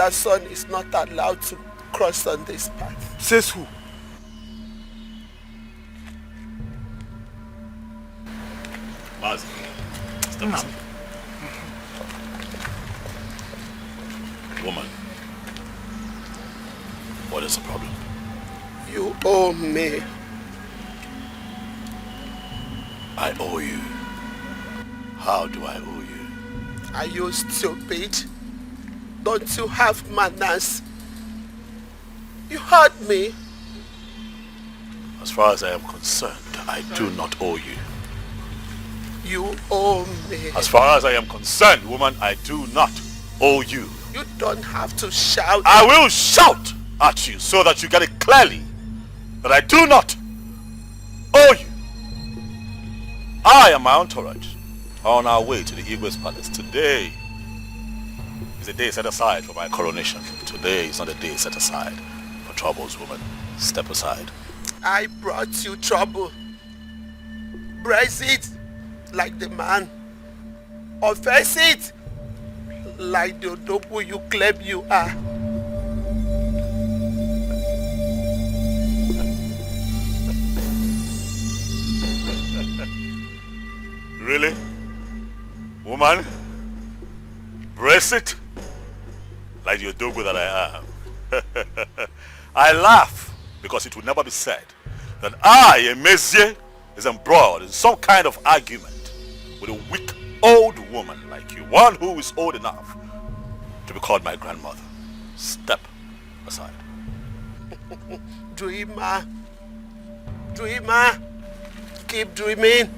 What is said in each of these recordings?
father's son is not allowed to cross on this path. Says who? Mazi, step aside. Woman, what is the problem? You owe me. I owe you. How do I owe you? Are you stupid? Don't you have manners? You hurt me. As far as I am concerned, I do not owe you. You owe me. As far as I am concerned, woman, I do not owe you. You don't have to shout. I will shout at you so that you get it clearly that I do not owe you. I and my entourage are on our way to the Igwe's palace. Today is a day set aside for my coronation. Today is not a day set aside for troubles, woman. Step aside. I brought you trouble. Brace it like the man. Or face it like the dope you claim you are. Really? Woman? Brace it like the dogo that I am. I laugh because it would never be said that I, a Mezie, is embroiled in some kind of argument with a weak old woman like you, one who is old enough to be called my grandmother. Step aside. Dreamer. Dreamer. Keep dreaming.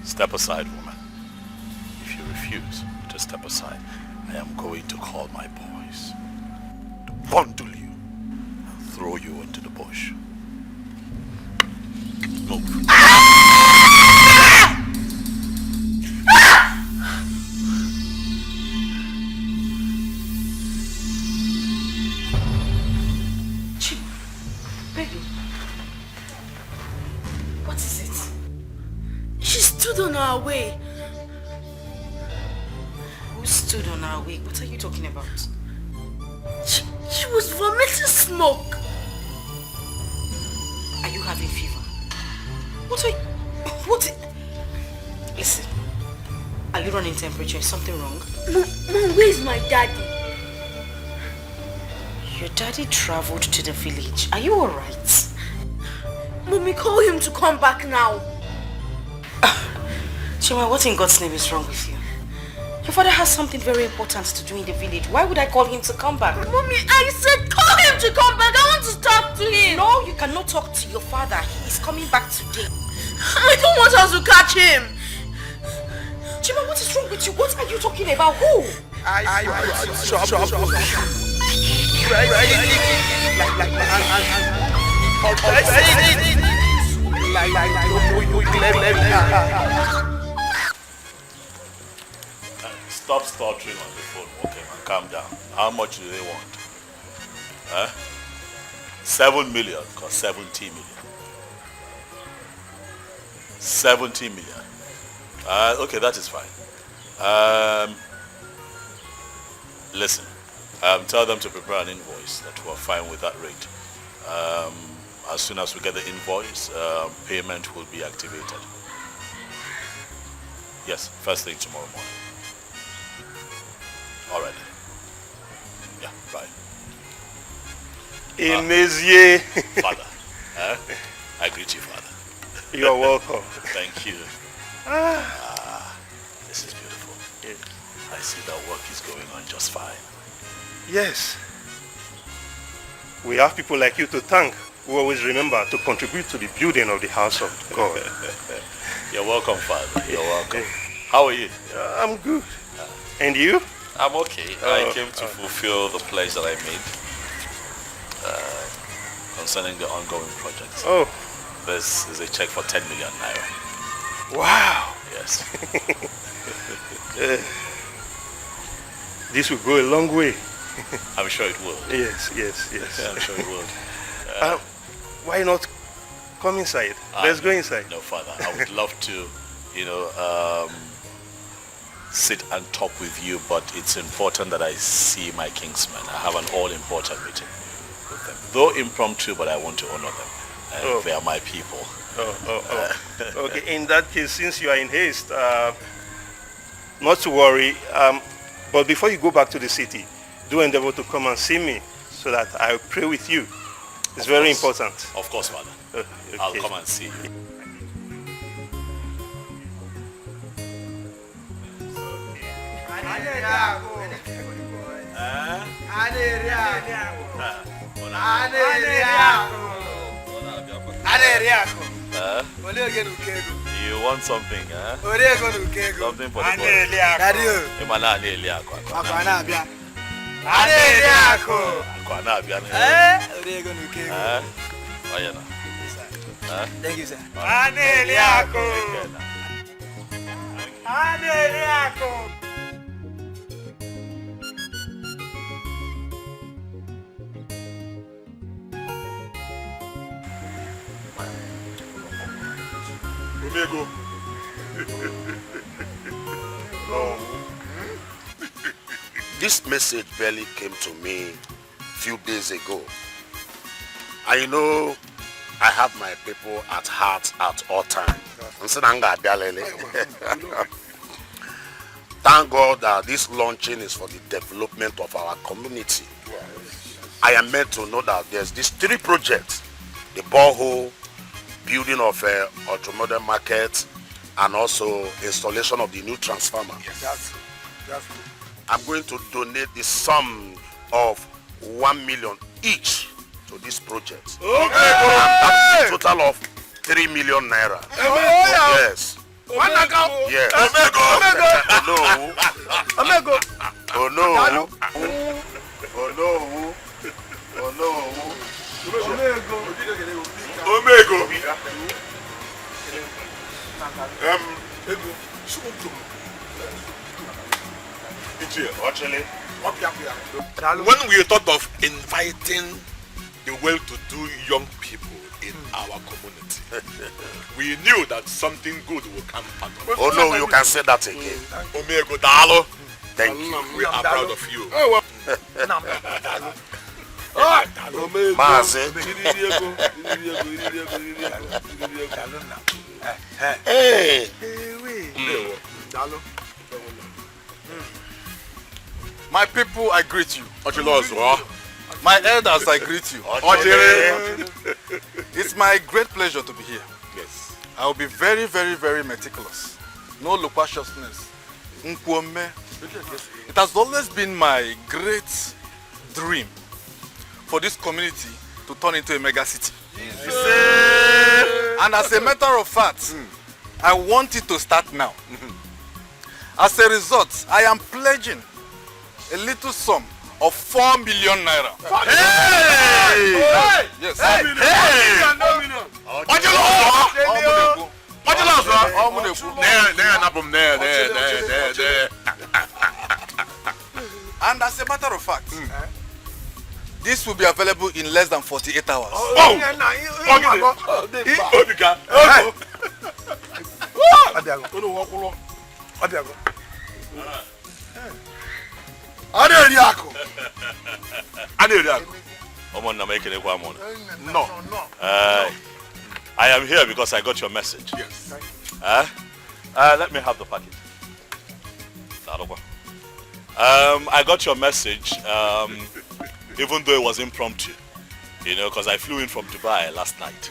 Step aside, woman. If you refuse to step aside, I am going to call my boys to bundle you and throw you into the bush. Move. Baby, what is it? She stood on our way. Who stood on our way? What are you talking about? She was vomiting smoke. Are you having fever? Listen, are you running temperature? Is something wrong? Mom, where's my daddy? Your daddy traveled to the village. Are you alright? Mommy, call him to come back now. Chima, what in God's name is wrong with you? Your father has something very important to do in the village. Why would I call him to come back? Mommy, I said call him to come back. I want to talk to him. No, you cannot talk to your father. He is coming back today. I don't want us to catch him. Chima, what is wrong with you? What are you talking about? Who? I brought trouble. Stop stuttering on the phone, okay, man. Calm down. How much do they want? Huh? 7 million or 70 million? 70 million. Okay, that is fine. Listen, tell them to prepare an invoice that we're fine with that rate. As soon as we get the invoice, payment will be activated. Yes, first thing tomorrow morning. All right. Yeah, bye. Inezie. Father, I greet you, Father. You're welcome. Thank you. This is beautiful. Yes. I see that work is going on just fine. Yes. We have people like you to thank who always remember to contribute to the building of the house of God. You're welcome, Father. You're welcome. How are you? I'm good. And you? I'm okay. I came to fulfill the pledge that I made Concerning the ongoing project. Oh. This is a check for 10 million naira. Wow. Yes. This will go a long way. I'm sure it will. Yes. I'm sure it will. Why not come inside? Let's go inside. No, Father. I would love to, sit and talk with you, but it's important that I see my kingsmen. I have an all-important meeting with them. Though impromptu, but I want to honor them. They are my people. Okay, in that case, since you are in haste, not to worry, but before you go back to the city, do endeavor to come and see me so that I'll pray with you. It's very important. Of course, Father. Okay. I'll come and see you. You want something, huh? Something for the Thank you, sir. Omego. This message barely came to me a few days ago. And you know, I have my people at heart at all times. Thank God that this launching is for the development of our community. I am meant to know that there's these 3 projects: the borehole, building of a automobile market, and also installation of the new transformer. Yes. That's I'm going to donate the sum of 1 million each to this project. Okay. That's a total of 3 million naira. Yes. Yes. Oh no. When we thought of inviting the well-to-do young people in our community, we knew that something good will come out of it. Oh no, you can say that again. Omego Dalo, Thank you. we are proud of you. Mazi. Hey. My people, I greet you. My elders, I greet you. It's my great pleasure to be here. Yes. I will be very, very, very meticulous. No loquaciousness. It has always been my great dream for this community to turn into a mega city. And as a matter of fact, I want it to start now. As a result, I am pledging a little sum of 4 million naira. Hey! Yes. And as a matter of fact, this will be available in less than 48 hours. No. I am here because I got your message. Yes. Let me have the package. I got your message, even though it was impromptu, you know, because I flew in from Dubai last night.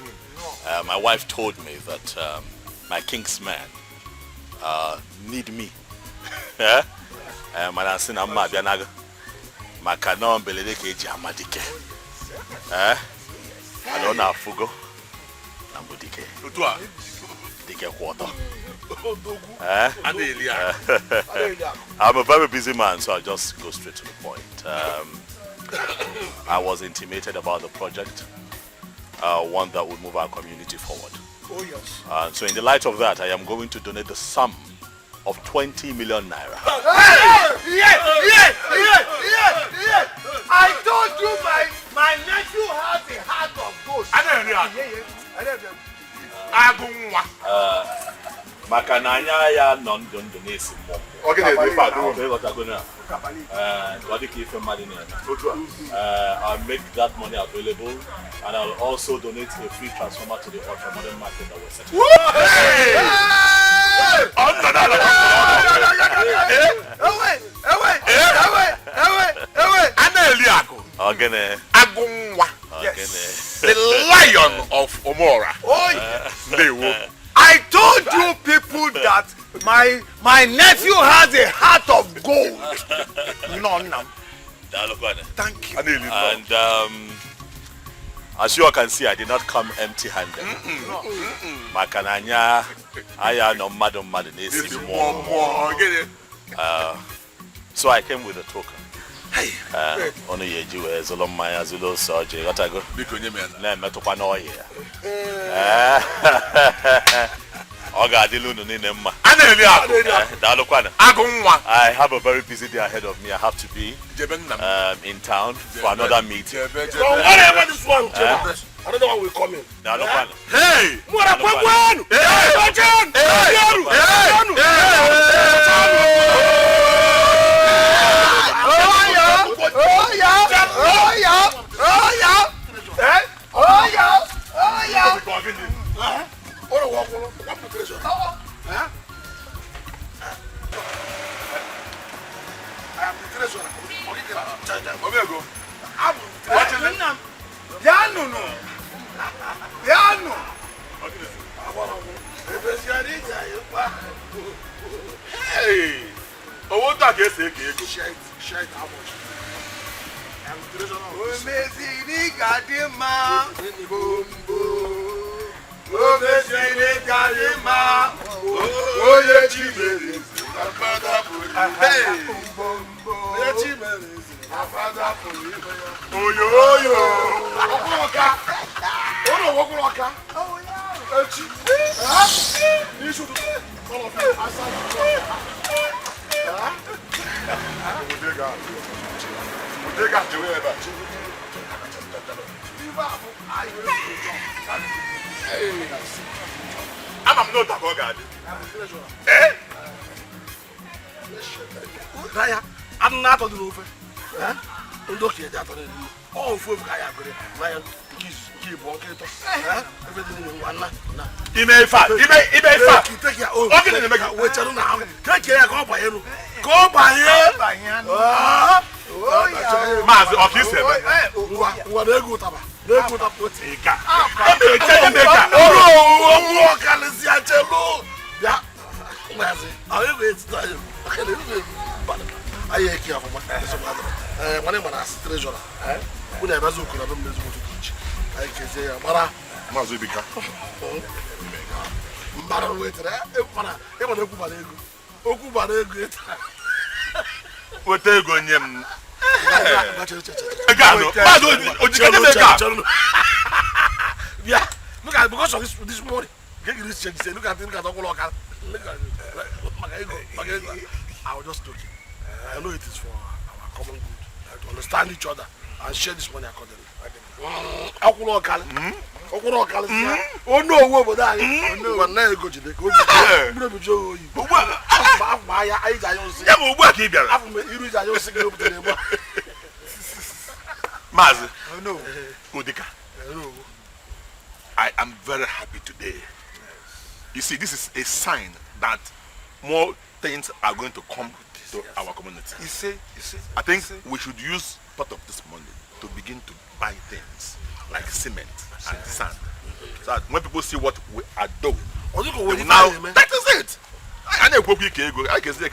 My wife told me that my kingsmen need me. I don't know Fugo. Dikeh quarter. I'm a very busy man, so I'll just go straight to the point. I was intimated about the project, one that would move our community forward. Oh yes. So in the light of that, I am going to donate the sum of 20 million naira. Yes. I told you my nephew has a heart of gold. Okay, they what are going on? What do you keep from money? I'll make that money available, and I'll also donate a free transformer to the ultra-modern market that we're setting. The lion of Omora. I told you people that my nephew has a heart of gold. No. Thank you. And as you all can see, I did not come empty-handed. Makananya, I no madam. So I came with a token. Hey, only you as a long my as a little surgery. What I go? Because you mean, let me to Panoy. I have a very busy day ahead of me. I have to be in town for another meeting. Whatever this one, I don't know how we come in. Hey! Hey! Oh, what that is it? Shite, how much? I'm not a god. Eh? I'm not on the roof. Don't hear that on the roof. All food I have Ryan, keep walking. Everything in one. He may fat. Take your own. Okay, make a wait. Take care. Go by him. Go by him. Mazi, okay, sir. What they go to? They go to put it. Yeah. Mazi, I will wait. I hear you for my money. Man, as treasurer. We never so could have been able to teach. I can say, Mara, Mazi Bika. Mara, wait there. Okuba, What they go in? Yeah, look at because of this morning. Look at him. I was just talking. I know it is for our common good to understand each other and share this money accordingly. Oh no, what about that? Oh no, go to the good. Mazi, no, Udika. I am very happy today. You see, this is a sign that more things are going to come to our community. You see, I think we should use part of this money to begin to buy things like cement and sand. So that when people see what we are doing, now that is it. I know people I can say I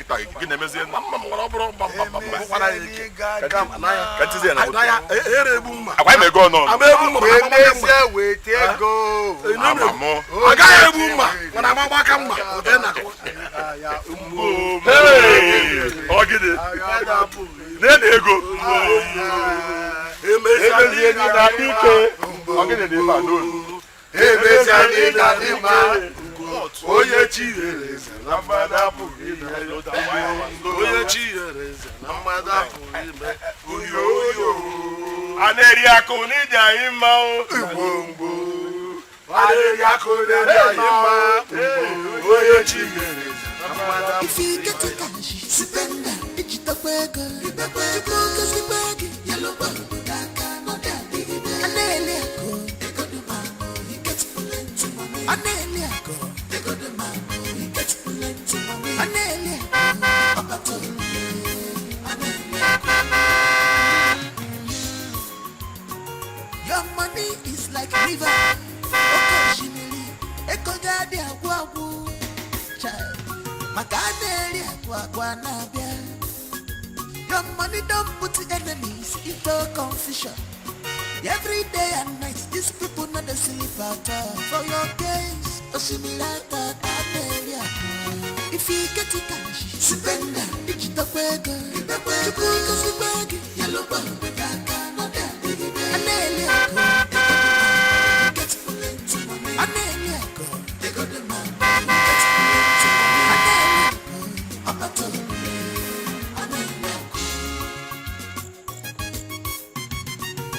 Oye chires, namada purime. Oye chires, namada purime. Uyo. Aneria kuni dia ima. Ubombo. Aneria kuni dia ima. Oye chires, namada purime. Your money is like river. Occasionally, ekogade agwagu. Child, makadeli agwagwanabia. Your money don't put enemies into confusion. Every day and night, these people not the sleep at all. For your case, Osimilata Amelia. If you get it cash, spend it. Digital burger, you cook us the bag, yellow bun, Amelia, get plenty money. Amelia, they got the man.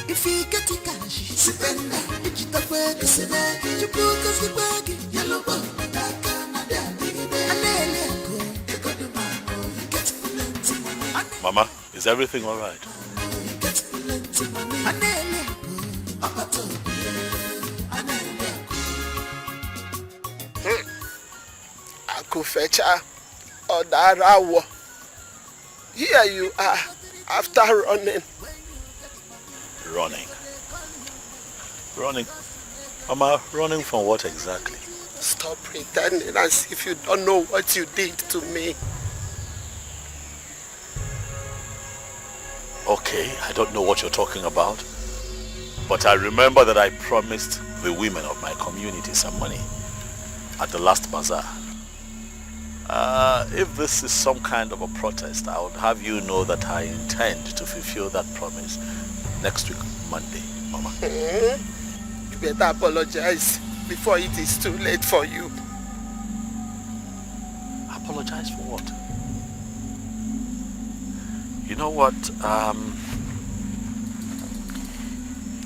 If you get it cash, spend it. Digital burger, you cook us the bag, yellow bun, Mama, is everything all right? Akufecha Odarawo. Here you are, after running. Running? Running? Mama, running from what exactly? Stop pretending as if you don't know what you did to me. Okay, I don't know what you're talking about, but I remember that I promised the women of my community some money at the last bazaar. If this is some kind of a protest, I would have you know that I intend to fulfill that promise next week, Monday, Mama. You better apologize before it is too late for you. Apologize for what? You know what,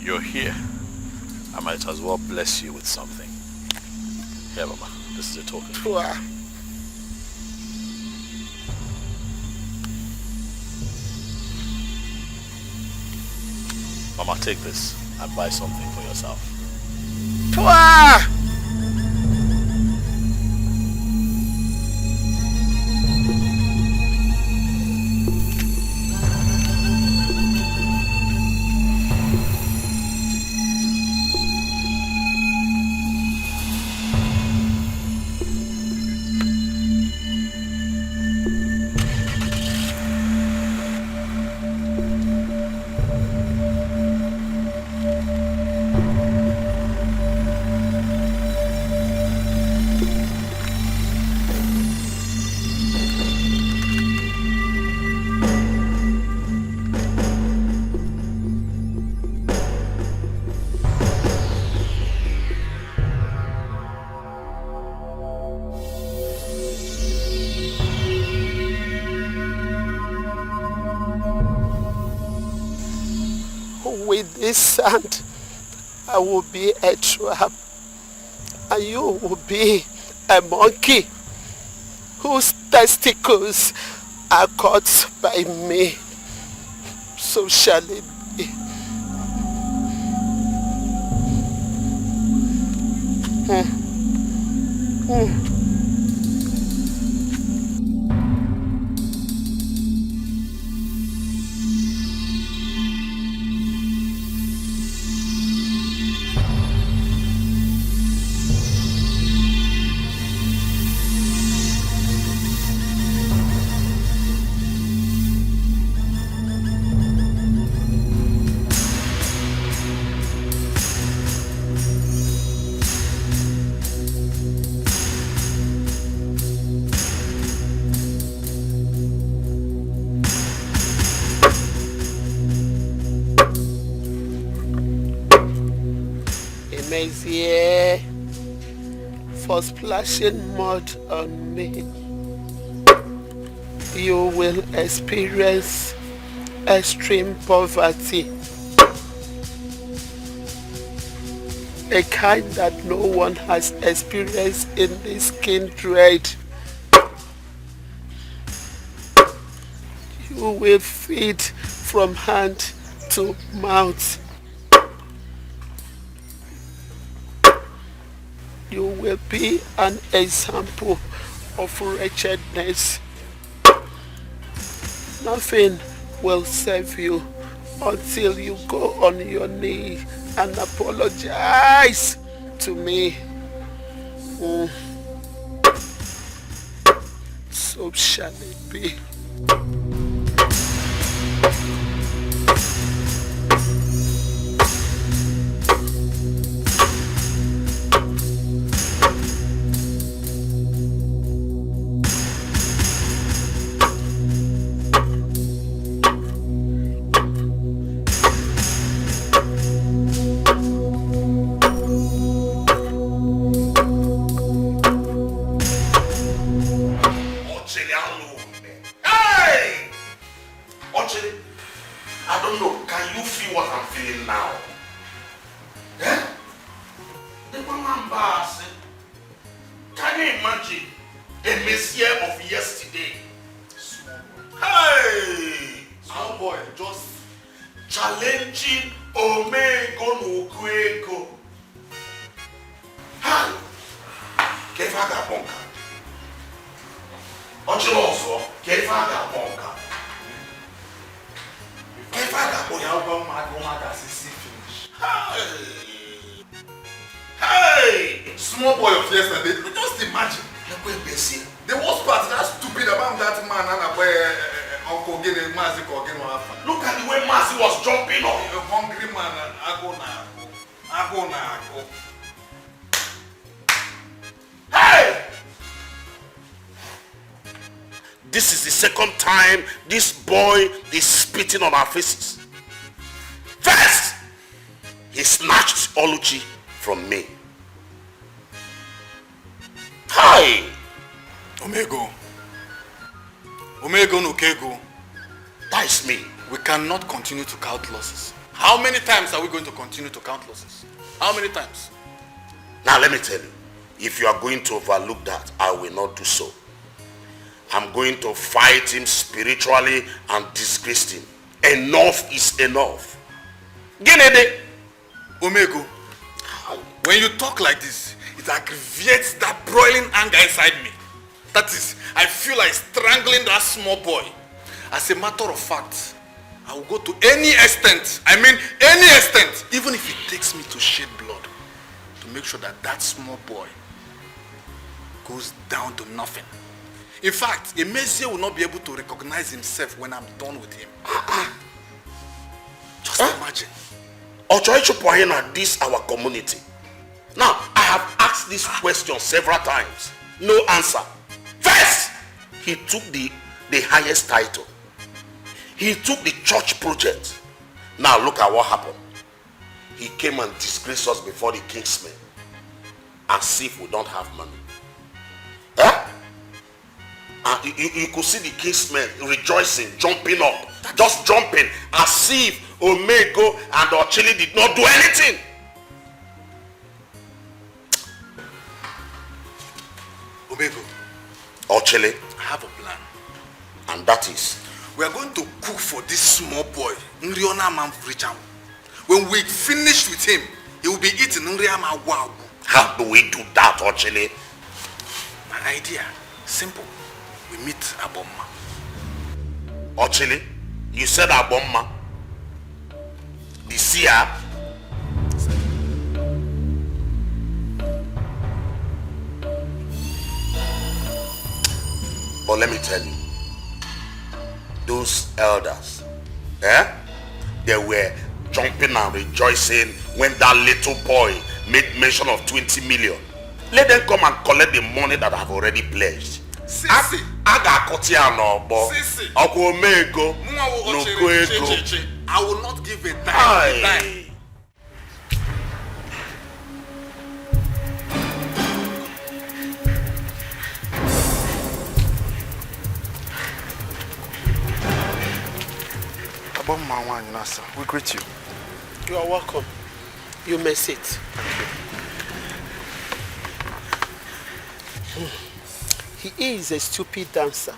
you're here. I might as well bless you with something. Here, Mama, this is a token. Poor. Mama, take this and buy something for yourself. Poor. With this sand, I will be a trap, and you will be a monkey whose testicles are caught by me. So shall it be. Here for splashing mud on me. You will experience extreme poverty, a kind that no one has experienced in this kindred. who will feed from hand to mouth. You will be an example of wretchedness. Nothing will save you until you go on your knee and apologize to me. So shall it be. This is the second time this boy is spitting on our faces. First, he snatched Oluchi from me. Hi! Omego no Kego. That is me. We cannot continue to count losses. How many times are we going to continue to count losses? How many times? Now let me tell you, if you are going to overlook that, I will not do so. I'm going to fight him spiritually and disgrace him. Enough is enough. Genede. Omego, when you talk like this, it aggravates that broiling anger inside me. That is, I feel like strangling that small boy. As a matter of fact, I will go to any extent, any extent, even if it takes me to shed blood, to make sure that that small boy goes down to nothing. In fact, Emezie will not be able to recognize himself when I'm done with him. Just imagine. Ochoichupohina, this our community. Now, I have asked this question several times. No answer. First, he took the highest title. He took the church project. Now look at what happened. He came and disgraced us before the king's men. As if we don't have money. And you could see the king's men rejoicing, jumping up. Just jumping as if Omego and Ochili did not do anything. Omego. Ochili. I have a plan. And that is? We are going to cook for this small boy, Nriona Manfricham. When we finish with him, he will be eating Nriama Wabu. How do we do that, Ochili? My idea, simple. We meet Abomma. Ochili, you said Abomma. The seer. But let me tell you, those elders, they were jumping and rejoicing when that little boy made mention of 20 million. Let them come and collect the money that I've already pledged. Sisi. Sisi. I will not give a dime. We greet you. You are welcome. You may sit. He is a stupid dancer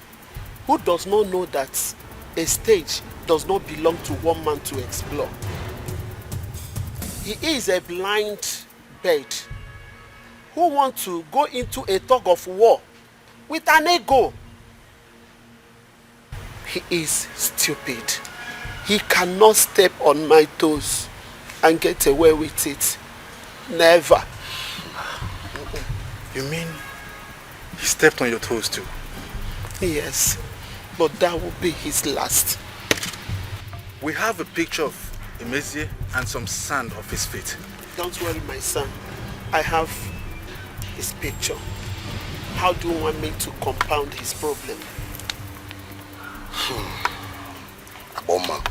who does not know that a stage does not belong to one man to explore. He is a blind bird who wants to go into a tug of war with an ego. He is stupid. He cannot step on my toes and get away with it. Never. You mean he stepped on your toes too? Yes, but that will be his last. We have a picture of Emezie and some sand off his feet. Don't worry, my son. I have his picture. How do you want me to compound his problem? Oma,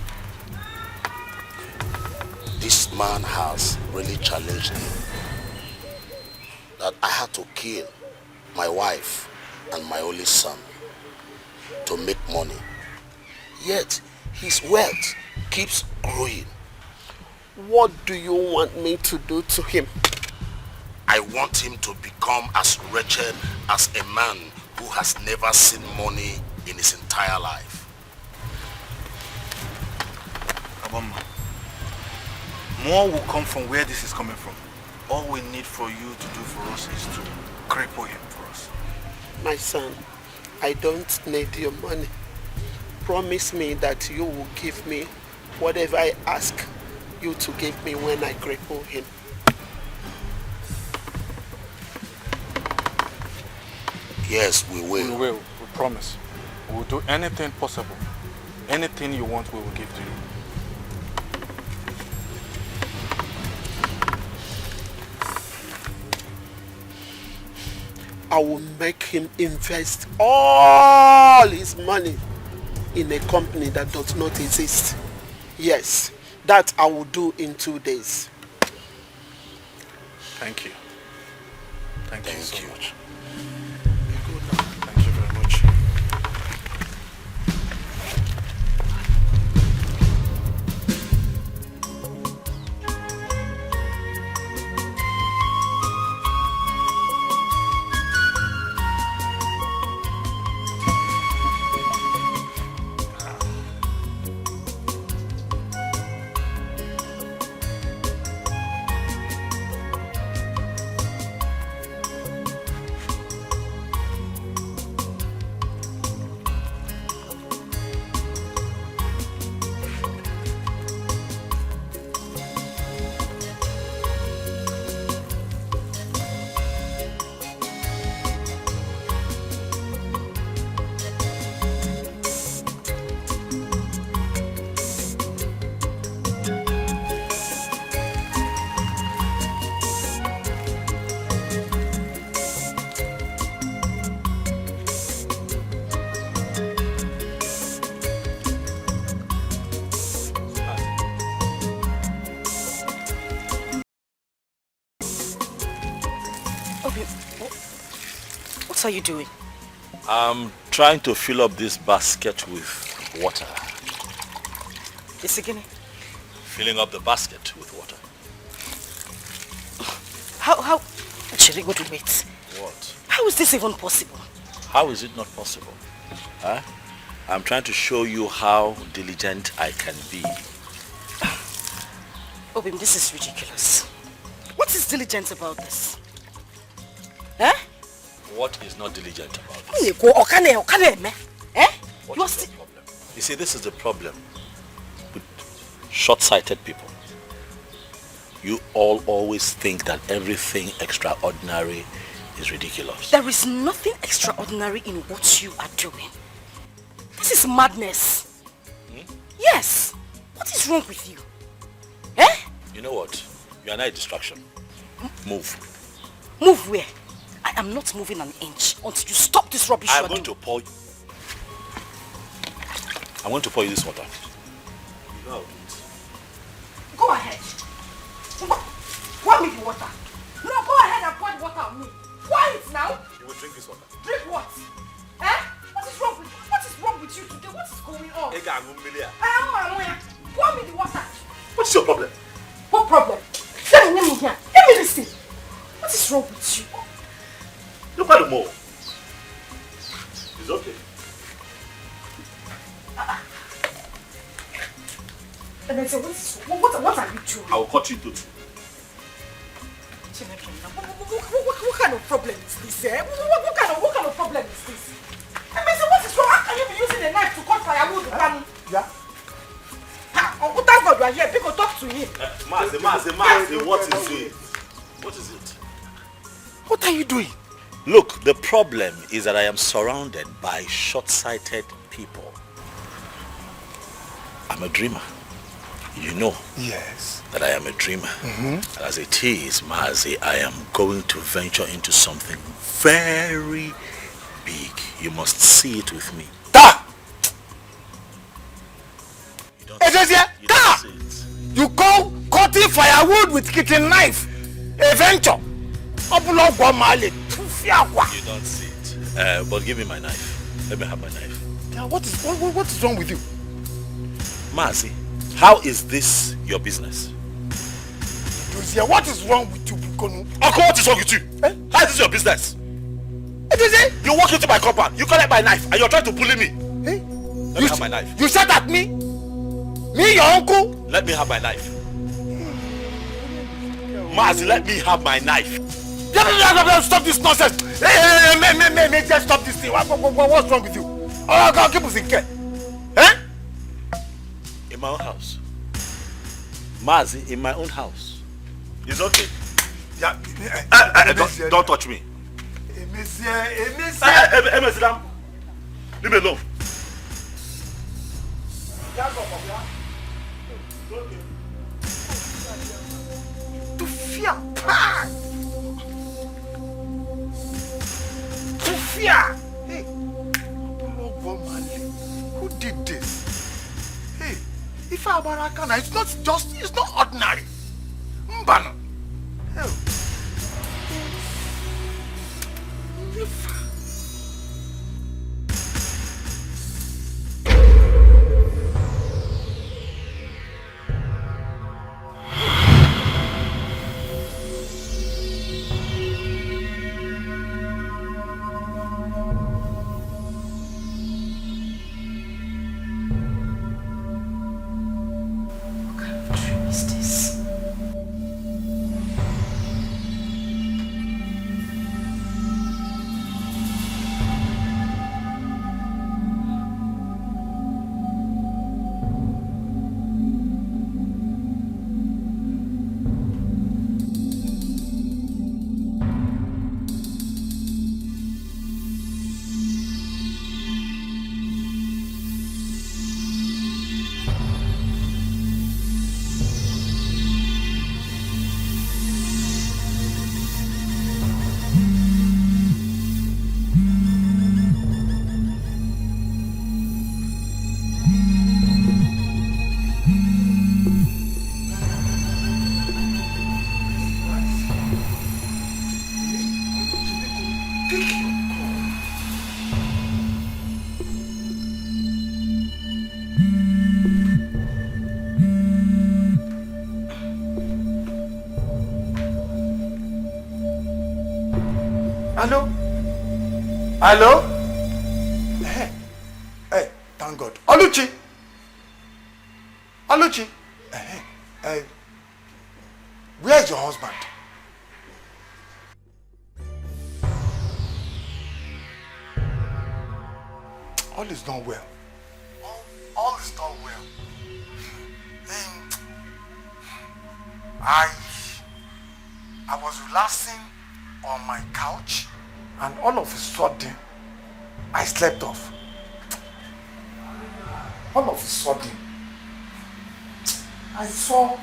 this man has really challenged me. That I had to kill my wife and my only son to make money. Yet his wealth keeps growing. What do you want me to do to him? I want him to become as wretched as a man who has never seen money in his entire life. Abama, more will come from where this is coming from. All we need for you to do for us is to cripple him for us. My son, I don't need your money. Promise me that you will give me whatever I ask you to give me when I cripple him. Yes, we will. We will. We promise. We will do anything possible. Anything you want, we will give to you. I will make him invest all his money in a company that does not exist. Yes, that I will do in 2 days. Thank you. Thank you so much. Thank you very much. What are you doing? I'm trying to fill up this basket with water. It's again. Filling up the basket with water. How? Actually, wait. What? How is this even possible? How is it not possible? Huh? I'm trying to show you how diligent I can be. Obim, this is ridiculous. What is diligent about this? Eh? What is not diligent about this? Eh? What is the problem? You see, this is the problem with short-sighted people. You all always think that everything extraordinary is ridiculous. There is nothing extraordinary in what you are doing. This is madness. Yes. What is wrong with you? Eh? You know what? You are not a distraction. Move. Move where? I am not moving an inch until you stop this rubbish. I'm going to pour you this water. You know how to do it. Go ahead. Pour me the water. No, go ahead and pour the water on me. Pour it now. You will drink this water. Drink what? Eh? What is wrong with you today? What is going on? Pour me the water. What is your problem? What problem? Let me here. Let me listen. What is wrong with you? Look at the mole. It's okay. What are you doing? I will cut you into two. What kind of problem is this? Eh? What kind of problem is this? What is wrong? How can you be using a knife to cut firewood? Yeah. Oh, thank God you are here. People talk to him. Mazi, what is it? What is it? What are you doing? Look, the problem is that I am surrounded by short-sighted people. I'm a dreamer. You know Yes. that I am a dreamer. As it is, Mazi, I am going to venture into something very big. You must see it with me. Da! You don't see it. You call cutting firewood with kitchen knife a venture? You don't see it. But give me my knife. Let me have my knife. Yeah, what is wrong with you? Mazi, how is this your business? What is wrong with you, Bukonu? Uncle, what is wrong with you? Eh? How is this your business? You walk into my compound, you collect my knife, and you're trying to bully me. Hey? Let me have my knife. You shot at me? Me, your uncle? Let me have my knife. Mazi, let me have my knife. Stop this nonsense. Hey, just stop this thing. What's wrong with you? Oh, God, keep us in care. Eh? In my own house. Mazi, in my own house. It's okay. Yeah. Don't touch me. Monsieur. Leave me alone. To fear. To fear. Hey. Who did this? Hey. If I were Abarakana, it's not ordinary. Mbano. Hell. Hello? Hey, thank God. Oluchi! Where is your husband? All is not well. All is not well. I was relaxing on my couch and all of a sudden I slept off. All of a sudden I saw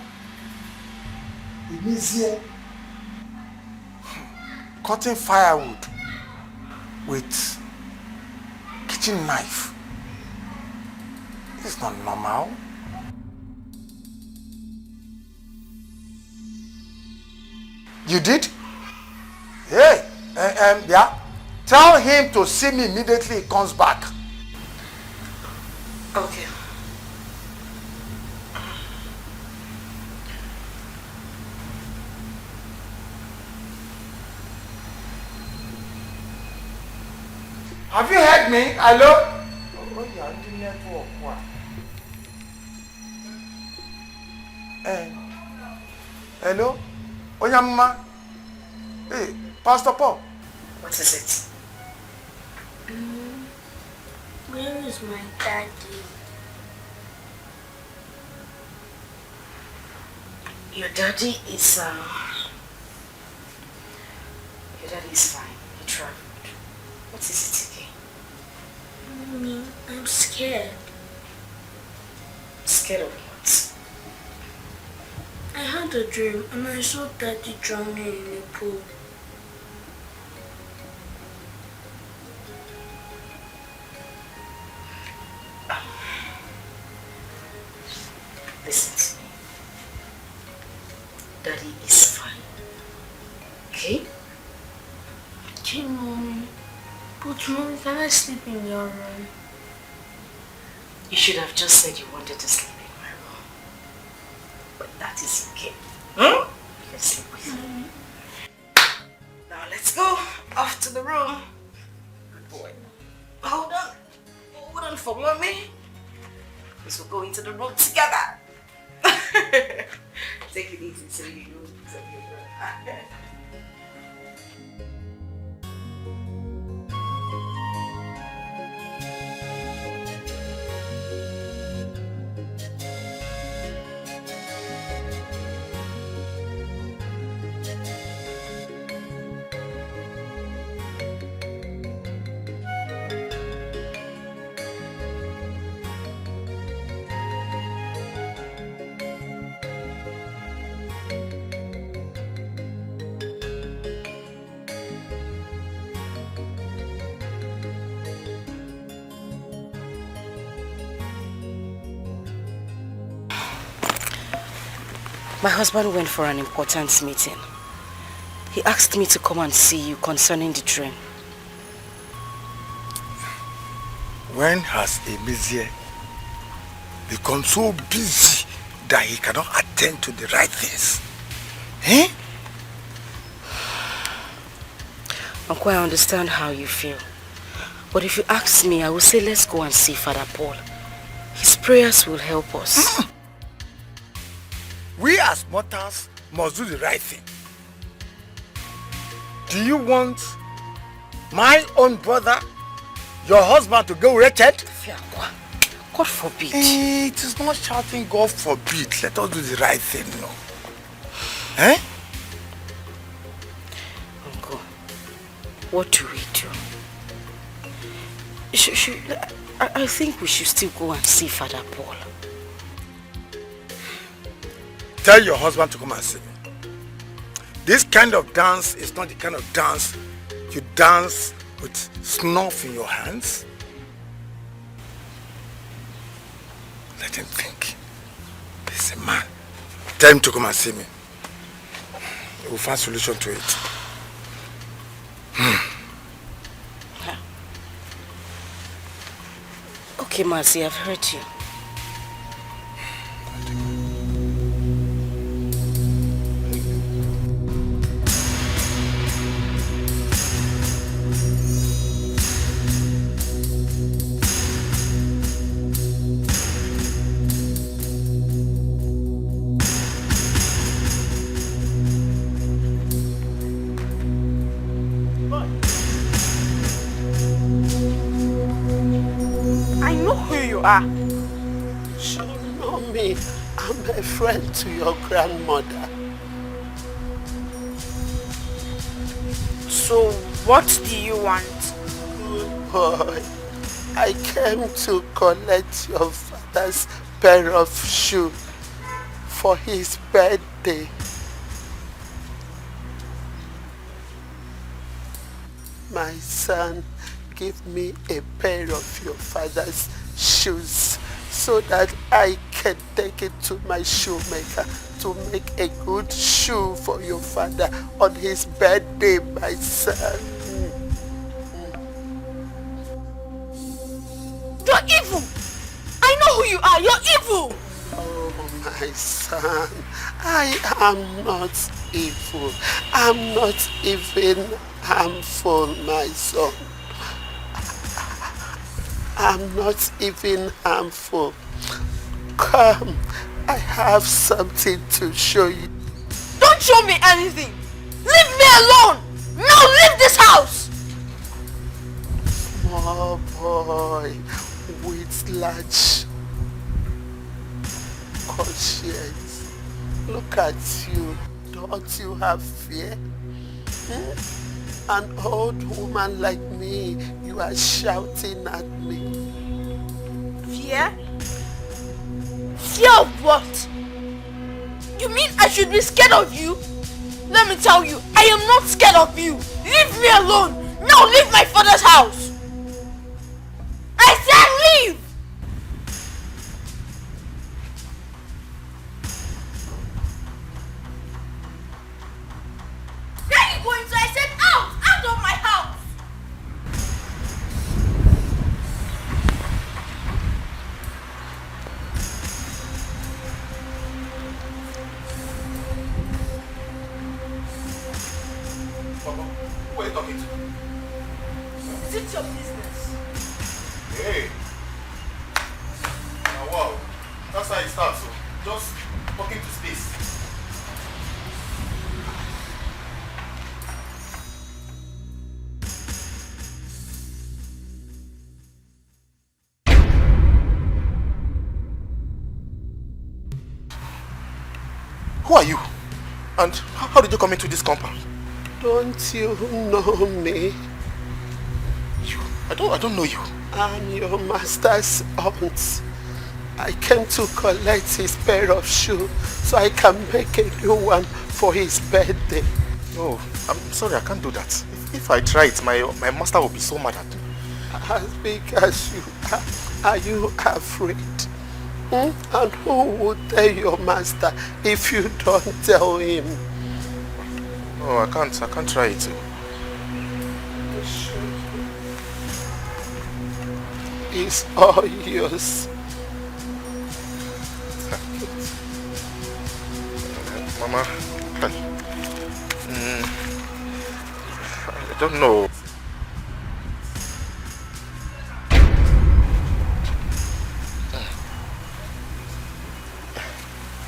Ini cutting firewood with kitchen knife. It's not normal. You did? Hey, yeah. Tell him to see me immediately he comes back. Okay. Have you heard me? Hello? Oh, yeah, the network. Hello? Onyamma? Hey, Pastor Paul. What is it? Where is my daddy? Your daddy is fine. He traveled. What is it again? Mommy, I'm scared. Scared of what? I had a dream and I saw Daddy drowning in a pool. Listen to me. Daddy is fine. Okay? Okay, Mommy. But Mommy, can I sleep in your room? You should have just said you wanted to sleep in my room. But that is okay. You can sleep with me. Now let's go off to the room. Good boy. Hold on. Hold on for Mommy. Because we'll go into the room together. Take it easy so you know it's okay. My husband went for an important meeting. He asked me to come and see you concerning the dream. When has Emizie become so busy that he cannot attend to the right things? Eh? Uncle, I understand how you feel. But if you ask me, I will say let's go and see Father Paul. His prayers will help us. We as mortals must do the right thing. Do you want my own brother, your husband, to go wretched? God forbid. It is not shouting God forbid. Let us do the right thing, no. Eh? Uncle, what do we do? I think we should still go and see Father Paul. Tell your husband to come and see me. This kind of dance is not the kind of dance you dance with snuff in your hands. Let him think. He's a man. Tell him to come and see me. We'll find a solution to it. Okay, Mercy, I've heard you. You know me. I'm a friend to your grandmother. So, what do you want? Good boy. I came to collect your father's pair of shoes for his birthday. My son, give me a pair of your father's shoes so that I can take it to my shoemaker to make a good shoe for your father on his birthday, my son. You're evil! I know who you are! You're evil! Oh, my son, I am not evil. I'm not even harmful, my son. I'm not even harmful. Come, I have something to show you. Don't show me anything! Leave me alone! Now leave this house! Small boy with large conscience. Look at you. Don't you have fear? An old woman like me, you are shouting at me. Fear? Fear of what? You mean I should be scared of you? Let me tell you, I am not scared of you. Leave me alone. Now leave my father's house. I said leave. Where are you going to? I said out of my house. Who are you talking to? Is it your business? Hey. Wow. That's how it starts. So just talking to space. Who are you? And how did you come into this compound? Don't you know me? I don't know you. I'm your master's aunt. I came to collect his pair of shoes so I can make a new one for his birthday. No, I'm sorry, I can't do that. If I try it, my master will be so mad at me. As big as you are you afraid? And who would tell your master if you don't tell him? No, I can't try it. It's all yours. Mama, I don't know.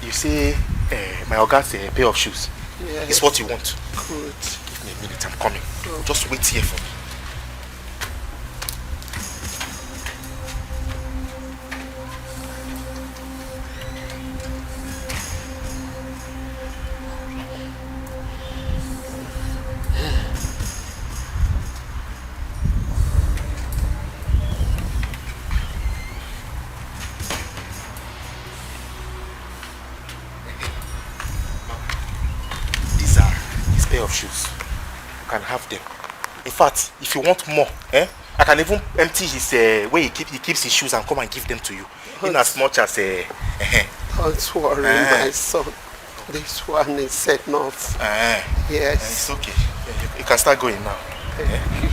You say my Oga's pair of shoes. Yes. It's what you want. Good. Give me a minute, I'm coming. Just wait here for me. Pair of shoes. You can have them. In fact, if you want more, I can even empty his where he keeps his shoes and come and give them to you. In as much as Don't worry, my son. This one is enough. Yes. It's okay. You can start going now. Thank you.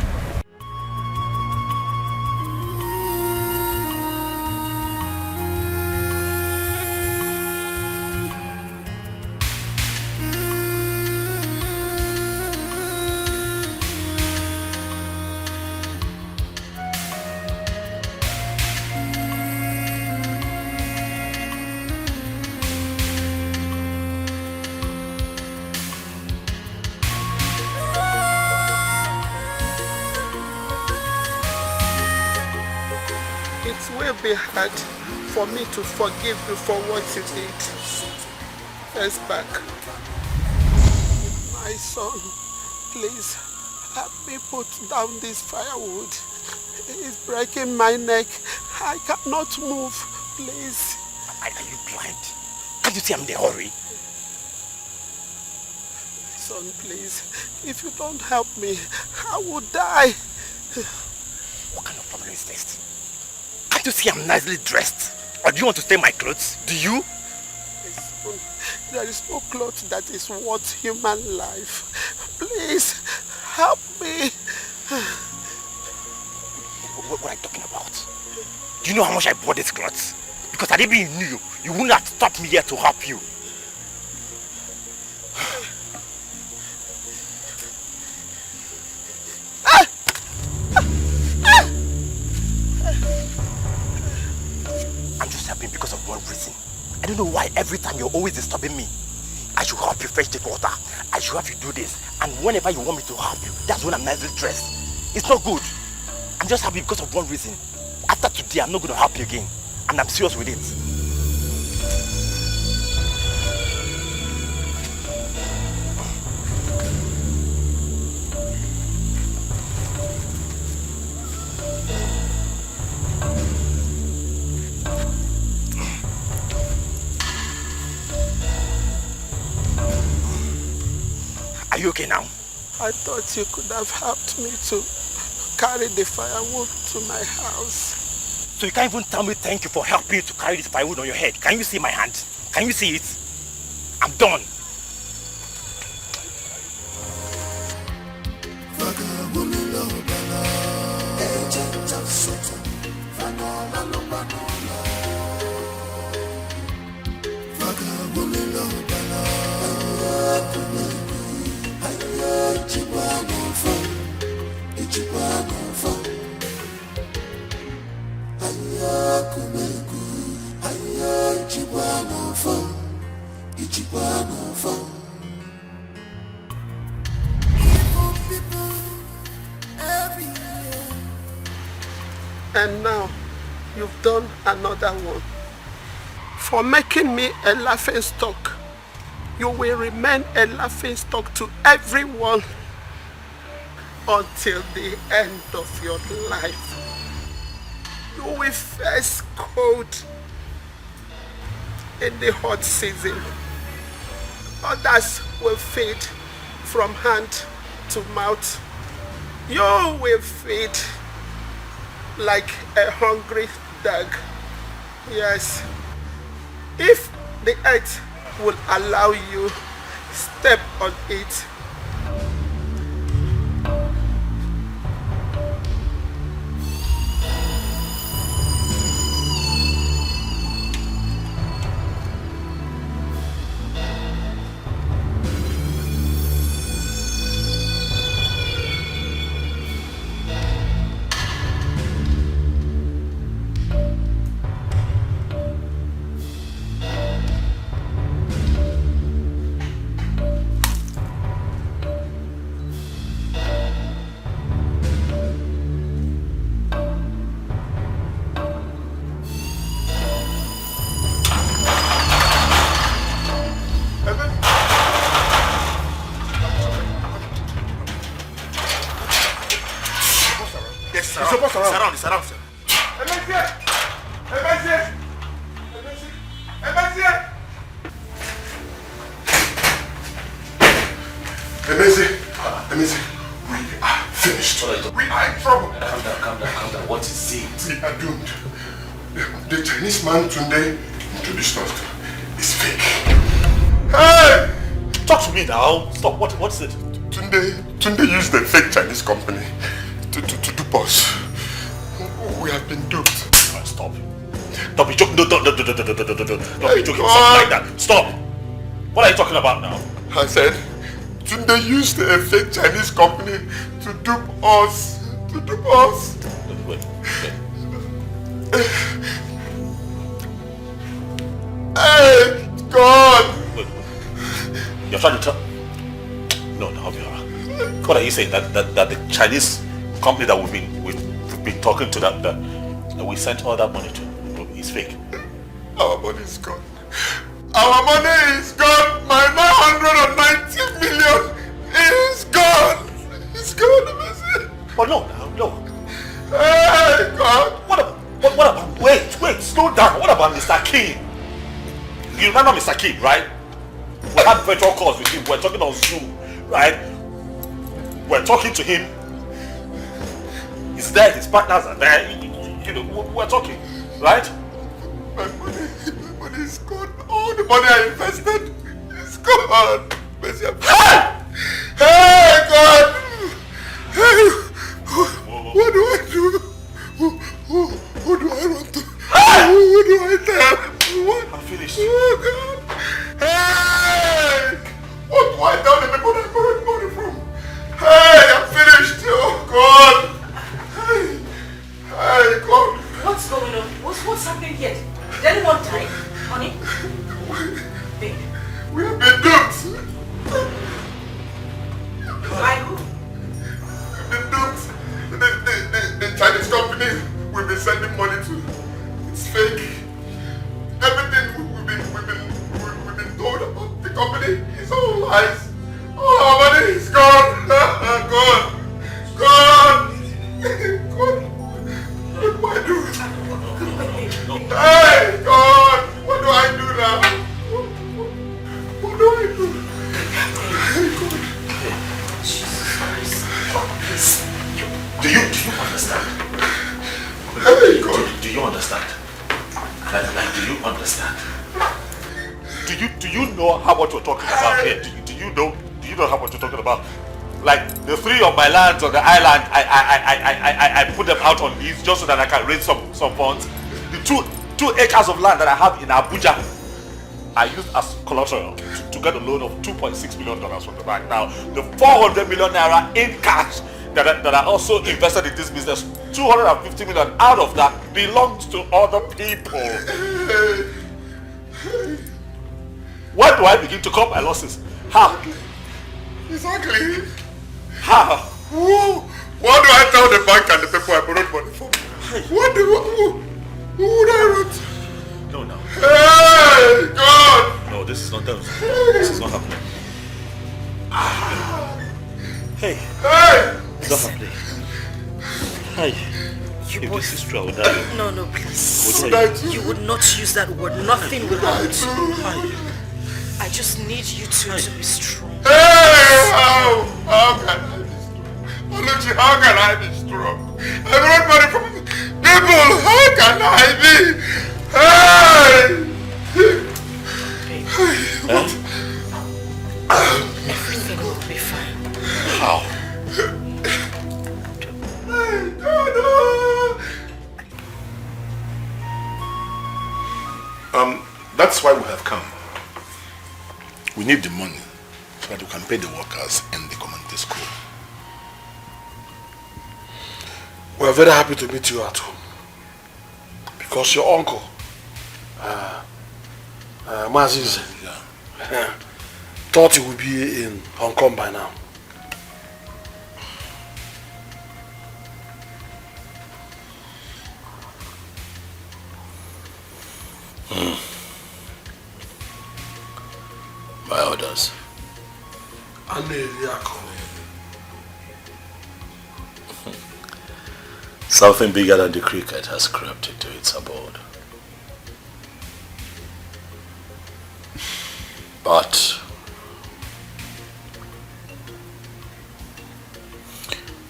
It will be hard for me to forgive you for what you did. Yes, back. My son, please help me put down this firewood. It's breaking my neck. I cannot move. Please. Are you blind? Can't you see I'm in a hurry? Son, please. If you don't help me, I will die. What kind of problem is this? Can't you see I'm nicely dressed? Or do you want to steal my clothes? Do you? There is no cloth that is worth human life. Please, help me. What are you talking about? Do you know how much I bought these clothes? Because had it been you, you wouldn't have stopped me here to help you. I'm just helping because of one reason. I don't know why every time you're always disturbing me. I should help you fetch the water. I should have you do this. And whenever you want me to help you, that's when I'm nicely dressed. It's not good. I'm just happy because of one reason. After today, I'm not going to help you again. And I'm serious with it. Are you okay now? I thought you could have helped me to carry the firewood to my house. So you can't even tell me thank you for helping you to carry this firewood on your head. Can you see my hand? Can you see it? I'm done. And now, you've done another one. For making me a laughing stock, you will remain a laughing stock to everyone until the end of your life. You will face cold in the hot season. Others will feed from hand to mouth. You will feed like a hungry dog. Yes. If the earth will allow you, step on it. Tunde introduced us to is fake. Hey! Talk to me now. Stop. What's it? Tunde used a fake Chinese company to dupe us. We have been duped. Stop. Don't be joking. No, don't be joking. Something like that. Stop. What are you talking about now? I said Tunde used a fake Chinese company to dupe us. Wait. Hey, God! Wait. You're trying to tell... No, I'll be alright. What are you saying? That the Chinese company that we've been talking to that we sent all that money to is fake? Our money is gone. Our money is gone. My 990 million is gone. It's gone. But no. Hey, God! What about... Wait, slow down. What about Mr. King? You remember Mr. King, right? We had virtual calls with him. We're talking on Zoom, right? We're talking to him. He's there. His partners are there. You know, we're talking, right? My money is gone. All the money I invested is gone. Hey, God! Hey, what do I do? Who do I run to? Who do I tell? What? I'm finished. Oh, God. Hey! What do I tell the people that I borrowed money from? Hey, I'm finished. Oh, God. Hey, God. What's going on? What's happening here? Did anyone die, honey? Like, do you understand? Do you know how much we're talking about here? Do you know how much we're talking about? Like the 3 of my lands on the island, I put them out on lease just so that I can raise some funds. The 2 acres of land that I have in Abuja, I used as collateral to get a loan of $2.6 million from the bank. Now, the 400 million naira in cash that I also invested in this business, 250 million out of that belongs to other people. Where do I begin to cut my losses? How? Exactly. How? What do I tell the bank and the people I borrowed money from? Who would I write? No. Hey, God! No, this is not them. This is not happening. Hey! It's not happening. Hi. If this is true, I would die. No, please. You would not use that word. Nothing will happen to you. I just need you to be strong. Hey! How can I be strong? Oluchi, how can I be strong? I brought money from people. How can I be? Hey! What? Everything will be fine. How? That's why we have come. We need the money so that we can pay the workers in the community school. We are very happy to meet you at home because your uncle, Maziz, thought he would be in Hong Kong by now. My orders. Something bigger than the cricket has crept into its abode. But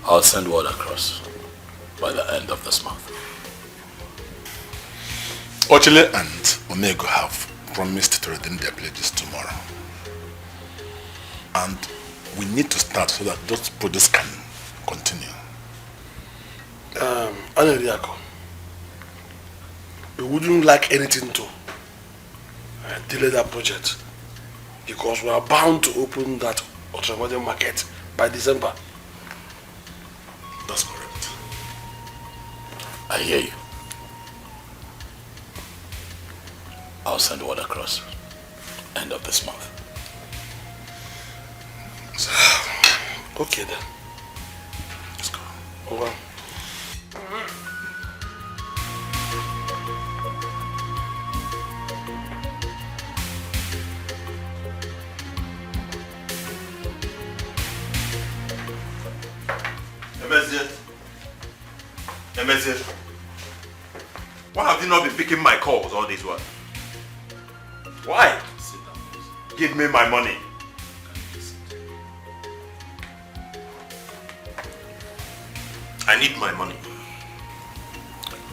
I'll send word across by the end of this month. Ochile and Omego have promised to redeem their pledges tomorrow. And we need to start so that those projects can continue. Aneliako, we wouldn't like anything to delay that project because we are bound to open that ultramodern market by December. That's correct. I hear you. I'll send word across end of this month. Okay then. Let's go. Over. Emezie, why have you not been picking my calls all this while? Why? Sit down, please. Give me my money. I need my money.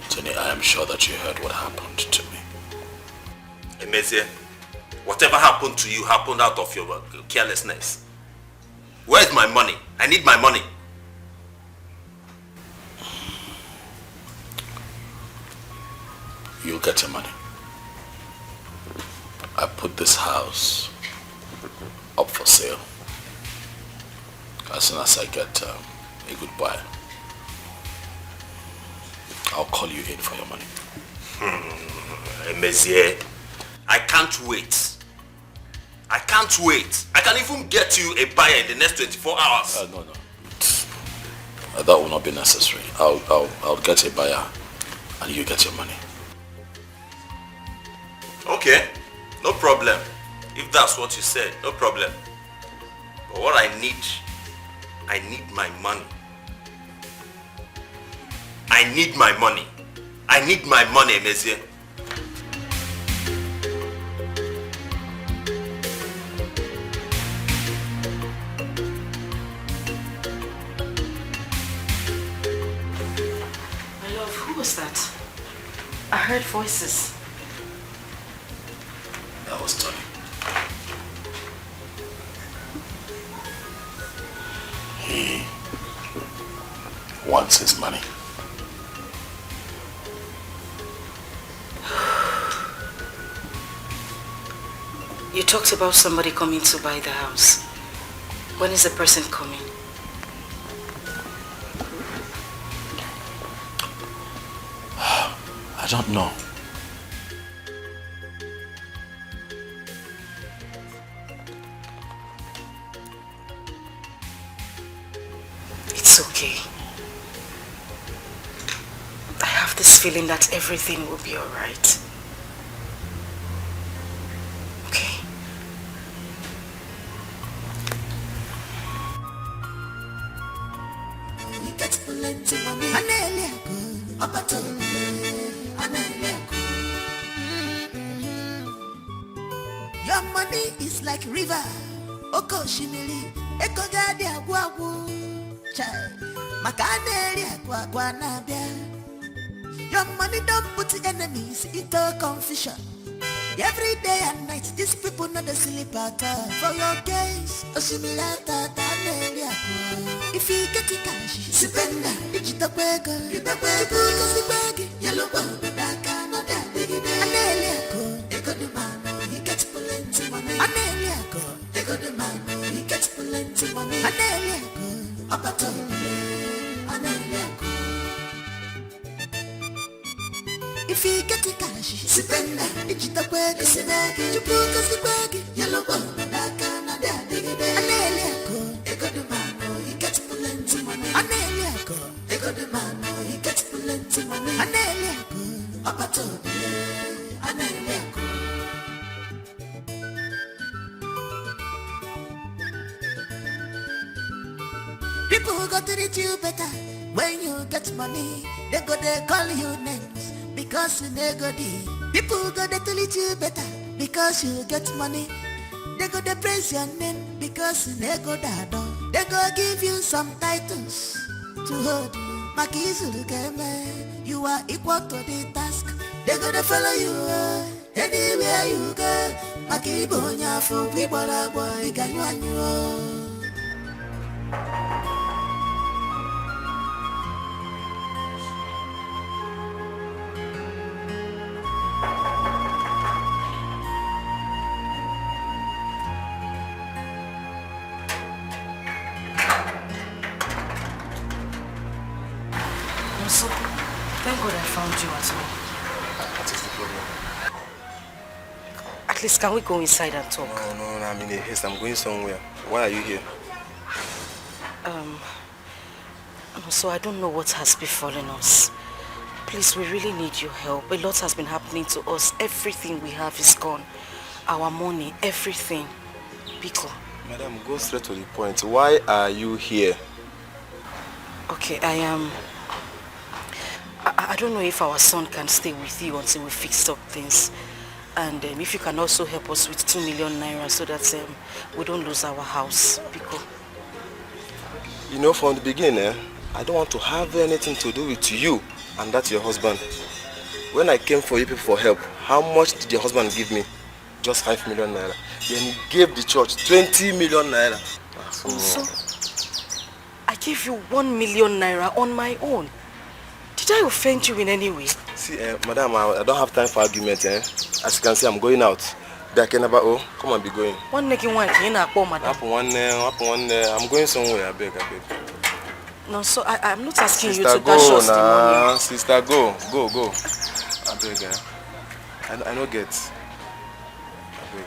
Tony, I am sure that you heard what happened to me. Emezie, whatever happened to you happened out of your carelessness. Where's my money? I need my money. You'll get your money. I put this house up for sale. As soon as I get a good buyer, I'll call you in for your money. Emezie, I can't wait. I can't wait. I can even get you a buyer in the next 24 hours. No. That will not be necessary. I'll get a buyer and you get your money. Okay, no problem. If that's what you said, no problem. But what I need my money. I need my money. I need my money, Emezie. My love, who was that? I heard voices. he wants his money. You talked about somebody coming to buy the house. When is the person coming? I don't know. It's okay. I have this feeling that everything will be alright. Okay? Your money is like river. Oko shimili, eko gadi agwagu. Chai, makane agwa nabia. Your money don't put enemies into confusion. Every day and night, these people know the sleep at all. For your case, Osimilata, if you get the cash, spend it. It's the beggar, you the beggar, yellow bone, that kind of that. They got the man, he gets plenty money. They got the man, he gets plenty money. Up at all, if you get the cash, spend it. It's the beggar, you broke us the beggar, yellow bone, that kind of that. They got the man, he gets plenty money. They got the man, he gets plenty money. Up at all, people go to treat you better when you get money. They go they call you names because you nego deep. People go they treat you better because you get money. They go they praise your name because you nego dado. They go give you some titles to hold you. Makizu game, you are equal to the task. They go they follow you anywhere you go. Makibonya for people are boy can you. So, thank God I found you as well. What is the problem? At least can we go inside and talk? No, I'm in a haste. I'm going somewhere. Why are you here? So I don't know what has befallen us. Please, we really need your help. A lot has been happening to us. Everything we have is gone. Our money, everything. Biko. Madam, go straight to the point. Why are you here? Okay, I don't know if our son can stay with you until we fix up things. And if you can also help us with 2 million naira so that we don't lose our house. Biko. You know, from the beginning, I don't want to have anything to do with you and that's your husband. When I came for you people for help, how much did your husband give me? Just 5 million naira. Then he gave the church 20 million naira. So, I gave you 1 million naira on my own. Did I offend you in any way? See, madam, I don't have time for argument. As you can see, I'm going out. Come and be going. One neck in one, madam. I'm going somewhere, I beg. No, so I'm not asking Sister, you to dash us the money. Sister, go. I beg. I don't get. I beg.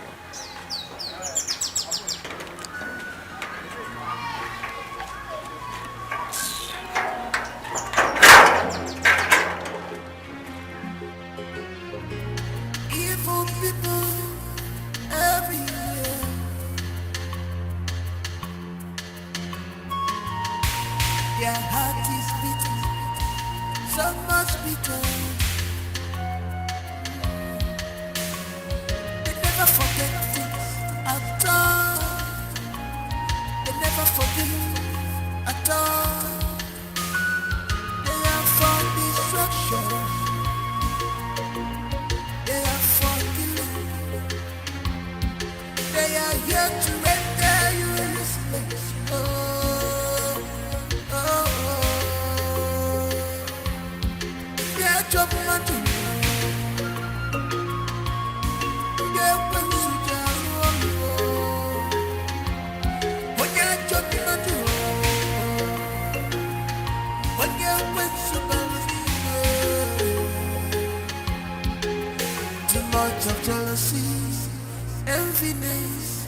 Evil people everywhere. Their heart is beating, so much bitter. They never forget things at all. They never forgive at all. They are for destruction. They are for killing. They are here to render you useless. Oh. Too much of jealousy, enviness,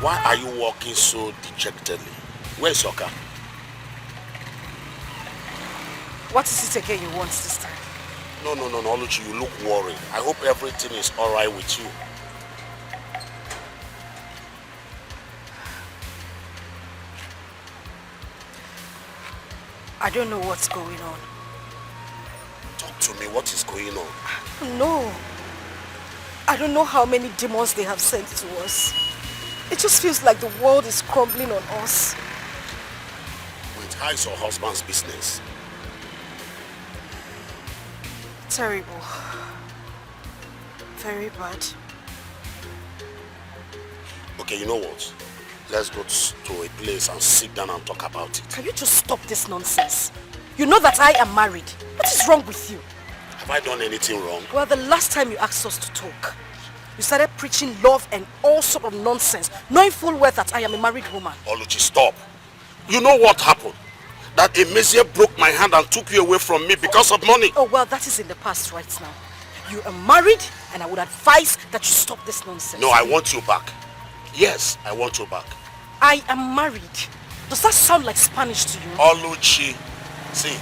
Why are you walking so dejectedly? Where's your car? What is it again you want this time? No, Oluchi, you look worried. I hope everything is alright with you. I don't know what's going on. Talk to me, what is going on? No. I don't know how many demons they have sent to us. It just feels like the world is crumbling on us. Wait, how is your husband's business? Terrible. Very bad. Okay, you know what? Let's go to a place and sit down and talk about it. Can you just stop this nonsense? You know that I am married. What is wrong with you? Have I done anything wrong? Well, the last time you asked us to talk, you started preaching love and all sort of nonsense, knowing full well that I am a married woman. Oluchi, stop. You know what happened? That a Messiah broke my hand and took you away from me because of money. Oh, well, that is in the past right now. You are married, and I would advise that you stop this nonsense. No, I want you back. Yes, I want you back. I am married. Does that sound like Spanish to you? Oluchi, see,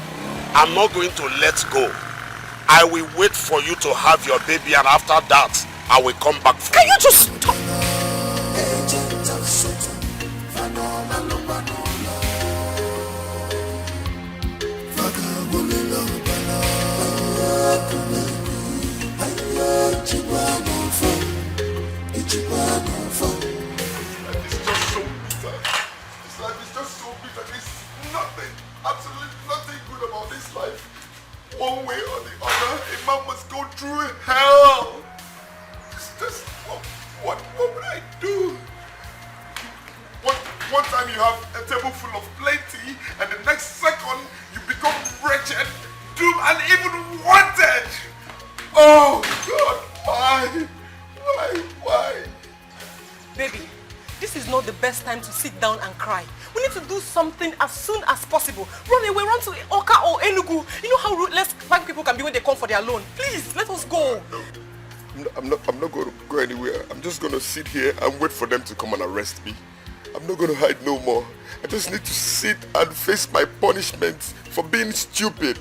I'm not going to let go. I will wait for you to have your baby, and after that, I will come back for you. Can you just stop? Absolutely nothing good about this life. One way or the other, a man must go through hell. It's just, what would I do? One time you have a table full of plenty, and the next second you become wretched, doomed, and even wanted. Oh God, why? Baby, this is not the best time to sit down and cry. We need to do something as soon as possible. Run away, run to Oka or Enugu. You know how ruthless black people can be when they come for their loan. Please, let us go. I'm not going to go anywhere. I'm just going to sit here and wait for them to come and arrest me. I'm not going to hide no more. I just need to sit and face my punishment for being stupid.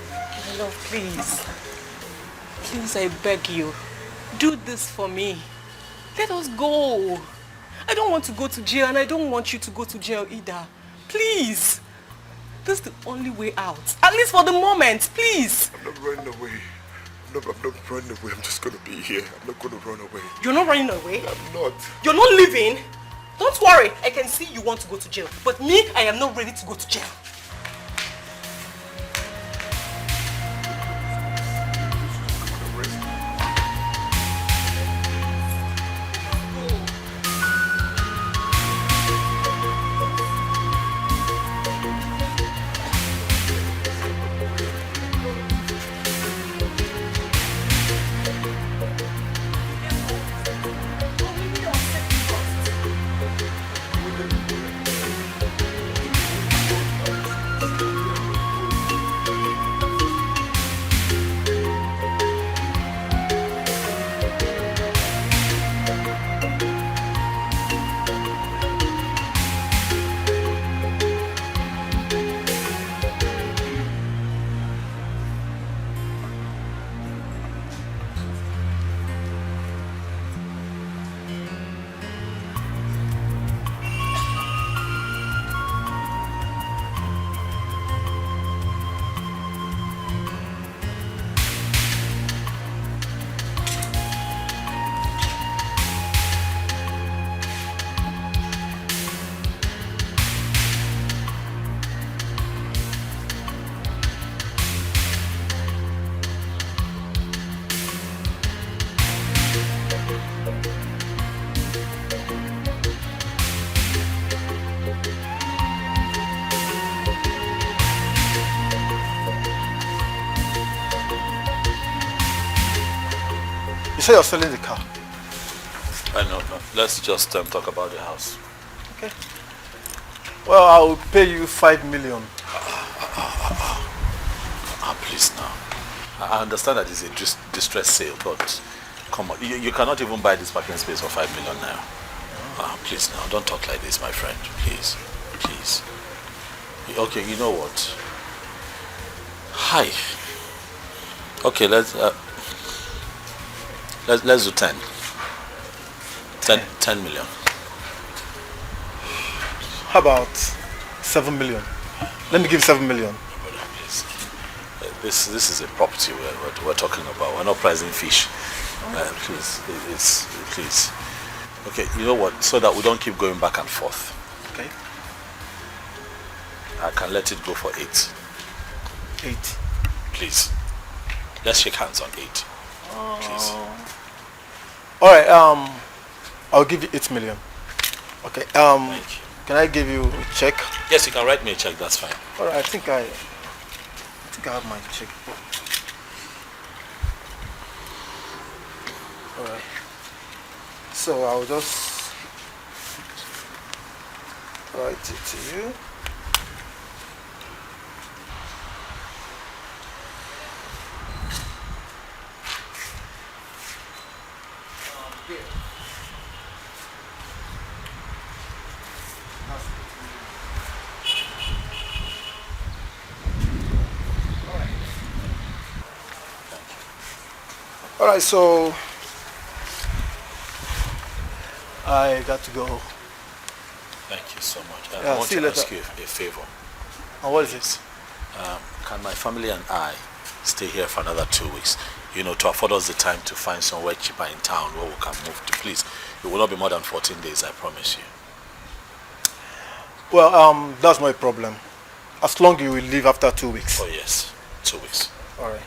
My love, please. Please, I beg you. Do this for me. Let us go. I don't want to go to jail, and I don't want you to go to jail either. Please. This is the only way out. At least for the moment, please. I'm not running away. I'm not running away. I'm just going to be here. I'm not going to run away. You're not running away? I'm not. You're not leaving? Don't worry. I can see you want to go to jail. But me, I am not ready to go to jail. You say you're selling the car? No. Let's just talk about the house. Okay. Well, I will pay you 5 million. Please now. I understand that it's a distress sale, but come on, you cannot even buy this parking space for 5 million now. Please now, don't talk like this, my friend. Please. Okay, you know what? Hi. Okay, let's do 10. 10 million. How about 7 million? Let me give 7 million. This is a property we're talking about. We're not pricing fish. Please. Okay, you know what? So that we don't keep going back and forth. Okay. I can let it go for 8. 8. Please. Let's shake hands on 8. Please. Alright, I'll give you 8 million. Okay, Thank you. Can I give you a check? Yes, you can write me a check, that's fine. Alright, I think I have my check. Alright. So I'll just write it to you. Alright, so I got to go. Thank you so much. Yeah, I want see you to later. ask you a favor. What is it? Can my family and I stay here for another 2 weeks? To afford us the time to find somewhere cheaper in town where we can move to. Please, it will not be more than 14 days, I promise you. Well, that's not a problem. As long as you will leave after 2 weeks. Oh yes, 2 weeks. Alright.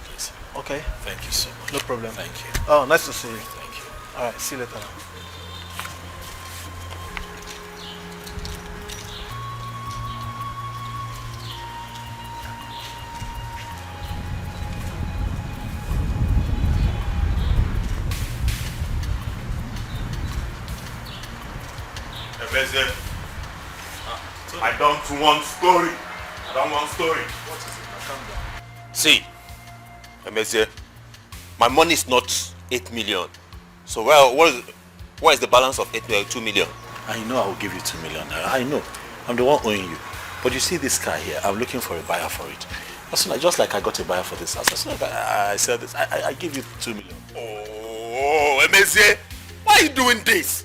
Please. Okay. Thank you so much. No problem. Thank you. Oh, nice to see you. Thank you. Alright, see you later. I don't want story. What is it? Calm down. See, Emezie, my money is not 8 million. So what is the balance of 2 million? I know I will give you 2 million. I know. I'm the one owing you. But you see this car here, I'm looking for a buyer for it. Just like I got a buyer for this house. As soon as I sell this, I give you 2 million. Oh, Emezie, why are you doing this?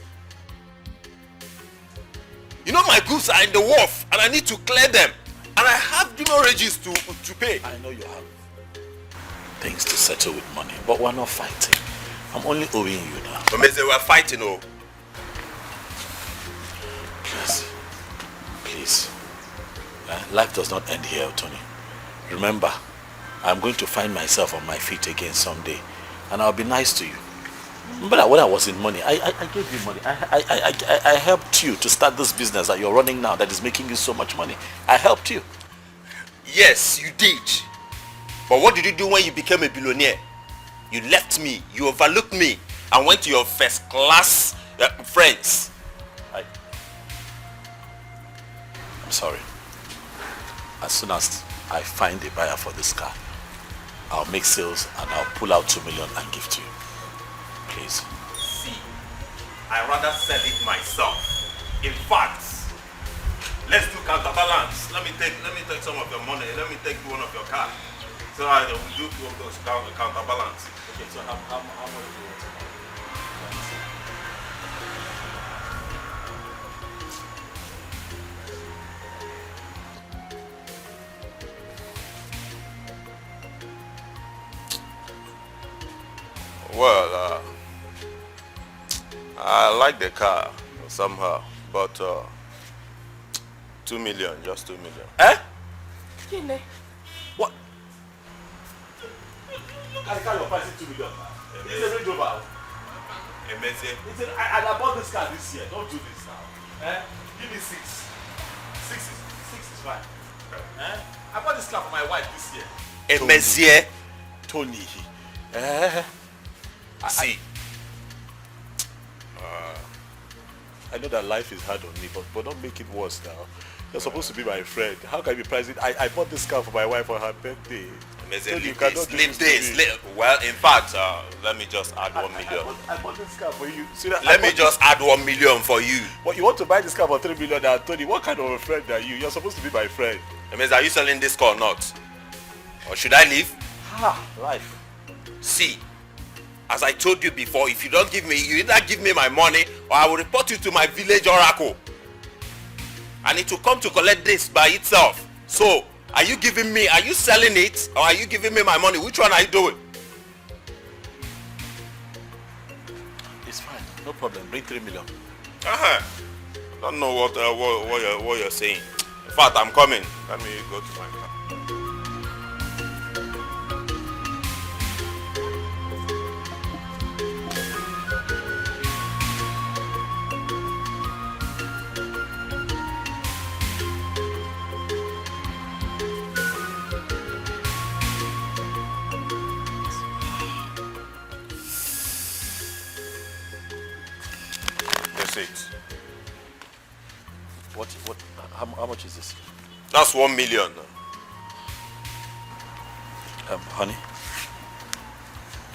My goods are in the wharf and I need to clear them. And I have demurrages to pay. I know you have things to settle with money, but we're not fighting. I'm only owing you now. Emezie, we're fighting, oh. Please. Life does not end here, Tony. Remember, I'm going to find myself on my feet again someday, and I'll be nice to you. But when I was in money, I gave you money. I helped you to start this business that you're running now that is making you so much money. I helped you. Yes, you did. But what did you do when you became a billionaire? You left me, you overlooked me, and went to your first class friends. I'm sorry. As soon as I find a buyer for this car, I'll make sales and I'll pull out 2 million and give to you. Please. See, I'd rather sell it myself. In fact, let's do counterbalance. Let me take some of your money. Let me take one of your cars. So I will do two of those counterbalance. Okay, so how much do you want to buy? Well, I like the car somehow, but 2 million, just 2 million. Eh? Kine. What? Look at the car you're pricing 2 million. It's a Range Rover. Emezie. I bought this car this year. Don't do this now. Give me 6. 6 is fine. I bought this car for my wife this year. Emezie. Tony. See, I know that life is hard on me, but don't make it worse now. You're supposed to be my friend. How can you be pricing? I bought this car for my wife on her birthday. Well, in fact, let me just add 1 million. I bought this car for you. Let me just add 1 million for you. But you want to buy this car for 3 million now, Tony? What kind of a friend are you? You're supposed to be my friend. Means, are you selling this car or not? Or should I leave? Life. See, as I told you before, if you don't give me, you either give me my money or I will report you to my village oracle. And it will come to collect this by itself. So, are you selling it or are you giving me my money? Which one are you doing? It's fine, no problem. Bring 3 million. Don't know what you're saying. In fact, I'm coming. Let me go to my car. How much is this? That's 1 million. Honey,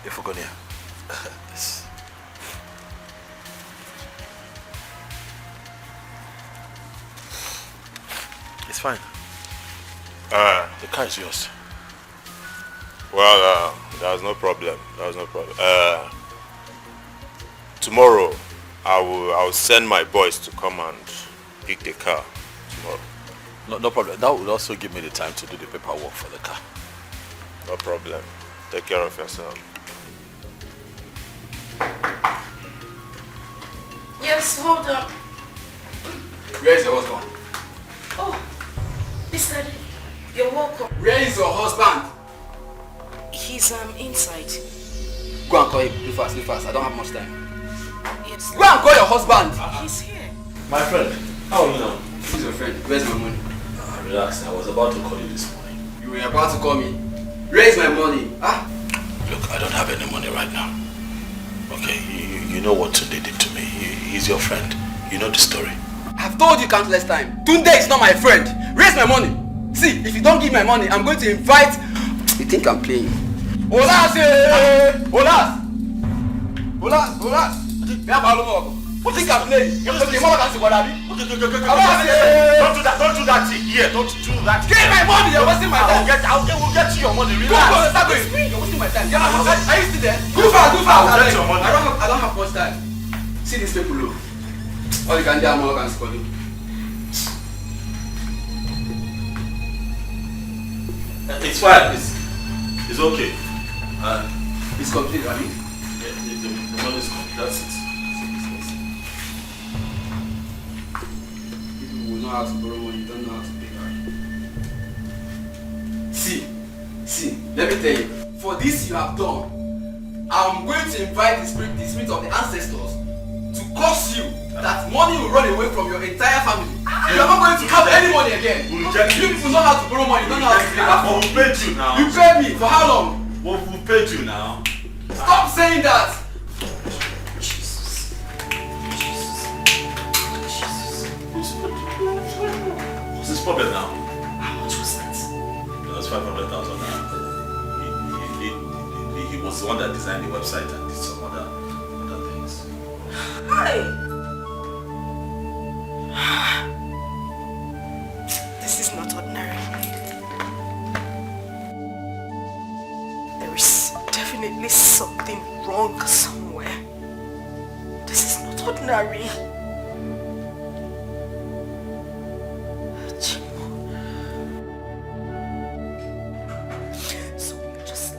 if we're going here, this. It's fine. The car is yours. Well, there's no problem. Tomorrow, I will send my boys to come and pick the car. Tomorrow. No problem. That will also give me the time to do the paperwork for the car. No problem. Take care of yourself. Yes, hold up. Where is your husband? Oh, Mr. Daddy, you're welcome. Where is your husband? He's inside. Go and call him. Do fast. I don't have much time. Yes. Go and call your husband. He's here. My friend, how are you now? Who's your friend? Where's my money? Relax, I was about to call you this morning. You were about to call me. Where is my money? Look, I don't have any money right now. Okay, you know what Tunde did to me. He's your friend. You know the story. I've told you countless times. Tunde is not my friend. Where's my money? See, if you don't give my money, I'm going to invite... You think I'm playing? Olas! What think I'm playing? Don't do that thing here. Don't do that. Get my money, you're wasting my time. We'll get you your money. Relax. You're wasting my time. Are you still there? Do fast. I'll get your money. I don't have much time. See these people look. All you can do, I'm all going to call you. It's fine. It's okay. It's complete, right? Yeah, the money is complete. That's it. People will know how to borrow money, don't know how to pay back. See, let me tell you, for this you have done, I'm going to invite the spirit of the ancestors to curse you that money will run away from your entire family. You are not going to have any money again. You people know how to borrow money, don't know how to pay back. But we paid you now. You paid me, for how long? Well, we paid you now. Stop saying that! What's this problem now? How much was that? That's 500,000 now. He was the one that designed the website and did some other things. Hi! This is not ordinary. There is definitely something wrong somewhere. This is not ordinary. So you just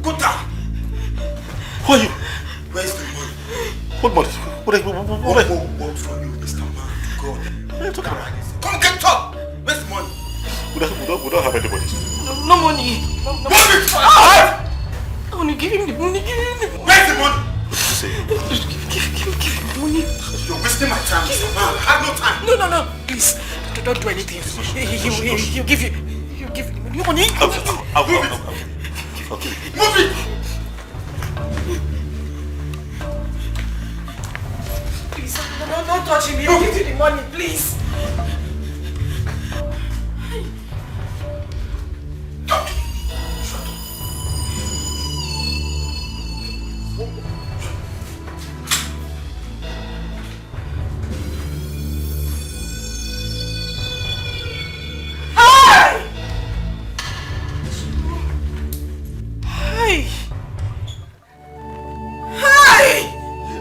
Go down! Who are you? Where's the money? What money? What for you, Mr. Man? God. What are you talking about? Come get up! Where's the money? We don't have any money. No money. No money! I want to give him the money. Where's the money? Give him the money. You're wasting my time, Mr. Man. I have no time. No. Please, don't do anything. He'll give you. He'll give you the money. I'll give it. Move it! Don't touch him. He'll give you the money, please.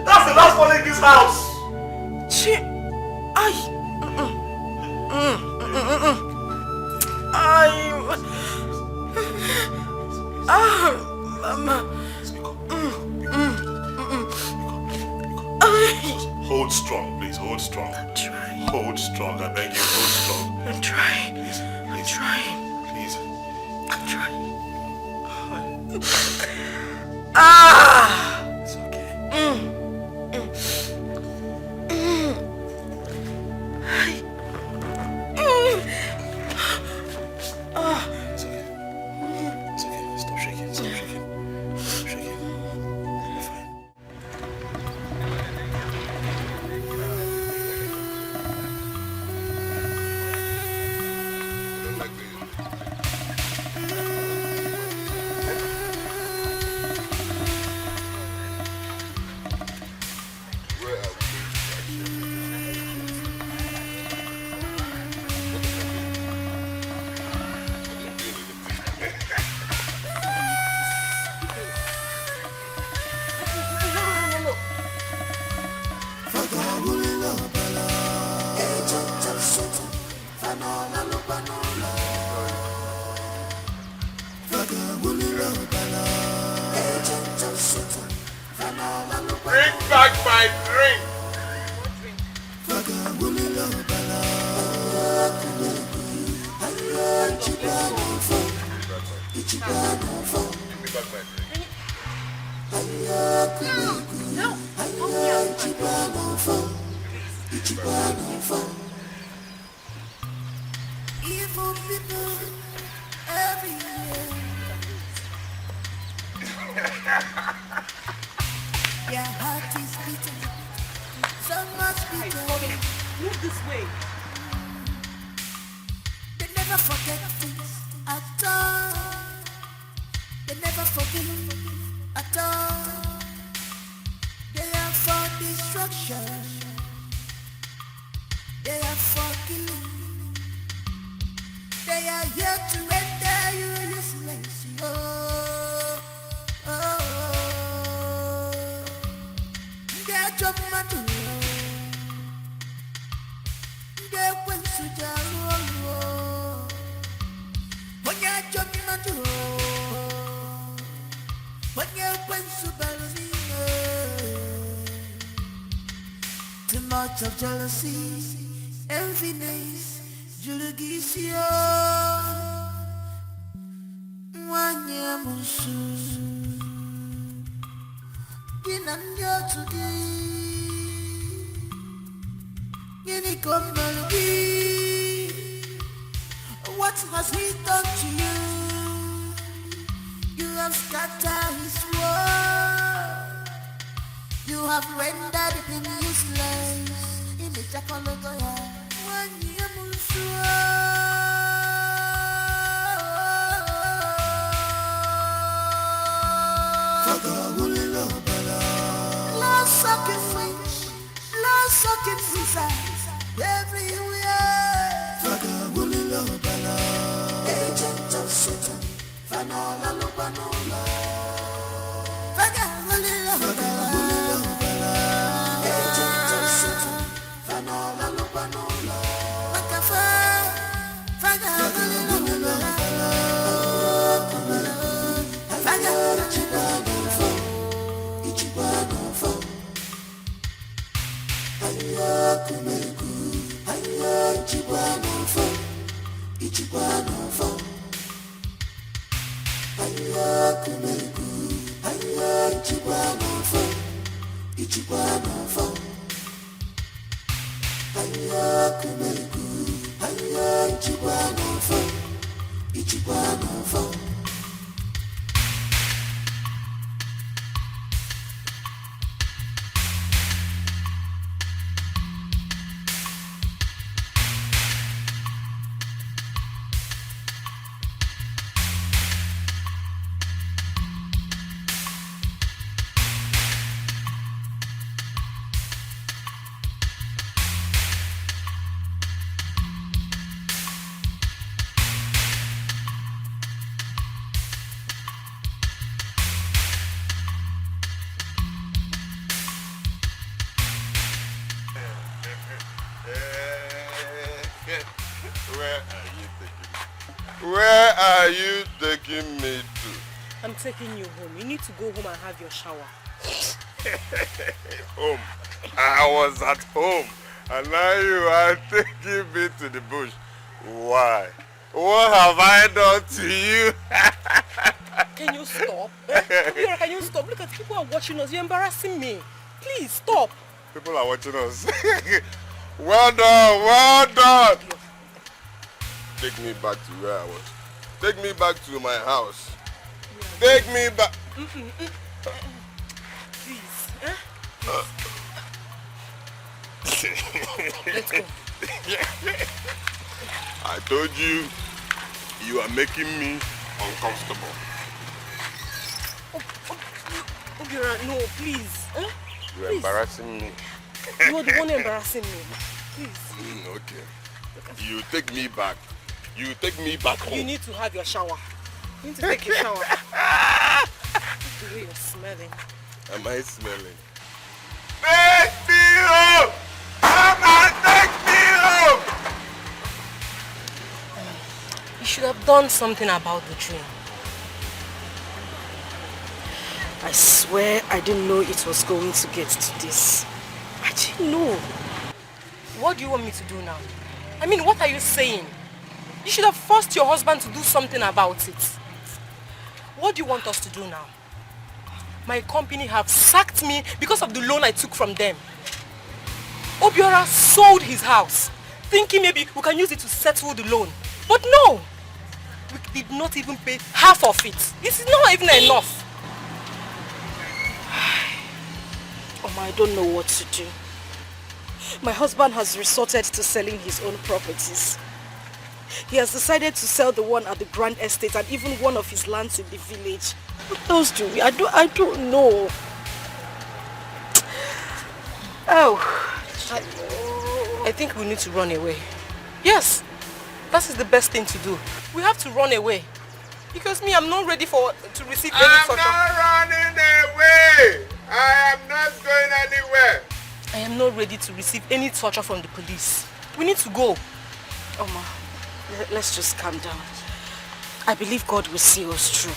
That's the last one in this house. Hold strong, please. Hold strong. I'm trying. Hold strong. I beg you. Hold strong. I'm trying. Please. I'm trying. Please. I'm trying. It's okay. It's okay. It's okay. Stop shaking. Stop shaking. Stop shaking. You're fine. Bring back my drink. Evil people everywhere. Their heart is beating, so much beating. Move this way. They never forget things at all. They never forgive at all. They are for destruction. They are for killing. They are here to render you useless. Oh, oh, oh. They are jumping to they went to the road. When you are jumping to when you went to Berlin. Too much of jealousy, enviness. Jurugisio Wanyamusu Ginanyo today Gini Komalugi What has he done to you? You have scattered his word. You have rendered him useless. In the Chakologoya Sucking suicides everywhere. Agent of Satan, Fanola Lupanola. Agent of Satan, Fanola Lupanola. Where are you taking me to? I'm taking you home. You need to go home and have your shower. Home. I was at home. And now you are taking me to the bush. Why? What have I done to you? Can you stop? Can you stop? Look at people are watching us. You're embarrassing me. Please stop. People are watching us. Well done, well done. Take me back to where I was. Take me back to my house. Take me back. Please. Let's go. I told you, you are making me uncomfortable. Obiora, no, please. You are embarrassing me. You are the one embarrassing me. Please. Okay. You take me back. You take me back home. You need to have your shower. You need to take your shower. The way you're smelling. Am I smelling? Take me home! Come and take me home! You should have done something about the dream. I swear I didn't know it was going to get to this. I didn't know. What do you want me to do now? I mean, what are you saying? You should have forced your husband to do something about it. What do you want us to do now? My company have sacked me because of the loan I took from them. Obiora sold his house, thinking maybe we can use it to settle the loan. But no! We did not even pay half of it. It's not even enough. I don't know what to do. My husband has resorted to selling his own properties. He has decided to sell the one at the Grand Estate and even one of his lands in the village. What else do we? I don't know. I think we need to run away. Yes, that is the best thing to do. We have to run away. Because me, I'm not ready to receive any torture. I'm not running away! I am not going anywhere! I am not ready to receive any torture from the police. We need to go. Oma, let's just calm down. I believe God will see us through.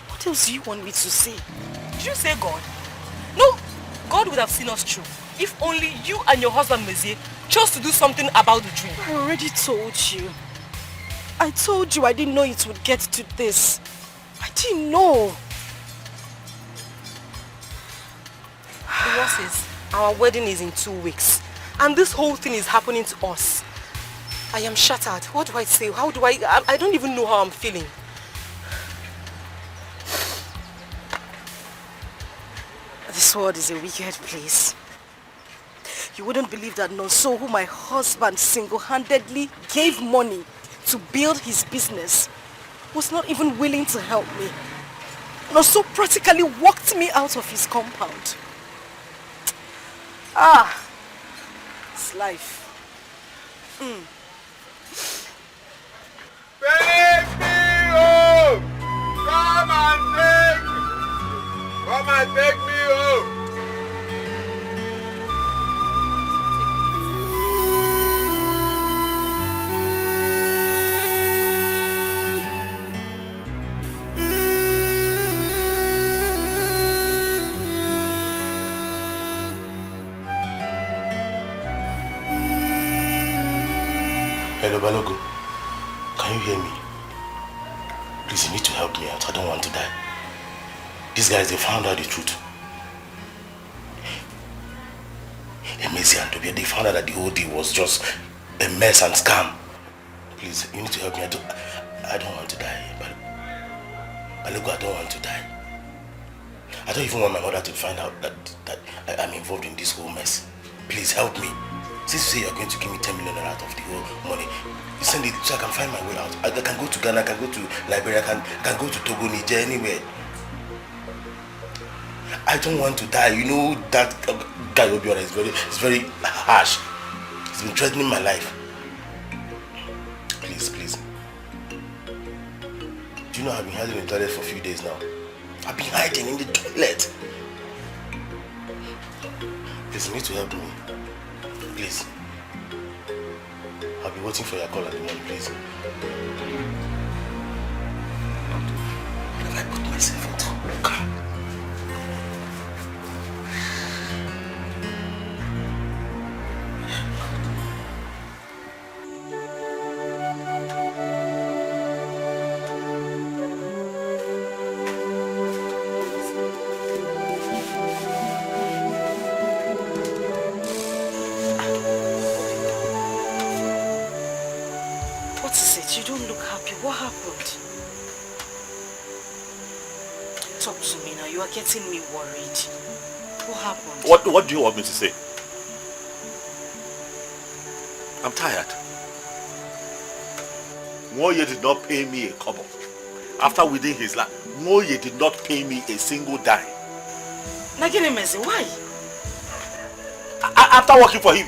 What else do you want me to say? Did you say God? No, God would have seen us through. If only you and your husband, Mezie, chose to do something about the dream. I already told you. I told you I didn't know it would get to this. I didn't know. The worst is, our wedding is in 2 weeks. And this whole thing is happening to us. I am shattered. What do I say? How do I don't even know how I'm feeling. This world is a wicked place. You wouldn't believe that Nonso, who my husband single-handedly gave money to build his business, was not even willing to help me. Nonso practically walked me out of his compound. It's life. Take me home! Come and take me home! Hello, Balogo. Can you hear me? Please, you need to help me out. I don't want to die. These guys, they found out the truth. Emezi and Tobia, they found out that the whole deal was just a mess and scam. Please, you need to help me. I don't want to die. Balogo, I don't want to die. I don't even want my mother to find out that I'm involved in this whole mess. Please help me. Since you say you're going to give me 10 million out of the whole money, you send it so I can find my way out. I can go to Ghana, I can go to Liberia, I can go to Togo, Niger, anywhere. I don't want to die. You know that guy Obiora is very harsh. He's been threatening my life. Please, please. Do you know I've been hiding in the toilet for a few days now? I've been hiding in the toilet. Please, you need to help me. Please. I'll be waiting for your call at the mall, please. What have I put myself into? God. What happened? Talk to me now. You are getting me worried. What happened? What do you want me to say? I'm tired. Moye did not pay me a kobo. After within his life, Moye did not pay me a single dime. Nagini Mezi, why? After working for him,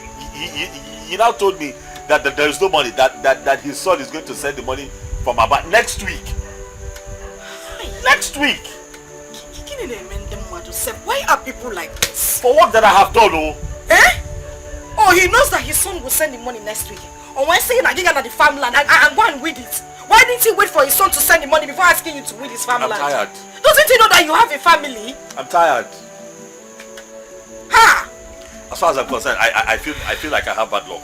he now told me that there is no money, that his son is going to send the money from about next week. Next week! Why are people like this? For work that I have done, oh. Eh? Oh, he knows that his son will send the money next week. Or when saying I get the farmland and go and weed it. Why didn't he wait for his son to send the money before asking you to weed his farmland? I'm tired. Doesn't he know that you have a family? I'm tired. Ha! As far as I'm concerned, I feel like I have bad luck.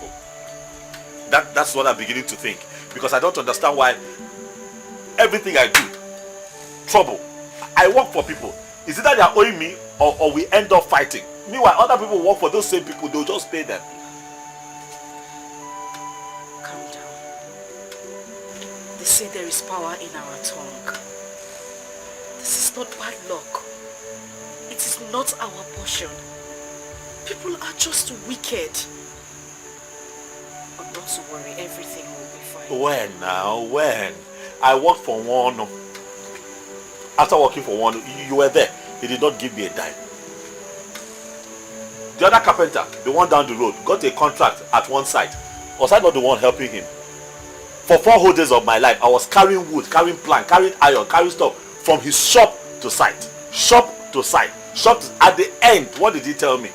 That's what I'm beginning to think. Because I don't understand why everything I do, trouble. I work for people. Is it that they are owing me or we end up fighting? Meanwhile, other people work for those same people, they'll just pay them. Calm down. They say there is power in our tongue. This is not bad luck. It is not our portion. People are just wicked. But not to worry, everything will be fine. When now? When? I worked for one. After working for one, you were there. He did not give me a dime. The other carpenter, the one down the road, got a contract at one site. Was I not the one helping him? For 4 whole days of my life, I was carrying wood, carrying plank, carrying iron, carrying stuff from his shop to site. Shop to site. At the end, what did he tell me?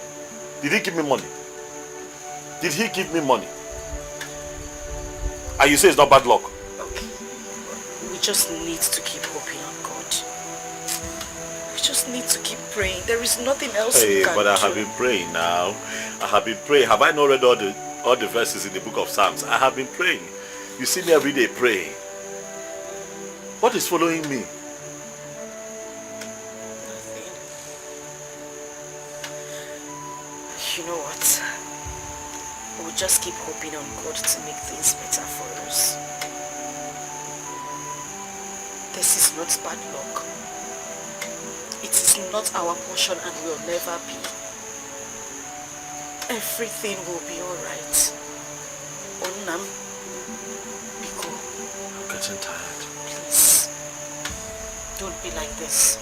Did he give me money? Did he give me money? And you say it's not bad luck? Okay. We just need to keep hoping on God. We just need to keep praying. There is nothing else we can do. But I have been praying now. I have been praying. Have I not read all the verses in the book of Psalms? I have been praying. You see me every day praying. What is following me? You know what? We'll just keep hoping on God to make things better for us. This is not bad luck. It is not our portion and will never be. Everything will be alright. Onam, Biko. I'm getting tired. Please. Don't be like this.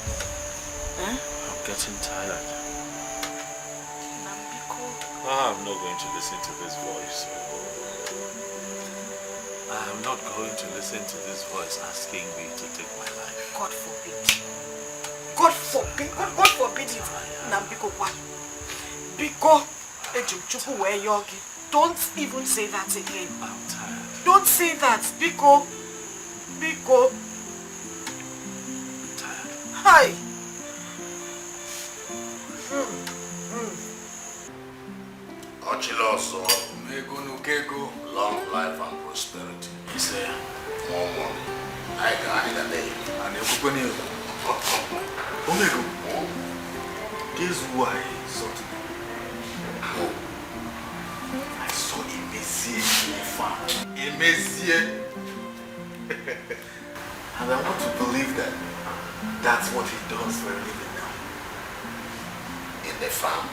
Huh? I'm getting tired. I'm not going to listen to this voice. I'm not going to listen to this voice asking me to take my life. God forbid. God forbid. God forbid it. Nambiko what? Biko. Don't even say that again. I'm tired. Don't say that. Biko. Biko. I'm tired. Hi. Ochiloso, long life and prosperity. He said, more money. I got it a day. And you're Omego, guess who I saw today? I saw Imezie in the farm. Imezie. And I want to believe that that's what he does for a living now. In the farm.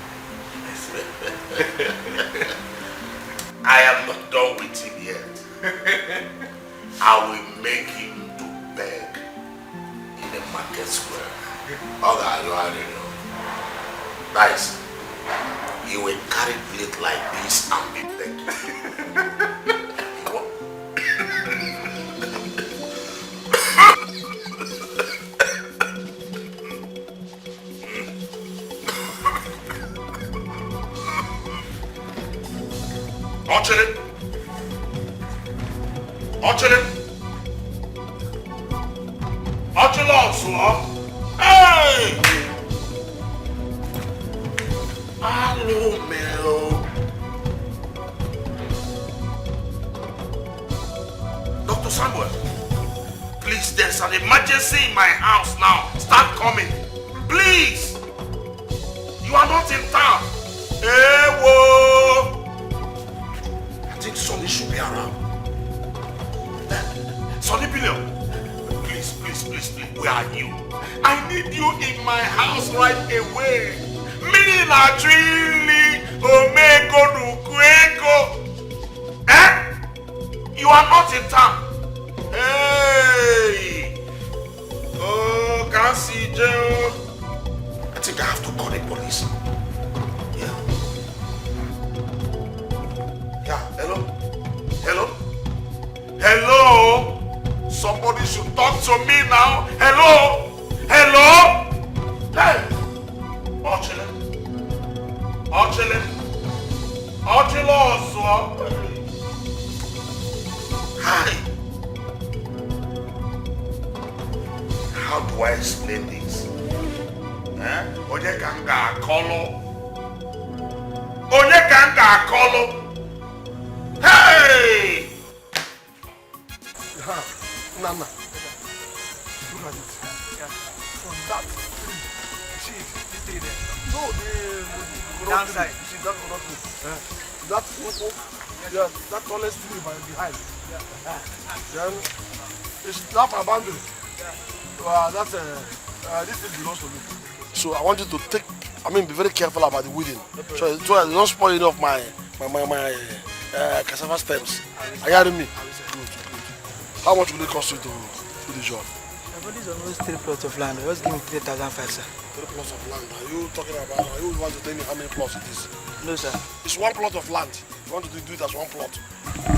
I am not done with him yet. I will make him to beg in the market square. Okay, you already know. Guys, he will carry plate like this and be begging. Archery, Archie! Archie Lawson! Hey! Hello, Mel. Dr. Samuel, please, there's an emergency in my house now. Start coming. Please. You are not in town. Hey, whoa. I think Sonny should be around. Sonny Billion. Please, please, please, please. Where are you? I need you in my house right away. Mini na trili omego nukweko. Eh? You are not in town. Hey! Oh, can't see Joe. I think I have to call the police. Yeah. Yeah, hello? Hello? Hello? Somebody should talk to me now. Hello? Hello? Hey! Archie. Archie. Archie Lawson. Hi. How do I explain this? Onye kanga akolo. Onye kanga akolo. Hey! Nana. Look at it. From that tree. See it? This tree there. No, the downside. You see that one tree. That yeah, that tallest tree behind. Then it's that my boundary. This thing belongs to me. So I want you to be very careful about the weeding. So you don't spoil any of my cassava stems. Are you hearing me? Good. How much will it cost you to do the job? But this is almost 3 plots of land. Just give me 3,500, sir. 3 plots of land. Are you talking about? Are you want to tell me how many plots it is? No, sir. It's 1 plot of land. You want to do it as 1 plot?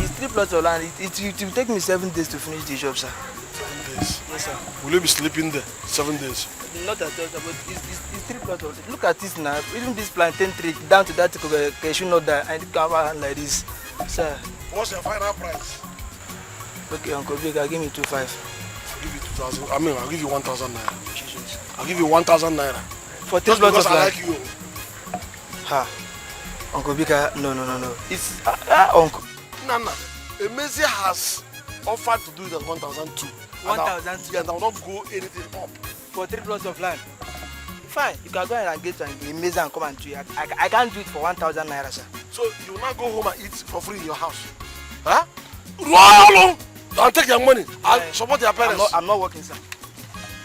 It's 3 plots of land. It will take me 7 days to finish the job, sir. 7 days? Yes, sir. Will you be sleeping there 7 days? Not at all, sir, but it's 3 plots of land. Look at this now. Even this plantain tree down to that cashew nut that I can't have like this. Sir. What's your final price? Okay, Uncle Vega, give me 2,500. I'll give you 2,000. I'll give you 1,000 naira. Jesus. I'll give you 1,000 naira. For 3 plots of land? I like you. Ha. Uncle Vega, no. It's Uncle. Nana, Emezi has offered to do it at 1,002. 1,002? And I will not go anything up. For 3 plots of land? Fine, you can go ahead and get Emezi and come and do it. I can't do it for 1,000 naira, sir. So you will not go home and eat for free in your house? Huh? Roll! Don't take your money. I'll support your parents. I'm not working, sir.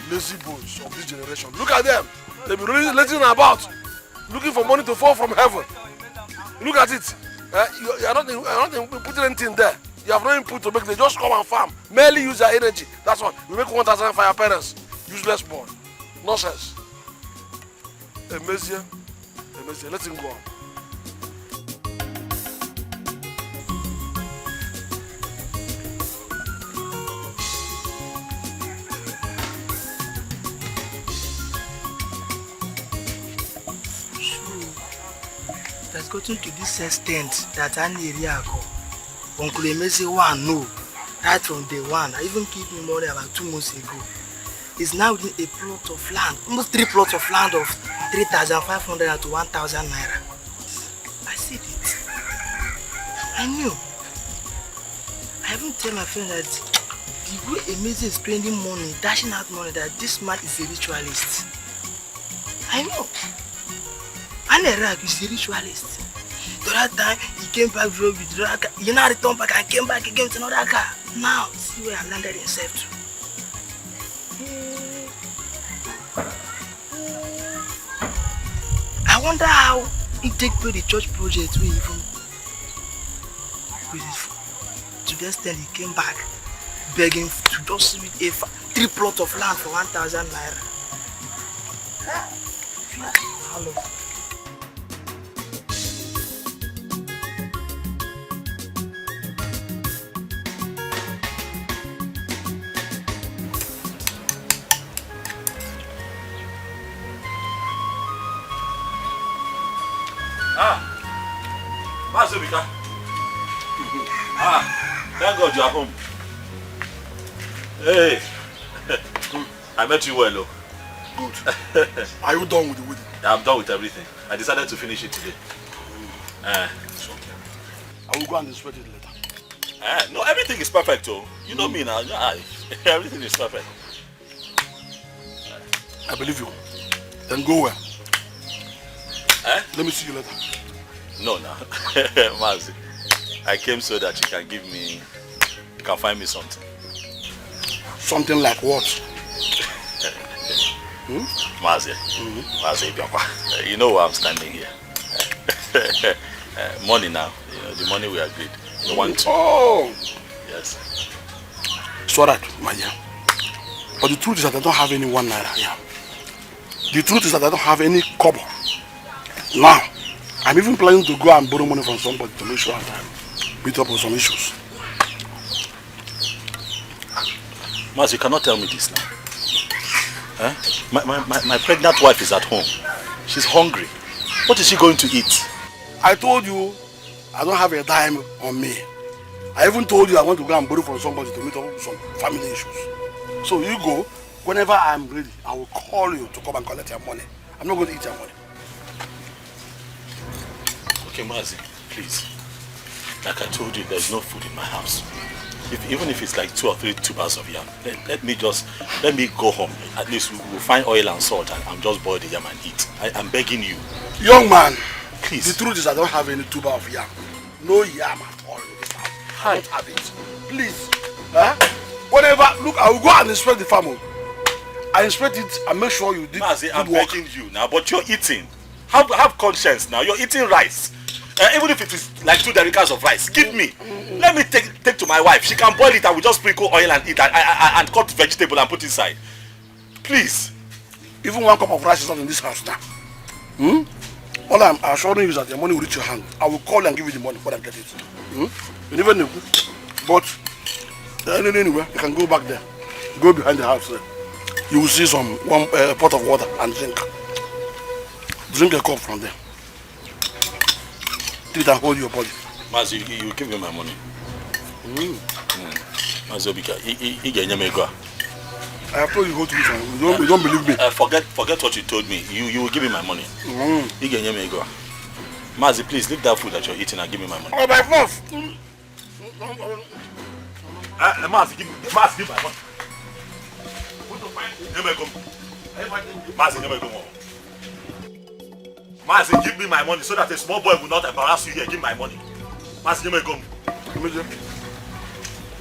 Lazy boys of this generation. Look at them. They be really letting about, looking for money to fall from heaven. Look at it. You are not putting anything there. You have no input to make. They just come and farm. Merely use their energy. That's all. We make 1,000 for your parents. Useless boy. Nonsense. Emezi, let him go on. It has gotten to this extent that Ini Edo, Uncle Emezi one no, right from day one, I even gave me money about 2 months ago. It's now within a plot of land, almost 3 plots of land of 3,500 to 1,000 naira. I said it. I knew. I even tell my friend that the way Emezi is spending money, dashing out money, that this man is a ritualist. I know. Ini Edo is a ritualist. The other time he came back with the car. You know, returned back and came back again with another car. Now, see where I landed himself to. I wonder how he take away the church project we even to the extent he came back begging to just with a 3 plots of land for 1,000 naira. Hello. Thank God you are home. Hey, I met you well, oh. Good. Are you done with the wedding? I'm done with everything. I decided to finish it today. It's okay. I will go and inspect it later. No, everything is perfect, oh. You know me now. Everything is perfect. I believe you. Then go where? Let me see you later. No. Mazi, I came so that you can find me something. Something like what? Mazi, you know why I'm standing here. Money now, the money we agreed. You want to? Oh! Yes. So that, my dear. But the truth is that I don't have any 1 naira here. The truth is that I don't have any kobo. Now, I'm even planning to go and borrow money from somebody to make sure that I meet up with some issues. Mas, you cannot tell me this now. My pregnant wife is at home. She's hungry. What is she going to eat? I told you I don't have a dime on me. I even told you I want to go and borrow from somebody to meet up with some family issues. So you go. Whenever I'm ready, I will call you to come and collect your money. I'm not going to eat your money. Okay, Mazi, please. Like I told you, there's no food in my house. Even if it's like 2 or 3 tubers of yam, let me go home. At least we'll find oil and salt and just boil the yam and eat. I'm begging you. Young man, please. The truth is I don't have any tuber of yam. No yam at all in this house. I don't have it. Please. Whatever, look, I will go and inspect the farm. I inspect it and make sure you did Mazi, I'm work. begging you now, but you're eating. Have conscience now. You're eating rice. Even if it is like 2 derricks of rice, give me. Let me take to my wife. She can boil it and we just sprinkle oil and eat and cut vegetable and put inside. Please. Even 1 cup of rice is not in this house now. All I'm assuring you is that your money will reach your hand. I will call and give you the money when I get it. You never know. But anyway, you can go back there. Go behind the house there. You will see some pot of water and drink. Drink a cup from there. Take it and hold your body. Mazi, you give me my money. Mazi, I have told you how to do it. You don't believe me. Forget what you told me. You will give me my money. Mazi, please leave that food that you're eating and give me my money. Oh, by force. Mazi, give me my money. Mazi, give me my money so that a small boy will not embarrass you here. Give me my money. Mazi, give me gum.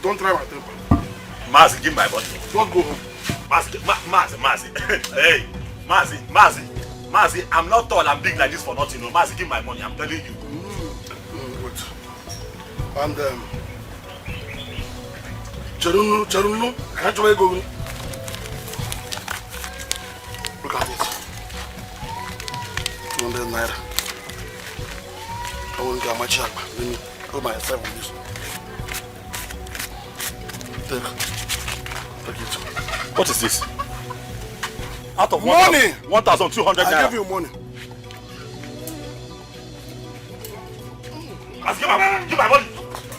Don't try my temper. Mazi, give me my money. Don't go home. Mazi. Hey, Mazi, I'm not tall, I'm big like this for nothing. No, Mazi, give me my money. I'm telling you. Wait. And Charunu, can't you go? Look at it. 200 naira. I won't get my check. Let me put myself on this. Take it. What is this? Out of money! 1,200 naira. I give you money. Give my money. Give my money.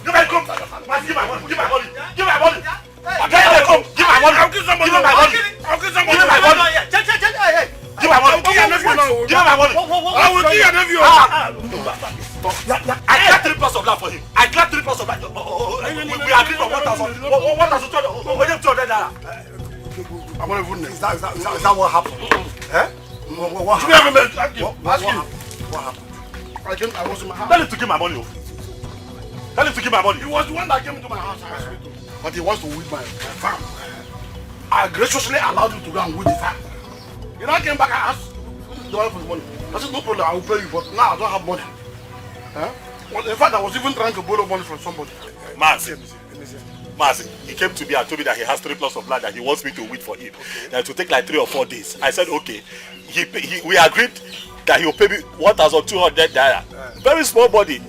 Give my money. Give my money. Give my money. Give my money. I'll give somebody. Give my money. I'll give somebody. Give my money. Give my money. Give my money. I will give your nephew. I got 3 plus of that for him. I got 3 plus of that. We agreed for 1,000. 1,200 naira. I'm not even. Is that what happened? What happened? I was in my house. Tell him to give my money. Tell him to give my money. He was the one that came into my house. But he wants to weed my farm. I graciously allowed him to go and weed the farm. He now came back and asked the oil for the money. I said, no problem, I will pay you, but now I don't have money. Well, in fact, I was even trying to borrow money from somebody. Mazi, he came to me and told me that he has 3 plots of land that he wants me to weed for him. That it will take like 3 or 4 days. I said, okay. We agreed that he will pay me 1,200 naira. Very small body.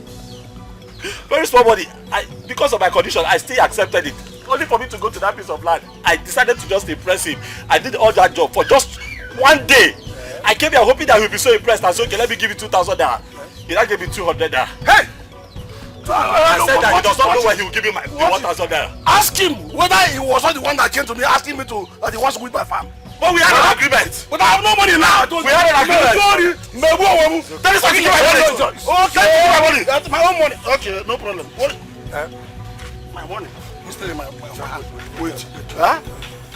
Very small body. Because of my condition, I still accepted it. Only for me to go to that piece of land. I decided to just impress him. I did all that job for just 1 day. I came here hoping that he would be so impressed and said, okay, let me give you 2,000 naira. He now gave me 200 naira. Hey! I said that he does not know where he will give you the 1,000 naira. Ask him whether he was not the one that came to me asking me to that he wants to quit my farm. But we had an agreement. But I have no money now. We had an agreement. That is taking my money. Okay, that's my own money. Okay, no problem. What? My money. He's taking my money. Wait. Huh?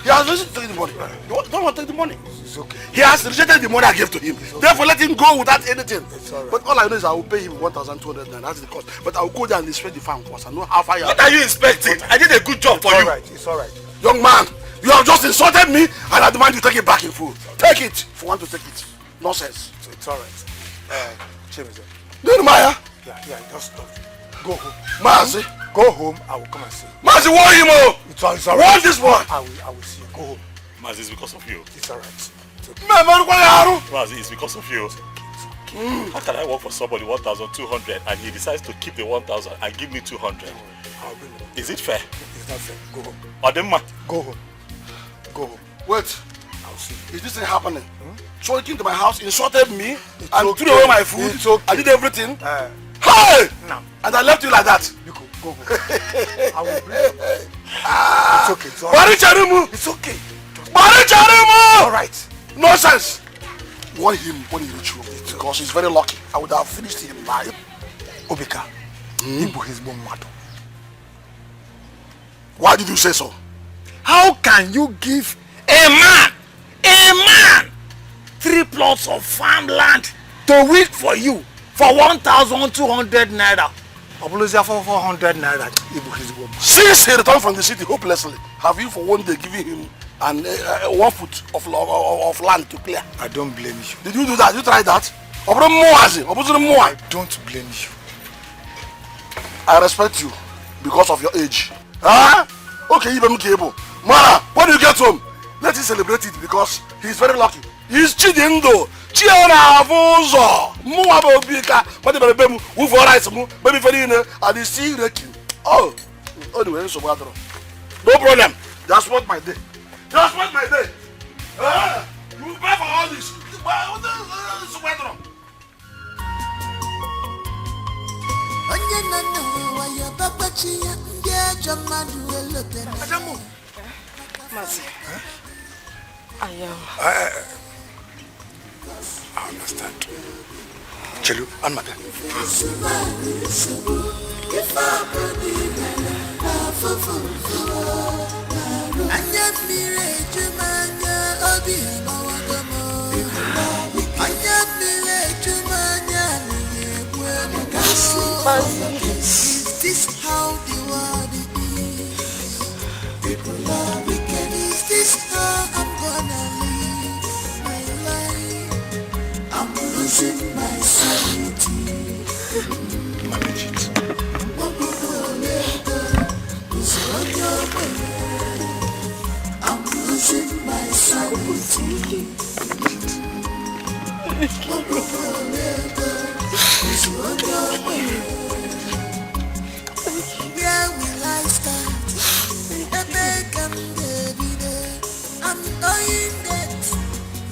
He has refused to take the money. You don't want to take the money. It's okay. He has rejected the money I gave to him. Therefore, let him go without anything. Right. But all I know is I will pay him 1,200 naira. That's the cost. But I will go there and inspect the farm first. I know how far you are. What are you inspecting? I did a good job for you. It's all right. Young man, you have just insulted me and I demand you take it back in full. Take it if you want to take it. Nonsense. It's all right. James. Maya? Yeah, just go home. Mazi? Go home, I will come and see you. Mazi, warn him, oh! It's all right. Warn this boy! I will see you. Go home. Mazi, it's because of you. It's all right. Mazi, it's because of you. How can I work for somebody 1,200 and he decides to keep the 1,000 and give me 200? Is it fair? It's not fair. Go home. Odemma. Go home. Go home. Wait. I'll see you. Is this thing happening? So he came to my house, insulted me, and threw away my food. It's okay. I did everything. Hey! No. And I left you like that. You go home. I will bring you. It's okay. It's all right. It's okay. All right. Nonsense. Warn him when he reach home because he's very lucky. I would have finished him by Obika. Why did you say so? How can you give a man 3 plots of farmland to work for you for 1,200 naira? Apologia for 400 naira. Since he returned from the city hopelessly, have you for one day given him 1 foot of land to clear? I don't blame you. Did you do that? You tried that? I don't blame you. I respect you because of your age. Huh? Okay, even cable. Mara, when you get home, let him celebrate it because he's very lucky. He's cheating though. Chiona Avozo. Muabo Bika, but the baby who for rice, baby Farina, and the sea wrecking. Oh, anyway, so no problem. That's what my day. That's what my day. You pay for all this. I understand. Chelu, and mother. Is this how the world is? People are wicked. Is this how I'm gonna live my life? I'm losing my sanity. Manage it. I'm losing my sanity. Where will I start? I'm dying that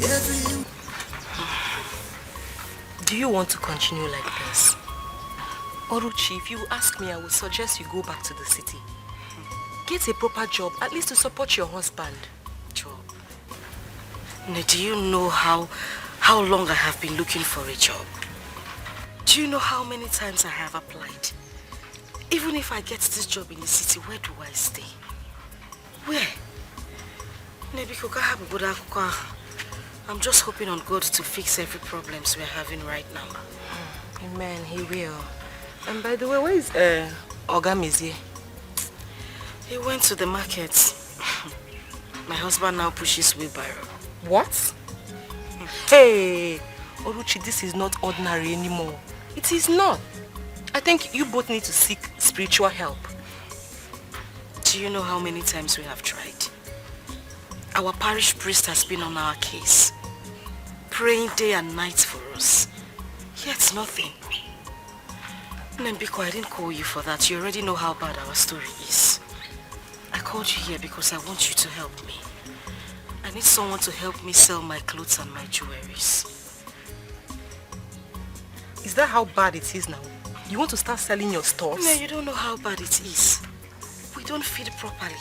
every. Do you want to continue like this? Oruchi, if you ask me, I would suggest you go back to the city. Get a proper job, at least to support your husband. Job. Do you know how long I have been looking for a job? Do you know how many times I have applied? Even if I get this job in the city, where do I stay? Where? I'm just hoping on God to fix every problems we're having right now. Amen, he will. And by the way, where is Oga Mezie? He went to the market. My husband now pushes wheelbarrow. What? Hey, Oruchi, this is not ordinary anymore. It is not. I think you both need to seek spiritual help. Do you know how many times we have tried? Our parish priest has been on our case, praying day and night for us. Yet nothing. Nembiko, I didn't call you for that. You already know how bad our story is. I called you here because I want you to help me. I need someone to help me sell my clothes and my jewelries. Is that how bad it is now? You want to start selling your stores? No, you don't know how bad it is. We don't feed properly.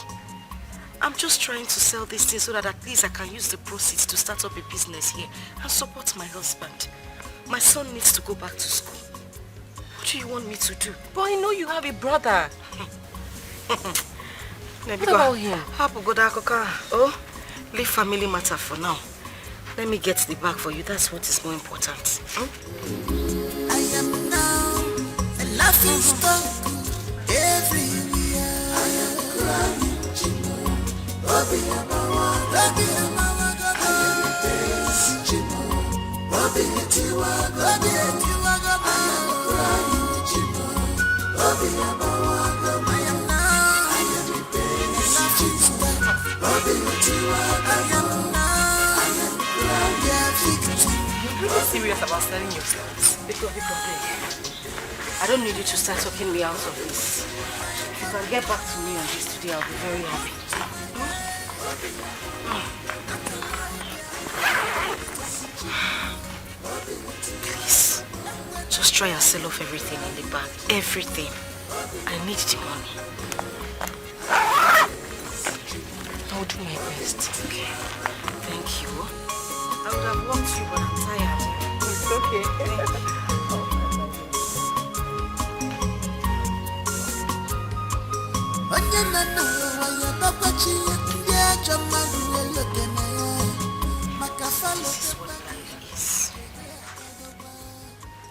I'm just trying to sell this thing so that at least I can use the proceeds to start up a business here and support my husband. My son needs to go back to school. What do you want me to do? But I know you have a brother. What about him? Oh, leave family matter for now. Let me get the bag for you. That's what is more important. I am now a laughing stock everywhere. I am crying. Bobby Amawa, Bobby Amawa, I am a dance, Jimo. Bobby Tiwa, Bobby Tiwa, I am crying, Jimo. Bobby Amawa, I am now, I am a dance, Jimo. Bobby Tiwa, I am crying, victim. You're really serious about selling your stores? I don't need you to start talking me out of this. If you can get back to me on this today, I'll be very happy. Please, just try and sell off everything in the bag. Everything. I need the money. I'll do my best. Okay. Thank you. I would have walked you, but I'm tired. It's okay. Thank you. This is what life is.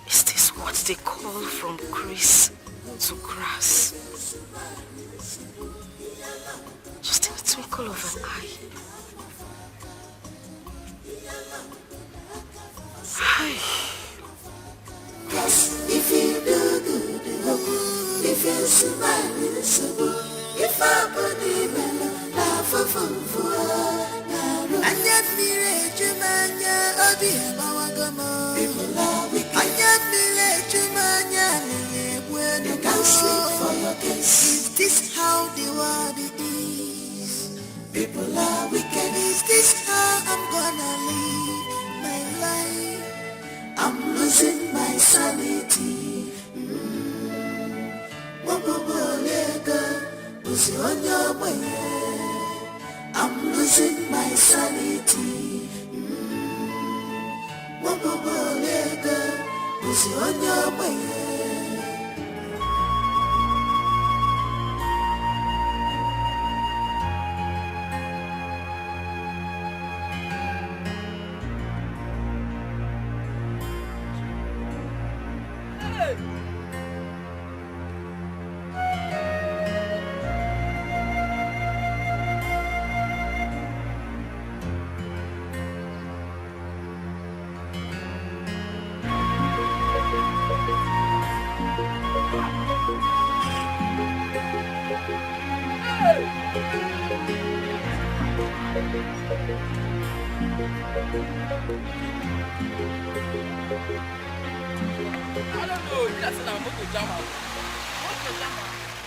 Is this what they call from grease to grass? Just in the twinkle of an eye. Hi. Yes, if you do good, if you smile, if I put him laugh for and yet me rage mania obi mawagamo. People are wicked. And yet me rage mania you can't sleep for your case. Is this how the world is? People are wicked. Is this how I'm gonna live my life? I'm losing my sanity. I'm losing my sanity.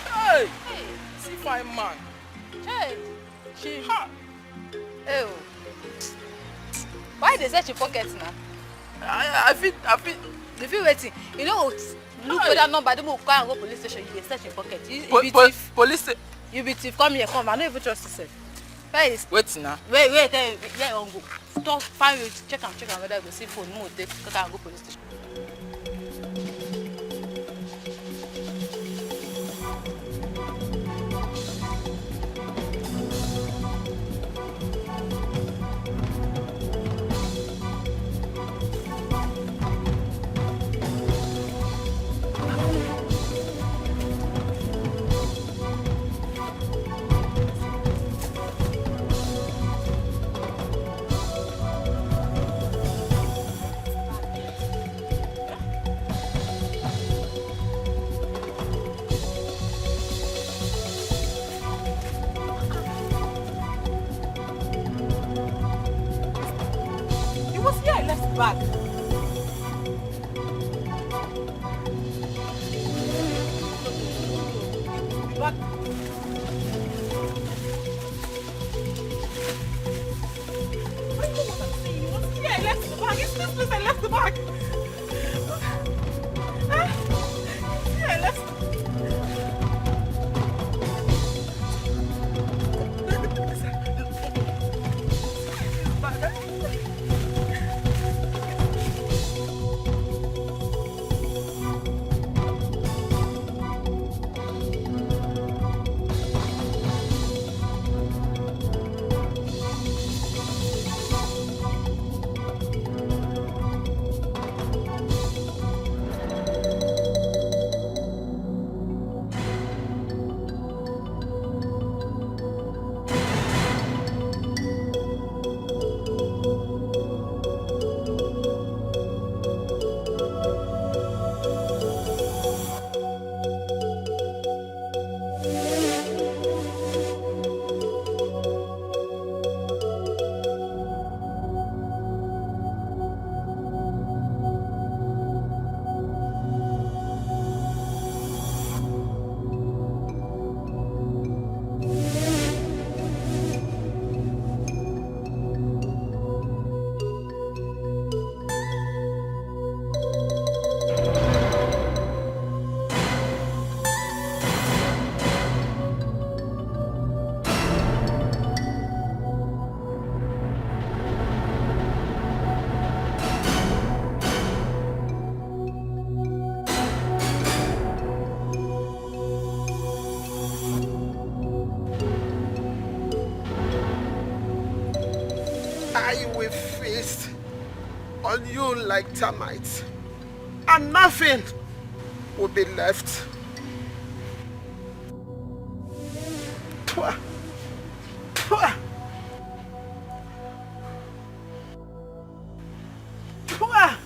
Hey! See fine man. Hey! She. Ha! Oh. Why they search your pocket now? I feel. If you waiting, you know, look for that number, they will go and go police station, you search your pocket. Police station? You be thief, come here, come. I don't even trust yourself. Wait now. Wait, let on go. Stop, find you, check whether you go see phone, no, they can go police station. Back. Back. I left the bag. It's this place I left the bag. on you like termites, and nothing will be left. Pwah. Pwah. Pwah.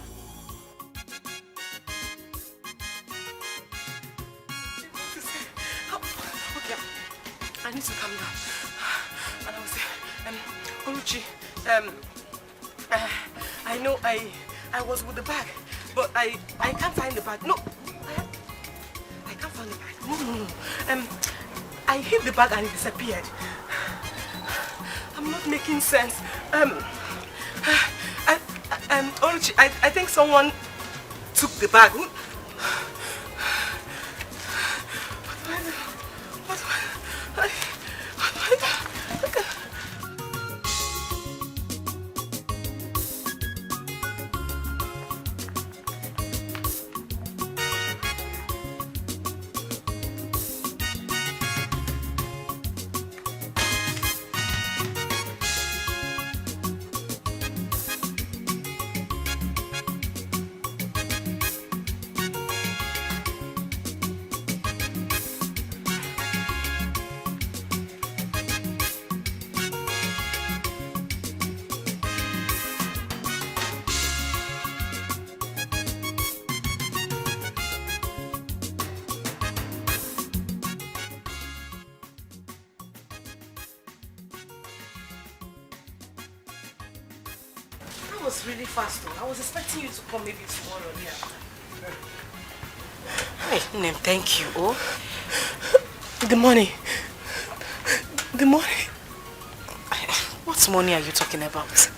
Okay, I need to calm down. And I was Oluchi, I know I was with the bag, but I can't find the bag. No, I can't find the bag. No. I hid the bag and it disappeared. I'm not making sense. Oluchi, I think someone took the bag. Was really fast though. I was expecting you to come maybe tomorrow. Yeah. Hey, Name, thank you. Oh, the money. The money. What money are you talking about?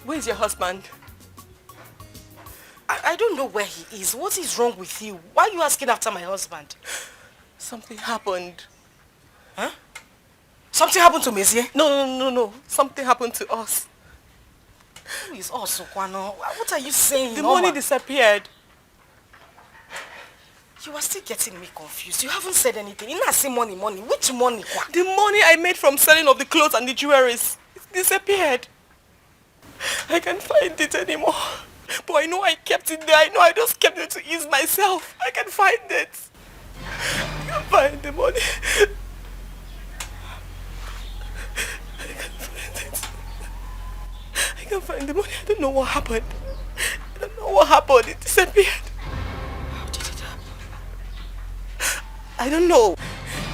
Where is your husband? I don't know where he is. What is wrong with you? Why are you asking after my husband? Something happened. Huh? Something happened to Mezie? No. Something happened to us. Who is also Kwano? What are you saying? The money disappeared. You are still getting me confused. You haven't said anything. You not say money. Which money? The money I made from selling of the clothes and the jewelries. It disappeared. I can't find it anymore. But I know I kept it there. I know I just kept it to ease myself. I can find it. I can find the money. I can't find the money. I don't know what happened. It disappeared. How did it happen? I don't know.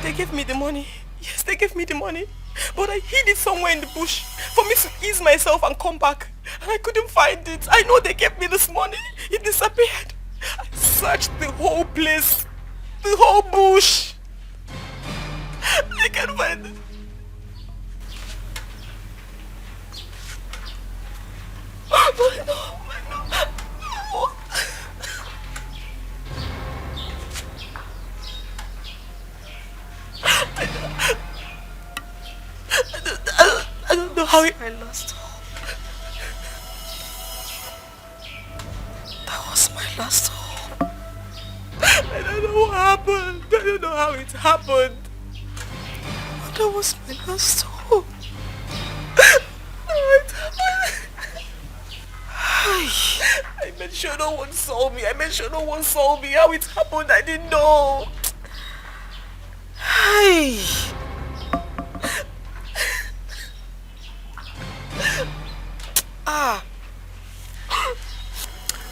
They gave me the money. Yes, they gave me the money. But I hid it somewhere in the bush for me to ease myself and come back. And I couldn't find it. I know they gave me this money. It disappeared. I searched the whole place. The whole bush. I can't find it. I don't know how I lost hope. That was my last hope. I don't know what happened. I don't know how it happened. But that was my last hope. It happened. I made sure no one saw me. How it happened, I didn't know. Hey.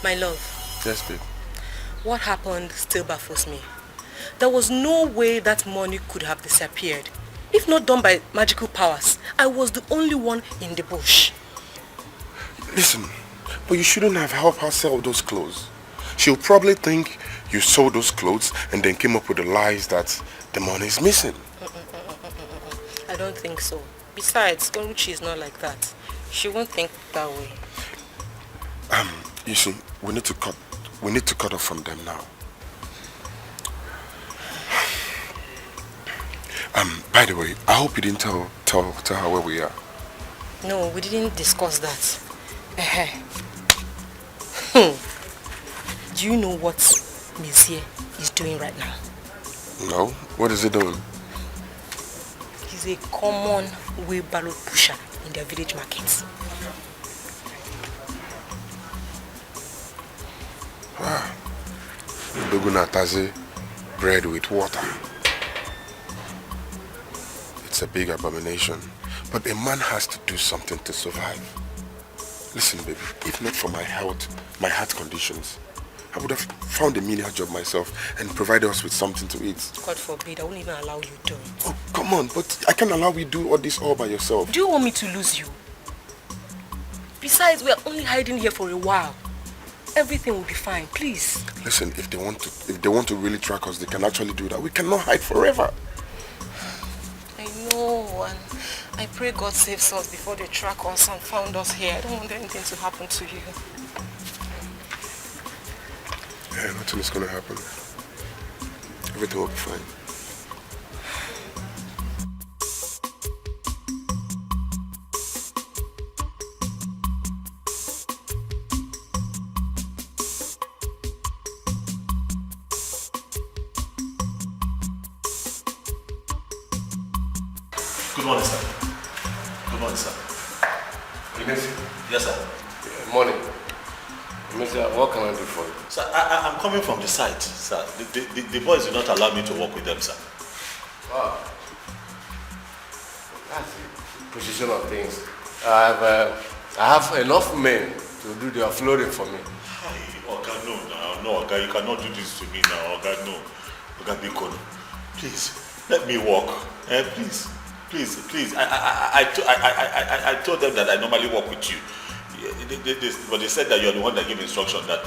My love. Yes, babe. What happened still baffles me. There was no way that money could have disappeared. If not done by magical powers, I was the only one in the bush. Listen, but you shouldn't have helped her sell those clothes. She'll probably think you sold those clothes and then came up with the lies that the money is missing. I don't think so. Besides, Oluchi is not like that. She won't think that way. You see, we need to cut off from them now. By the way, I hope you didn't tell her where we are. No, we didn't discuss that. Do you know what Mezie is doing right now? No? What is he doing? He's a common wheelbarrow pusher in their village markets. Wow. Dogunataze, bread with water. It's a big abomination. But a man has to do something to survive. Listen, baby, if not for my health, my heart conditions, I would have found a menial job myself and provided us with something to eat. God forbid, I won't even allow you to do it. Oh, come on, but I can't allow you to do all this all by yourself. Do you want me to lose you? Besides, we are only hiding here for a while. Everything will be fine, please. Listen, if they want to really track us, they can actually do that. We cannot hide forever. I know, and I pray God saves us before they track us and found us here. I don't want anything to happen to you. Yeah, nothing is going to happen. Everything will be fine. Good morning, sir. Good morning, sir. Yes, sir. Yeah, morning. What can I do for you? Sir, I'm coming from the site, sir. The boys do not allow me to work with them, sir. Wow. That's the position of things. I have enough men to do the offloading for me. Hi, Oga, no, Oga, you cannot do this to me now, Oga, no. Oga Bikono, please, let me walk. Please. I told them that I normally work with you. But they said that you're the one that gave instruction that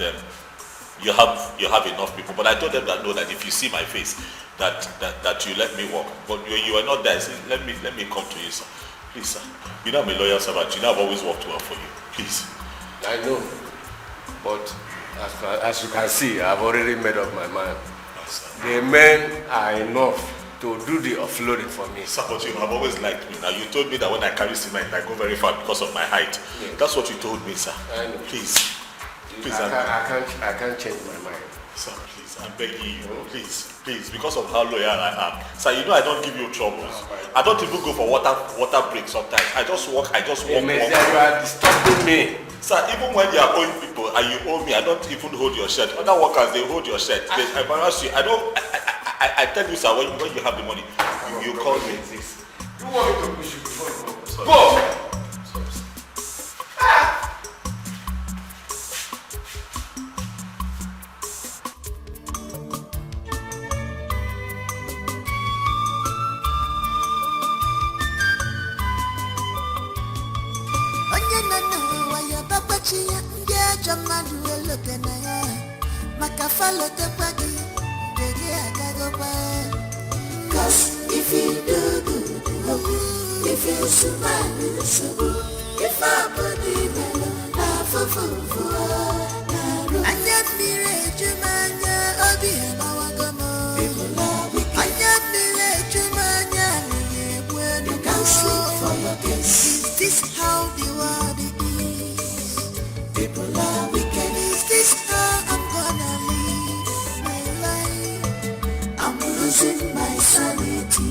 you have enough people. But I told them that no, that if you see my face, that you let me walk. But you are not there. So let me come to you, sir. Please, sir. You know I'm a loyal servant. You know I've always worked well for you. Please. I know. But as you can see, I've already made up my mind. Yes, the men are enough to do the offloading for me. Sir, but you have always liked me. Now you told me that when I carry cement, I go very far because of my height. Yes. That's what you told me, sir. I know. Please. I can't change my mind. Sir, please, I'm begging you. Please, because of how loyal I am. Sir, you know I don't give you troubles. I don't even go for water break sometimes. I just walk. You are disturbing me. Sir, even when you are owing people and you owe me, I don't even hold your shirt. Other workers, they hold your shirt. They embarrass you. I tell you, sir, when you have the money, you call me. You want me to push you before you go? Go! Cause if you do, if you smile, if I put it I just mirate you, man, Obi and you can sleep for your case. Is this how the world is? People are wicked. Is this how I'm gonna live my life? I'm losing my sanity.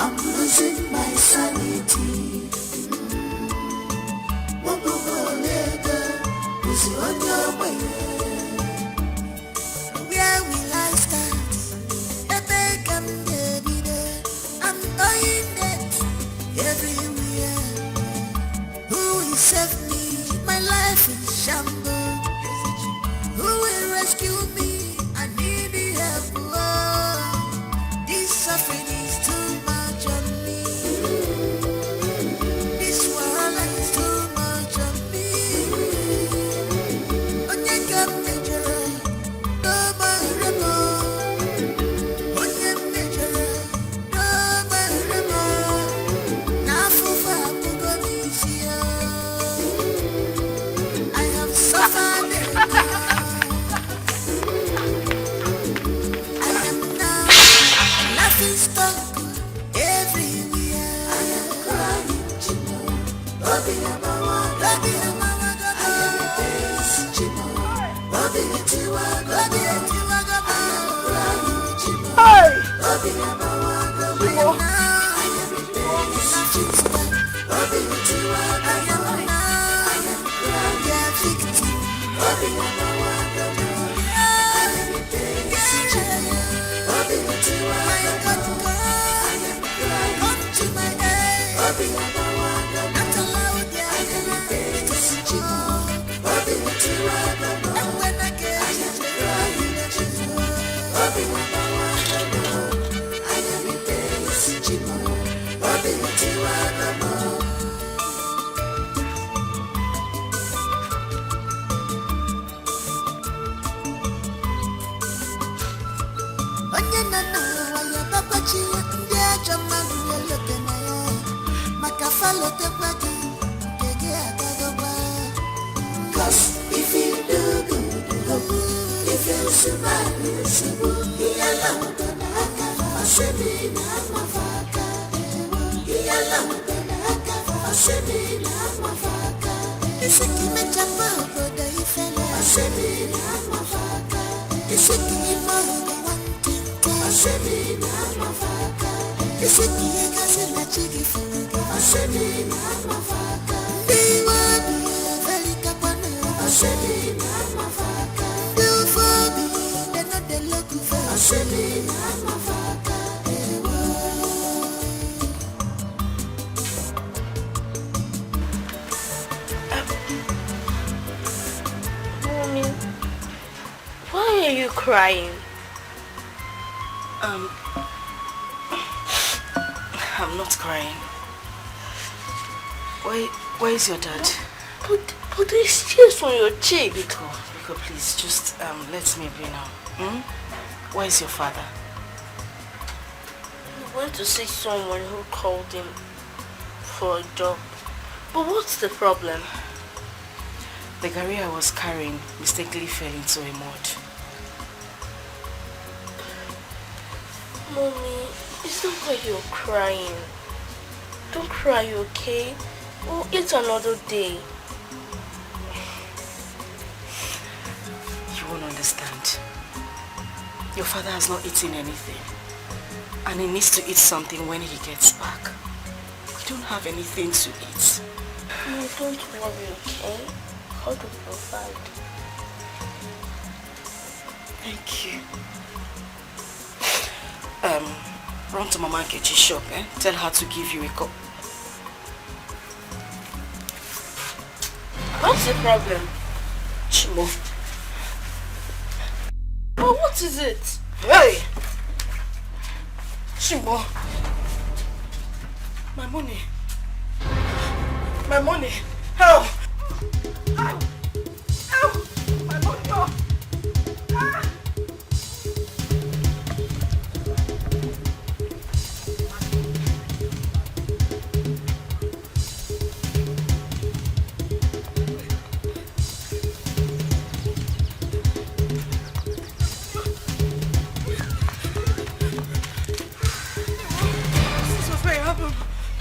I'm losing my sanity. Where will I start? I'm going dead everywhere. Who will save me? My life is shambles. Who will rescue me? I need the help. This suffering is too much on me. This world is too much on me. Onye kam mejere, no mahremo. Onye mejere, no mahremo. Nafufa kugonisia. I have suffered enough. Stuck everywhere. I am crying, Chimo. Bobby Amawa, Bobby Amawa, I am a face, Chimo. Bobby Tiwa, Bobby Tiwa, I am crying, Chimo. Bobby Amawa, Bobby Amawa, I am a face, Chimo. follow the buggy. Cause if you do, if you survive, you alone gonna have a semi mafaka. You alone gonna have a semi mafaka. It's a kimechapa, but the ifele a semi mafaka. It's a kimimo a semi mafaka. It's a kimekasi chigi for a semi mafaka. I said it, I'm a fucker. Do for me, they're not the lucky for. I said it, I'm a fucker. Mommy, why are you crying? I'm not crying. Where is your dad? But there's tears on your cheek. Biko, please, just let me be now. Where is your father? He went to see someone who called him for a job. But what's the problem? The gari I was carrying mistakenly fell into a mud. Mommy, it's not why you're crying. Don't cry, okay? We'll eat another day. You won't understand. Your father has not eaten anything. And he needs to eat something when he gets back. We don't have anything to eat. No, don't worry, okay? God will provide. Thank you. Run to Mama Nkechi's shop, eh? Tell her to give you a cup. What's the problem? Chimo. Oh, what is it? Hey! Chimo. My money. My money. Help! Help! Help! My money. Oh. Ah.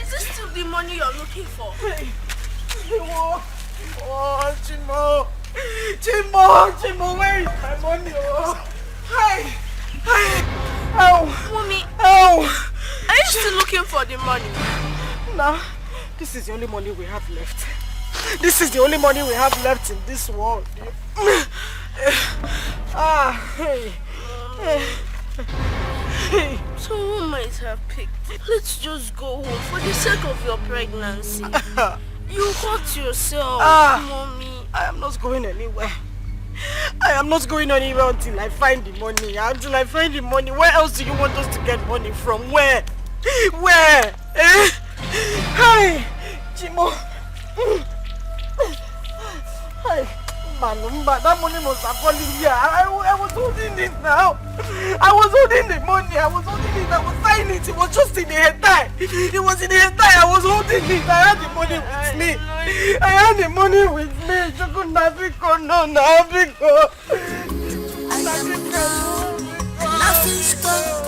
Is this still the money you're looking for? Hey. Chimo! Oh, Chimo, where is my money? Oh. Hey! Oh! Mommy! Oh! Are you still looking for the money? No, this is the only money we have left. This is the only money we have left in this world. Hey. Someone might have picked it. Let's just go home for the sake of your pregnancy. You hurt yourself, Mommy. I am not going anywhere. I am not going anywhere until I find the money. Until I find the money. Where else do you want us to get money from? Where? Where? Hi, Chimo. Hi. Manumba, that money must have fallen here. I was holding it now. I was holding the money. I was holding it. I was signing it. It was just in the head tie. It was in the head tie. I was holding it. I had the money with me. I had the money with me. Choco Nabiko, no Nabiko. Nothing stop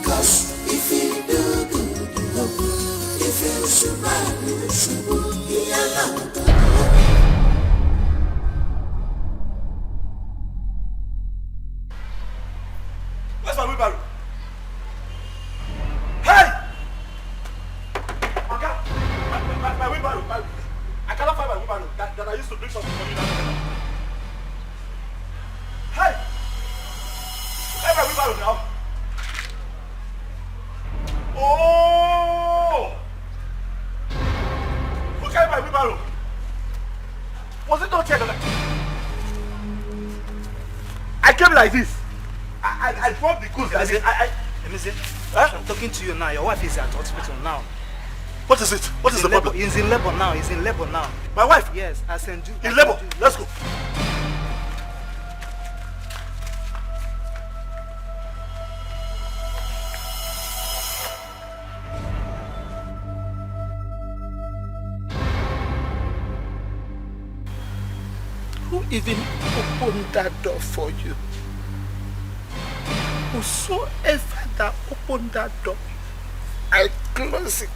Cause if you do good, if you survive, you should be allowed. Where's my wheelbarrow? Hey! My wheelbarrow. I cannot find my wheelbarrow that I used to bring something for you now. Hey! Where's my wheelbarrow now? Oh! Who carried my wheelbarrow? Was it not here that I came like this? I dropped the goods like this. I'm talking to you now. Your wife is at hospital now. What is it? What is the problem? He's in labor now. He's in labor now. My wife? Yes, I send you. In labor? Let's go. Who even opened that door for you? Whosoever that opened that door, I close it.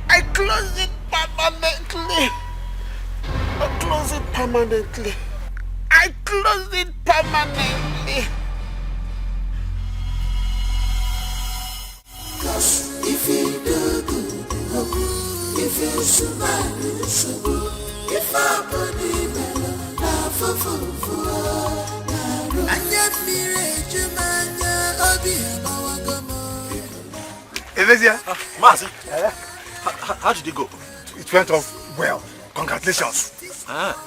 I close it permanently. I close it permanently. I close it permanently. Cause if you do good, if you survive, you should be. If I body mellow, now for. Evesia. Mazi, how did it go? It went off well. Congratulations.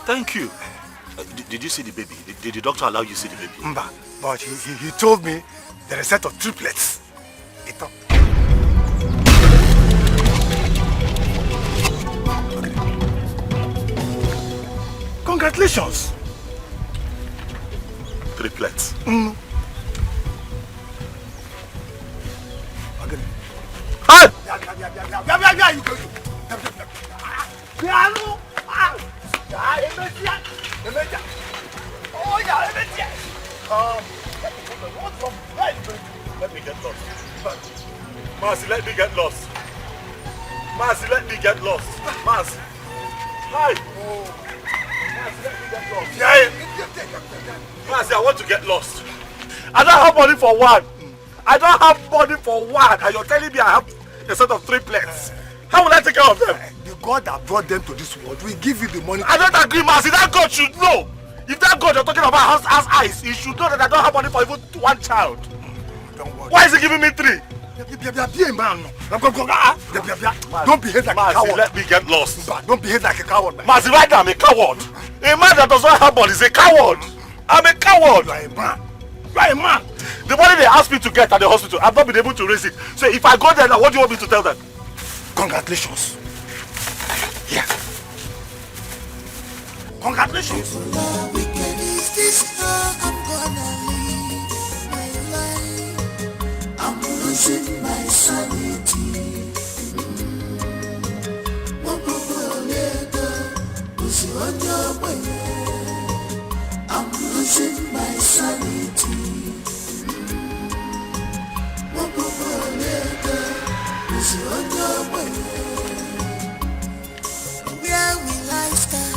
Thank you. Did you see the baby? Did the doctor allow you to see the baby? Mba, but he told me there are a set of triplets. Congratulations. Triplets. Hey! Let me get lost. Marcy, let me get lost. Marcy, let me get lost. Marcy. Hi. Marcy, let me get lost. Marcy, I want to get lost. I don't have money for one. I don't have money for one. And you're telling me I have a set of triplets. How will I take care of them? The God that brought them to this world will give you the money. I don't agree, Marcy. That God should know. If that God you're talking about has eyes, he should know that I don't have money for even one child. Don't worry. Why is he giving me three? Don't behave like a coward. Let me get lost. Don't behave like a coward. Marcy, right now I'm a coward. A man that does not have money is a coward. I'm a coward. You are a man. You are a man. The money they asked me to get at the hospital, I've not been able to raise it. So if I go there now, what do you want me to tell them? Congratulations. Yeah. Congratulations. Is this how I'm gonna live my life? I'm losing my sanity. I'm losing my sanity. Where will I start?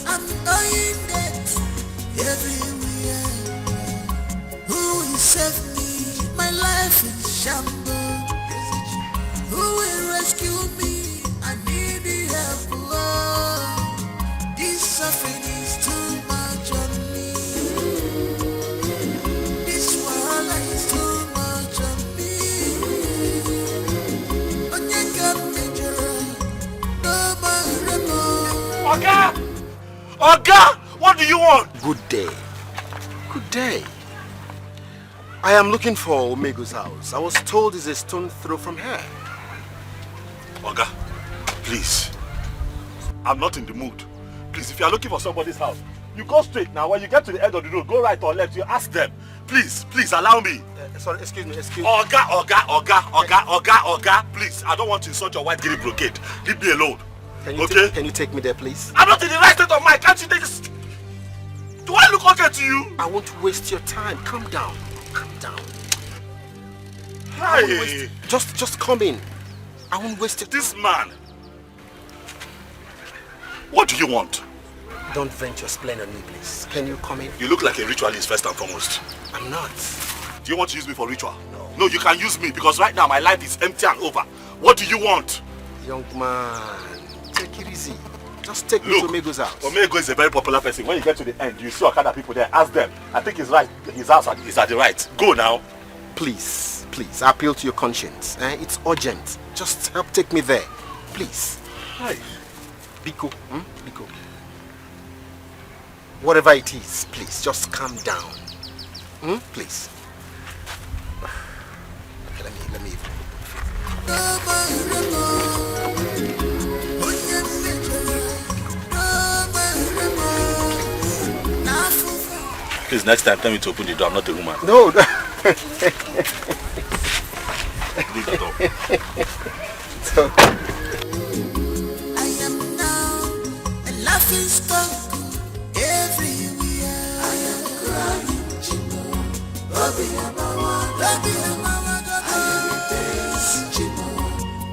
I'm going dead everywhere. Who will save me? My life is shambles. Who will rescue me? I need the help. Oh, this suffering is too much on me. This wahala is too much on me. Oga! Oga! What do you want? Good day. Good day. I am looking for Omego's house. I was told it's a stone throw from here. Oga, please. I'm not in the mood. Please, if you are looking for somebody's house, you go straight now. When you get to the end of the road, go right or left, you ask them. Please, please allow me. Sorry, excuse me. Oga, please. I don't want to insult your white guinea brocade. Leave me alone. Can you take me there, please? I'm not in the right state of mind. Can't you take this? Do I look okay to you? I won't waste your time. Calm down. Calm down. Hey. Just come in. I won't waste your time. This man. What do you want? Don't vent your spleen on me, please. Can you come in? You look like a ritualist first and foremost. I'm not. Do you want to use me for ritual? No, you can use me because right now my life is empty and over. What do you want? Young man, take it easy. Just take me to Omego's house. Omego is a very popular person. When you get to the end, you see Okada people there. Ask them. I think he's right. His house is at the right. Go now. Please, I appeal to your conscience. It's urgent. Just help take me there. Please. Hi. Biko. Biko. Whatever it is, please, just calm down. Please. Okay, let me. Please, next time, tell me to open the door. I'm not a woman. No. Leave the door. I am now a laughing stock everywhere. I am crying, Chimo. Bobby Amawa, Bobby Amawa, I am a face, Chimo.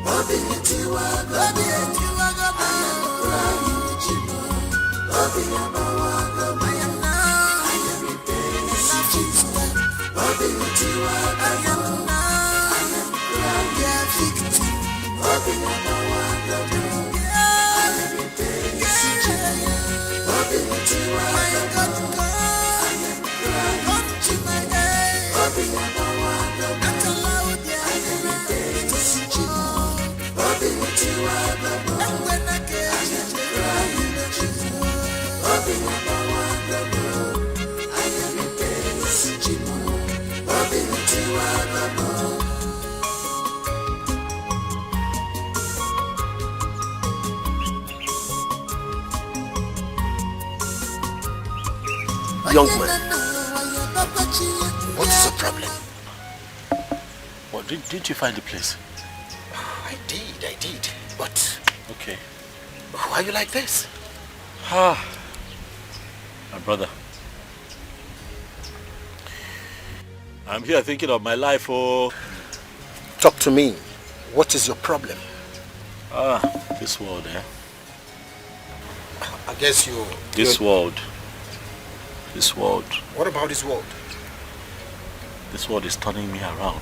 Bobby Etiwa, Bobby Etiwa, I am crying, Chimo. Bobby Amawa, I am now, I am a face, Chimo. Bobby Etiwa, I am now, I am crying, victim. Bobby Amawa, I am a face, Chimo. Bobby Etiwa, I am crying, come to my aid. Bobby Amawa, not allowed, I am a face, Chimo. Bobby Etiwa, and when I get crying, Chimo. Bobby Amawa, I am a face, Chimo. Bobby Etiwa, Young man, what is the problem? What, didn't you find the place? I did. But... Okay. Why are you like this? My brother. I'm here thinking of my life, oh. Talk to me. What is your problem? This world, eh? I guess you... This world. What about this world? This world is turning me around.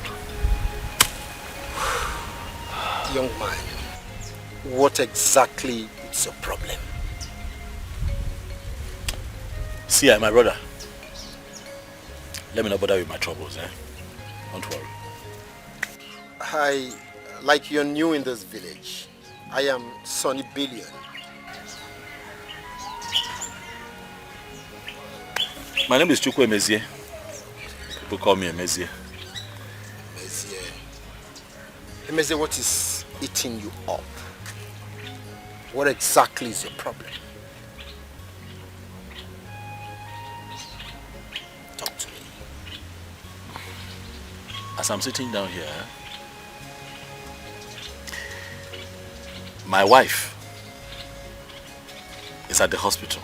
Young man, what exactly is your problem? See, my brother. Let me not bother with my troubles, eh? Don't worry. Like you're new in this village. I am Sonny Billion. My name is Chukwu Emezie. People call me Emezie. Emezie, what is eating you up? What exactly is your problem? Talk to me. As I'm sitting down here, my wife is at the hospital.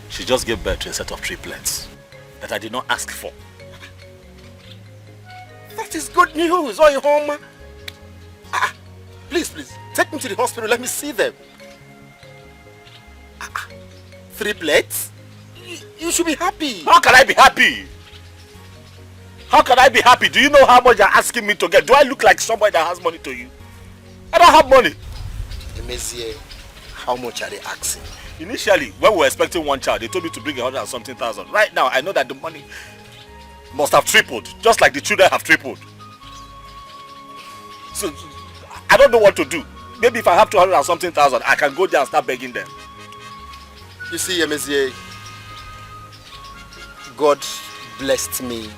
She just gave birth to a set of triplets that I did not ask for. That is good news. Oh, you home? Please, take me to the hospital. Let me see them. 3 plates? You should be happy. How can I be happy? How can I be happy? Do you know how much you're asking me to get? Do I look like somebody that has money to you? I don't have money. Emezie, how much are they asking? Initially, when we were expecting one child, they told me to bring 100 and something thousand. Right now, I know that the money must have tripled, just like the children have tripled. So, I don't know what to do. Maybe if I have 200 and something thousand, I can go there and start begging them. You see, Emezie, God blessed me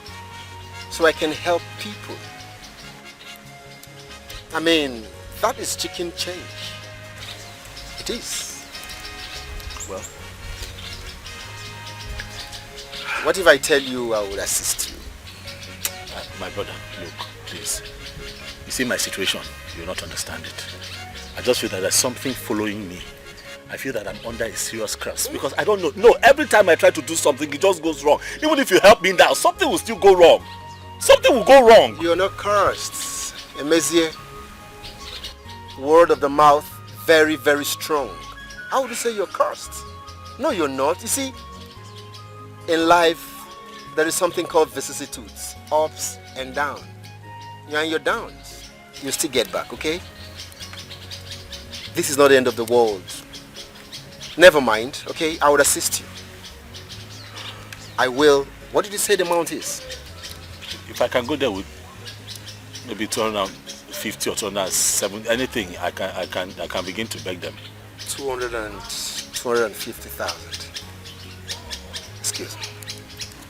so I can help people. I mean, that is chicken change. It is. What if I tell you I would assist you? My brother, look, please. You see my situation, you'll not understand it. I just feel that there's something following me. I feel that I'm under a serious curse because I don't know. No, every time I try to do something, it just goes wrong. Even if you help me now, something will still go wrong. Something will go wrong. You're not cursed. Emezie, word of the mouth, very, very strong. How would you say you're cursed? No, you're not. You see, in life, there is something called vicissitudes, ups and downs. You're on your downs. You still get back, okay? This is not the end of the world. Never mind, okay? I would assist you. I will. What did you say the amount is? If I can go there with maybe 250 or 270, anything, I can begin to beg them. 250,000. Excuse me.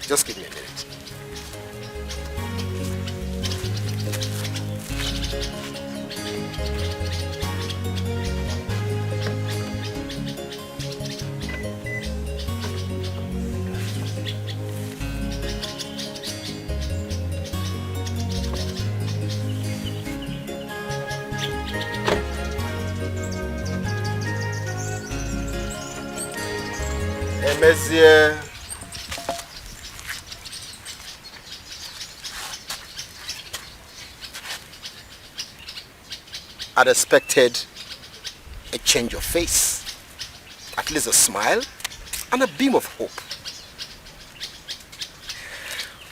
Just give me a minute. Emezie, I'd expected a change of face, at least a smile and a beam of hope.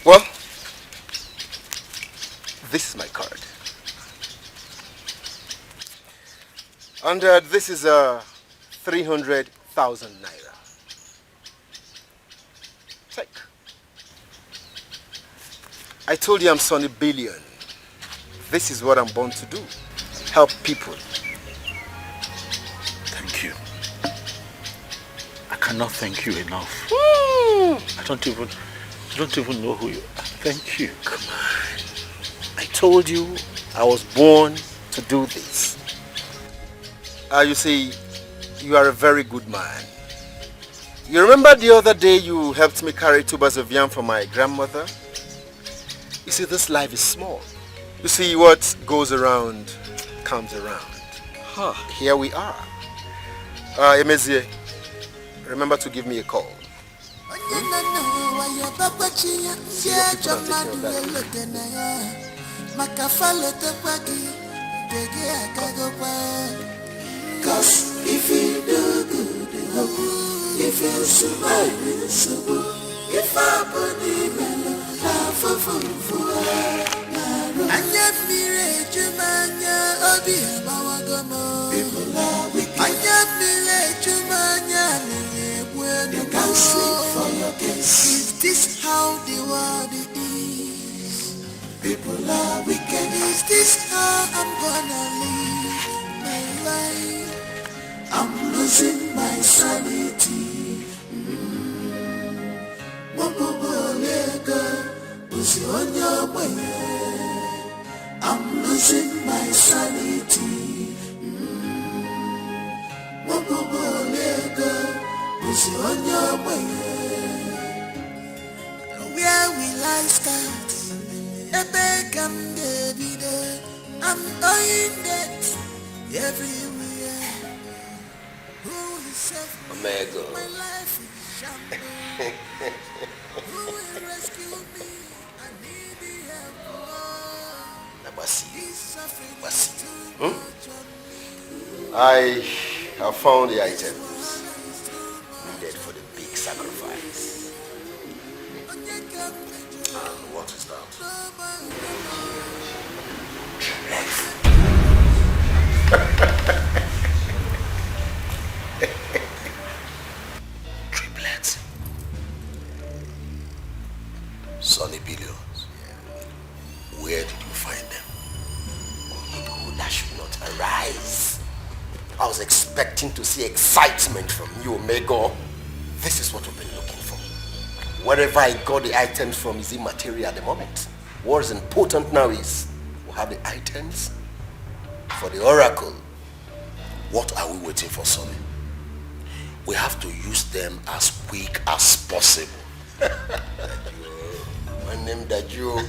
Well, this is my card. And this is 300,000 naira. Take. I told you I'm Sonny Billion. This is what I'm born to do. Help people. Thank you. I cannot thank you enough. I don't even know who you are. Thank you. Come on. I told you I was born to do this. You see, you are a very good man. You remember the other day you helped me carry tubers of yam for my grandmother? You see, this life is small. You see, what goes around comes around. Here we are. Emezie, remember to give me a call. Cause if you do good, if you smile, if I believe Anya mire jumanya obi amawagamo. People are wicked. Anya mire jumanya niebwe. They can't sleep for your case. Is this how the world is? People are wicked. Is this how I'm gonna live my life? I'm losing my sanity. I'm losing my sanity. Where will I start? I'm owing debt everywhere. Who will save me? My life is shambles. Who will rescue me? I need the help. I have found the items needed for the big sacrifice. And what is that? Triplets. Sonny Billions. Where did you find them? Oh, that should not arise. I was expecting to see excitement from you, Omega. This is what we've been looking for. Wherever I got the items from is immaterial at the moment. What is important now is we have the items for the oracle. What are we waiting for, Sonny? We have to use them as quick as possible. My name Dajo.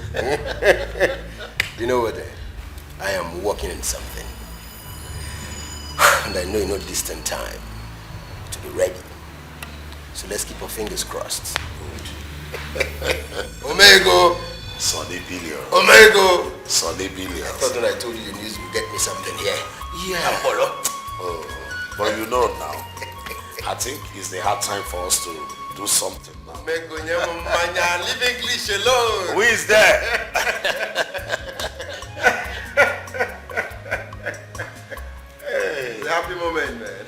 You know what? I am working in something. And I know in no distant time to be ready. So let's keep our fingers crossed. Omego! Sonny Billion. Omego! Sonny Billion. I thought when I told you your news would get me something here. Yeah. Oh, but you know now, I think it's the hard time for us to do something now. Omego, leave English alone. Who is there? Hey, it's a happy moment, man.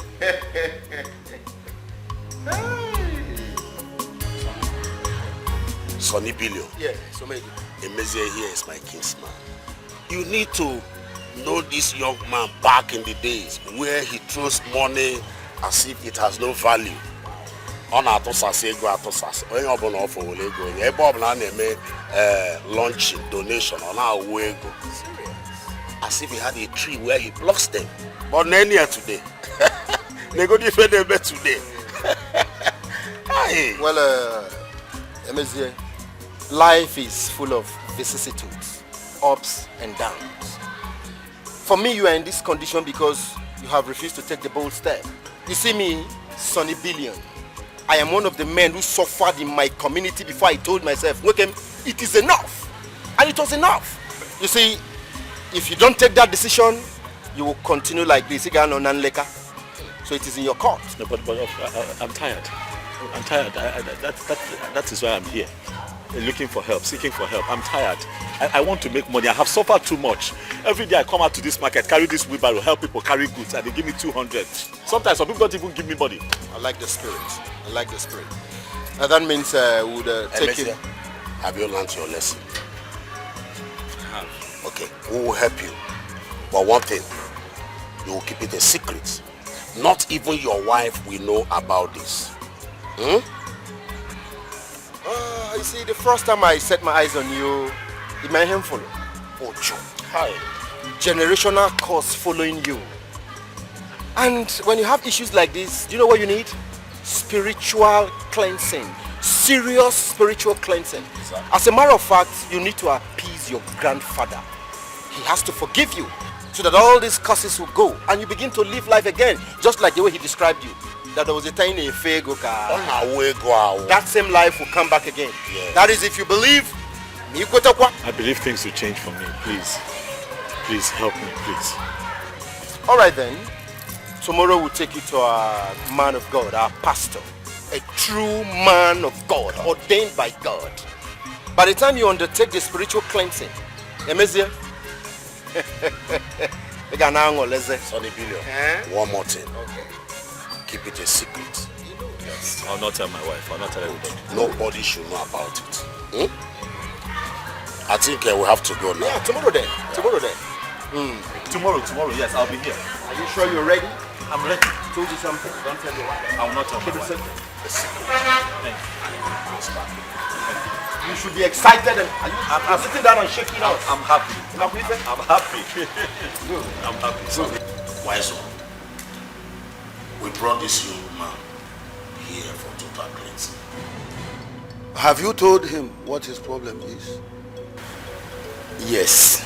Sonny Billion. Yeah, so maybe. Emezie here is my kinsman. You need to know this young man back in the days where he throws money as if it has no value. On atosase ego atosase. Onye obula ofo wole ego. Ebe obula na-eme launching donation on our ego. As if he had a tree where he blocks them. But none here today. They go defend them today. Hey. Well, Emezie, life is full of vicissitudes, ups and downs. For me, you are in this condition because you have refused to take the bold step. You see me, Sonny Billion. I am one of the men who suffered in my community before I told myself, Welcome, it is enough. And it was enough. You see, if you don't take that decision, you will continue like this. So it is in your court. No, but I'm tired. I'm tired. That is why I'm here. Looking for help, seeking for help. I'm tired. I want to make money. I have suffered too much. Every day I come out to this market, carry this wheelbarrow, help people carry goods, and they give me 200. Sometimes some people don't even give me money. I like the spirit. I like the spirit. That means we would take it. Have you learned your lesson? I have. Okay, we will help you. But one thing, you will keep it a secret. Not even your wife will know about this. You see, the first time I set my eyes on you, it made him follow. Oh, Joe. Hi. Generational curse following you. And when you have issues like this, do you know what you need? Spiritual cleansing. Serious spiritual cleansing. Exactly. As a matter of fact, you need to appease your grandfather. He has to forgive you so that all these curses will go and you begin to live life again, just like the way he described you. That there was a tiny fego car. That same life will come back again. Yeah. That is if you believe. I believe things will change for me. Please. Please help me, please. Alright then. Tomorrow we'll take you to our man of God, our pastor. A true man of God, ordained by God. By the time you undertake the spiritual cleansing, Emezie, Sonny Billion, one more thing. Okay. Keep it a secret. Yes. I'll not tell my wife. I'll not tell everybody. Nobody should know about it. I think we'll have to go now. Yeah, tomorrow then. Tomorrow then. Tomorrow, yes, I'll be here. Are you sure you're ready? I'm ready. Told you something. Don't tell your wife. I will not tell my wife. Thank you. You should be excited and I'm sitting down and shaking out. I'm happy. I'm happy. Good. I'm happy. So, wise one. We brought this young man here for total cleansing. Have you told him what his problem is? Yes.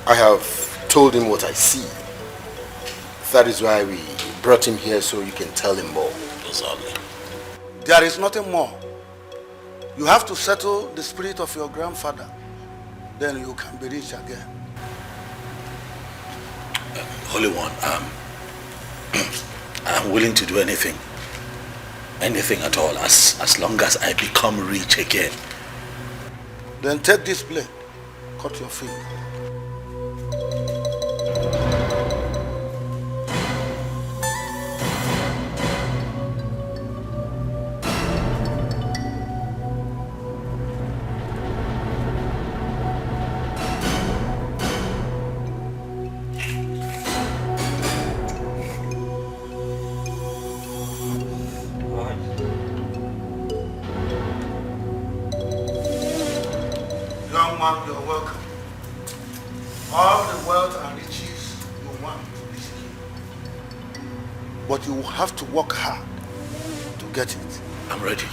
I have told him what I see. That is why we brought him here so you can tell him more. Exactly. There is nothing more. You have to settle the spirit of your grandfather. Then you can be rich again. Holy One, I'm willing to do anything. Anything at all, as long as I become rich again. Then take this blade, cut your finger. You're welcome. All the wealth and riches you want is here. But you will have to work hard to get it. I'm ready.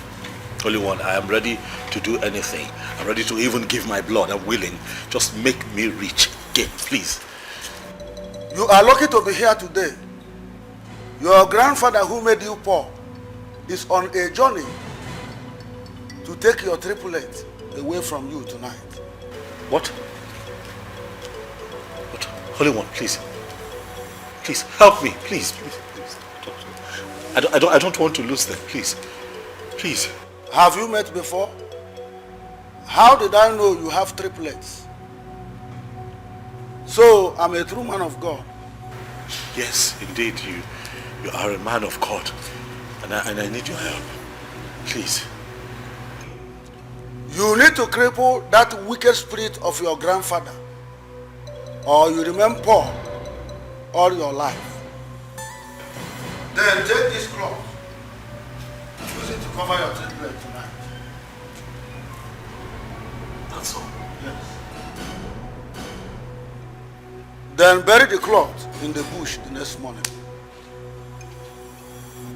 Holy One, I am ready to do anything. I'm ready to even give my blood. I'm willing. Just make me rich again, please. You are lucky to be here today. Your grandfather who made you poor is on a journey to take your triplet away from you tonight. What? What? Holy One, please. Please, help me. Please, please, please. Talk to me. I don't want to lose them. Please. Please. Have you met before? How did I know you have triplets? So, I'm a true man of God. Yes, indeed, you are a man of God. And I need your help. Please. You need to cripple that wicked spirit of your grandfather, or you remain poor all your life. Then take this cloth. Use it to cover your triplet tonight. That's all? Yes. Then bury the cloth in the bush the next morning.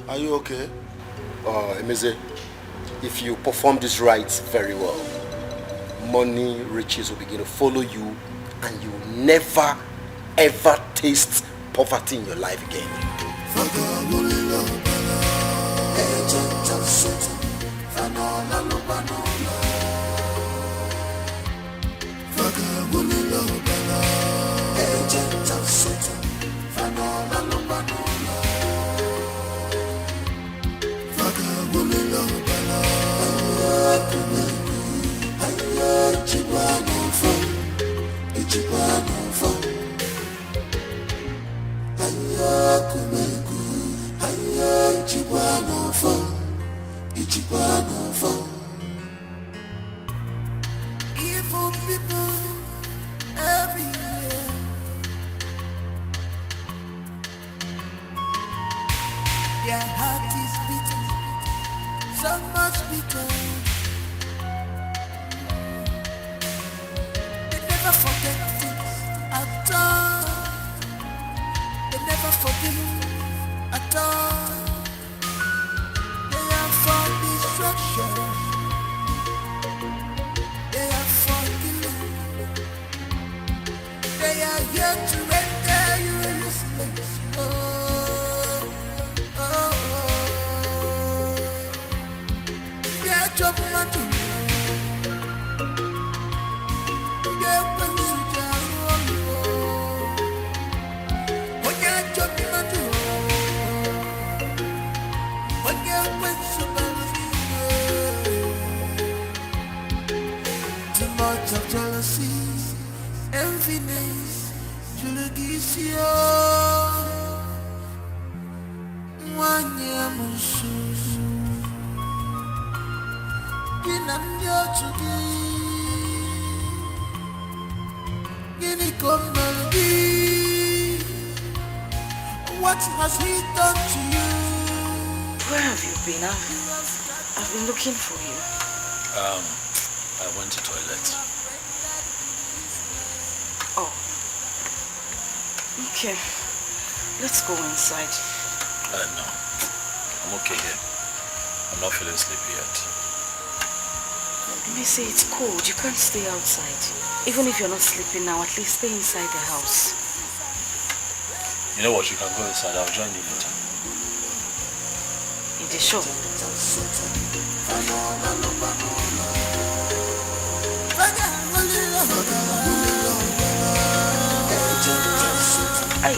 Are you okay? Emeze, if you perform these rites very well, money, riches will begin to follow you, and you will never ever taste poverty in your life again. Evil people everywhere. Their heart is beating so much because they never forget things at all. They never forgive at all. They are for destruction. They are for killing. They are here to render you useless. Oh, oh, oh. They are jumping on you. They are going to jail. Oh, they are jumping on you. Oh, they are going to too much of jealousy, enviness, julegisio, wanyamusu, ginamyo chugi, ginikomelgi. What has he done to you? Where have you been? I've been looking for you. I went to toilet. Oh. Okay. Let's go inside. No. I'm okay here. I'm not feeling sleepy yet. They may say it's cold. You can't stay outside. Even if you're not sleeping now, at least stay inside the house. You know what? You can go inside. I'll join you later. In the show. Ay.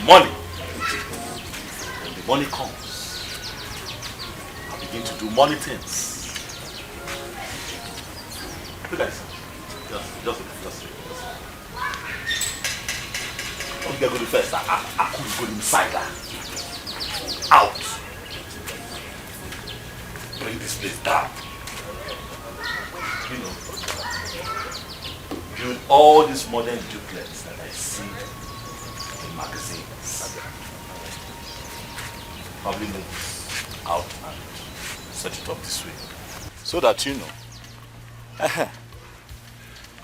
Money. When the money comes, I begin to do money things. Look at this. Just. Don't get good first. I couldn't go inside that. Out. Bring this place down. You know, build all these modern duplets that I see in magazines. probably move this out and set it up this way. So that you know.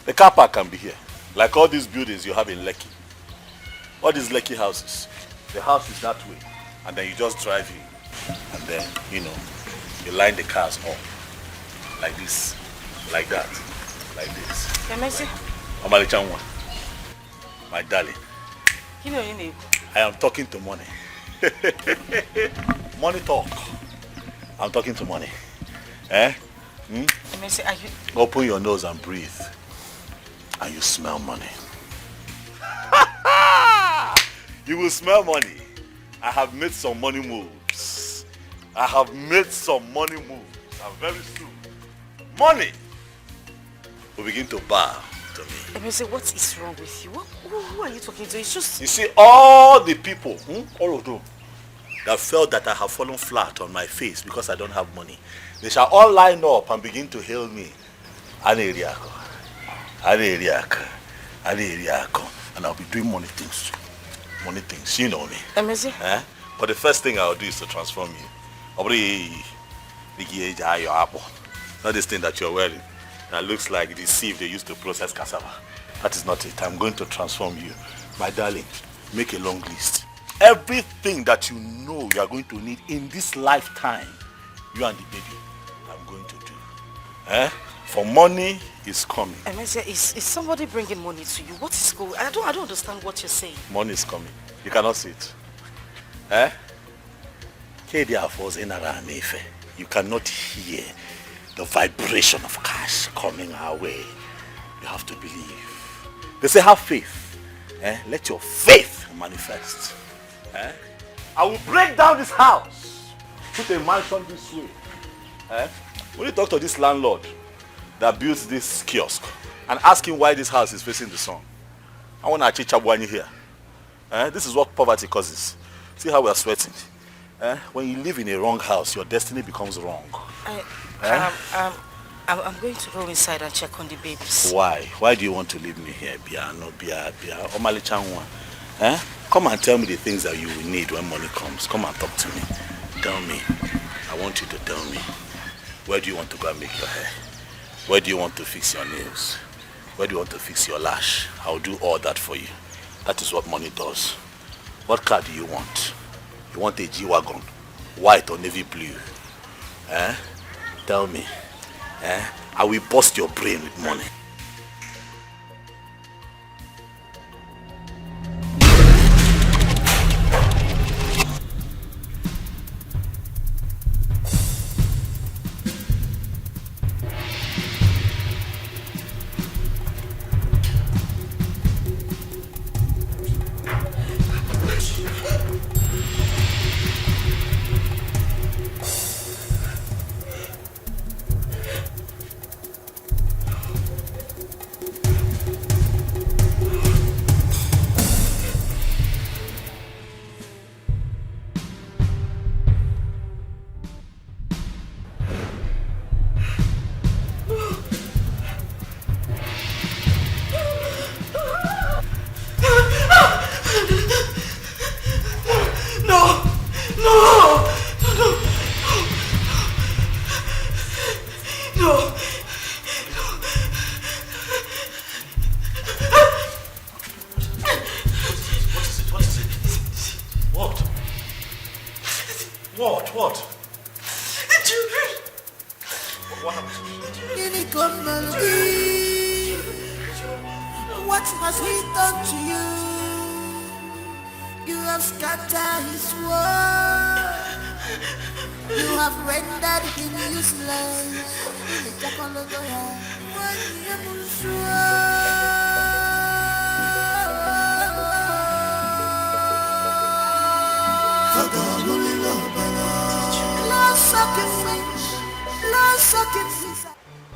The car park can be here. Like all these buildings you have in Lekki. All these Lekki houses. The house is that way. And then you just drive in. And then, you know, you line the cars up. Like this. Like that. Like this. Yamesi. Omalichanwa. My darling. You know, Ini. I am talking to money. Money talk. I'm talking to money. Eh? Yamesi, are you... Open your nose and breathe. And you smell money. You will smell money. I have made some money moves. I have made some money moves. And very soon, money will begin to bow to me. Yamesi, what is wrong with you? Who are you talking to? It's just... You see, all the people, all of them, that felt that I have fallen flat on my face because I don't have money, they shall all line up and begin to hail me. Aneriako. And I'll be doing money things. Money things, you know me. Amazing. But the first thing I'll do is to transform you. Not this thing that you're wearing. That looks like the sieve they used to process cassava. That is not it. I'm going to transform you. My darling, make a long list. Everything that you know you are going to need in this lifetime, you and the baby, I'm going to do. For money is coming. Emesia, is somebody bringing money to you? What is going? I don't understand what you're saying. Money is coming. You cannot see it. You cannot hear the vibration of cash coming our way. You have to believe. They say have faith. Let your faith manifest. I will break down this house. Put a mansion this way. When you talk to this landlord that builds this kiosk and ask him why this house is facing the sun, I want to achieve Chabwani here. This is what poverty causes. See how we are sweating. When you live in a wrong house, your destiny becomes wrong. I'm going to go inside and check on the babies. Why? Why do you want to leave me here? Bia. Omali Chanwa. Come and tell me the things that you will need when money comes. Come and talk to me. Tell me. I want you to tell me. Where do you want to go and make your hair? Where do you want to fix your nails? Where do you want to fix your lash? I'll do all that for you. That is what money does. What car do you want? You want a G-Wagon? White or navy blue? Tell me. I will bust your brain with money.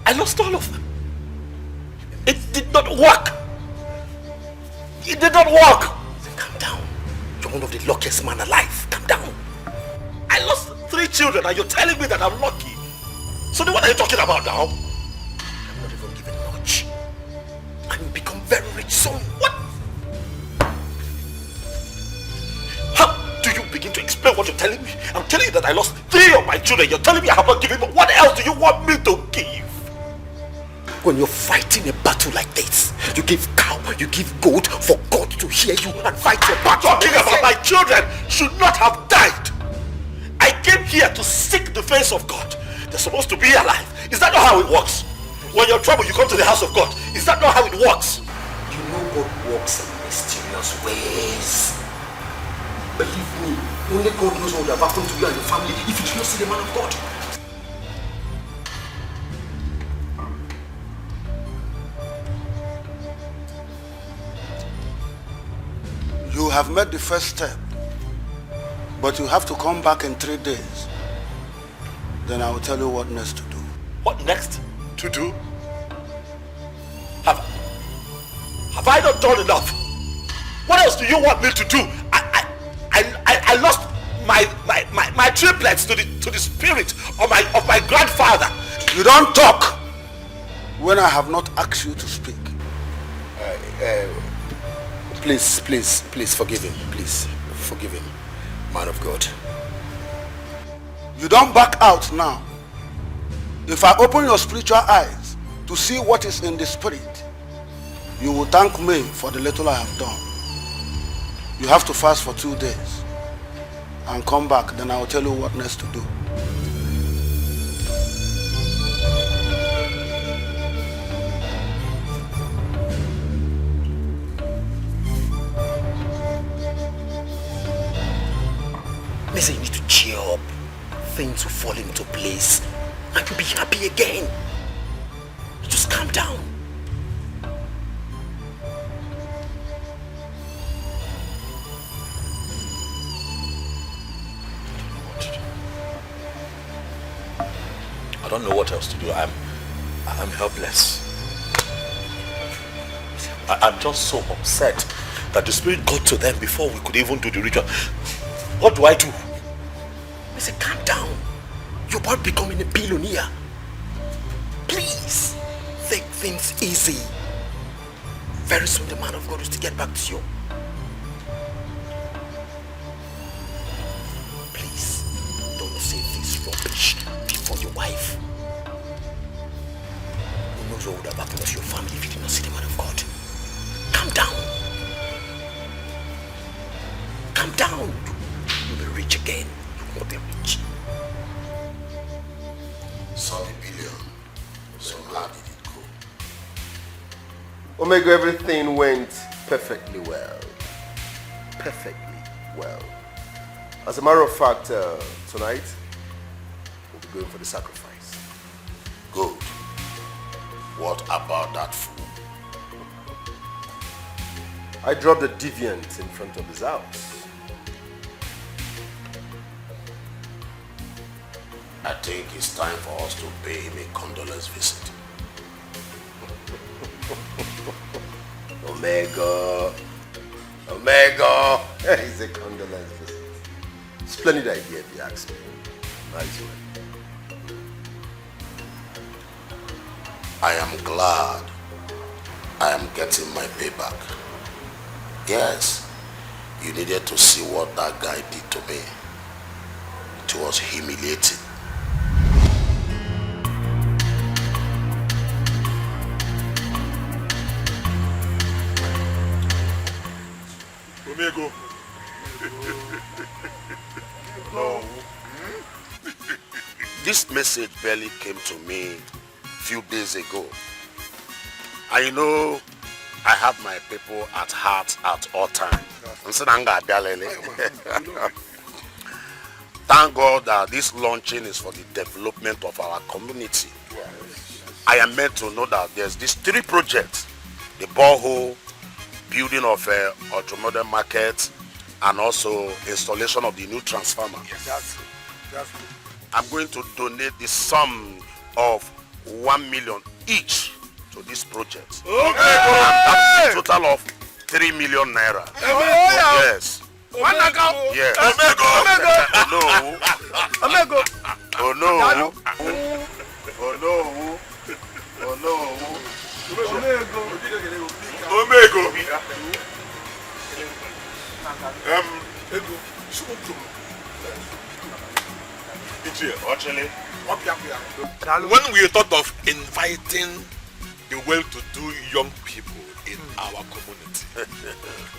I lost all of them. It did not work. It did not work. Calm down. You're one of the luckiest man alive. Calm down. I lost 3 children and you're telling me that I'm lucky. So then what are you talking about now? I'm not even giving much. And you become very rich soon. What? How do you begin to explain what you're telling me. I'm telling you that I lost 3 of my children. You're telling me I have not given up. What else do you want me to give? When you're fighting a battle like this, you give cow, you give goat for God to hear you and fight your battle. Talking about my children should not have died. I came here to seek the face of God. They're supposed to be alive. Is that not how it works? When you're in trouble, you come to the house of God. Is that not how it works? You know God works in mysterious ways. Believe me, only God knows what would have happened to you and your family if you did not see the man of God. You have made the first step, but you have to come back in 3 days. Then I will tell you what next to do. What next to do? Have I not done enough? What else do you want me to do? I lost my triplets to the spirit of my grandfather. You don't talk when I have not asked you to speak. Please forgive him. Please forgive him, man of God. You don't back out now. If I open your spiritual eyes to see what is in the spirit, you will thank me for the little I have done. You have to fast for 2 days and come back, then I will tell you what next to do. Listen, you need to cheer up. Things will fall into place and you'll be happy again. Just calm down. I don't know what else to do. I'm helpless. I'm just so upset that the spirit got to them before we could even do the ritual. What do I do? I said, calm down. You're about becoming a billionaire. Please, take things easy. Very soon the man of God is to get back to you. Please, don't say this rubbish before your wife. Who knows what would have happened to your family if you did not see the man of God? Calm down. Calm down. You'll be rich again. You will be rich. Saw the billion. So how did it go? Omega, everything went perfectly well. Perfectly well. As a matter of fact, tonight, we'll be going for the sacrifice. Good. What about that fool? I dropped the deviant in front of his house. I think it's time for us to pay him a condolence visit. Omega. Omega. It's a condolence visit. Splendid idea if you ask me. Nice one. I am glad I am getting my payback. Yes, you needed to see what that guy did to me. It was humiliating. Omego. No. This message barely came to me a few days ago. I know I have my people at heart at all times. Thank God that this launching is for the development of our community. I am meant to know that there's these 3 projects: the borehole, building of a automobile market, and also installation of the new transformer. Yes, that's good. I'm going to donate the sum of 1 million each to this project. Okay. And that's a total of 3 million naira. Yes. Yes. No. Omego. Oh no. Oh no. Oh no. Omego. Actually, when we thought of inviting the well-to-do young people in our community,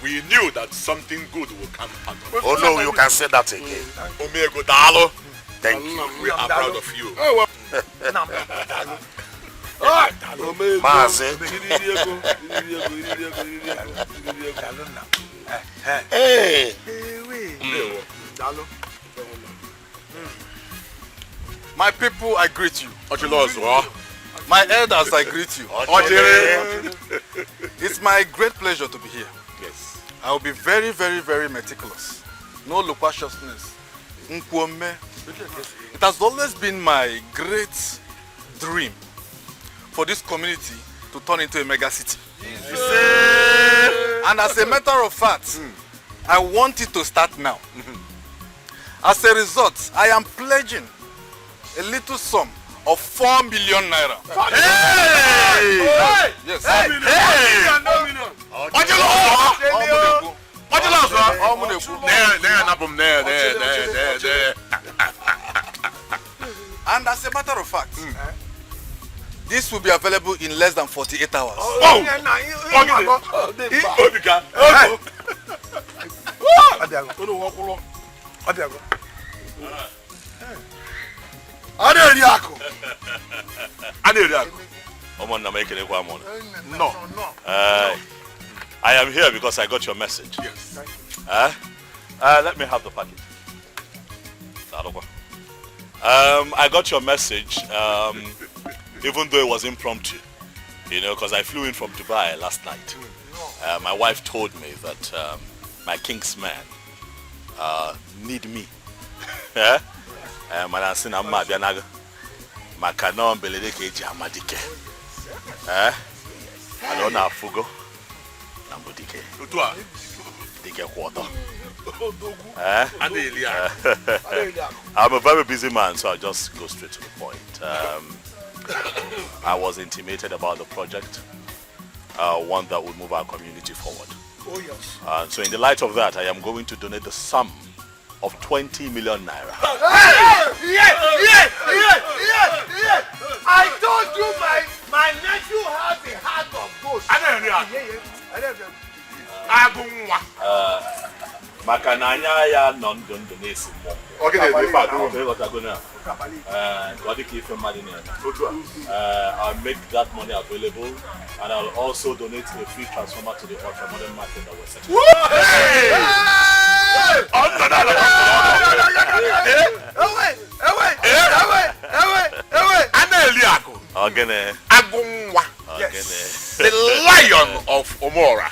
we knew that something good would come out of it. Oh no, you can say that again. Omego Dalo. Thank you. We are proud of you. Mazi. Hey. My people, I greet you. My elders, I greet you. It's my great pleasure to be here. Yes. I will be very, very, very meticulous. No loquaciousness. It has always been my great dream for this community to turn into a mega city. And as a matter of fact, I want it to start now. As a result, I am pledging a little sum of 4 million naira. Hey! Yes. Hey! And as a matter of fact, this will be available in less than 48 hours. No. I am here because I got your message. Yes. Let me have the packet. I got your message, even though it was impromptu, because I flew in from Dubai last night. My wife told me that my king's men need me. I'm a very busy man, so I'll just go straight to the point. I was intimated about the project, one that would move our community forward. Oh yes. So in the light of that, I am going to donate the sum of 20 million naira. I told you my nephew has a heart of gold. Makananya ya non donate more. Okay, I'll make that money available, and I'll also donate a free transformer to the ultra-modern market that we're setting. The lion of Omora.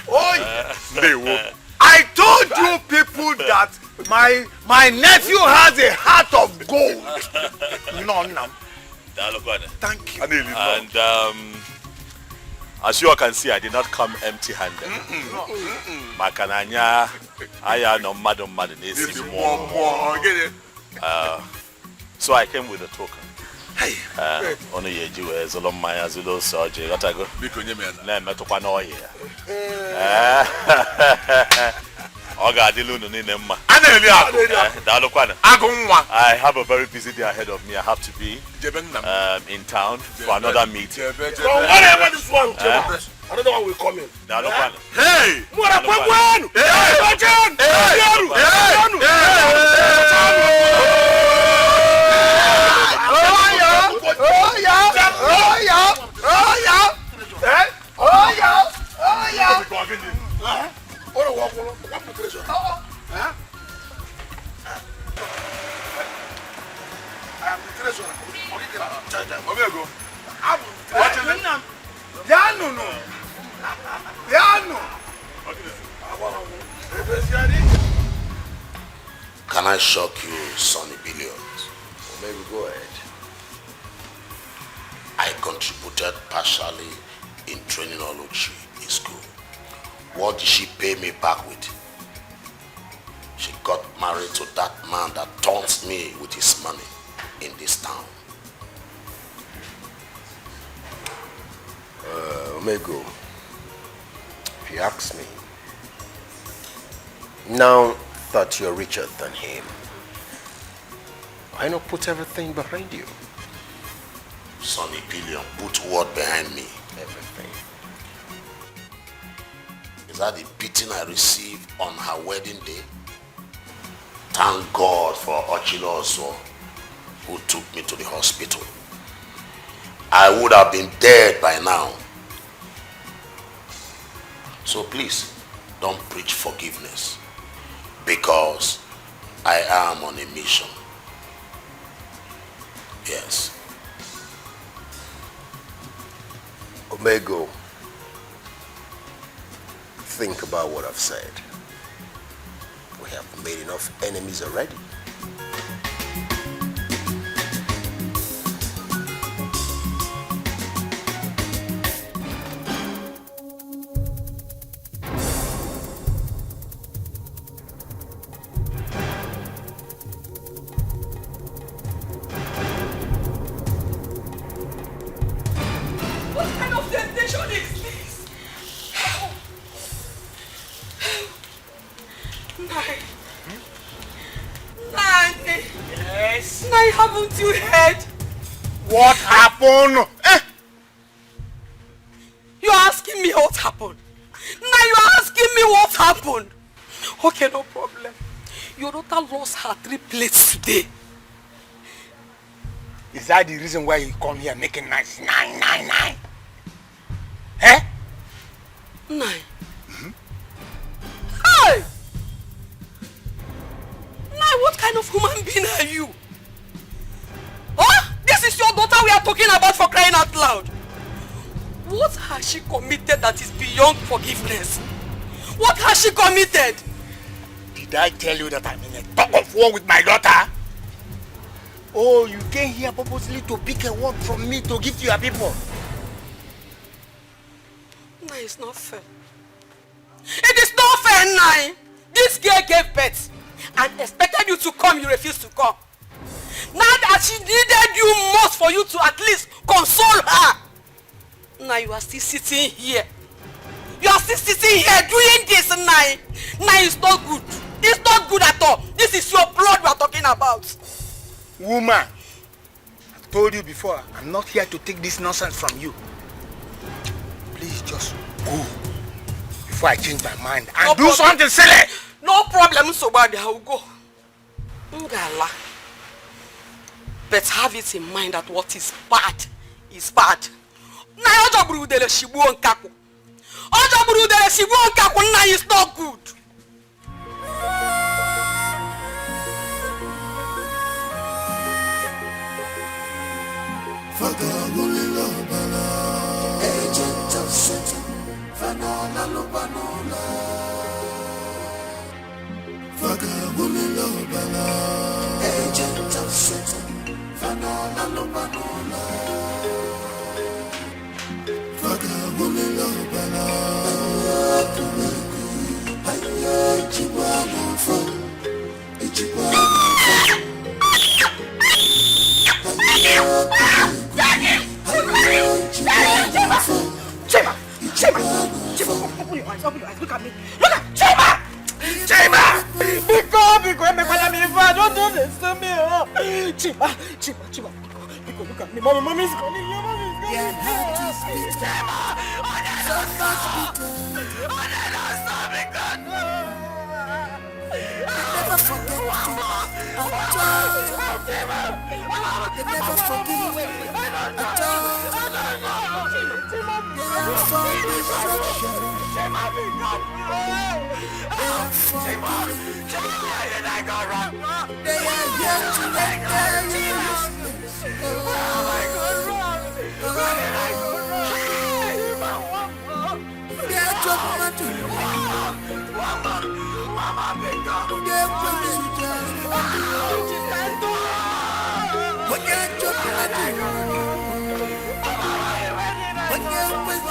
I told you people that my nephew has a heart of gold. Thank you. And as you all can see, I did not come empty-handed. Makananya, I no madam. So I came with a token. Only you as a long my Zulu surgery. Got to go. Let me talk no here. I have a very busy day ahead of me. I have to be in town for another meeting. Whatever this one, another one will come in. Hey! Can I shock you, Sonny Billions? Or maybe go ahead. I contributed partially in training Oluchi in school. What did she pay me back with? She got married to that man that taunts me with his money in this town. Omego, if you ask me, now that you're richer than him, Why not put everything behind you? Sonny Pillion, put what behind me? Everything. Is that the beating I received on her wedding day? Thank God for Ochilo also, who took me to the hospital. I would have been dead by now. So please, don't preach forgiveness, because I am on a mission. Yes. Omego, think about what I've said. We have made enough enemies already. Haven't you heard? What happened? You're asking me what happened. Now you're asking me what happened. Okay, no problem. Your daughter lost her 3 plates today. Is that the reason why you come here making nice 999? Eh? 9. Hey! 9, what kind of human being are you? Huh? This is your daughter we are talking about, for crying out loud. What has she committed that is beyond forgiveness? What has she committed? Did I tell you that I'm in a tug of war with my daughter? Oh, you came here purposely to pick a word from me to give to your people. No, it's not fair. It is not fair, Nai. This girl gave birth and expected you to come, you refused to come. Now that she needed you most for you to at least console her. Now you are still sitting here. You are still sitting here doing this, Nai. Now it's not good. It's not good at all. This is your blood we are talking about. Woman, I've told you before, I'm not here to take this nonsense from you. Please just go before I change my mind and No do problem. something silly. No problem, so bad. I will go. Ngala. But have it in mind that what is bad is bad. Na ojo buru dele shibu onkaku. Ojo buru dele shibu onkaku na is not good. Agent of Satan, Fanola Lubanola. Fagabulilo Bala. Agent of Satan, Fanola Lubanola. Fagabulilo Bala. Ayo Chibwana Fo. Chema! Open your eyes, look at me. Look at Chema! Chema! Don't do this to me. Chema, look at me. Mommy's calling you. Never forget they never forgive at all. They are for destruction. They are here to render you useless. Their judgment will their praise will just when your judgment when your praise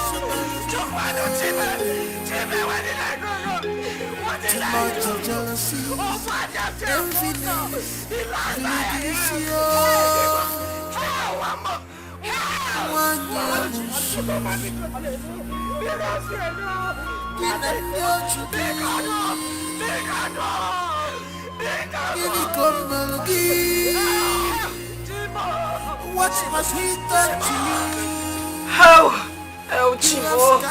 too much of jealousy, enviness, What must we done to you? How? Oh, Chimo.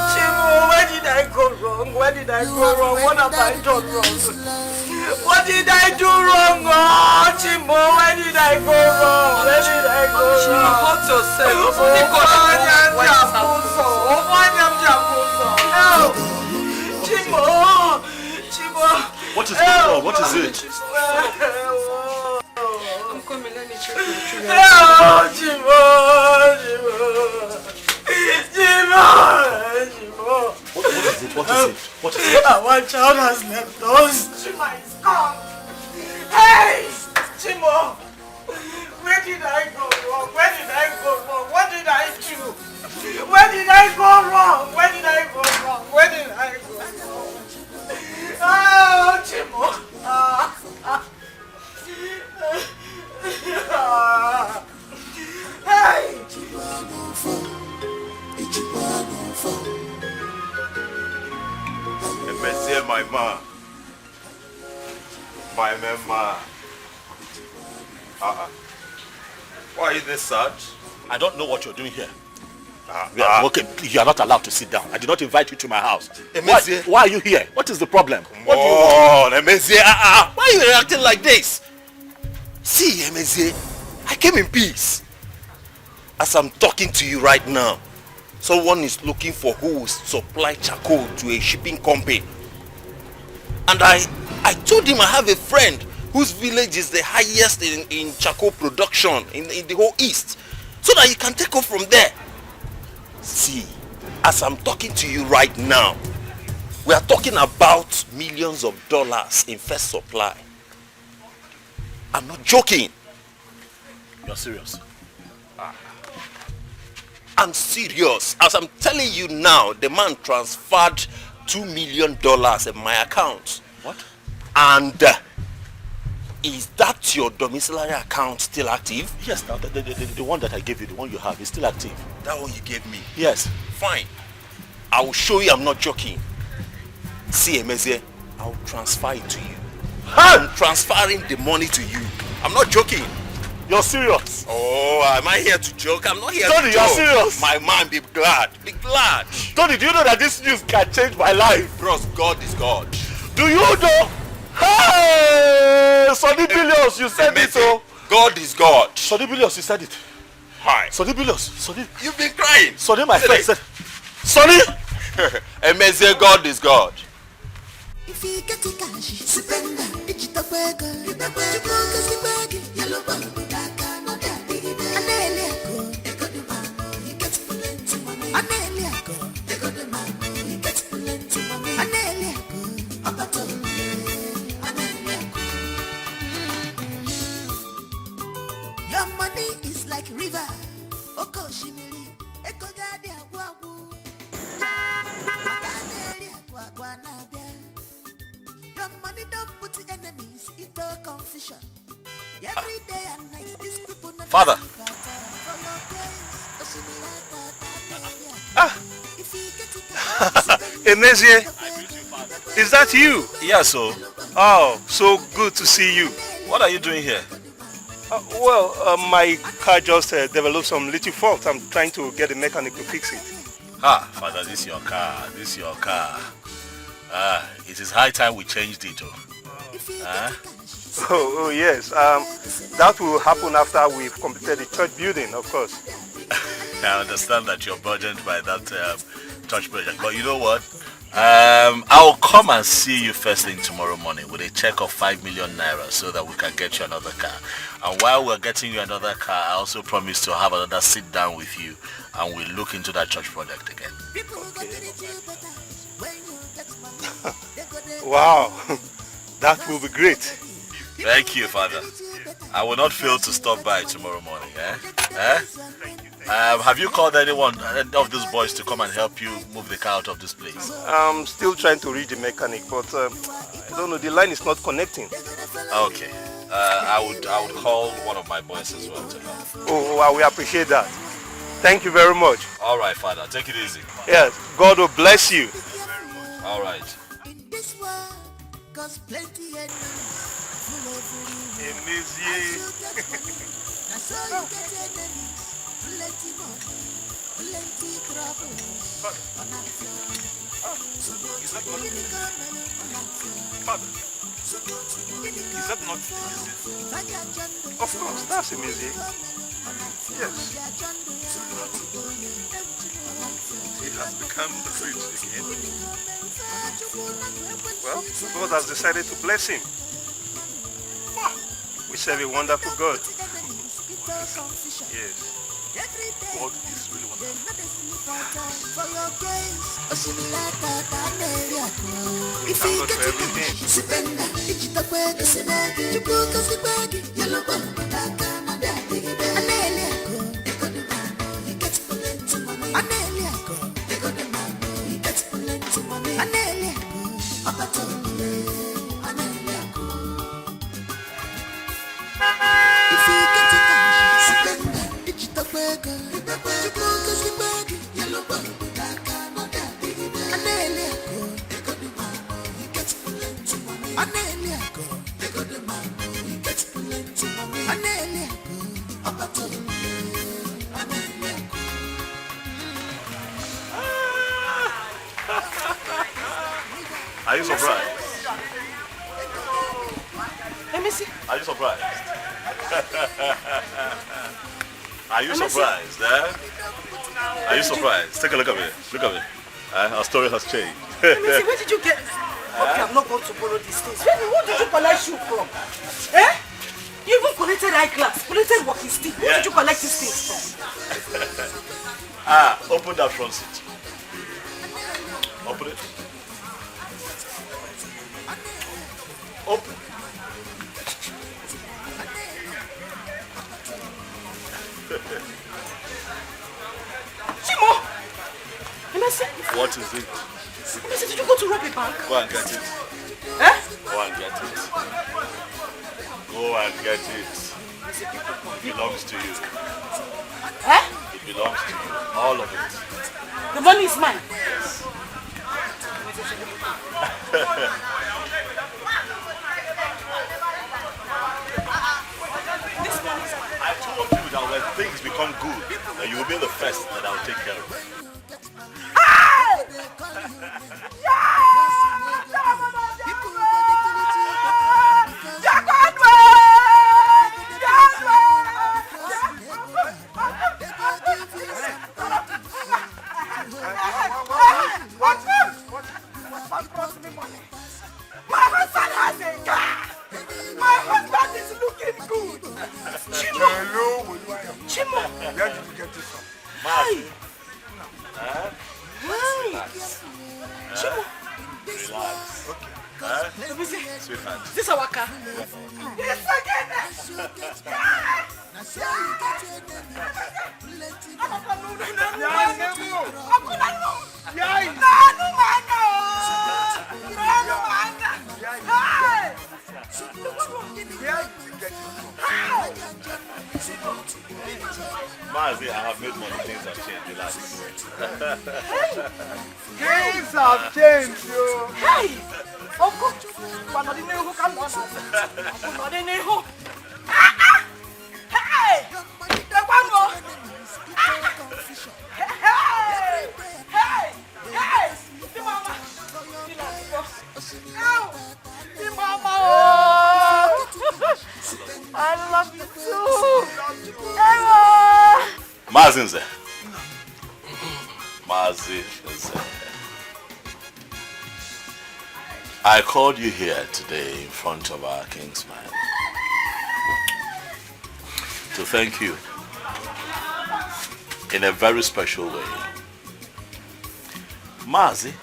Chimo, where did I go wrong? Where did I go wrong? What have I done wrong? What did I do wrong? Oh, Chimo, where did I go wrong? Where did I go wrong? Chimo, hold yourself. Chimo. What is going on? What is it? I'm coming, let me check your children. Oh, Chimo. What is it? What is it? What is it? Our child has left us. Chimo is gone. Hey, Chimo. Where did I go wrong? Where did I go wrong? What did I do? Where did I go wrong? Where did I go wrong? Where did I go wrong? Oh, Chimo. Hey. My ma. My mama. Why are you this sad? I don't know what you're doing here. Okay, you are not allowed to sit down. I did not invite you to my house. Why are you here? What is the problem? Come on, Emezie. Why are you acting like this? See, Emezie, I came in peace. As I'm talking to you right now, someone is looking for who will supply charcoal to a shipping company. And I told him I have a friend whose village is the highest in charcoal production in the whole East. So that you can take off from there. See, as I'm talking to you right now, we are talking about millions of dollars in first supply. I'm not joking. You're serious? I'm serious. As I'm telling you now, the man transferred $2 million in my account. What? And is that your domiciliary account still active? Yes, the one that I gave you, the one you have, is still active. That one you gave me? Yes. Fine. I will show you I'm not joking. See, Emezie, I will transfer it to you. I'm transferring the money to you. I'm not joking. You're serious? Oh, am I here to joke? I'm not here Tony, to joke. you're serious? My man, be glad. Be glad. Tony, do you know that this news can change my life? Bros, God is God. Do you know? Hey! Sonny Billions, you said it, oh. God is God. Sonny Billions, you said it. Hi. Sonny Billions, Sonny. You've been crying. Sonny, my friend said. Sonny! Emezie, God is God. If you get to cash, spend digital burger. You go to the burger, yellow ball, daka, no daddy. And then you go the man, you get plenty money. And then you go the man, you get plenty money. And then you go, up at all. And then you go. Your money is like river. Oko shimili, eko gadi agwagu. Magadeli agwagwanabia. Your money don't put the enemies into confusion. Every day and night, these people not Father. Emezie, is that you? Yes, so. Oh, so good to see you. What are you doing here? My car just developed some little fault. I'm trying to get a mechanic to fix it. Father, this is your car. This is your car. It is high time we changed it. Oh, yes. That will happen after we've completed the church building, of course. I understand that you're burdened by that church project, but you know what? I'll come and see you first thing tomorrow morning with a check of 5 million naira so that we can get you another car. And while we're getting you another car, I also promise to have another sit down with you and we'll look into that church project again. Wow, that will be great. Thank you, Father. I will not fail to stop by tomorrow morning. Have you called any of those boys to come and help you move the car out of this place? I'm still trying to reach the mechanic, but I don't know, the line is not connecting. Okay. I would call one of my boys as well to help. Oh, we appreciate that. Thank you very much. All right, Father. Take it easy. Yes, God will bless you. All right. In this world, Cause plenty enemies full everywhere. That's how you get enemies. Plenty money, plenty troubles. On that floor. So go to the government on that floor. So go to the government. Is that not easy? Of course, that's easy. Yes. It has become rich again. Well, God has decided to bless him. We serve a wonderful God. Yes. God is really wonderful. We thank God for everything. Are you surprised? Let me see. Are you surprised? Are you surprised? Are you surprised? Take a look at me. Look at me. Our story has changed. Let me see. Where did you get? Okay, I'm not going to borrow these things. Who did you collect shoe from? Eh? You even collected eyeglass, collected walking stick. Where did you collect these things from? Open that front seat. Open it. Open. Chimo! Let me see. What is it? Let me see. Did you go to rob a bank? Go and get it. Eh? Go and get it. Go and get it. It belongs to you. Eh? It belongs to you. All of it. The money is mine. Yes. I told you that when things become good, that you will be the first that I'll take care of. My husband has a car. My husband is looking good. Chimo. Where did you get this from? Hi. Relax. Chimo. Relax. Okay. Let me see. Sweetheart. Is this our car? Yes, again. Mazi, I have made money. Things have changed. Relax. Things have changed, yo. Hey! Uncle, you are not in who can run us. I'm not in who. Hey! The one more. Hey! Hey! Hey! The mama. The mama. I love you too. Mazinze. Mazinze. I called you here today in front of our Kingsman to thank you in a very special way. Mazi,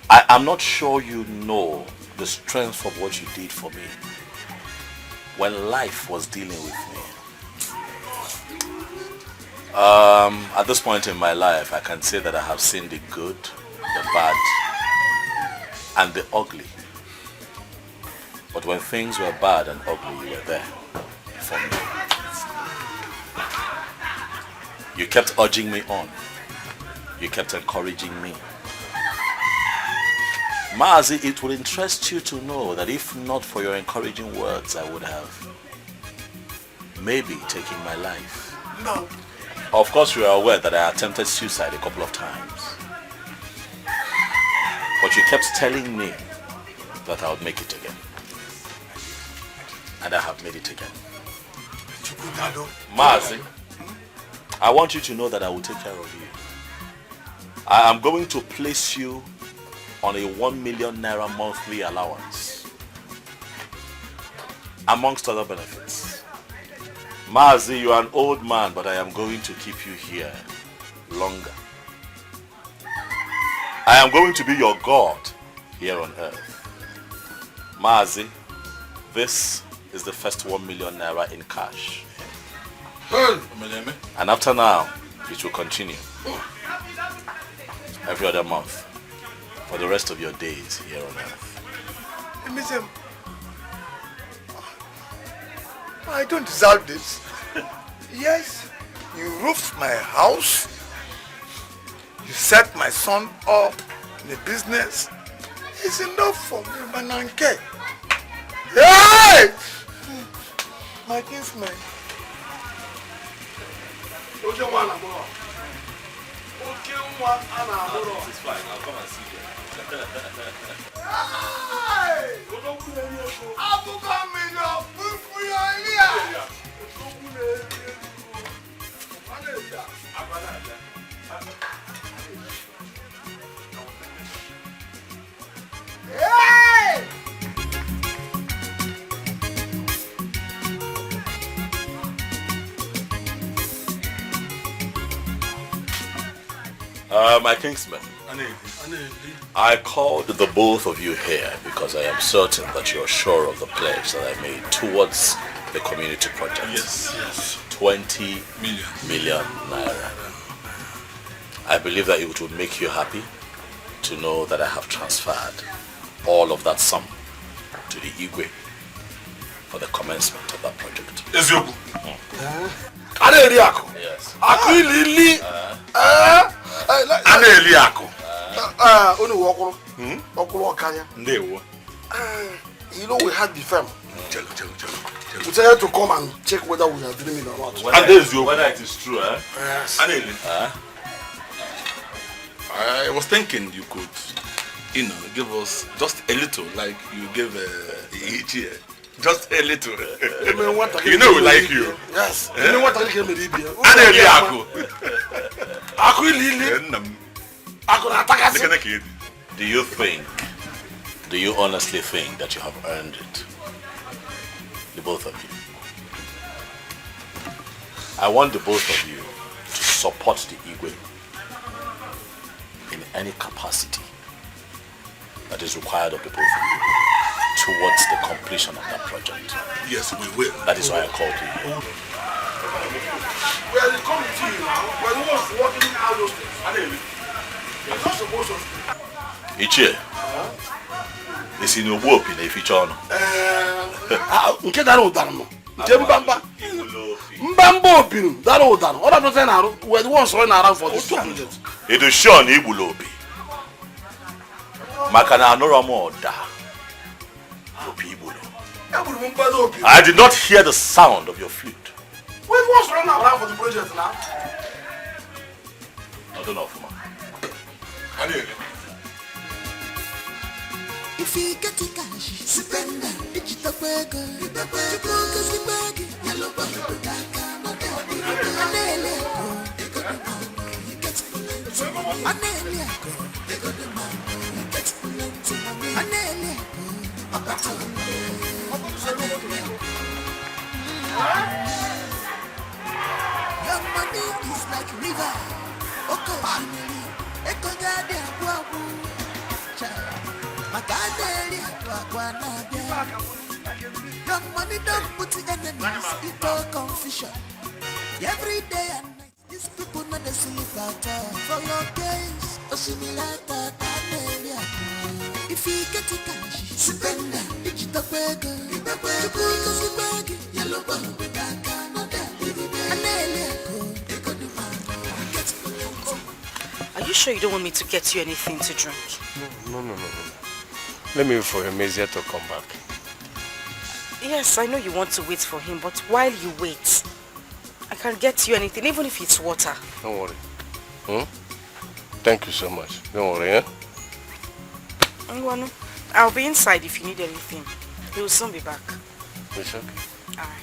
I am not sure you know the strength of what you did for me when life was dealing with me. At this point in my life, I can say that I have seen the good, the bad, and the ugly. But when things were bad and ugly, you were there for me. You kept urging me on. You kept encouraging me. Maazi, it would interest you to know that if not for your encouraging words, I would have maybe taken my life. No. Of course, you are aware that I attempted suicide a couple of times. But you kept telling me that I would make it again. And I have made it again. Maazi, I want you to know that I will take care of you. I am going to place you on a 1 million naira monthly allowance, amongst other benefits. Maazi, you are an old man, but I am going to keep you here longer. I am going to be your God here on earth. Maazi, this is the first 1 million naira in cash. And after now, it will continue every other month for the rest of your days here on earth. I don't deserve this. Yes, you roofed my house. You set my son up in a business. It's enough for me, Mananke. Hey! My kinsman. Okay, one, it's fine, I'll come and see you. My kingsman, I called the both of you here because I am certain that you're sure of the pledge that I made towards the community project. Yes. 20 million naira. I believe that it would make you happy to know that I have transferred all of that sum to the Igwe for the commencement of that project. Yes. You know we had the firm. We said to come and check whether we are dreaming or not. Whether it is true, eh? Yes. I was thinking you could, give us just a little, like you gave each year. Just a little. You know we like you. Yes. You know what I can Do you honestly think that you have earned it? The both of you. I want the both of you to support the Igwe in any capacity that is required of the both of you towards the completion of that project. Yes, we will. That is why I called you. We are the committee now. We are the ones working out those things. We are not supposed to. Ichie, isi ni ogbu opi na eficha ọnụ. Nke dara ụdara nọ. Nke mbamba. Mbamba opi dara ụdara. Ọ dapụta na arụ. We are the ones running around for this project. It is sure na igbulu opi. Maka na anụrụ m ụda. Opi igbulu. I did not hear the sound of your flute. We are the ones running around for the project now. I don't know, Fuma. If you get the cash, spend it. Digital burger, yellow burger, your money is like river. Your money don't put the enemies into confusion. Every day and night, these people not the sleep at all. For your case, simulator area. If you get the cash, spend it. Digital burger, yellow burger, Are you sure you don't want me to get you anything to drink? No. Let me wait for Emezia to come back. Yes, I know you want to wait for him, but while you wait, I can get you anything, even if it's water. Don't worry. Thank you so much. Don't worry, eh? I'll be inside if you need anything. He will soon be back. It's okay. Alright.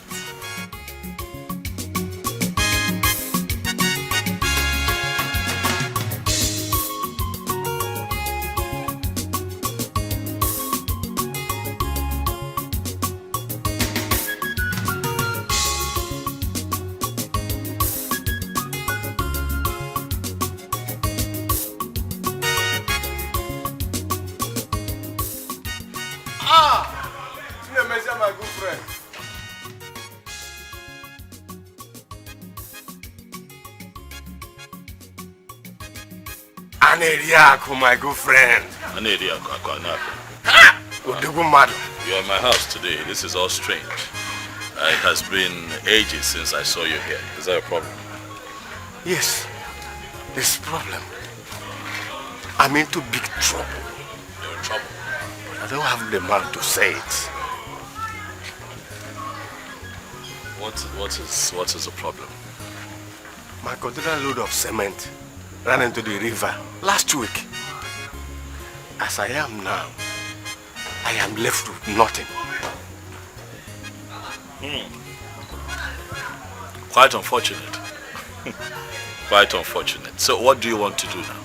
My good friend. Aneriaku, my good friend. Aneriaku, you are in my house today. This is all strange. It has been ages since I saw you here. Is there a problem? Yes, there's a problem. I'm into big trouble. You're in trouble? I don't have the man to say it. What is the problem? My container load of cement ran into the river last week. As I am now, I am left with nothing. Quite unfortunate. Quite unfortunate. So what do you want to do now?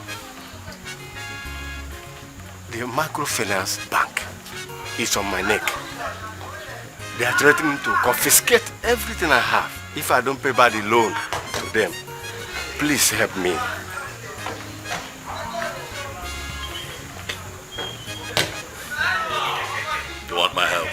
The microfinance bank is on my neck. They are threatening to confiscate everything I have if I don't pay back the loan to them. Please help me. You want my help?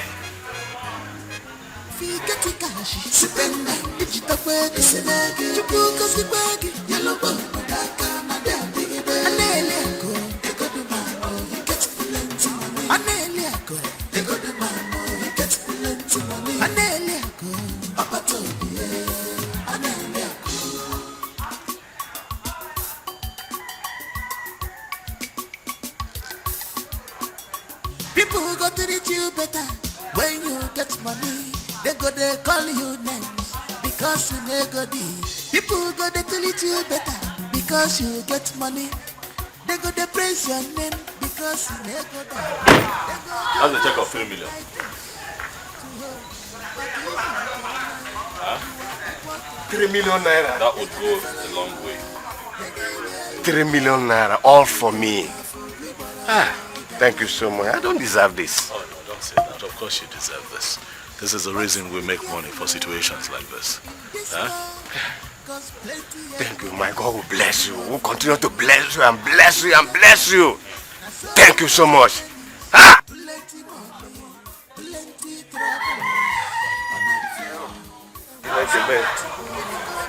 People go to treat you better when you get money. They go they call you names because you never did. People go they treat you better because you get money. They go they praise your name because you never did. That's a check of 3 million. Huh? 3 million naira. That would go a long way. 3 million naira, all for me. Thank you so much. I don't deserve this. Oh no, don't say that. Of course you deserve this. This is the reason we make money for situations like this. Huh? Thank you. My God will bless you. We'll continue to bless you and bless you and bless you. Thank you so much.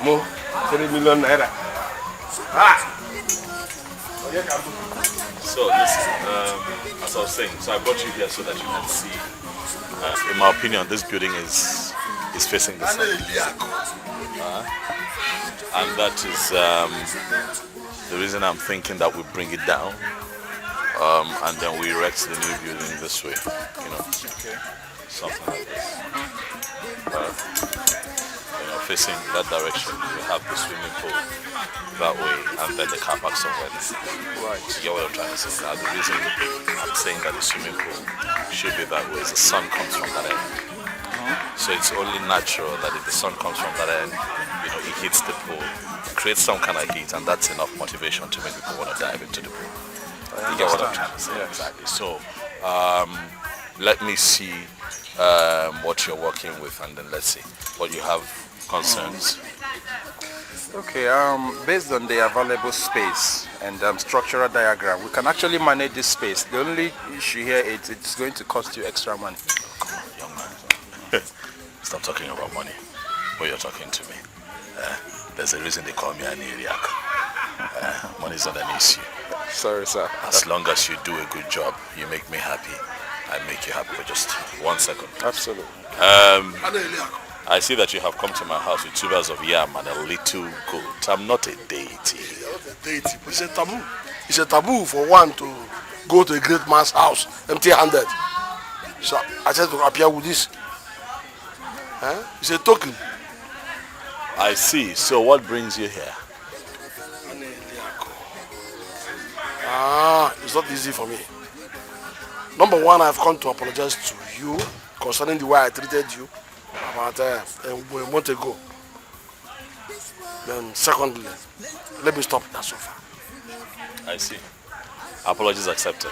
Mo, 3 million naira. So listen, as I was saying, so I brought you here so that you can see. In my opinion, this building is facing the sun. And that is the reason I'm thinking that we bring it down. And then we erect the new building this way, you know, something like this. Facing that direction, we have the swimming pool that way, and then the car park somewhere there. Right. You get what I'm trying to say? Now, the reason I'm saying that the swimming pool should be that way is the sun comes from that end. So it's only natural that if the sun comes from that end, you know, it hits the pool, it creates some kind of heat, and that's enough motivation to make people want to dive into the pool. You get what I'm trying to say? Yeah, exactly. So, let me see what you're working with, and then let's see what you have concerns. Okay, based on the available space and structural diagram, we can actually manage this space. The only issue here is it's going to cost you extra money. Oh, come on, young man. Stop talking about money when you're talking to me. There's a reason they call me an Iriaku. Money is not an issue. Sorry, sir. As long as you do a good job, you make me happy. I make you happy for just 1 second. Absolutely. I see that you have come to my house with 2 bars of yam and a little goat. I'm not a deity. Deity. It's a taboo. It's a taboo for one to go to a great man's house empty-handed. So I said to appear with this. It's a token. I see. So what brings you here? It's not easy for me. Number one, I've come to apologize to you concerning the way I treated you about a month ago. Then secondly, let me stop that so far. I see. Apologies accepted.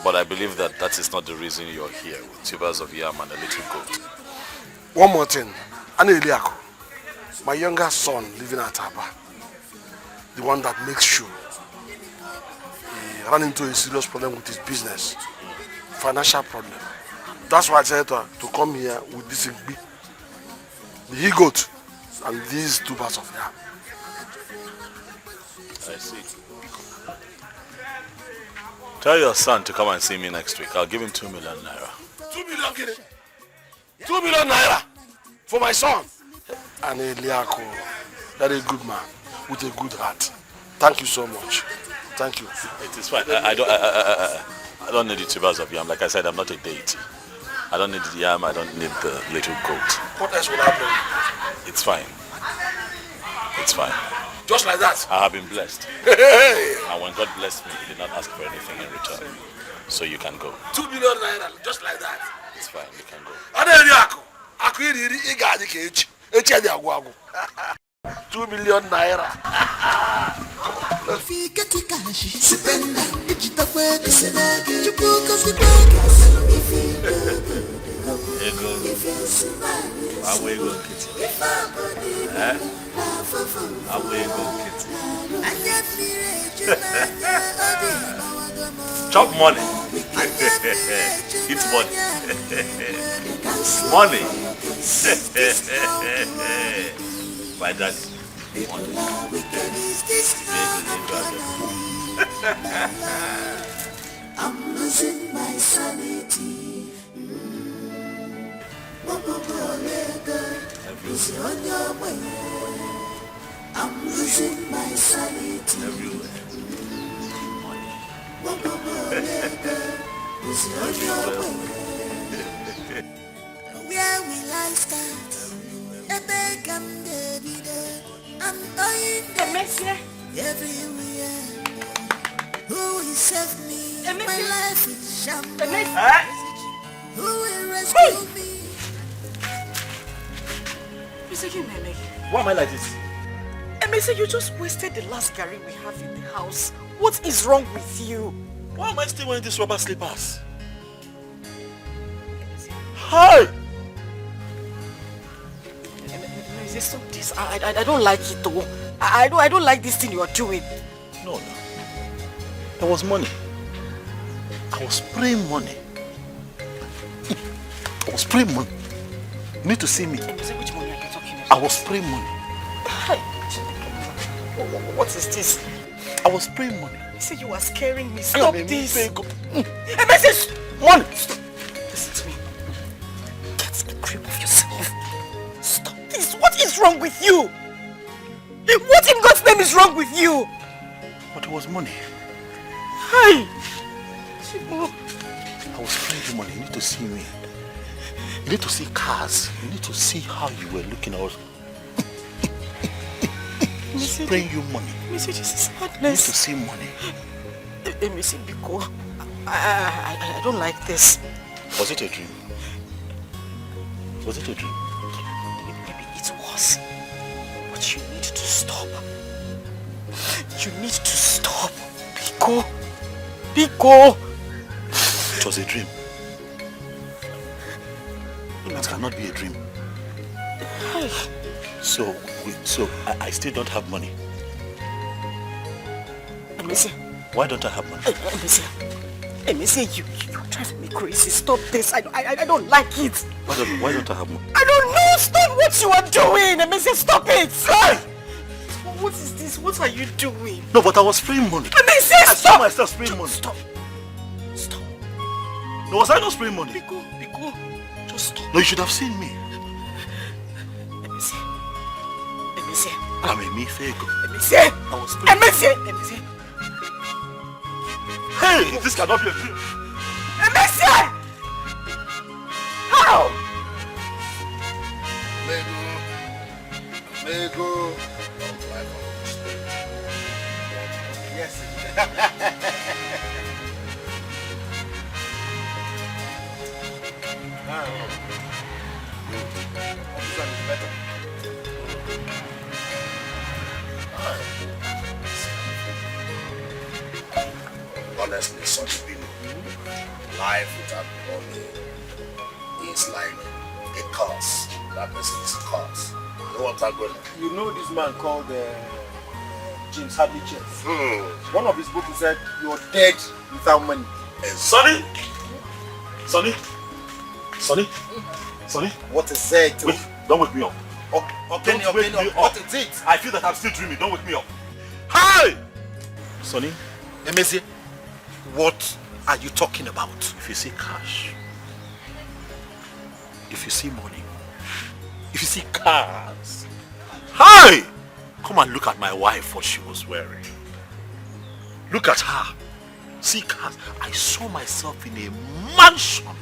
But I believe that that is not the reason you're here with tubers of yam and a little goat. One more thing. Ini, my younger son living at Aba, the one that makes sure he ran into a serious problem with his business, financial problem. That's why I decided to come here with this the he-goat and these tubers of yam. I see. Tell your son to come and see me next week. I'll give him 2 million naira. 2 million, kid. 2 million naira for my son. And Eliako, that is a good man with a good heart. Thank you so much. Thank you. It is fine. I don't need the tubers of yam. Like I said, I'm not a deity. I don't need the yam. I don't need the little goat. What else will happen? It's fine. It's fine. Just like that? I have been blessed. And when God blessed me, He did not ask for anything in return. So you can go. 2 million naira, just like that. It's fine. You can go. 2 million naira. Chop money. It's money. Money. My dad. I'm losing my sanity. I'm losing my sanity. Where will I start? I'm dying everywhere. Who will save me? My life is shambles. Who will rescue me? Why am I like this? Emese, you just wasted the last Gary we have in the house. What is wrong with you? Why am I still wearing these rubber slippers? Hi! Emese, stop this. I don't like it though. I don't like this thing you are doing. No. There was money. I was spraying money. I was spraying money. You need to see me. Emese, which money are you talking about? I was spraying money. Hi. What is this? I was spraying money. You say you are scaring me. Stop this. Emese, money. Listen to me. Get a grip of yourself. Stop this. What is wrong with you? What in God's name is wrong with you? But it was money. Hi. I was spraying money. You need to see me. You need to see cars. You need to see how you were looking. I was spraying you money. Missy, this is madness. You need to see money. Missy, because I don't like this. Was it a dream? Was it a dream? Maybe it was. But you need to stop. You need to stop. Biko. Biko. It was a dream. It cannot be a dream. So I still don't have money. Emese. Why don't I have money? Emese, you're driving me crazy. Stop this. I don't like it. Why don't I have money? I don't know. Stop what you are doing. Emese, stop it. Hey! What is this? What are you doing? No, but I was spraying money. Emese, I saw myself spraying money. Stop. No, was I not spraying money? Biko, just stop. No, you should have seen me. Emese. I'm a me fake. Emese. I was spraying. Emese. Hey, this cannot be a dream. Monsieur! How? Mego. Yes. This one is better. Honestly, such people, life without money is like a curse. That person is a curse. You know what I'm going to You know this man called James Hadley Chess. One of his books said, "You're dead without money." Sonny! Sonny! Sonny! Sonny! What is it? Wait, don't wake me up. Don't wake me up. What is it? I feel that I'm still dreaming. Don't wake me up. Hi! Sonny? Emezi, what are you talking about? If you see cash, if you see money, if you see cars, hi! Come and look at my wife, what she was wearing. Look at her. See cars. I saw myself in a mansion.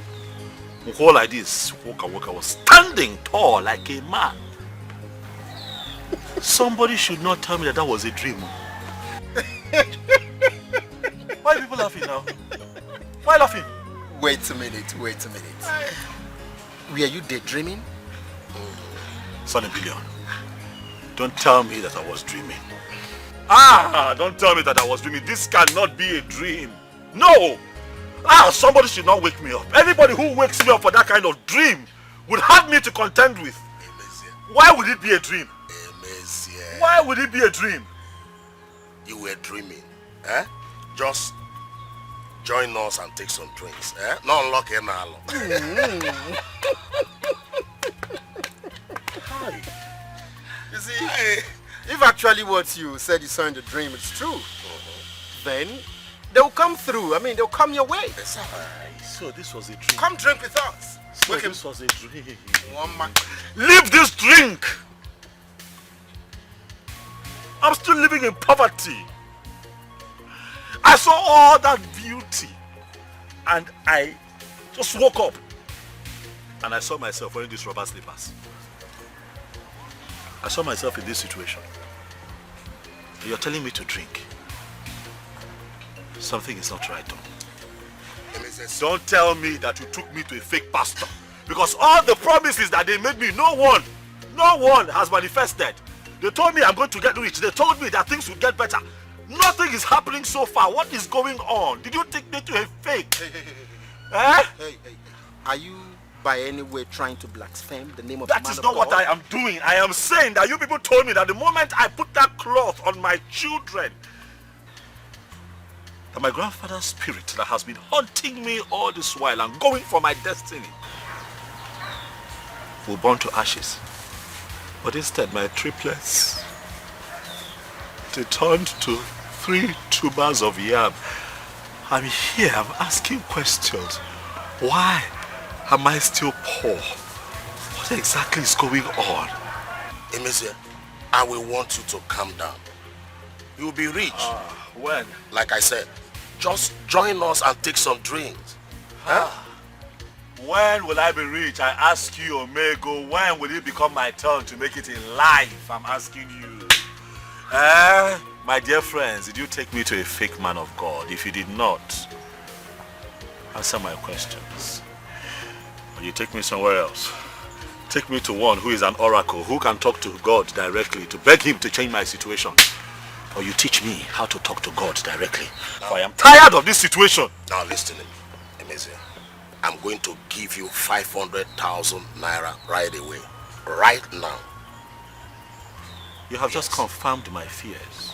All I did is walk. I was standing tall like a man. Somebody should not tell me that that was a dream. Why are people laughing now? Why laughing? Wait a minute. Were you daydreaming? Sonny Billion, don't tell me that I was dreaming. Don't tell me that I was dreaming. This cannot be a dream. No! Somebody should not wake me up. Anybody who wakes me up for that kind of dream would have me to contend with. Why would it be a dream? Why would it be a dream? You were dreaming. Just join us and take some drinks. Not unlock it now. You see, if actually what you said you saw in the dream is true, then they'll come through. I mean, they'll come your way. So this was a dream. Come drink with us. So this was a dream. One man. Leave this drink! I'm still living in poverty. I saw all that beauty and I just woke up and I saw myself wearing these rubber slippers. I saw myself in this situation. You're telling me to drink. Something is not right, though. Don't tell me that you took me to a fake pastor. Because all the promises that they made me, no one has manifested. They told me I'm going to get rich. They told me that things would get better. Nothing is happening so far. What is going on? Did you take me to a fake? Hey. Are you by any way trying to blaspheme the name of the man of God? That is not what I am doing. I am saying that you people told me that the moment I put that cloth on my children, that my grandfather's spirit that has been haunting me all this while and going for my destiny will burn to ashes. But instead, my triplets, they turned to 3 tubers of yam. I'm here, I'm asking questions. Why am I still poor? What exactly is going on? Emezi, I will want you to calm down. You will be rich. When? Like I said, just join us and take some drinks. When will I be rich? I ask you, Omego. When will it become my turn to make it in life? I'm asking you. My dear friends, did you take me to a fake man of God? If you did not, answer my questions. Or you take me somewhere else. Take me to one who is an oracle, who can talk to God directly, to beg him to change my situation. Or you teach me how to talk to God directly. For I am tired of this situation. Now listen to me, Emezi. I'm going to give you 500,000 naira right away. Right now. You have just confirmed my fears.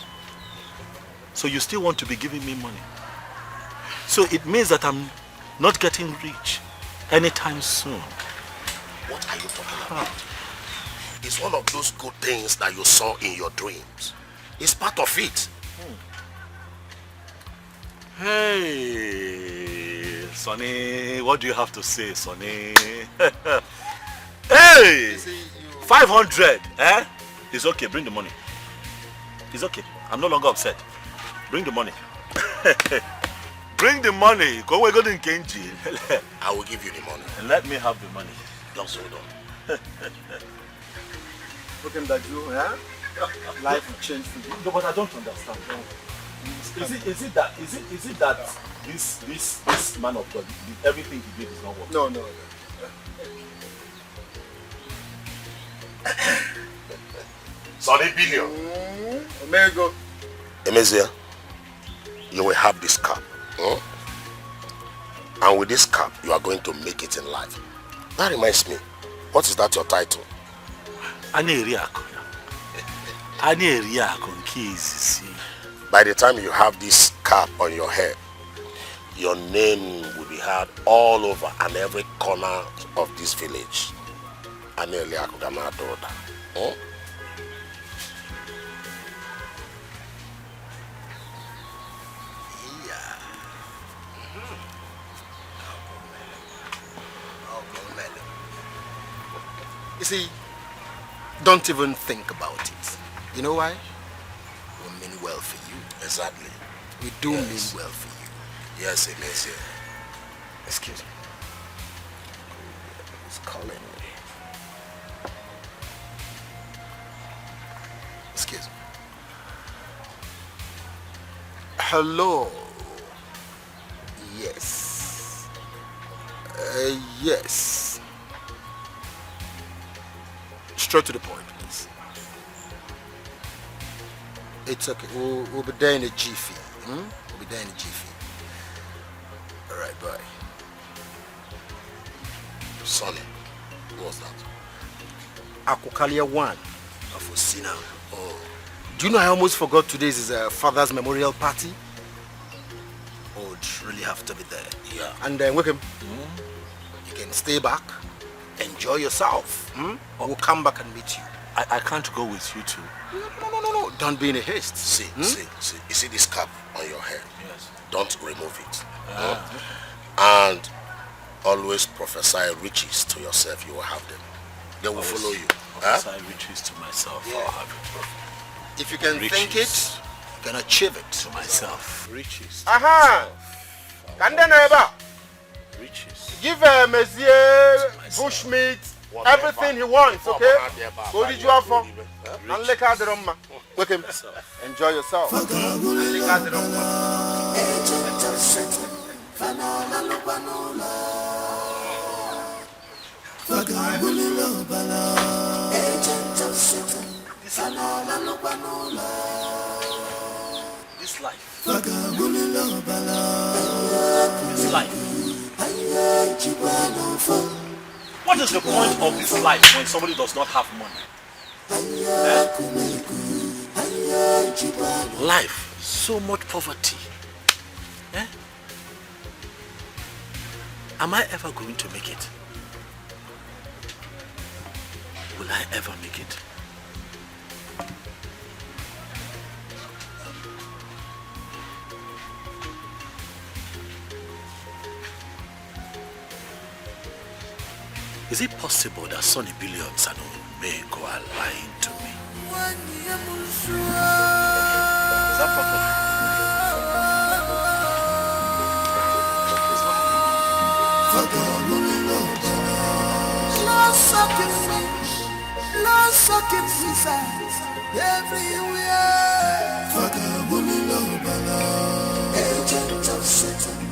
So you still want to be giving me money. So it means that I'm not getting rich anytime soon. What are you talking about? It's one of those good things that you saw in your dreams. It's part of it. Hey, Sonny, what do you have to say, Sonny? Hey, 500, It's okay, bring the money. It's okay, I'm no longer upset. Bring the money. Bring the money. Go away, go to Kenji. I will give you the money. And let me have the money. Just hold on. Look at that, huh? Life will change for you. No, but I don't understand. Is it that this man of God, everything he did is not working? No. Sonny Billion. Omega. Emezia, you will have this cap. And with this cap, you are going to make it in life. That reminds me, what is that your title? By the time you have this cap on your head, your name will be heard all over and every corner of this village. You see, don't even think about it. You know why? We mean well for you. Exactly. We do mean well for you. Yes, it is. Excuse me. He's calling me. Excuse me. Hello. Yes. Yes. Straight to the point, please. It's okay. We'll be there in a jiffy. We'll be there in a jiffy. All right, bye. Sonny, what was that? Akukalia 1 of Osina. Oh. Do you know I almost forgot today is his father's memorial party? Oh, would really have to be there. Yeah. And then Wickham, you can stay back, enjoy yourself. We'll come back and meet you. I can't go with you too. No. Don't be in a haste. See. You see this cap on your head? Yes. Don't remove it. And always prophesy riches to yourself. You will have them. They will follow you. Prophesy riches to myself. Yeah. I'll have it. If you can think it, you can achieve it. To myself. Riches. Aha! Kandeneba. Riches. Give Monsieur Bushmeat everything he wants, okay? Go to Juafo and lick out the rumma. Wickham, enjoy yourself. And lick out the rumma. This life. This life. What is the point of this life when somebody does not have money? Life, so much poverty. Am I ever going to make it? Will I ever make it? Is it possible that Sonny Billions and Omego are lying to me? Is that possible? Agent of Satan,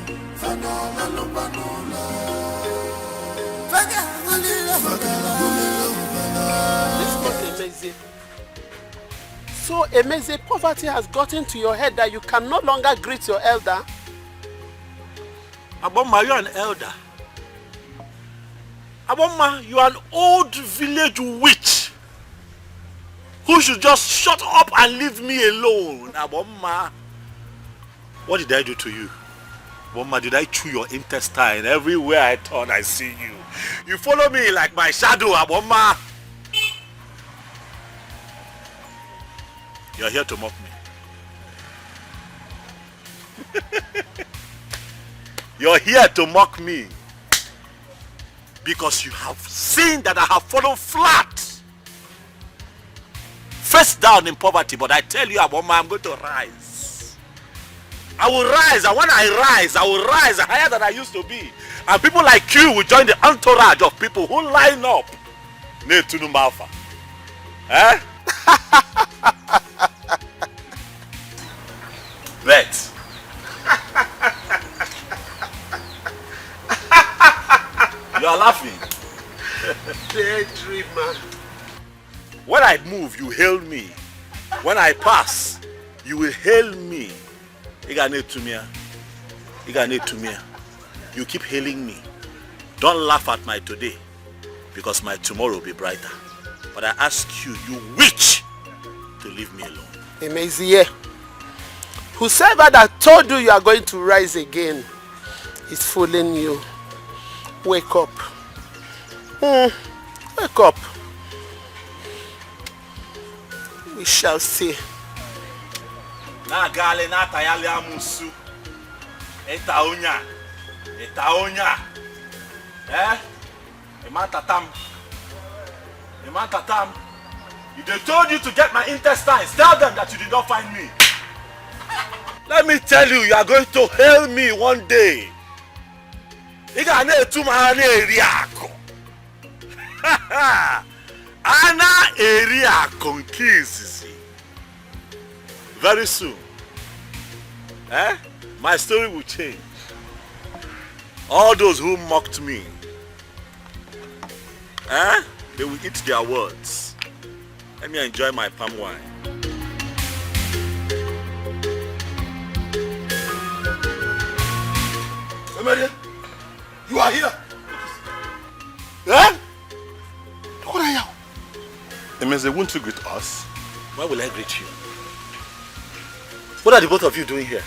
So, Emeze, poverty has gotten to your head that you can no longer greet your elder? Aboma, you are an elder. Aboma, you are an old village witch who should just shut up and leave me alone. Aboma, what did I do to you? Aboma, did I chew your intestine? Everywhere I turn, I see you. You follow me like my shadow, Aboma. You're here to mock me. You're here to mock me because you have seen that I have fallen flat, face down in poverty. But I tell you, Aboma, I'm going to rise. I will rise, and when I rise, I will rise higher than I used to be. And people like you will join the entourage of people who line up. Netunu Malfa. Eh? Bet. You are laughing. Daydreamer. When I move, you hail me. When I pass, you will hail me. You keep hailing me. Don't laugh at my today, because my tomorrow will be brighter. But I ask you, you witch, to leave me alone. Emezie, whosoever that told you you are going to rise again is fooling you. Wake up. Wake up. We shall see. Na gale na tayali amusu. Eta onya. Eh? Ematatam. If they told you to get my intestines, tell them that you did not find me. Let me tell you, you are going to hail me one day. Ana area conquista. Very soon, my story will change. All those who mocked me, they will eat their words. Let me enjoy my palm wine. Emerie, you are here. What are you? Emeze, won't you greet us? Why will I greet you? What are the both of you doing here?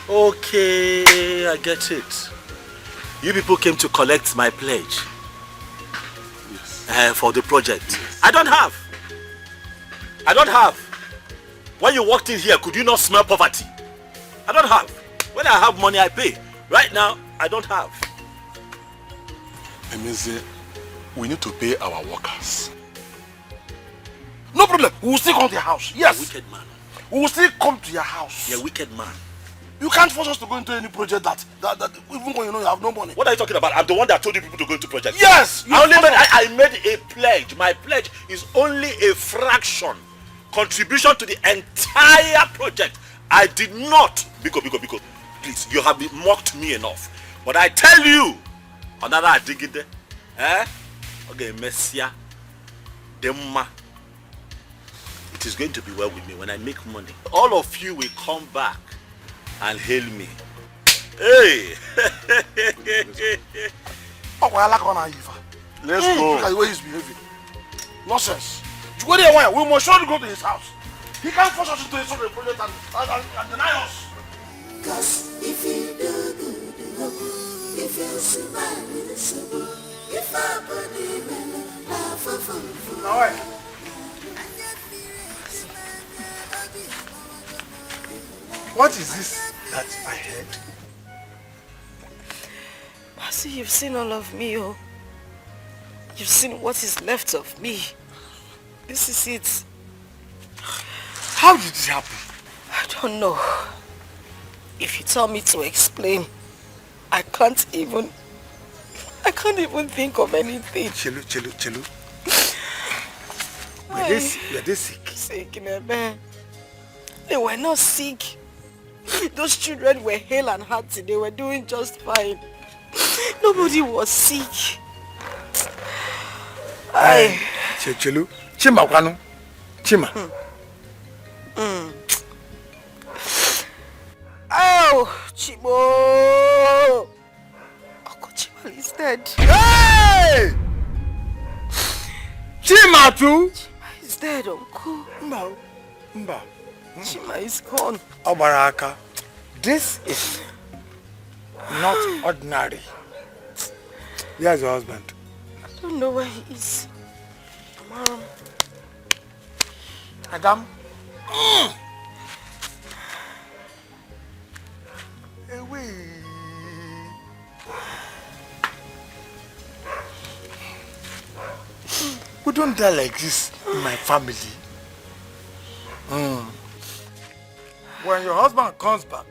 Okay, I get it. You people came to collect my pledge. Yes. For the project. Yes. I don't have. When you walked in here, could you not smell poverty? I don't have. When I have money, I pay. Right now, I don't have. Emeze, we need to pay our workers. No problem. We will still come to your house. Yes. You're a wicked man. We will still come to your house. You're a wicked man. You can't force us to go into any project that even when you know you have no money. What are you talking about? I'm the one that told you people to go into project. Yes! I made a pledge. My pledge is only a fraction contribution to the entire project. I did not. Biko, please, you have mocked me enough. But I tell you, another adigide, okay, Messia, Demma, it is going to be well with me when I make money. All of you will come back and hail me. Hey! Let's go. Look at the way he's behaving. Nonsense. We must surely go to his house. He can't force us into his own project and deny us. Cause if you do good, if you smile with the simple, if I believe in love for what is this that I heard? Mercy, you've seen all of me, oh. You've seen what is left of me. This is it. How did this happen? I don't know. If you tell me to explain, I can't even think of anything. Chelu. Were they sick? Sick, man. They were not sick. Those children were hale and hearty. They were doing just fine. Nobody was sick. Chelu. Chima kwanu. Chima. Oh, Chibo! Uncle Chima is dead. Hey! Chima too? Chima is dead, Uncle. Mba. Chima is gone. Obaraka, this is not ordinary. Here's your husband. I don't know where he is. Mom. Adam. We don't die like this in my family. When your husband comes back,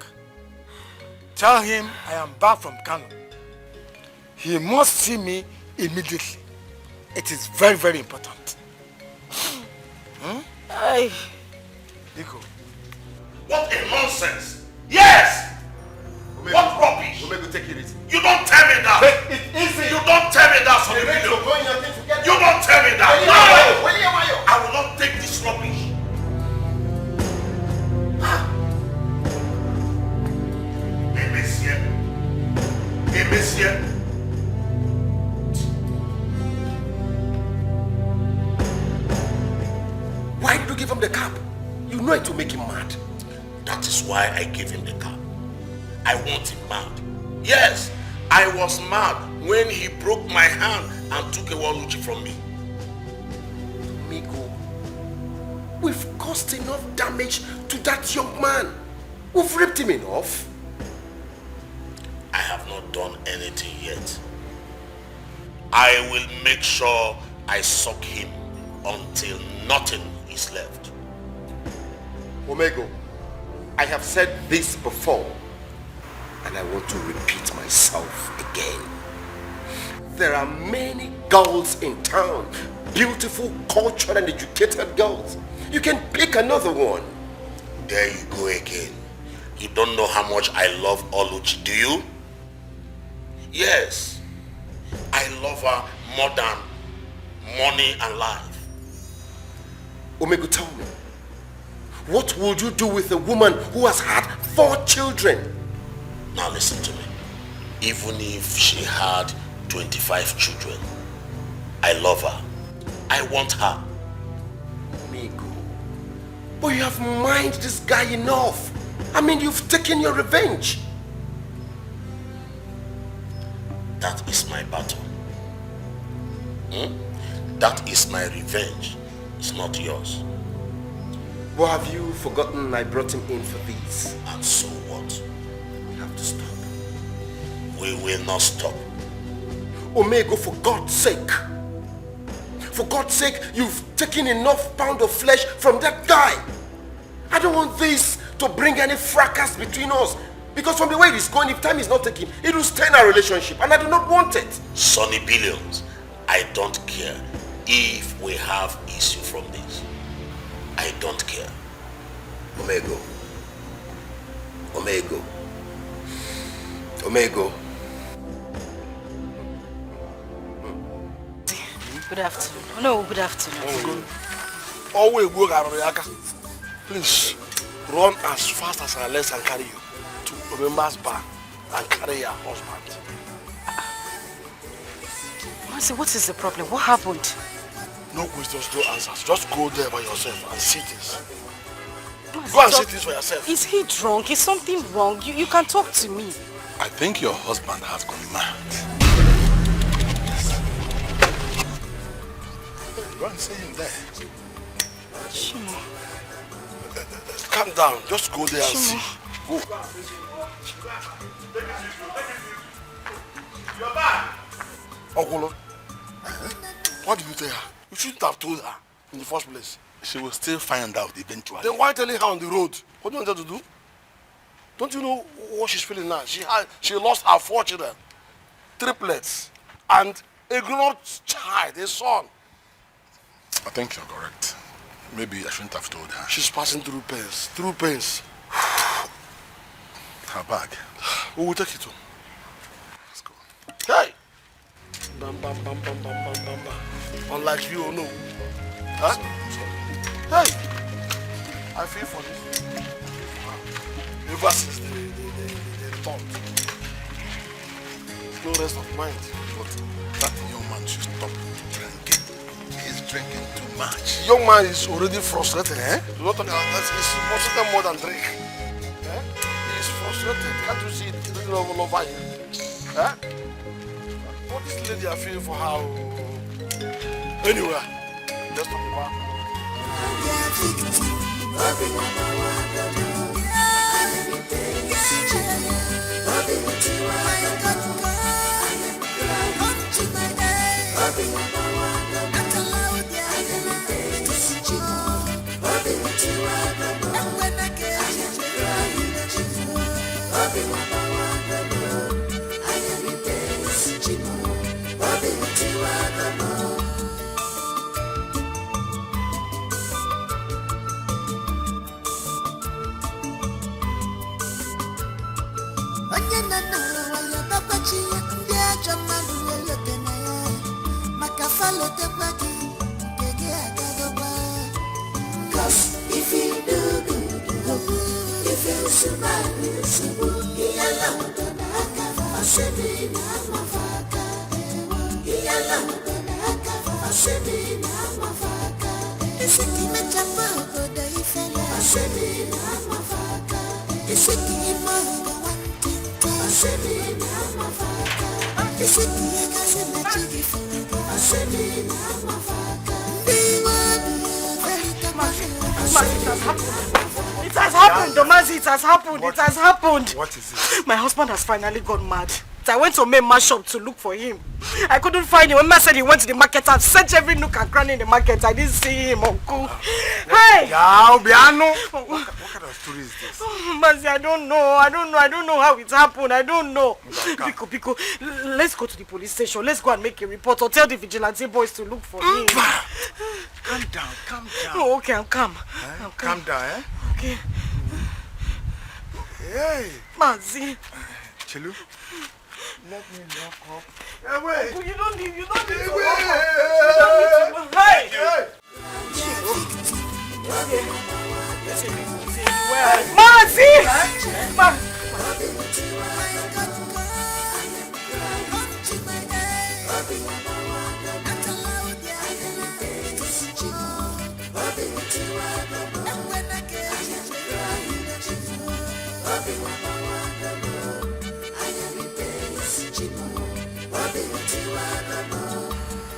tell him I am back from Kano. He must see me immediately. It is very, very important. Diko. What a nonsense! Yes! What rubbish! Take it easy. You don't tell me that! Take it easy! You don't tell me that, son. You don't tell me that! No! I will not take this rubbish! Hey, monsieur. Why did you give him the cap? You know it will make him mad. That is why I gave him the cap. I want him mad. Yes, I was mad when he broke my hand and took a Waluchi from me. Migo, we've caused enough damage to that young man. We've ripped him enough. I have not done anything yet. I will make sure I suck him until nothing is left. Omego, I have said this before, and I want to repeat myself again. There are many girls in town, beautiful, cultured and educated girls. You can pick another one. There you go again. You don't know how much I love Oluchi, do you? Yes, I love her more than money and life. Omego, tell me, what would you do with a woman who has had 4 children? Now listen to me. Even if she had 25 children, I love her. I want her. Omego, but you have minded this guy enough. I mean, you've taken your revenge. That is my battle. That is my revenge. It's not yours. But have you forgotten I brought him in for this? And so what? We have to stop. We will not stop. Omego, for God's sake. For God's sake, you've taken enough pound of flesh from that guy. I don't want this to bring any fracas between us. Because from the way it is going, if time is not taken, it will stain our relationship, and I do not want it. Sonny Billions, I don't care if we have issue from this. I don't care. Omego. Good afternoon. No, good afternoon. Always work around Yaka. Please, run as fast as our legs can carry you to Remember's bar and carry your husband. Mercy, what is the problem? What happened? No questions, no answers. Just go there by yourself and see this. Mercy, Go and see this for yourself. Is he drunk? Is something wrong? You can talk to me. I think your husband has gone mad. Go and see him there. Shimo. Calm down. Just go there and see. Go. You're back. Uncle, what did you tell her? You shouldn't have told her in the first place. She will still find out eventually. Then why telling her on the road? What do you want her to do? Don't you know what she's feeling now? She lost her 4 children, triplets, and a grown-up child, a son. I think you're correct. Maybe I shouldn't have told her. She's passing through pains. Her bag. We will take it home. Let's go. Hey! Bam, bam, bam, bam, bam, bam, bam, bam. Unlike you, no. Huh? Hey! I feel for this. Ever since the return. No rest of mind. But that young man should stop drinking. He's drinking too much. The young man is already frustrated, eh? Do not talk about that. He's frustrated more than drink. Eh? He's frustrated. Can't you see it? He doesn't know over here. Eh? What is the lady I feel for her? Anyway, let's talk about her. onye na n'ụwa ya bakwachi ya ndị ajọ mmadụ were kene ya maka falotekwa gị nke gị agagokwa. 'Cause if you do good, if you survive, iyala utana aka fasemi na mafaka. Iyala utana aka fasemi na mafaka. Isiki mechapa obodo ifele fasemi na mafaka. Isiki imoga wantinta fasemi na mafaka. Isiki ekase mechigi fuga fasemi na mafaka. It has happened, Domazi, it has happened, it has happened. What is it? My husband has finally gone mad. I went to Mema shop to look for him. I couldn't find him. When I said he went to the market, I've searched every nook and cranny in the market. I didn't see him, Uncle. Hey! What kind of story is this? Oh, Mazi, I don't know how it happened. I don't know. Pico, let's go to the police station. Let's go and make a report or tell the vigilante boys to look for him. Calm down. Oh, okay, I'm calm. Calm down, eh? Okay. Hey! Mazi. Chilu, let me lock up. Hey, wait! You don't need to lock up. Hey! Mazi!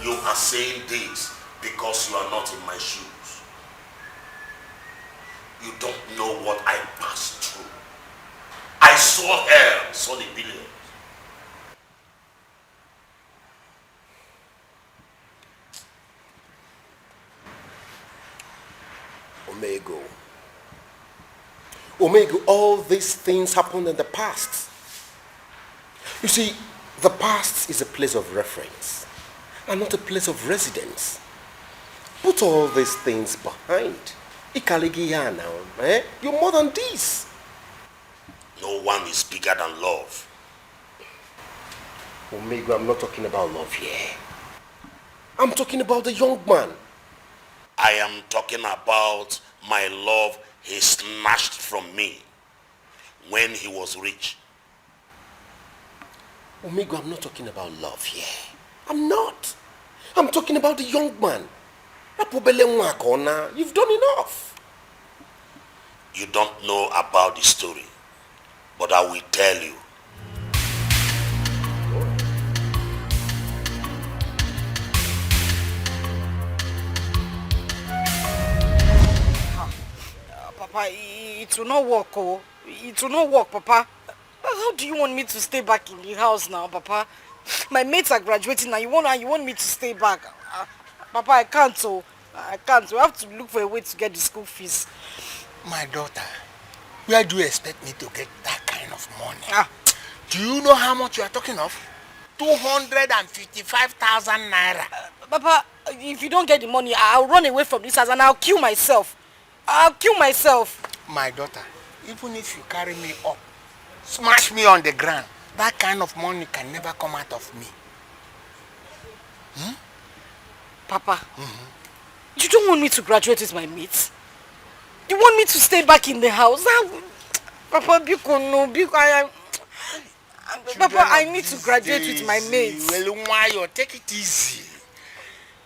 You are saying this because you are not in my shoes. You don't know what I passed through. I saw hell, saw the billions. Omega, all these things happened in the past. You see, the past is a place of reference and not a place of residence. Put all these things behind. Ikaligiya now, eh? You're more than this. No one is bigger than love. Omega, I'm not talking about love here. I'm talking about the young man. I am talking about my love he snatched from me when he was rich. Omega, I'm not talking about love here. I'm not. I'm talking about the young man. You've done enough. You don't know about the story, but I will tell you. Papa, it will not work, oh. It will not work, Papa. How do you want me to stay back in the house now, Papa? My mates are graduating and you want me to stay back. Papa, I can't, oh. I can't. We have to look for a way to get the school fees. My daughter, where do you expect me to get that kind of money? Do you know how much you are talking of? 255,000 naira. Papa, if you don't get the money, I'll run away from this house and I'll kill myself. I'll kill myself. My daughter, even if you carry me up, smash me on the ground, that kind of money can never come out of me. Papa, you don't want me to graduate with my mates? You want me to stay back in the house? Papa, Papa, I need to graduate with my mates. Well, why you take it easy?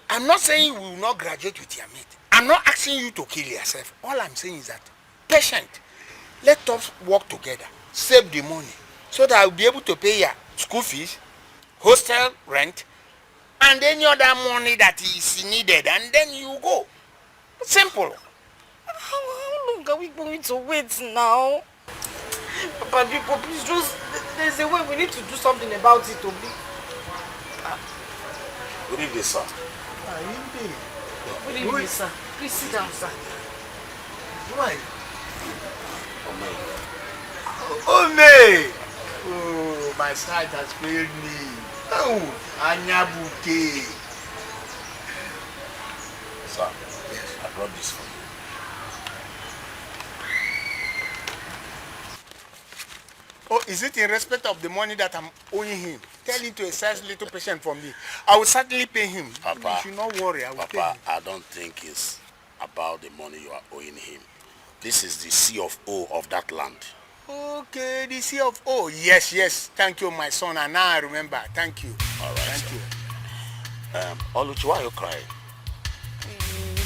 I'm not saying you will not graduate with your mate. I'm not asking you to kill yourself. All I'm saying is that, patient, let us work together, save the money, so that I'll be able to pay your school fees, hostel rent, and any other money that is needed, and then you go. Simple. How long are we going to wait now? Papa, please just, there's a way we need to do something about it, Obi. Good evening, sir. Good evening, sir. Please sit down, sir. Why? Ome! Oh, my sight has failed me. Oh, Anyabuke. Sir, yes, I brought this for you. Oh, is it in respect of the money that I'm owing him? Tell him to exercise little patience from me. I will certainly pay him. Papa, you should not worry. I will pay Papa, him. I don't think it's about the money you are owing him. This is the C of O of that land. Okay, the C of O. Yes, yes. Thank you, my son. And now I remember. Thank you. All right. Thank you. Oluchi, why are you crying?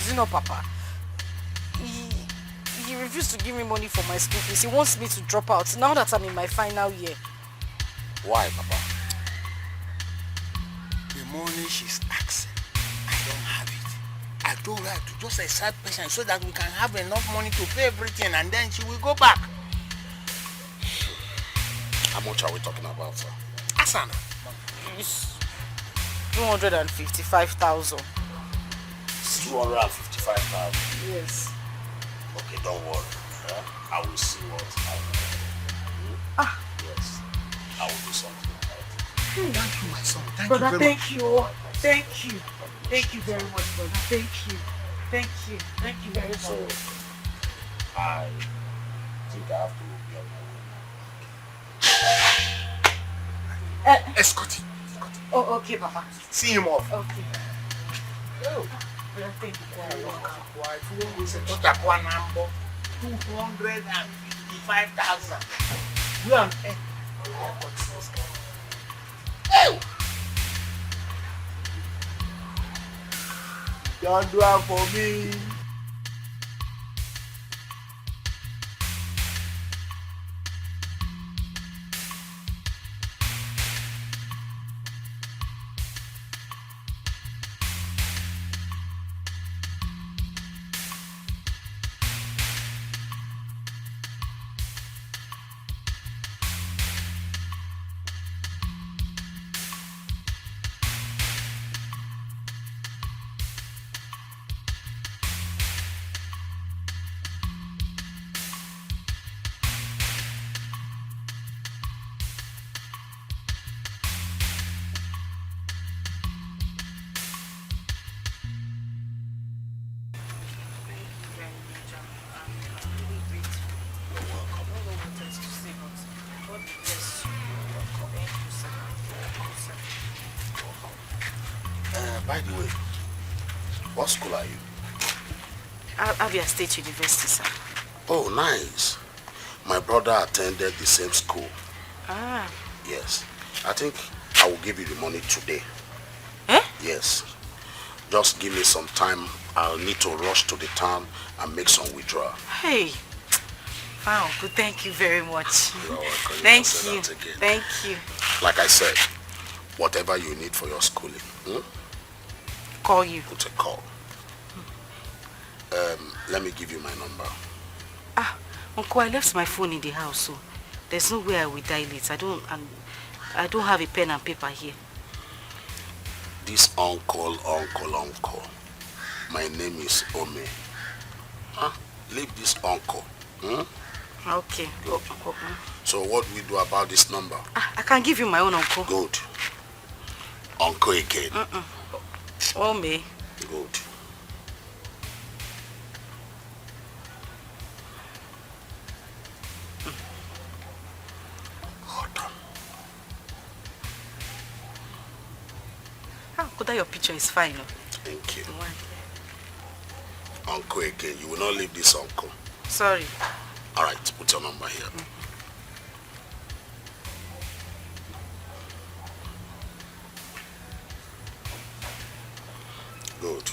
You know, Papa, he refused to give me money for my school fees. He wants me to drop out now that I'm in my final year. Why, Papa? The money she's asking, I don't have it. I told her to just accept patient so that we can have enough money to pay everything and then she will go back. How much are we talking about, sir? Asana. It's 255,000. 255,000? Yes. Okay, don't worry. I will see what I can do. Yes, I will do something about it. Thank you, my son. Thank Brother, you very thank much. you. Thank you. Thank you very much, brother. Thank you. Thank you. Thank you very much. So, I think I have to be on my way. Escort him. Oh, okay, Papa. See him off. Okay. Oh. Brother, thank you very much. 255,000. You and don't do it for me. By the way, what school are you? Abia State University, sir. Oh, nice. My brother attended the same school. Ah. Yes. I think I will give you the money today. Eh? Yes. Just give me some time. I'll need to rush to the town and make some withdrawal. Hey. Wow, good. Thank you very much. You're welcome. Thank can say you. that again. Thank you. Like I said, whatever you need for your schooling, Call you. put a call. Let me give you my number. Uncle, I left my phone in the house, so there's no way I will dial it. I don't have a pen and paper here. This uncle. My name is Ome. Leave this uncle. Okay. Good. So what we do about this number? I can give you my own uncle. Good. Uncle again. Ome. Good. Uncle, that your picture is fine. No? Thank you. Uncle again. You will not leave this uncle. Sorry. All right, put your number here. Good.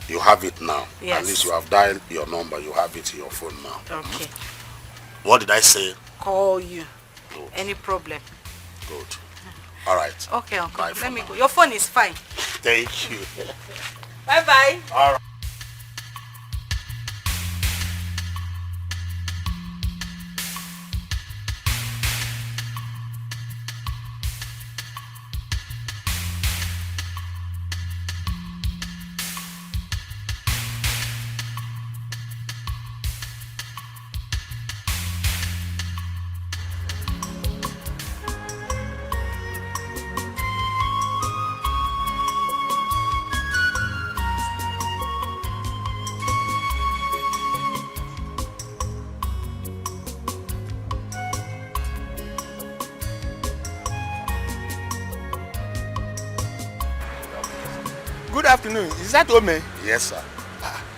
You have it now. Yes. At least you have dialed your number. You have it in your phone now. Okay. What did I say? Call you. Good. Any problem? Good. All right. Okay, Uncle. Bye for Let me now. go. Your phone is fine. Thank you. Bye-bye. All right. afternoon. Is that Ome? Yes, sir.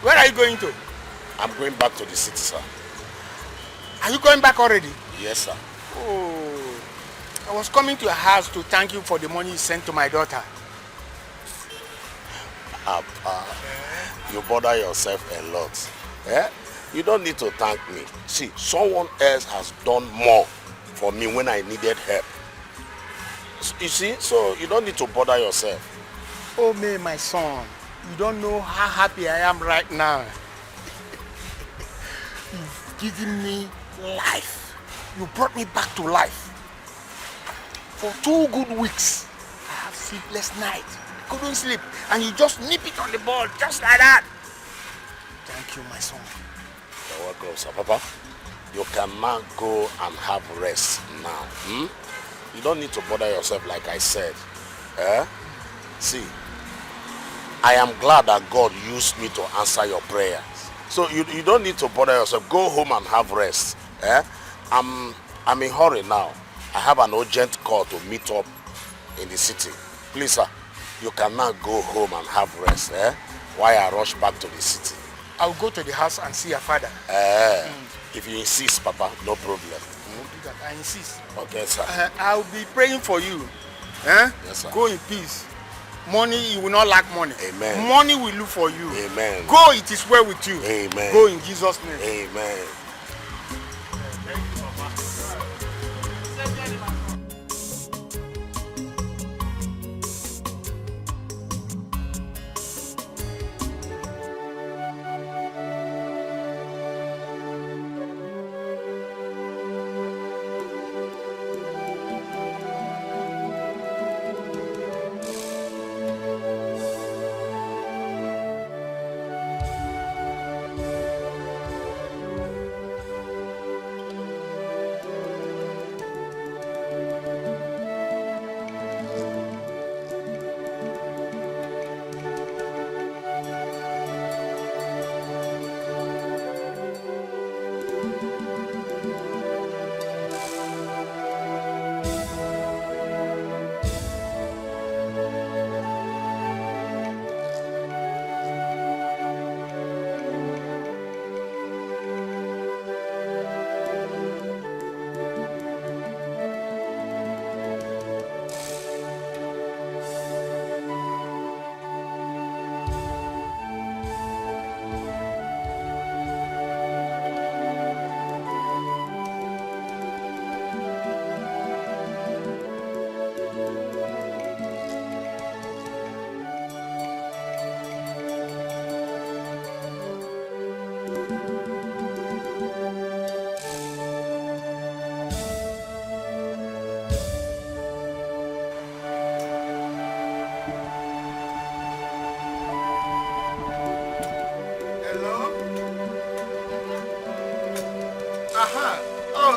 Where are you going to? I'm going back to the city, sir. Are you going back already? Yes, sir. Oh, I was coming to your house to thank you for the money you sent to my daughter. You bother yourself a lot. Eh? You don't need to thank me. See, someone else has done more for me when I needed help. You see, so you don't need to bother yourself. Oh, me, my son, you don't know how happy I am right now. You've given me life. You brought me back to life. For 2 good weeks, I have sleepless nights. Couldn't sleep, and you just nip it on the ball, just like that. Thank you, my son. You're welcome, sir. Papa, you can now go and have rest now. You don't need to bother yourself like I said. See, I am glad that God used me to answer your prayers. So you don't need to bother yourself. Go home and have rest. I'm in hurry now. I have an urgent call to meet up in the city. Please, sir, you can now go home and have rest. While I rush back to the city. I'll go to the house and see your father. If you insist, Papa, no problem. Do that. I insist. Okay, sir. I'll be praying for you. Yes, sir. Go in peace. Money, you will not lack money. Amen. Money will look for you. Amen. Go, it is well with you. Amen. Go in Jesus' name. Amen.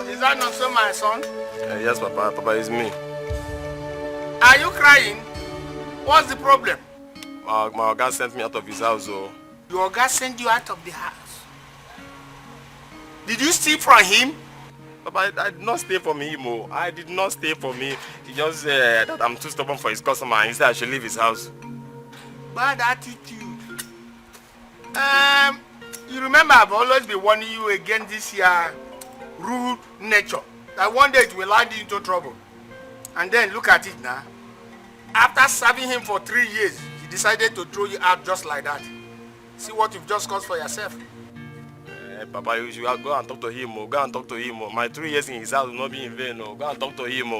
Is that not so, my son? Yes, Papa. Papa, it's me. Are you crying? What's the problem? My guy sent me out of his house. Your guy sent you out of the house? Did you steal from him? Papa, I did not steal from him. I did not steal from him. He just said that I'm too stubborn for his customer and he said I should leave his house. Bad attitude. You remember I've always been warning you against this here rude nature. That one day it will land you into trouble. And then look at it now. After serving him for 3 years, he decided to throw you out just like that. See what you've just caused for yourself. Papa, you should go and talk to him. Go and talk to him. My 3 years in his house will not be in vain. Go and talk to him.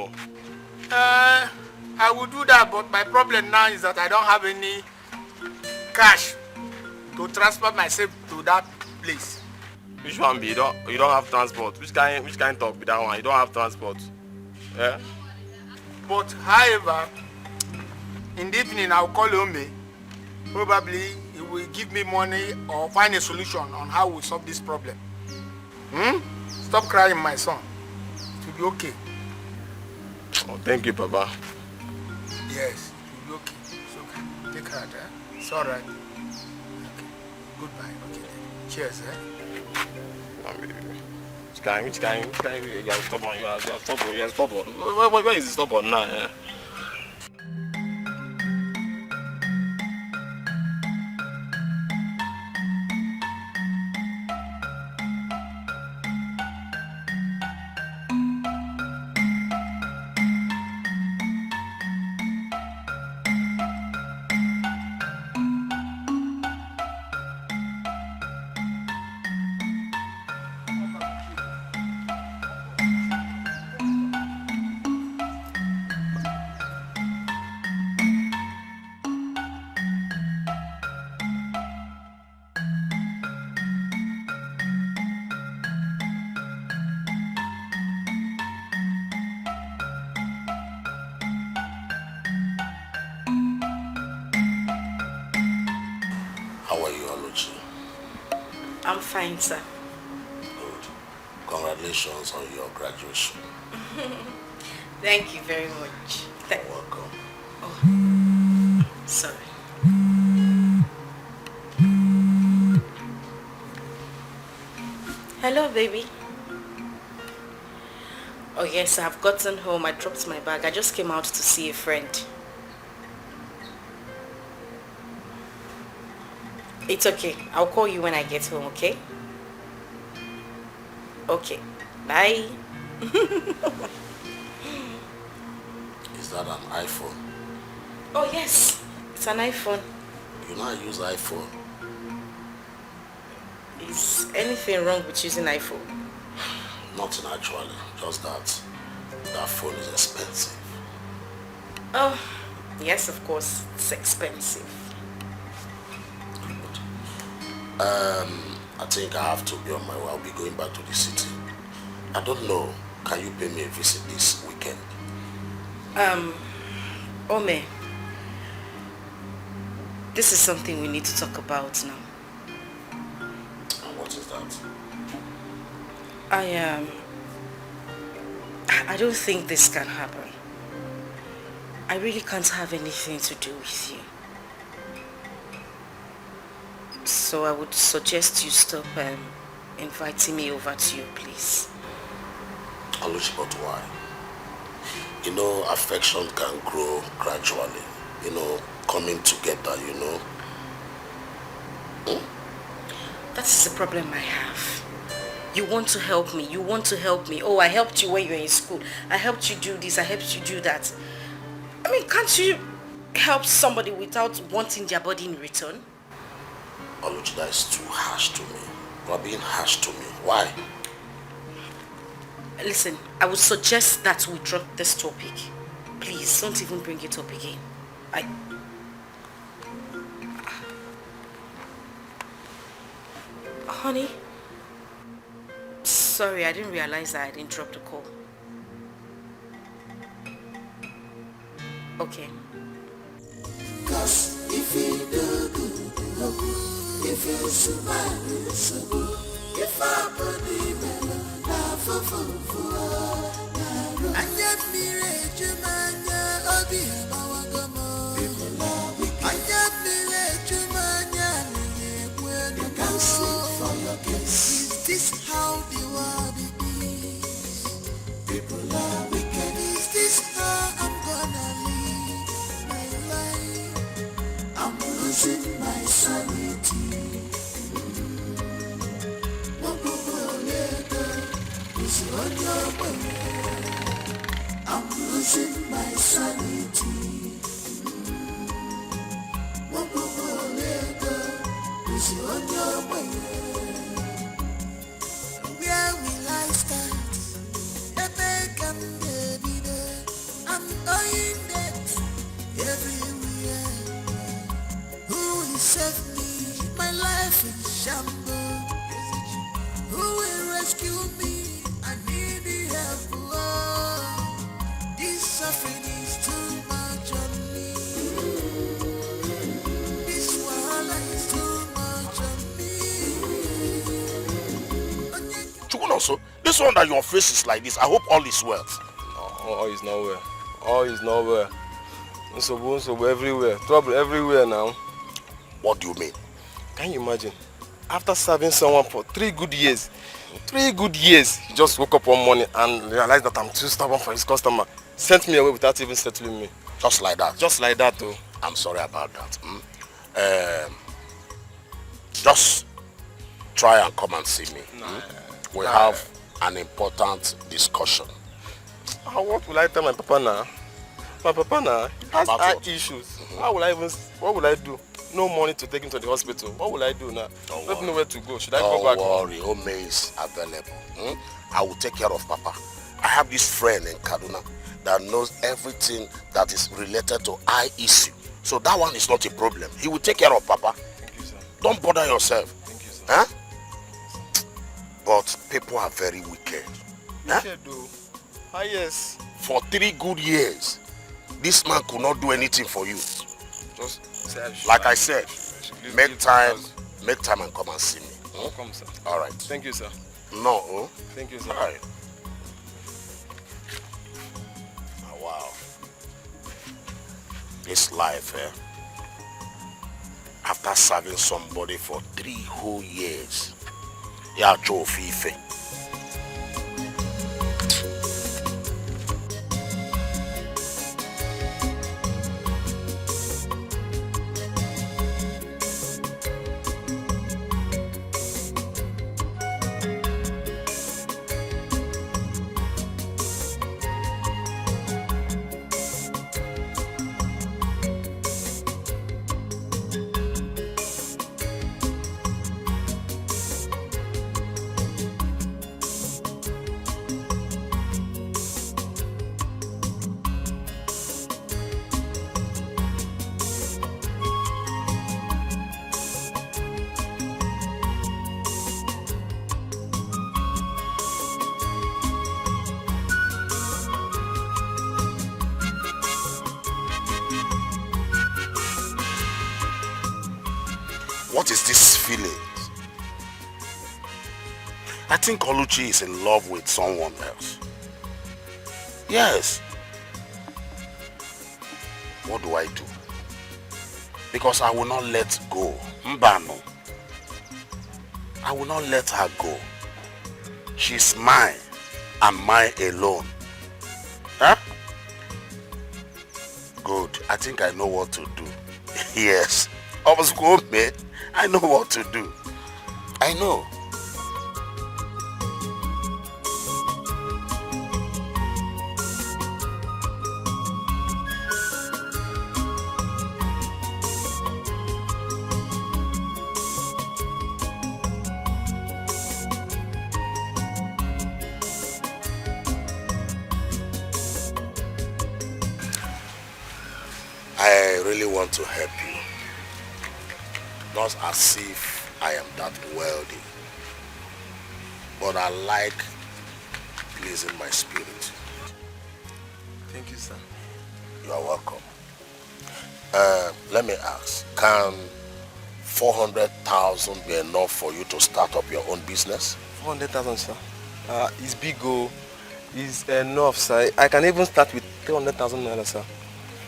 I will do that, but my problem now is that I don't have any cash to transfer myself to that place. Which one be? You don't have transport. Which kind talk be that one? You don't have transport. Yeah? But however, in the evening I'll call Ome. Probably he will give me money or find a solution on how we solve this problem. Stop crying, my son. It will be okay. Oh, thank you, Papa. Yes, it will be okay. It's okay. Take heart, It's all right. Okay. Goodbye. Okay then. Cheers, Which kind? You are stubborn. You are stubborn. Where is the stubborn now? I'm fine, sir. Good. Congratulations on your graduation. Thank you very much. You're welcome. Oh, sorry. Hello, baby. Oh yes, I've gotten home. I dropped my bag. I just came out to see a friend. It's okay. I'll call you when I get home, okay? Okay. Bye. Is that an iPhone? Oh yes, it's an iPhone. You know I use iPhone. Is anything wrong with using iPhone? Nothing actually, just that phone is expensive. Oh, yes, of course, it's expensive. I think I have to be on my way. I'll be going back to the city. I don't know, can you pay me a visit this weekend? Ome, this is something we need to talk about now. And what is that? I don't think this can happen. I really can't have anything to do with you. So I would suggest you stop inviting me over to your place. Oluchi, but why? You know, affection can grow gradually. You know, coming together, you know. That is the problem I have. You want to help me. You want to help me. Oh, I helped you when you were in school. I helped you do this. I helped you do that. I mean, can't you help somebody without wanting their body in return? Oluchi, that is too harsh to me. You are being harsh to me. Why? Listen, I would suggest that we drop this topic. Please, don't even bring it up again. Honey? Sorry, I didn't realize that I didn't drop the call. Okay. Cause if you do good, if you smile, if I believe in love, and yet me rage you man, Obi Hamawagomo, and yet me rage you man, you can sleep for your kiss. Is this how the world is? People are wicked. Is this how I'm gonna live my life? I'm losing my sanity. I'm losing my sanity. Where will I start? I'm owing debt everywhere. Who will save me? My life is shambles. Who will rescue me? I need the help. Oh, this suffering is too much on me. This wahala is too much on me. Chukunoso, this one that your face is like this, I hope all is well. All is not well. All is not well. So everywhere. Trouble everywhere now. What do you mean? Can you imagine? After serving someone for 3 good years, he just woke up one morning and realized that I'm too stubborn for his customer. Sent me away without even settling me. Just like that? Just like that, though. I'm sorry about that. Just try and come and see me. We have an important discussion. What will I tell my papa now? My papa now has eye issues. What will I do? No money to take him to the hospital. What will I do now? Don't know where to go. Should I go back? Don't worry, Ome is available. I will take care of Papa. I have this friend in Kaduna that knows everything that is related to eye issue. So that one is not a problem. He will take care of Papa. Thank you, sir. Don't bother yourself. Thank you, sir. Huh? But people are very wicked. Wicked, though. Ah, yes. For 3 good years, this man could not do anything for you. Just like I said, make time and come and see me. Come, sir. All right. Thank you, sir. No. Oh. Thank you, sir. All right. Oh, wow. This life, after serving somebody for 3 whole years, yeah, Joe Fife. What is this feeling? I think Oluchi is in love with someone else. Yes. What do I do? Because I will not let go. Mbano. I will not let her go. She's mine and mine alone. Huh? Good. I think I know what to do. Yes. I was going, mate. I know what to do. I know. I really want to help you. Not as if I am that wealthy, but I like pleasing my spirit. Thank you, sir. You are welcome. Let me ask, can 400,000 be enough for you to start up your own business? 400,000, sir. It's big, it's enough, sir. I can even start with 300,000 naira, sir.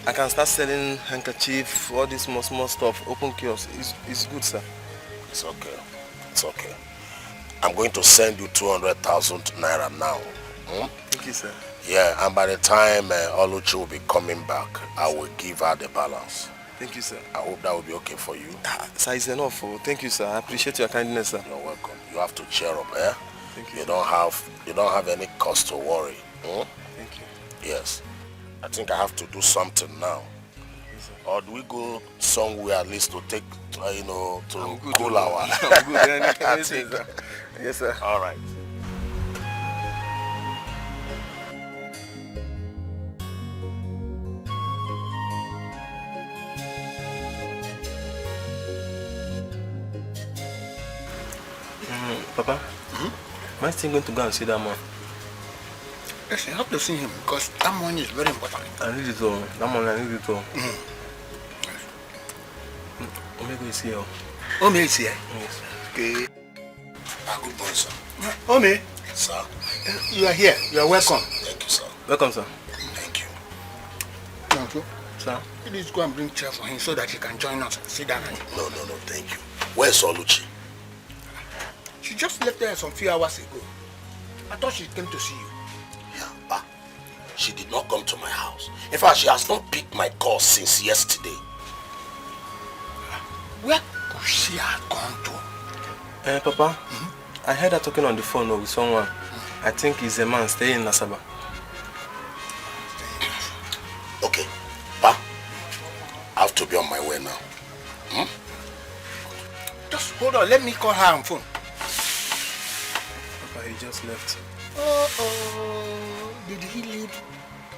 I can start selling handkerchief, all this small stuff, open kiosk. It's good, sir. It's okay. It's okay. I'm going to send you 200,000 naira now. Thank you, sir. Yeah, and by the time Oluchi will be coming back, I will give her the balance. Thank you, sir. I hope that will be okay for you. Sir, it's enough. Thank you, sir. I appreciate your kindness, sir. You're welcome. You have to cheer up, eh? Thank you. You don't have any cause to worry. Thank you. Yes. I think I have to do something now. Yes, or do we go somewhere at least to take, to cool our... I'm good. Yes, sir. All right. Papa, am I still going to go and see that man? Yes, I have to see him because that money is very important. I need it all. That money, I need it all. Omega is here. Ome is here? Yes. Okay. Good boy, sir. Ome? Sir. You are here. You are welcome. Thank you, sir. Welcome, sir. Thank you. Tonto. Sir? Please go and bring chair for him so that he can join us. Sit down. No, thank you. Where's Oluchi? She just left there some few hours ago. I thought she came to see you. Yeah, she did not come to my house. In fact, she has not picked my call since yesterday. Where could she have gone to? Papa, I heard her talking on the phone with someone. I think he's a man staying in Nasaba. Okay, Pa, I have to be on my way now. Just hold on, let me call her on phone. Papa, he just left. Did he leave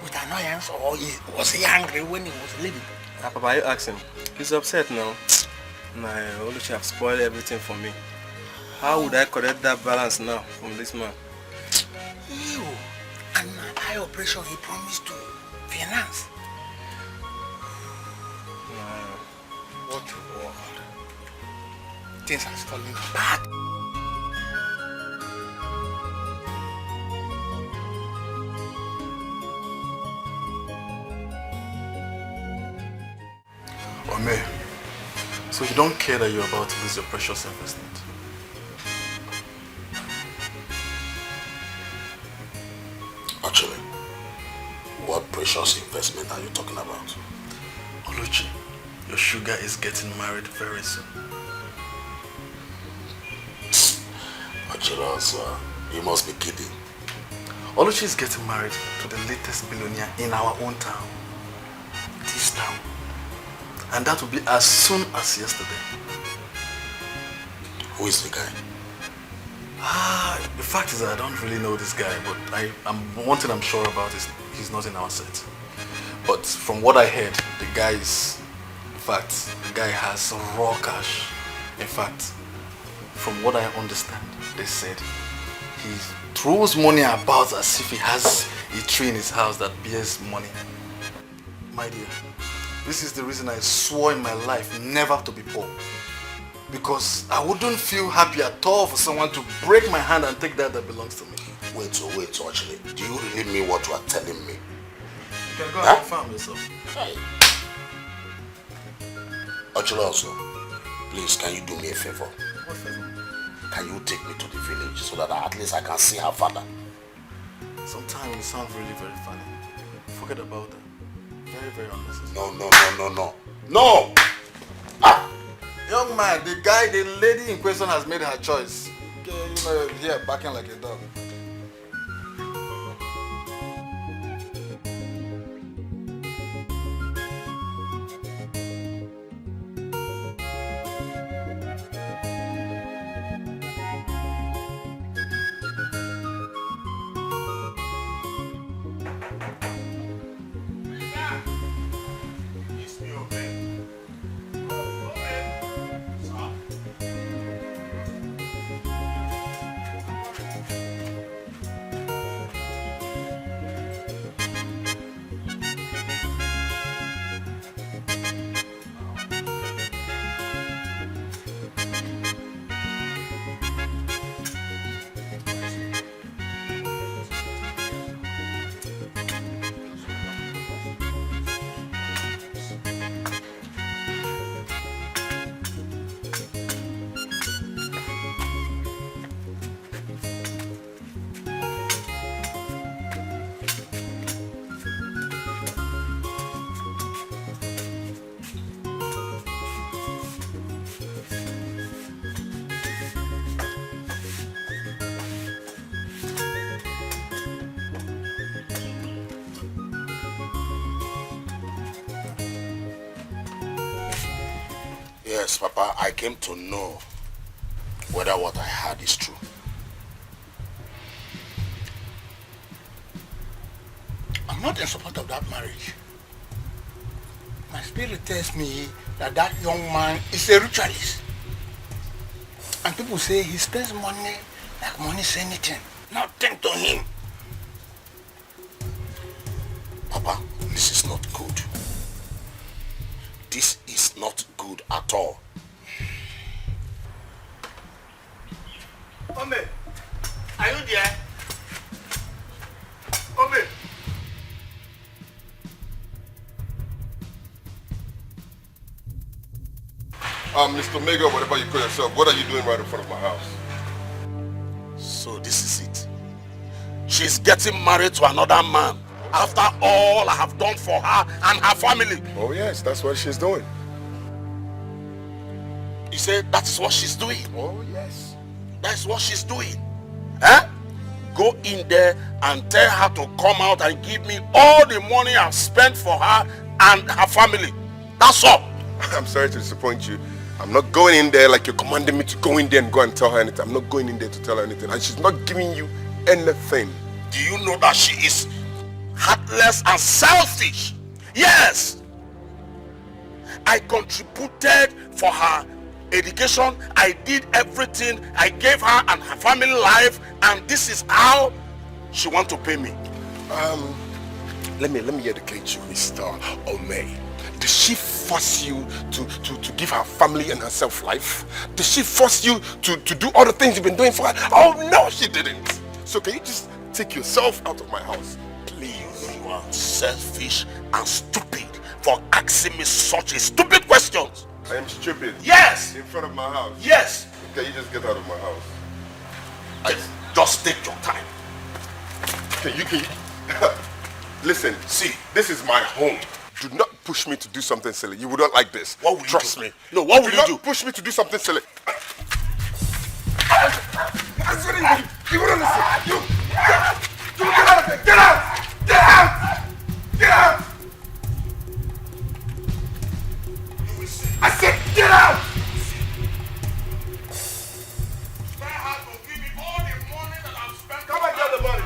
with annoyance or was he angry when he was leaving? Papa, you ask him. He's upset now. Nah, Oluchi have spoiled everything for me. How would I correct that balance now from this man? You and my eye operation he promised to finance. What a world. Things are falling apart. Ome, so you don't care that you're about to lose your precious investment? Actually, what precious investment are you talking about? Oluchi, your sugar is getting married very soon. Actually, also, you must be kidding. Oluchi is getting married to the latest billionaire in our own town. This town. And that will be as soon as yesterday. Who is the guy? The fact is that I don't really know this guy, but one thing I'm sure about is he's not in our set. But from what I heard, the guy has raw cash. In fact, from what I understand, they said he throws money about as if he has a tree in his house that bears money. My dear, this is the reason I swore in my life never to be poor. Because I wouldn't feel happy at all for someone to break my hand and take that belongs to me. Wait, actually, do you really mean what you are telling me? You can go and confirm yourself. Hey. Actually, also, please, can you do me a favor? What favor? Can you take me to the village so that at least I can see her father? Sometimes you sound really very funny. Forget about that. Very, very unnecessary. No! Young man, the lady in question has made her choice. Okay, here, backing like a dog. Yes, Papa, I came to know whether what I heard is true. I'm not in support of that marriage. My spirit tells me that that young man is a ritualist. And people say he spends money like money is anything. Nothing to him. Papa, this is not good. This is not good at all. Ome, are you there? Ome. Mr. Mega, whatever you call yourself, what are you doing right in front of my house? So this is it. She's getting married to another man after all I have done for her and her family. Oh yes, that's what she's doing. You say that's what she's doing? Oh yes. That's what she's doing. Huh? Go in there and tell her to come out and give me all the money I've spent for her and her family. That's all. I'm sorry to disappoint you. I'm not going in there like you're commanding me to go in there and go and tell her anything. I'm not going in there to tell her anything. And she's not giving you anything. Do you know that she is heartless and selfish? Yes. I contributed for her education. I did everything. I gave her and her family life, and this is how she wants to pay me. Let me educate you, Mr. Omei. Did she force you to give her family and herself life? Did she force you to do all the things you've been doing for her? Oh no, she didn't. So can you just take yourself out of my house, please? You are selfish and stupid for asking me such a stupid question. questions. I am stupid. Yes. In front of my house. Yes. Can you just get out of my house? Just take your time. Can you listen, see, this is my home. Do not push me to do something silly. You would not like this. What will you Trust do? me. No, what will do you not do? push me to do something silly. I said you wouldn't listen. You get out of here. Get out! Get out! Get out! I said get out! Come and get the money.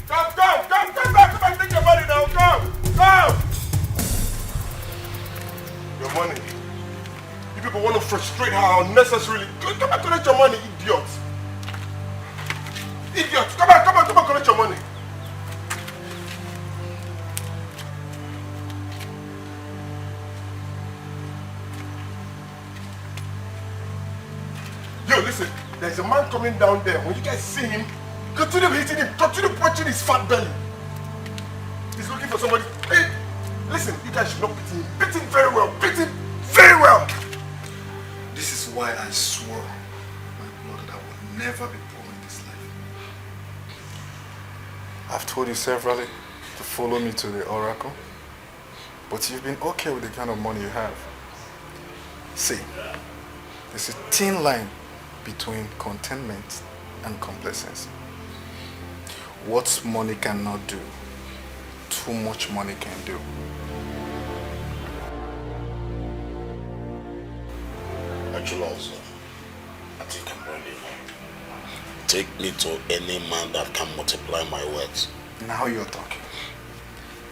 Come and take your money now. Come. Your money. You people want to frustrate her unnecessarily. Come and collect your money, idiot. Idiot. Come and collect your money. Yo, listen. There's a man coming down there. When you guys see him, continue hitting him. Continue punching his fat belly. He's looking for somebody. Hey, listen, you guys should not beat him. Beat him very well. Beat him very well. This is why I swore my blood that I will never be poor in this life. I've told you severally to follow me to the oracle, but you've been okay with the kind of money you have. See, there's a thin line between contentment and complacency. What money cannot do, too much money can do. Actually also, I think I'm ready. Take me to any man that can multiply my words. Now you're talking.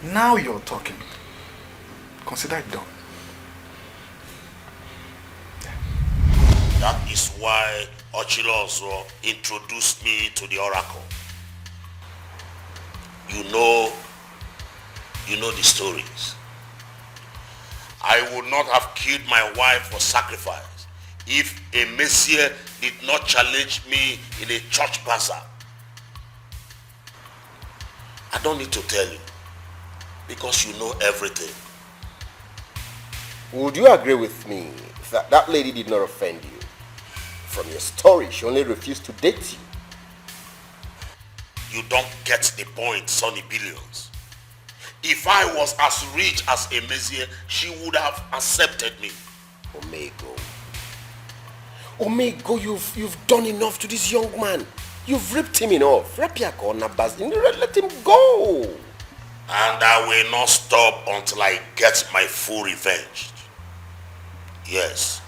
Now you're talking. Consider it done. That is why Ochilozo introduced me to the oracle. You know the stories. I would not have killed my wife for sacrifice if a messiah did not challenge me in a church bazaar. I don't need to tell you, because you know everything. Would you agree with me that that lady did not offend you? From your story, she only refused to date you. You don't get the point, Sonny Billions. If I was as rich as a messiah, she would have accepted me. Omego, you've done enough to this young man. You've ripped him enough. Let him go. And I will not stop until I get my full revenge. Yes.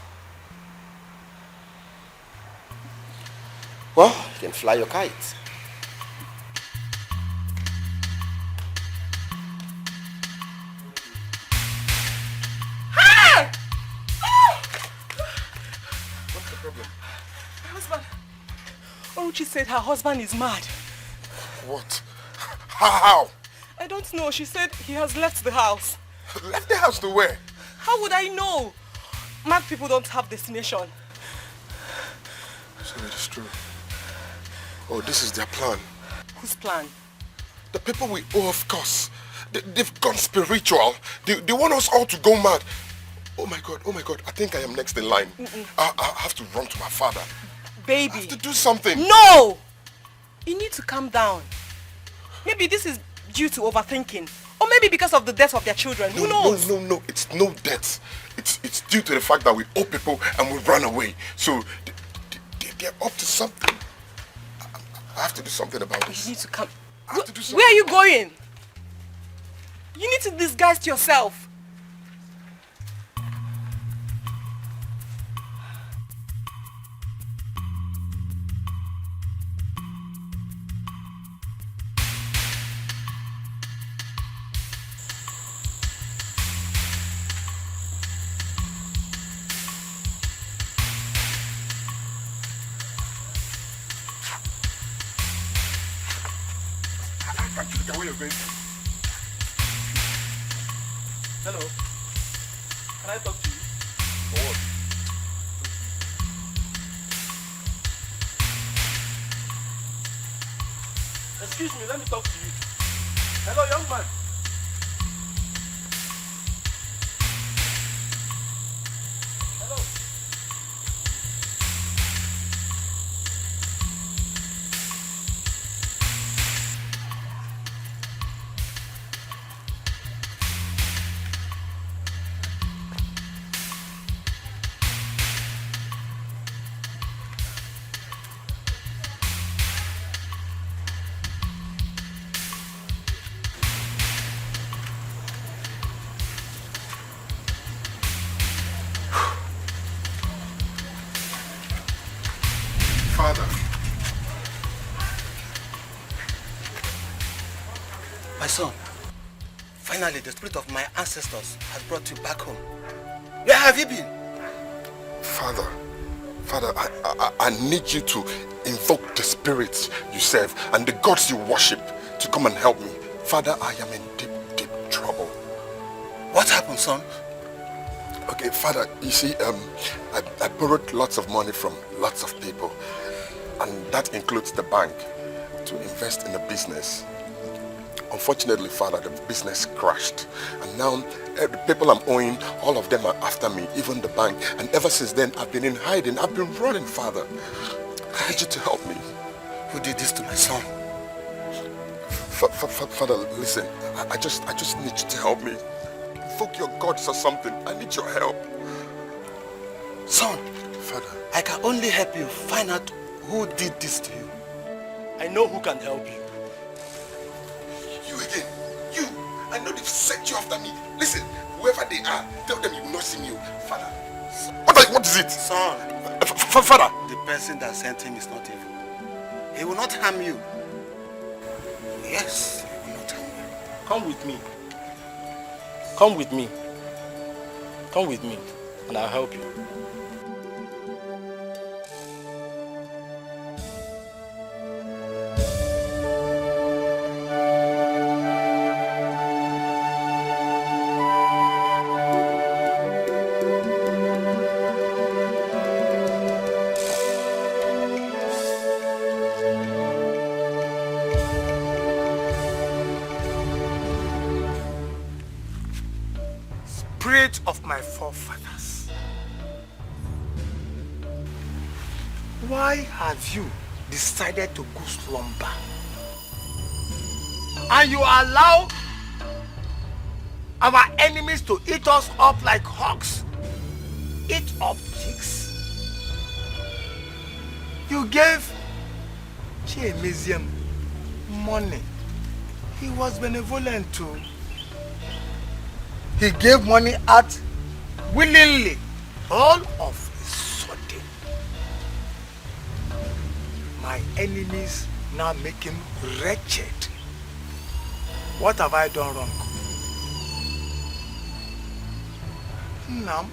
Well, you can fly your kite. Hey! What's the problem? My husband. Oruchi said her husband is mad. What? How? I don't know. She said he has left the house. Left the house to where? How would I know? Mad people don't have destination. So it is true. Oh, this is their plan. Whose plan? The people we owe, of course. They've gone spiritual. They want us all to go mad. Oh my God. I think I am next in line. I have to run to my father. Baby. I have to do something. No! You need to calm down. Maybe this is due to overthinking. Or maybe because of the death of their children. Who knows? No. It's no death. It's due to the fact that we owe people and we run away. So they're up to something. I have to do something about this. You need to come. Where are you going? You need to disguise yourself. Where you're going? Hello. Can I talk to you? For what? Excuse me, let me talk to you. Hello, young man. My son, finally the spirit of my ancestors has brought you back home. Where have you been? Father, I need you to invoke the spirits you serve and the gods you worship to come and help me. Father, I am in deep, deep trouble. What happened, son? Okay, Father, you see, I borrowed lots of money from lots of people, and that includes the bank, to invest in a business. Unfortunately, Father, the business crashed, and now the people I'm owing, all of them are after me, even the bank, and ever since then, I've been in hiding, I've been running, Father. I need you to help me. Who did this to my son? Father, listen, I just need you to help me. Invoke your gods or something. I need your help. Son, Father, I can only help you find out who did this to you. I know who can help you. You again. You. I know they've set you after me. Listen, whoever they are, tell them you will not see me. Father. What is it? Son. Father. The person that sent him is not evil. He will not harm you. Yes, he will not harm you. Come with me. Come with me. Come with me, and I'll help you. Spirit of my forefathers, why have you decided to go slumber? And you allow our enemies to eat us up like hogs? Eat up chicks? You gave Chiemizium money. He was benevolent too. He gave money out willingly. All of a sudden, my enemies now make him wretched. What have I done wrong? Now,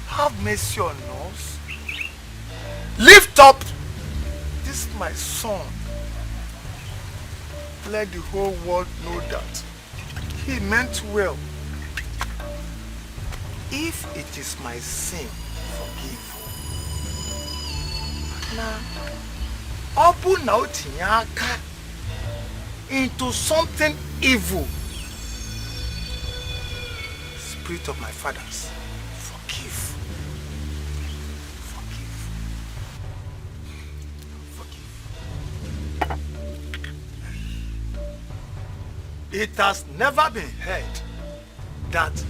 have mercy on us. Lift up this my son. Let the whole world know that he meant well. If it is my sin, forgive. Now, open out into something evil. Spirit of my fathers, forgive. It has never been heard that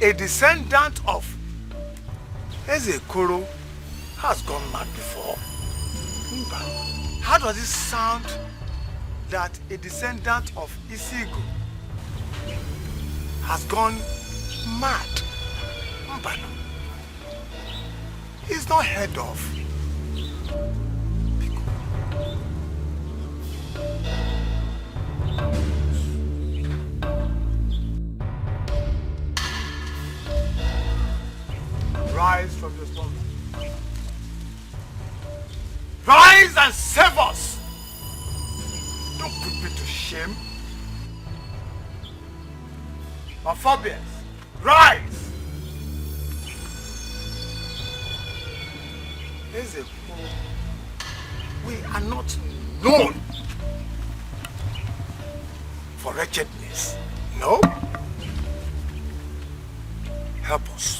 a descendant of Ezekoro has gone mad before. How does it sound that a descendant of Isigu has gone mad? He's not heard of. Rise from your slumber. Rise and save us. Don't put me to shame. Amphibians, rise. We are not known for wretchedness. No. Help us.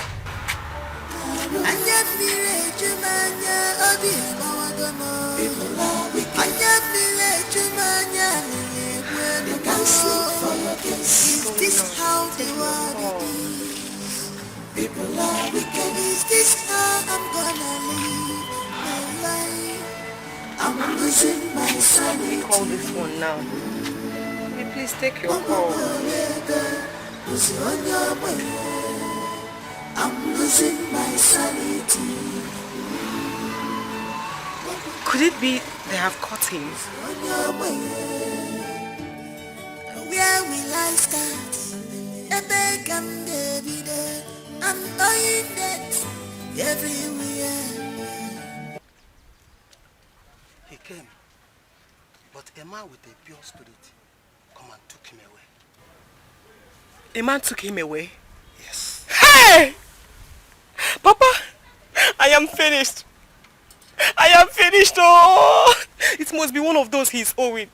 Is this how the world is? People are wicked. Is this how I'm gonna live my life? I'm losing my sanity. Call this one now. Hey, please take your call. I'm losing my sanity. Could it be they have caught him? Where will I start? A beg and David, I'm doing that everywhere. He came, but a man with a pure spirit come and took him away. A man took him away? Yes. Hey! Papa, I am finished. I am finished. Oh! It must be one of those he's owing.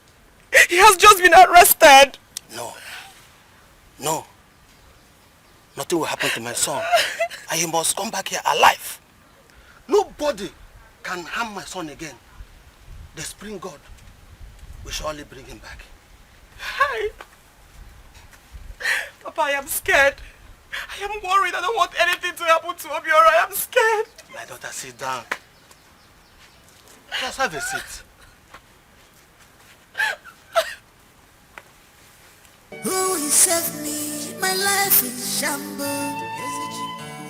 He has just been arrested. No. No. Nothing will happen to my son. And he must come back here alive. Nobody can harm my son again. The spring God will surely bring him back. Hi. Papa, I am scared. I am worried. I don't want anything to happen to Obiora. I am scared. My daughter, sit down. Just have a seat. Who will save me? My life is shambles.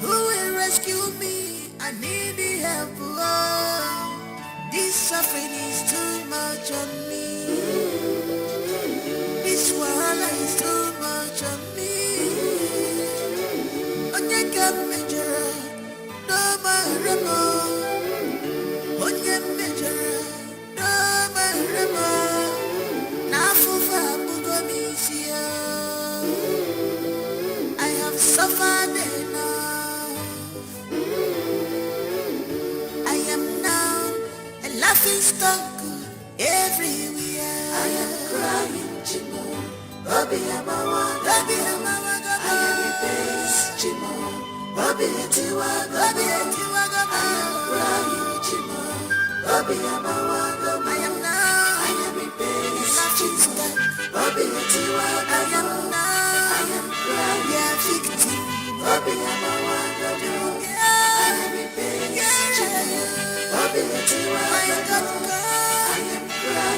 Who will rescue me? I need the help. Oh, this suffering is too much on me. This wahala is too much on me. Onye ka mejọrọ, no maremo. Onye mejọrọ, no maremo. N'afụfụ abụgo m isi ya. I have suffered enough. I am now a laughing stock everywhere. I am crying, Chimo. Bobby Amawa, Bobby Amawa, I am in pain, Chimo. Bobby Etiwa, Bobby Etiwa, I am crying, Chimo. Bobby Amawa, I am now. I am in pain, Chimo. Bobby Etiwa, I am now. I am crying, yeah, victim. Bobby Amawa, I am in pain, Chimo. Bobby Etiwa, I am crying,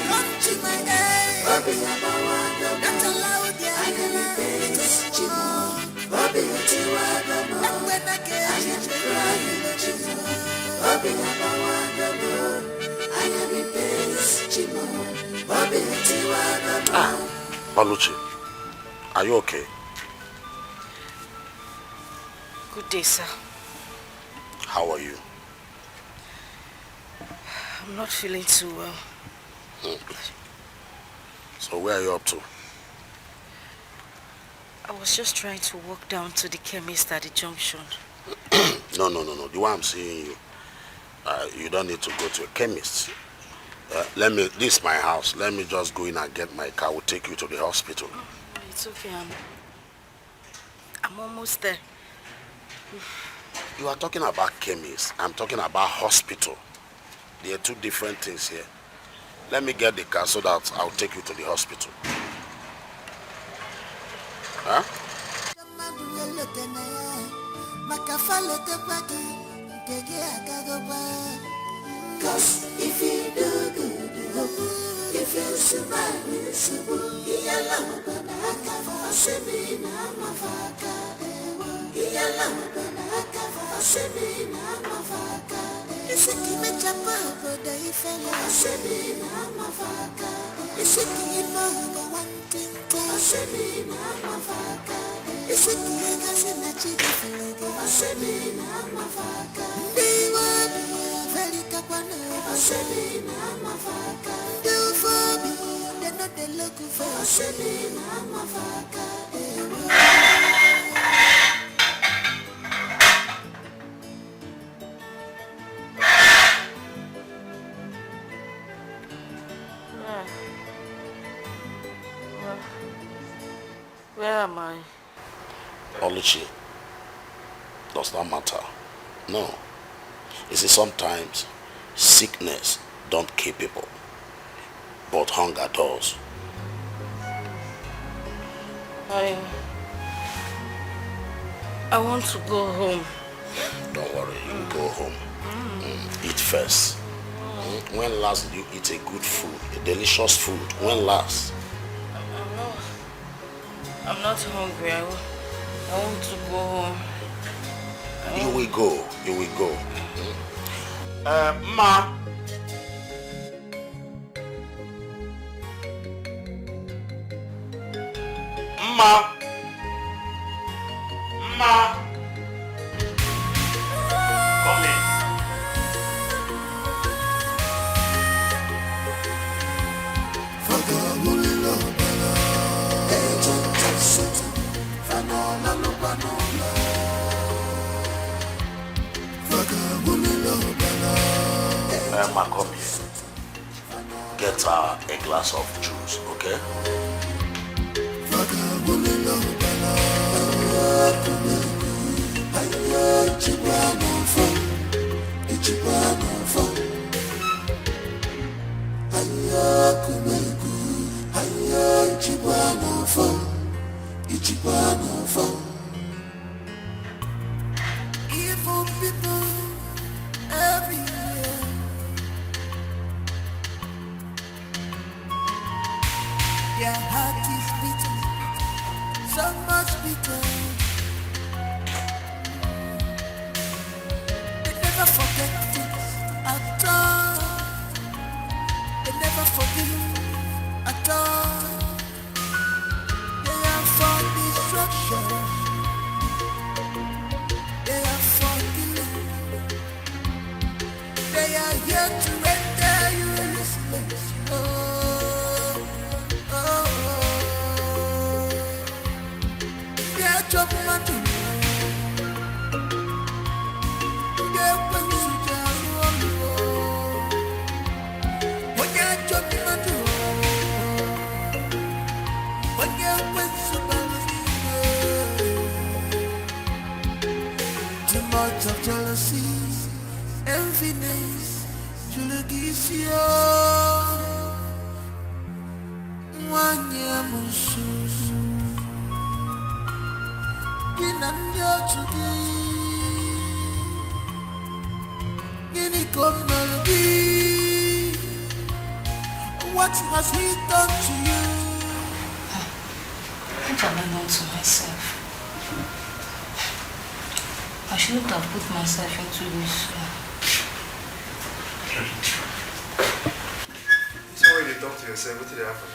come to my aid. Bobby Amawa, not allowed, yeah, I am in pain, Chimo. Bobby Etiwa, and when I get crying, Chimo. Bobby Amawa, I am in pain, Chimo. Bobby Etiwa, Oluchi, are you okay? Good day, sir. How are you? I'm not feeling too well. So where are you up to? I was just trying to walk down to the chemist at the junction. No. The way I'm seeing you, you don't need to go to a chemist. This is my house. Let me just go in and get my car. We'll take you to the hospital. It's okay, I'm almost there. You are talking about chemist. I'm talking about hospital. There are two different things here. Let me get the car so that I'll take you to the hospital. Huh? Cause if you do good, if you survive, you survive. Iyala wana akafa sebi na mafaka ewa. Iyala wana akafa sebi na mafaka ewa. Isiki mechapa boda ifela sebi na mafaka ewa. Isiki imoga wantinka sebi na mafaka ewa. Isiki ekasi na chidi felega sebi na mafaka ewa. Ndiwa velika kwana sebi na mafaka ewa. Do for me, they know they look for sebi na mafaka ewa. Where am I? Oluchi, does not matter. No. You see, sometimes sickness don't kill people, but hunger does. I want to go home. Don't worry, you go home. Eat first. When last did you eat a good food, a delicious food? When last? I'm not hungry. I want to go home. You will go. You will go. Ma. Ma. Ma. Come in. Ma, come here. Get her a glass of juice, okay? Evil people everywhere. Their heart is beating, so much bitter. They never forget things at all. They never forgive at all. They are for destruction. They are for killing. They are here to render you useless. They are chopping at you. They are putting you down. When they are chopping at you, when they are putting you down. Too much of jealousy, enviness, julegisio. Wanya mususu, kinamyo chudi, gini komnalbi. What has he done to you? What have I done to myself? I shouldn't have put myself into this. It's already talk to yourself. What did happen?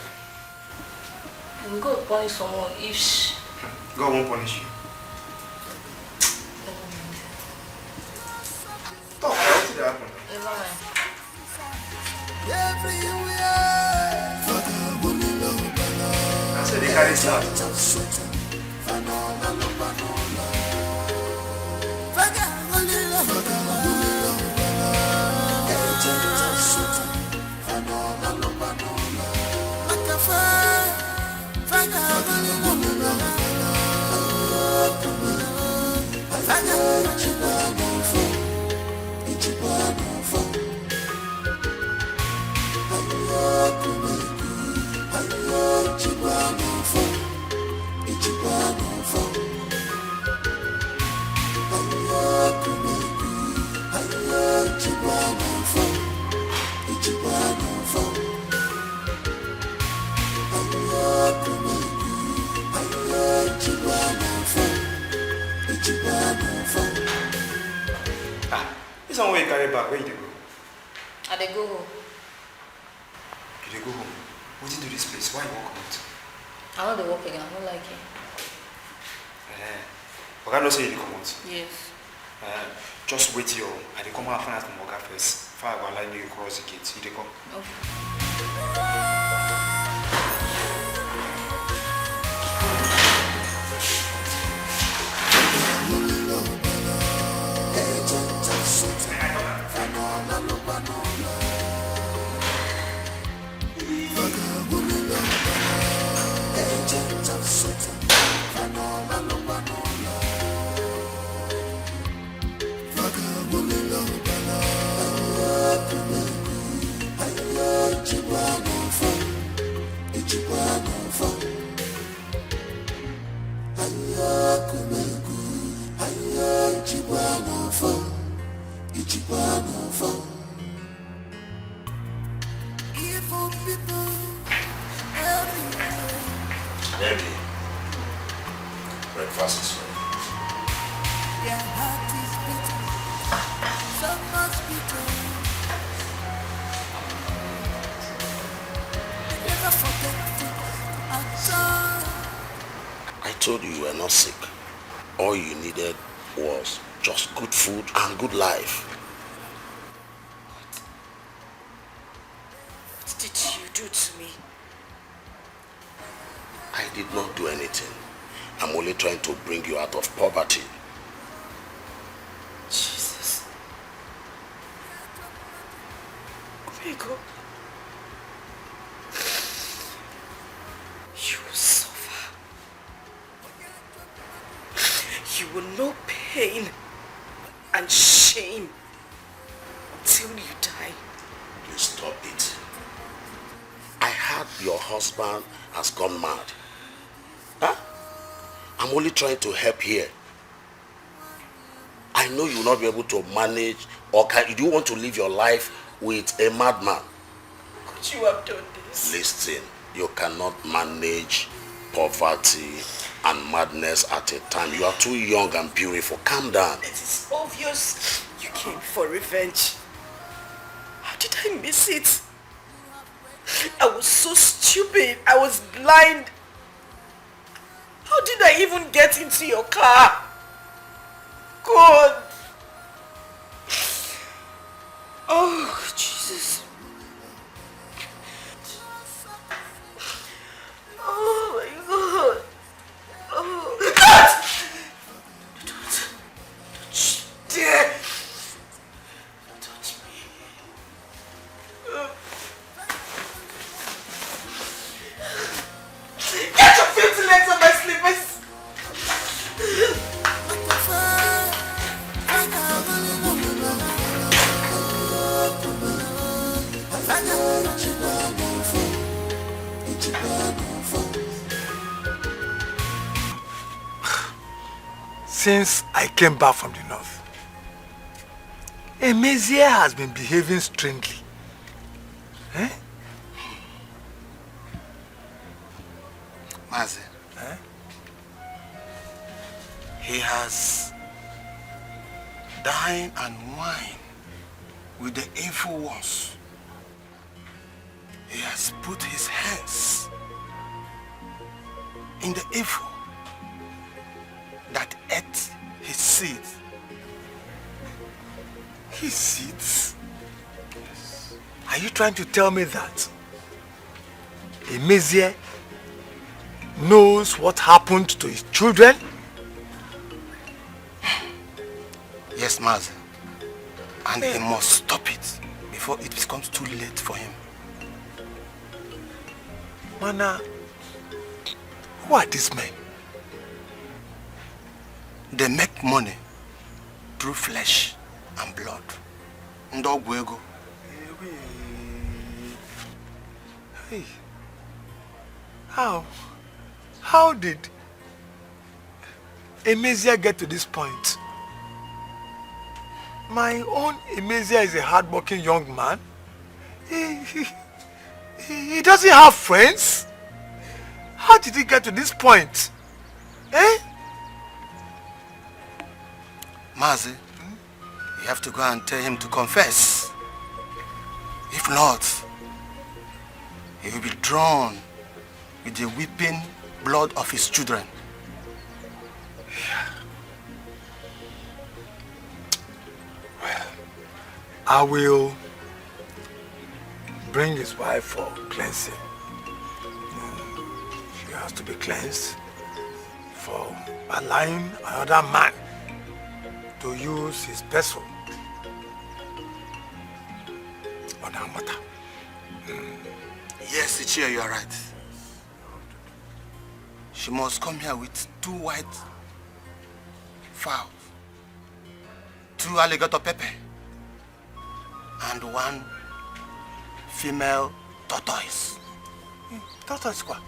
We go punish someone if she... God won't punish you. Talk. What did happen? Never mind. I said they carry stuff. This one where you carry back, where you go? I dey go home. You dey go home? What did you do this place? Why you walk out? I want to work again, I don't like it. Oga no say you dey come out. Yes. Just wait here. I dey come out from Oga first. Before I go allow you cross the gate. You dey come. Okay. Baby, breakfast is ready. Their heart is told you you were not sick. All you needed was just good food and good life. What did you do to me? I did not do anything. I'm only trying to bring you out of poverty. Jesus. Grego. You will suffer. You will know pain and shame until you die. Please stop it. I heard your husband has gone mad. Huh? I'm only trying to help here. I know you will not be able to manage, or do you want to live your life with a madman? Could you have done this? Listen, you cannot manage poverty and madness at a time. You are too young and beautiful. Calm down. It is obvious you came for revenge. How did I miss it? I was so stupid. I was blind. How did I even get into your car? God. Oh, Jesus. Oh my God. Oh. Don't dare. Touch me. Get your filthy legs on my slippers. Since I came back from the north, Emezia has been behaving strangely. Eh? Mazi, he has dined and wined with the evil ones. He has put his hands in the evil that ate his seed. His seeds? Are you trying to tell me that Emezia knows what happened to his children? Yes, Mazi. And he must stop it before it becomes too late for him. Mana, who are these men? They make money through flesh and blood. Ndogwego. Hey, how did Emezia get to this point? My own Emezia is a hard-working young man. He doesn't have friends. How did he get to this point? Eh? Mazi, you have to go and tell him to confess. If not, he will be drawn with the weeping blood of his children. Well, I will bring his wife for cleansing. She has to be cleansed for allowing another man to use his vessel on our matter. Yes, Ichia, you are right. She must come here with 2 white fowls, 2 alligator pepper, and 1 female tortoise. Tortoise what?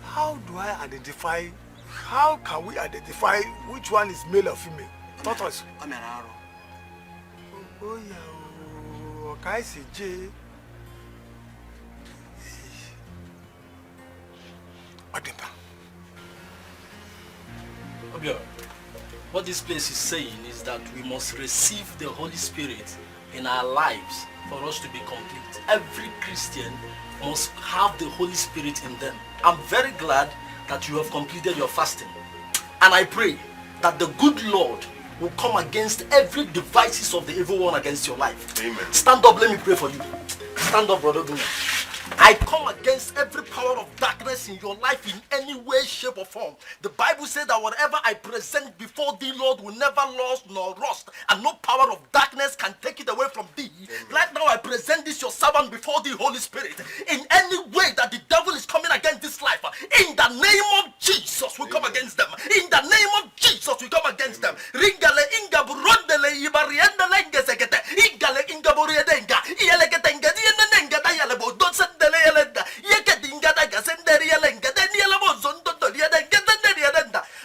How do I identify, how can we identify which one is male or female? Tortoise. Oh yeah, okay, CJ. What this place is saying is that we must receive the Holy Spirit in our lives for us to be complete. Every Christian must have the Holy Spirit in them. I'm very glad that you have completed your fasting. And I pray that the good Lord will come against every devices of the evil one against your life. Amen. Stand up, let me pray for you. Stand up, brother. I come against every power of darkness in your life in any way, shape, or form. The Bible says that whatever I present before thee, Lord, will never lose nor rust, and no power of darkness can take it away from thee. Amen. Right now, I present this your servant before thee, Holy Spirit. In any way that the devil is coming against this life, in the name of Jesus, we come against them. In the name of Jesus, we come against them. Ringale inga burondele ibariendele ngezekete. Ingale inga buriedenga. Ielekete ngedienenga dayalebo.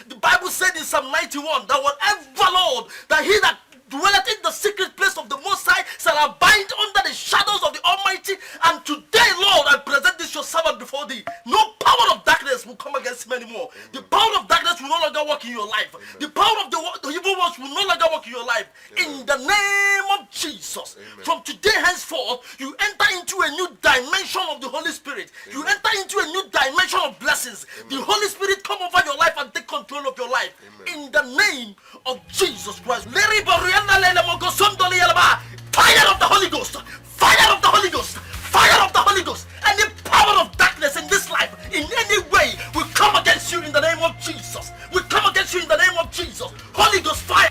The Bible said in Psalm 91 that whatever, Lord, that he that dwelleth in the secret place of the Most High shall abide under the shadows of the Almighty. And today, Lord, I present this your servant before thee. No power of darkness will come against him anymore. Amen. The power of darkness will no longer work in your life. Amen. The power of the evil ones will no longer work in your life. Amen. In the name of Jesus. Amen. From today henceforth, you enter into a new dimension of the Holy Spirit. Amen. You enter into a new dimension of blessings. Amen. The Holy Spirit come over your life and take control of your life. Amen. In the name of Jesus Christ. Fire of the Holy Ghost! Fire of the Holy Ghost! Fire of the Holy Ghost! Any power of darkness in this life, in any way, we come against you in the name of Jesus. We come against you in the name of Jesus. Holy Ghost fire!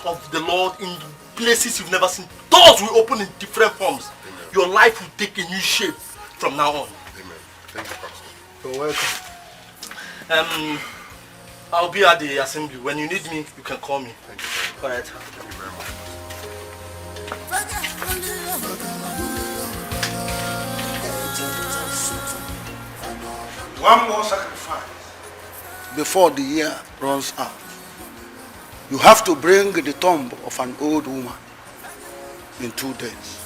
Of the Lord in places you've never seen. Doors will open in different forms. Amen. Your life will take a new shape from now on. Amen. Thank you, Pastor. You're welcome. I'll be at the assembly. When you need me, you can call me. Thank you. All right. Thank you very much. One more sacrifice before the year runs out. You have to bring the tomb of an old woman in 2 days.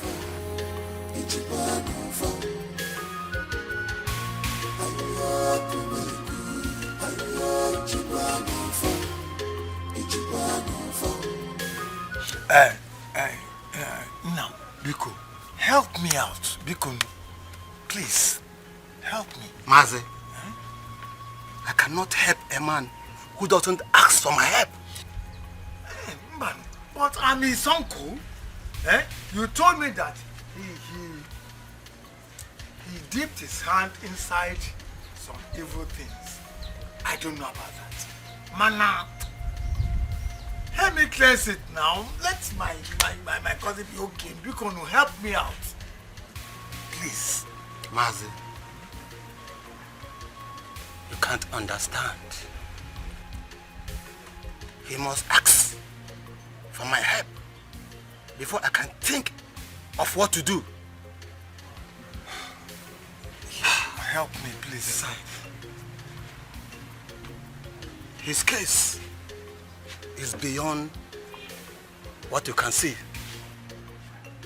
Now, Biko, help me out. Biko, please, help me. Mazi, I cannot help a man who doesn't ask for my help. Man, but I'm his uncle. You told me that he dipped his hand inside some evil things. I don't know about that. Man, help me cleanse it now. Let my cousin be okay. Biko, help me out. Please. Mazi, you can't understand. He must ask for my help before I can think of what to do. Help me, please. His case is beyond what you can see.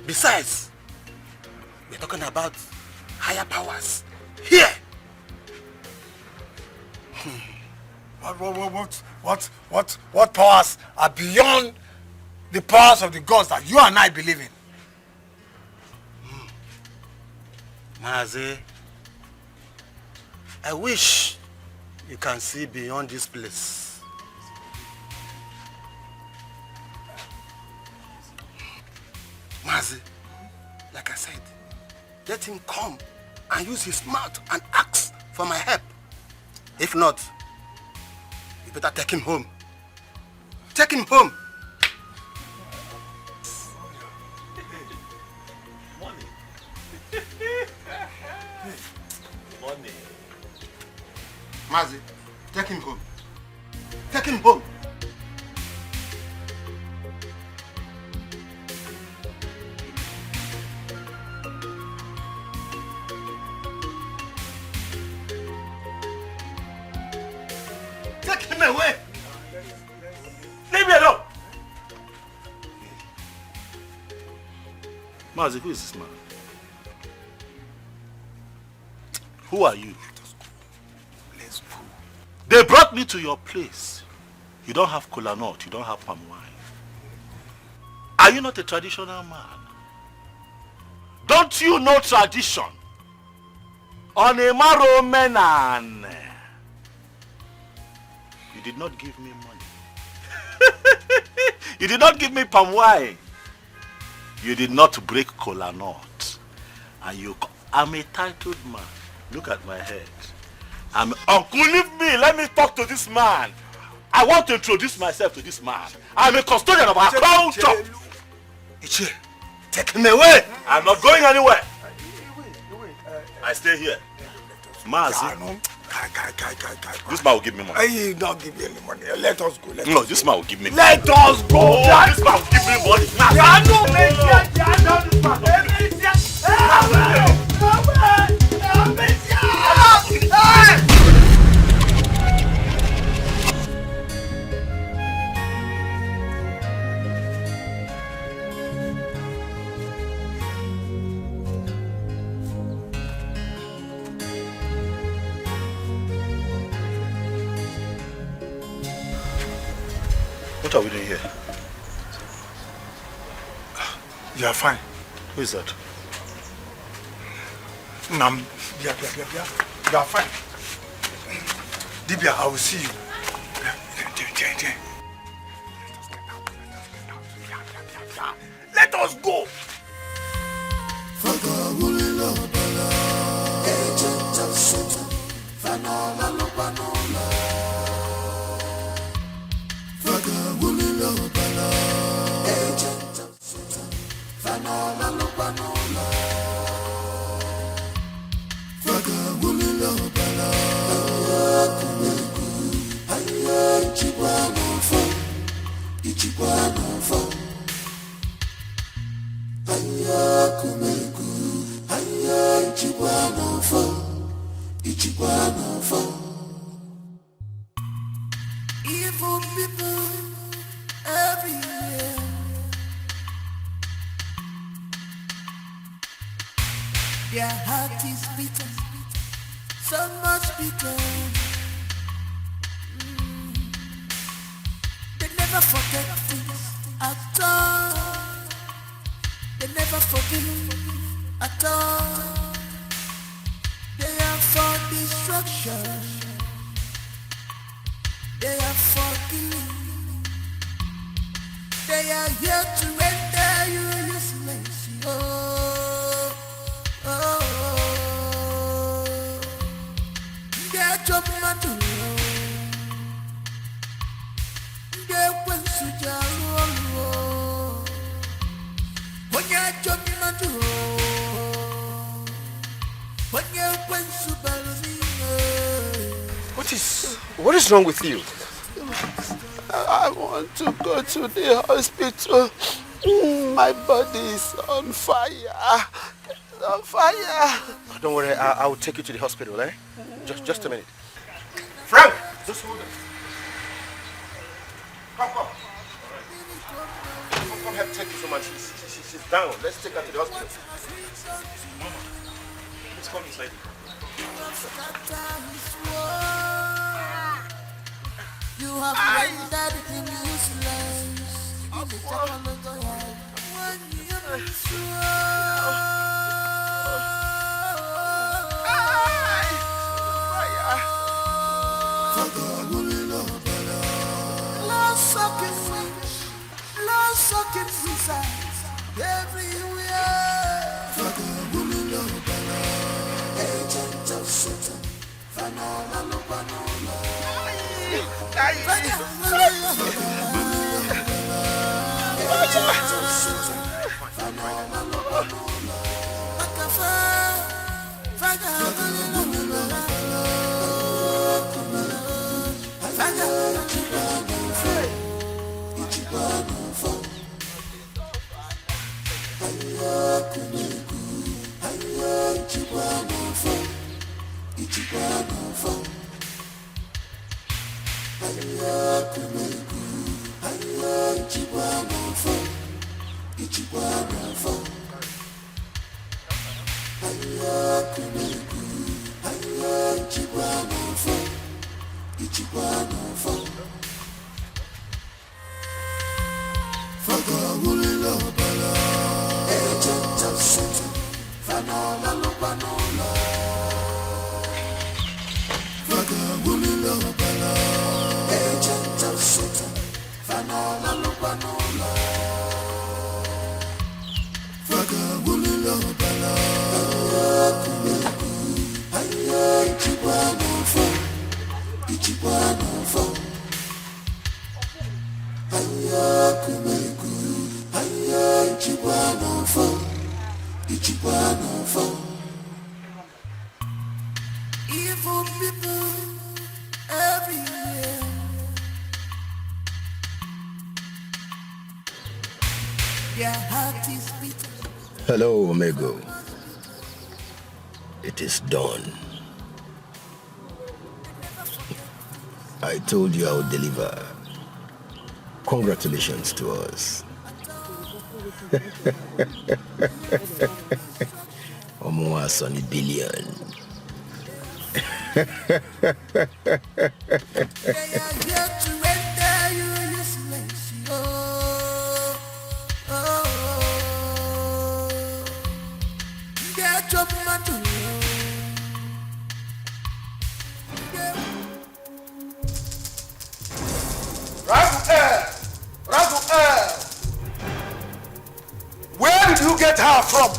Besides, we're talking about higher powers here. What powers are beyond the powers of the gods that you and I believe in? Mazi, I wish you can see beyond this place. Mazi, like I said, let him come and use his mouth and ask for my help. If not, you better take him home. Take him home. Money. Mazi, take him home. Take him home. Take him away. Leave me alone. Mazi, who is this man? Who are you? Let's go. They brought me to your place. You don't have kola nut, you don't have palm wine. Are you not a traditional man? Don't you know tradition? On a marrow menan. You did not give me money. You did not give me palm wine. You did not break kola nut. And I'm a titled man. Look at my head. Uncle, leave me. Let me talk to this man. I want to introduce myself to this man. I'm a custodian of our culture. Ichie, take him away. I'm not going anywhere. I stay here. Mazi. This man will give me money. He don't give me any money. Let us go. No, this man will give me money. Let us go. Oh, this man will give me money. What are we doing here? You are fine. Who is that? Nam, you are fine. Dibia, I will see you. Let us go. Evil people everywhere. Their heart is bitter, so much bitter. They never forget things at all. They never forgive at all. They are for destruction. They are for killing. They are here to render you useless. Oh, oh, oh. Get your mother. Get when suja roll. When you're your mother. When you're when subalini. What is wrong with you? I want to go to the hospital. My body is on fire. It's on fire. Don't worry, I will take you to the hospital, eh? Just a minute. Frank! Just hold it. Come. Come help take this woman. She's down. Let's take her to the hospital. Mama, please come inside. You have rendered him useless. Lost sockets inside everywhere. Agent of Satan, Fanala. Evil people everywhere. Their heart is bitter. Hello, Omego. It is done. I told you I would deliver. Congratulations to us. Omoa Sonny Billion. They are here to render you useless. Oh, oh, oh. Get your mother. Raguel! Where did you get her from?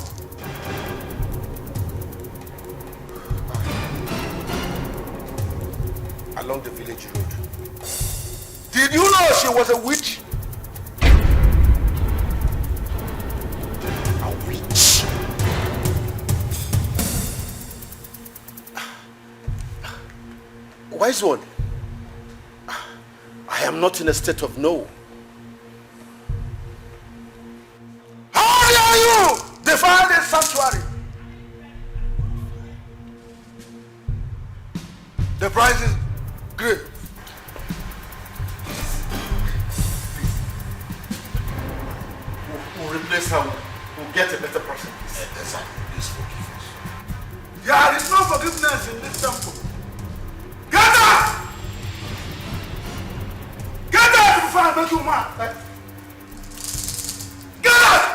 Along the village road. Did you know she was a witch? A witch? Wise one, I am not in a state of no. How dare you defile this sanctuary? The price is great. We'll replace her. We'll get a better person. Exactly. Please forgive us. There is no forgiveness in this temple. Get out! Get out before I make you mad. Get out!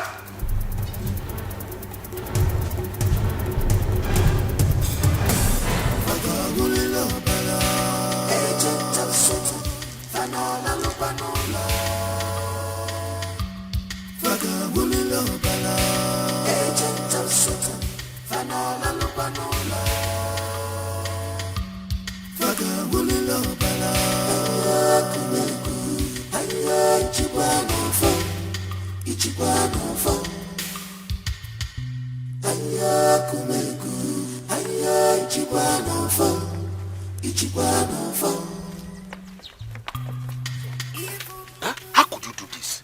How could you do this?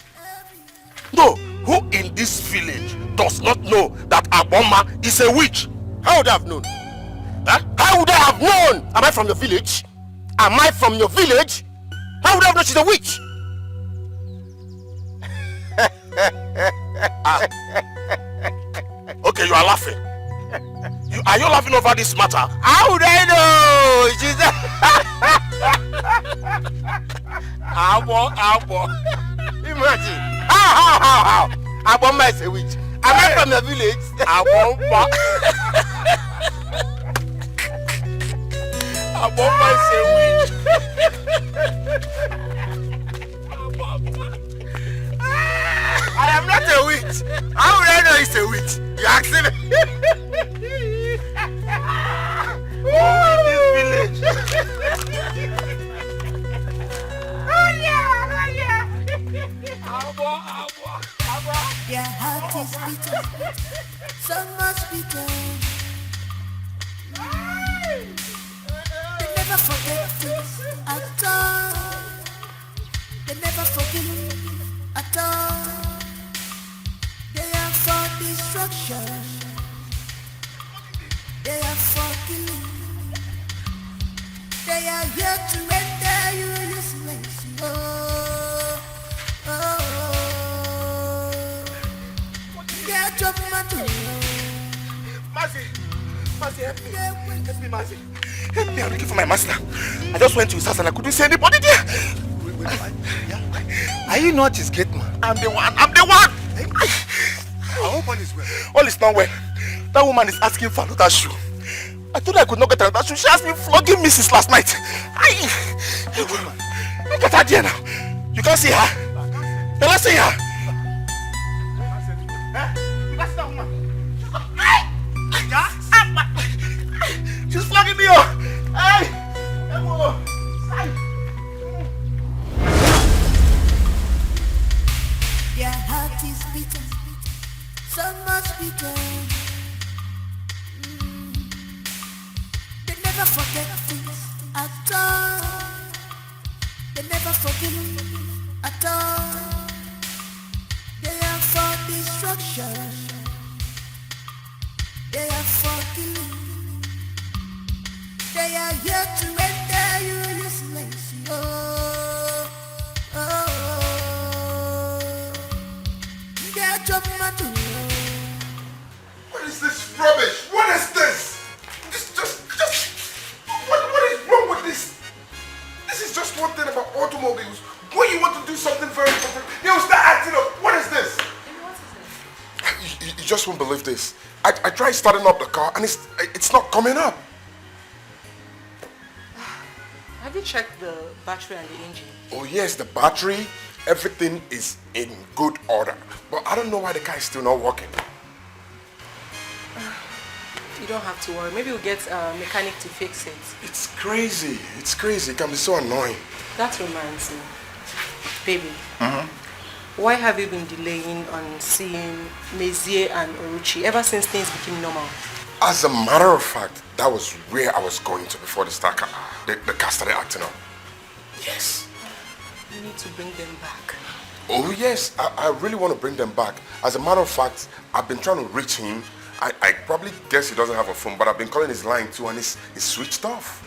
No, who in this village does not know that Aboma is a witch? How would I have known? Huh? How would I have known? Am I from your village? Am I from your village? How would I have known she's a witch? Okay, you are laughing. Are you laughing over this matter? How would I know? She's a... Abo. Imagine. How? Aboma is a witch. Am I from the village? Aboma. Aboma is a witch. I am not a witch. How would I know it's a witch? You asking me? Who in this village? Their heart is bitter, so much bitter. They never forget things at all. They never forgive at all. They are for destruction. They are for killing. They are here to render you useless. Mercy, help me. Help me, Mercy. Help me, I'm looking for my master. I just went to his house and I couldn't see anybody there. Wait. Are you not his gate man? I'm the one. I hope all is well. All is not well. That woman is asking for another shoe. I told her I could not get another shoe. She asked me flogging missus last night. Look at her there now. You can't see her. Can I see her? You can't see that woman. She's flogging me up. Hey! Their heart is bitter, so much bitter. They never forget things at all. They never forgive at all. They are for destruction. They are for killing. They are here to render you useless. What is this rubbish? What is this? Just what is wrong with this? This is just one thing about automobiles. When you want to do something very important, they'll start acting up. What is this? You just won't believe this. I tried starting up the car and it's not coming up. Have you checked the battery and the engine? Oh yes, the battery, everything is in good order. But I don't know why the car is still not working. You don't have to worry. Maybe we'll get a mechanic to fix it. It's crazy. It's crazy. It can be so annoying. That reminds me. Baby, why have you been delaying on seeing Mezie and Oruchi ever since things became normal? As a matter of fact, that was where I was going to before the car started acting up. Yes. You need to bring them back. Oh yes, I really want to bring them back. As a matter of fact, I've been trying to reach him. I probably guess he doesn't have a phone, but I've been calling his line too and it's switched off.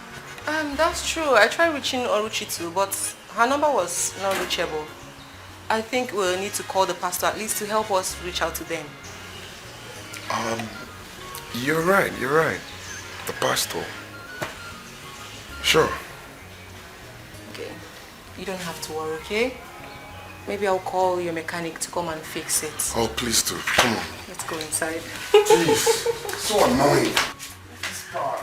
That's true. I tried reaching Oruchi too, but her number was not reachable. I think we'll need to call the pastor at least to help us reach out to them. You're right. The pastor. Sure. Okay. You don't have to worry, okay? Maybe I'll call your mechanic to come and fix it. Oh, please do. Come on. Let's go inside. Jeez. So annoying. This car.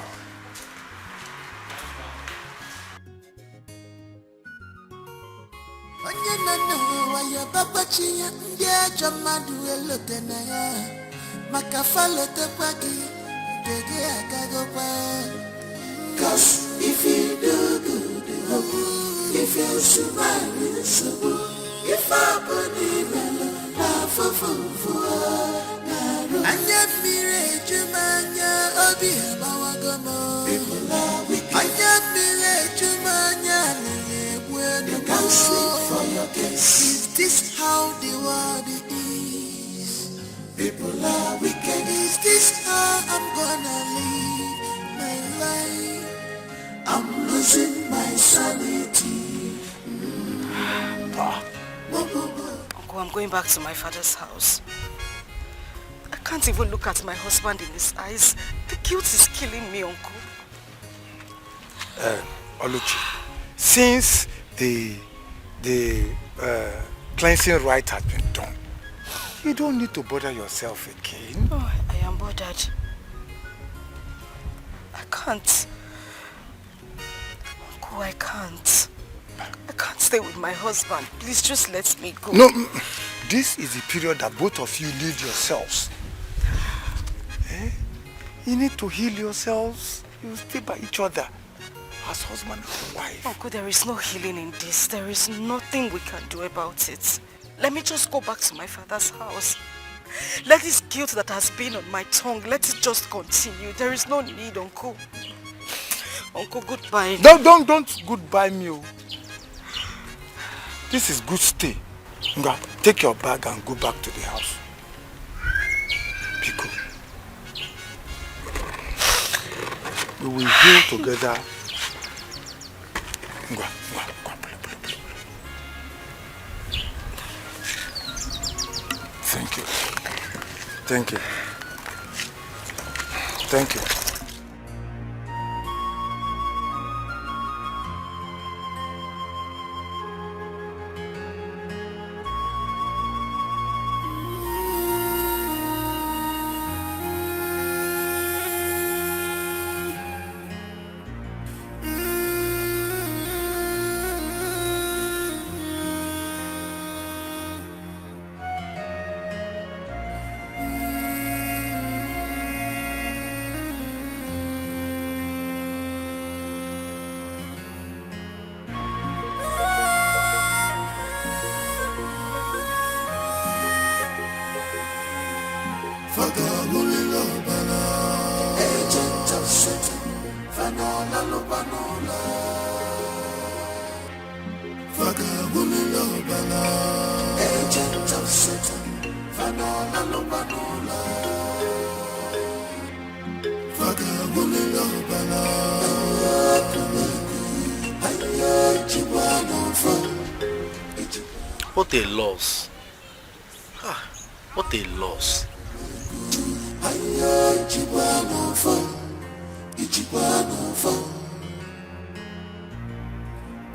Onye nana waya babachi ya ndị ajọ mmadụ elote na ya maka falotekwa gị nke gị agagokwa. 'Cause if you do good, if you smile, it's so good. If I believe in love, anya mmiri ejumanya obi abawagomo. People are wicked. You can't sleep for your case. Is this how the world is? People are wicked. Is this how I'm gonna live my life? I'm losing my sanity. Uncle, I'm going back to my father's house. I can't even look at my husband in his eyes. The guilt is killing me, Uncle. Oluchi, since the cleansing rite has been done, you don't need to bother yourself again. Oh, I am bothered. I can't. Uncle, I can't. I can't stay with my husband. Please just let me go. No, this is the period that both of you leave yourselves. You need to heal yourselves. You stay by each other as husband and wife. Uncle, there is no healing in this. There is nothing we can do about it. Let me just go back to my father's house. Let this guilt that has been on my tongue, let it just continue. There is no need, Uncle. Uncle, goodbye. Don't goodbye me. This is good stay. Nga, take your bag and go back to the house. Pico. We will heal together. Nga, play. Thank you. Thank you. Thank you. What a loss. What a loss.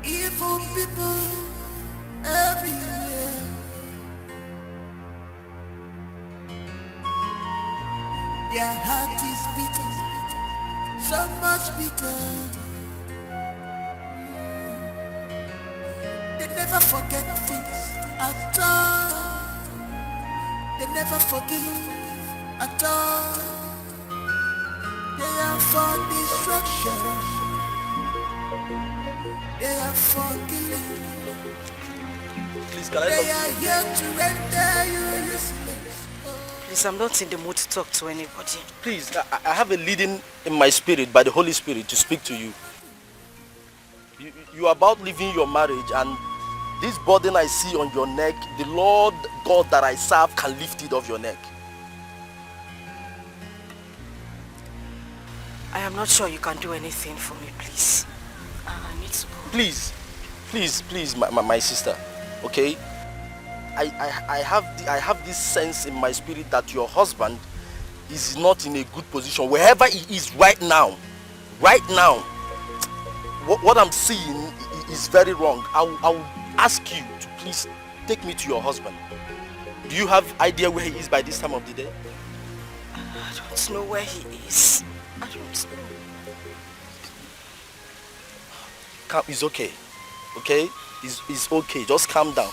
Evil people everywhere. Their heart is beating, so much bitter. They never forget things at all. They never forgive at all. They are for destruction. They are for killing. Please, can I They are here to render you useless. Please, I'm not in the mood to talk to anybody. Please, I have a leading in my spirit by the Holy Spirit to speak to you. You are about leaving your marriage, and this burden I see on your neck, the Lord God that I serve can lift it off your neck. I am not sure you can do anything for me, please. I need to go. Please, my sister, okay? I have this sense in my spirit that your husband is not in a good position. Wherever he is right now, what I'm seeing is very wrong. I will ask you to please take me to your husband. Do you have idea where he is by this time of the day? I don't know where he is. I don't know. It's okay, okay? It's okay, just calm down.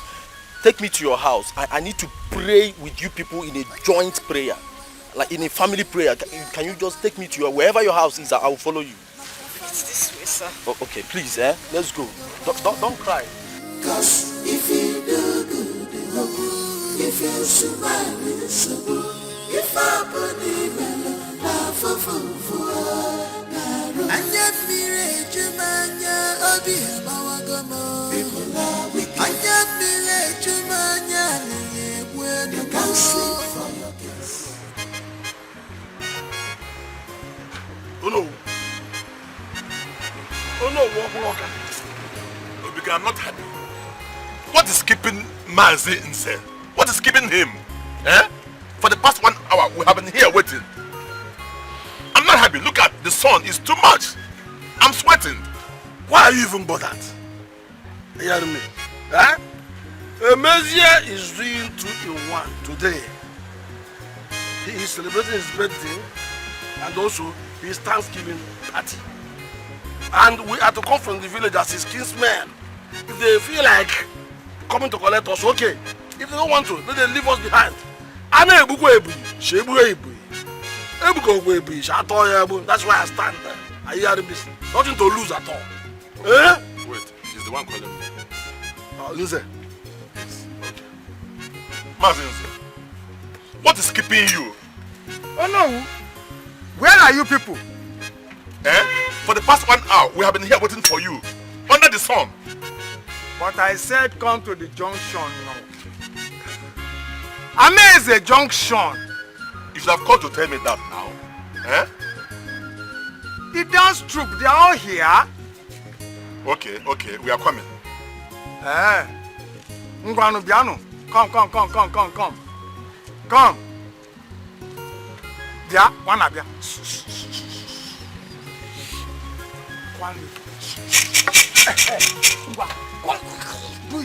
Take me to your house. I need to pray with you people in a joint prayer, like in a family prayer. Can you just take me to wherever your house is? I will follow you. It's this way, sir. Oh, okay, please, let's go. Don't cry. Cause if you do good, if you smile, it's so good. If I believe in love, Anya mire jumanya obi abawagomo. Anya mire jumanya niye bueno. You can sleep for your kids. Oh no. Oh no, walk. I'm not happy. What is keeping Mazi in cell? What is keeping him? Eh? For the past 1 hour, we have been here waiting. I'm not happy. Look at the sun. It's too much. I'm sweating. Why are you even bothered? You hear me? Eh? Emezia is doing 2 in 1 today. He is celebrating his birthday and also his Thanksgiving party. And we are to come from the village as his kinsmen. If they feel like coming to collect us, okay. If they don't want to, then they leave us behind. That's why I stand there. I hear this. Nothing to lose at all. Eh? Wait, he's the one calling me. Listen. Yes. Okay. Mazinze, what is keeping you? Oh no. Where are you people? Eh? For the past 1 hour, we have been here waiting for you. Under the sun. But I said come to the junction now. Ame is a junction. You should have called to tell me that now. Eh? The dance troupe, they are all here. Okay, we are coming. Eh. Ngwanu Biano. Come. Come. Bia, wana bia.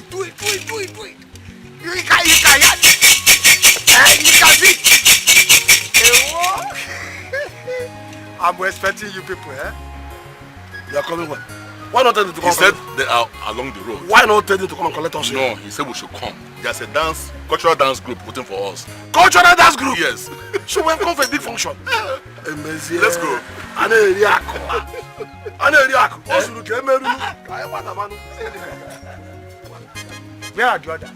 Do it. You can see. I'm expecting you people, eh? You are coming when? Why not tell them to come? He said they are along the road. Why not tell them to come and collect us? No, he said we should come. There's a cultural dance group waiting for us. Cultural dance group? Yes. So we have come for a big function. Let's go. Where are the others?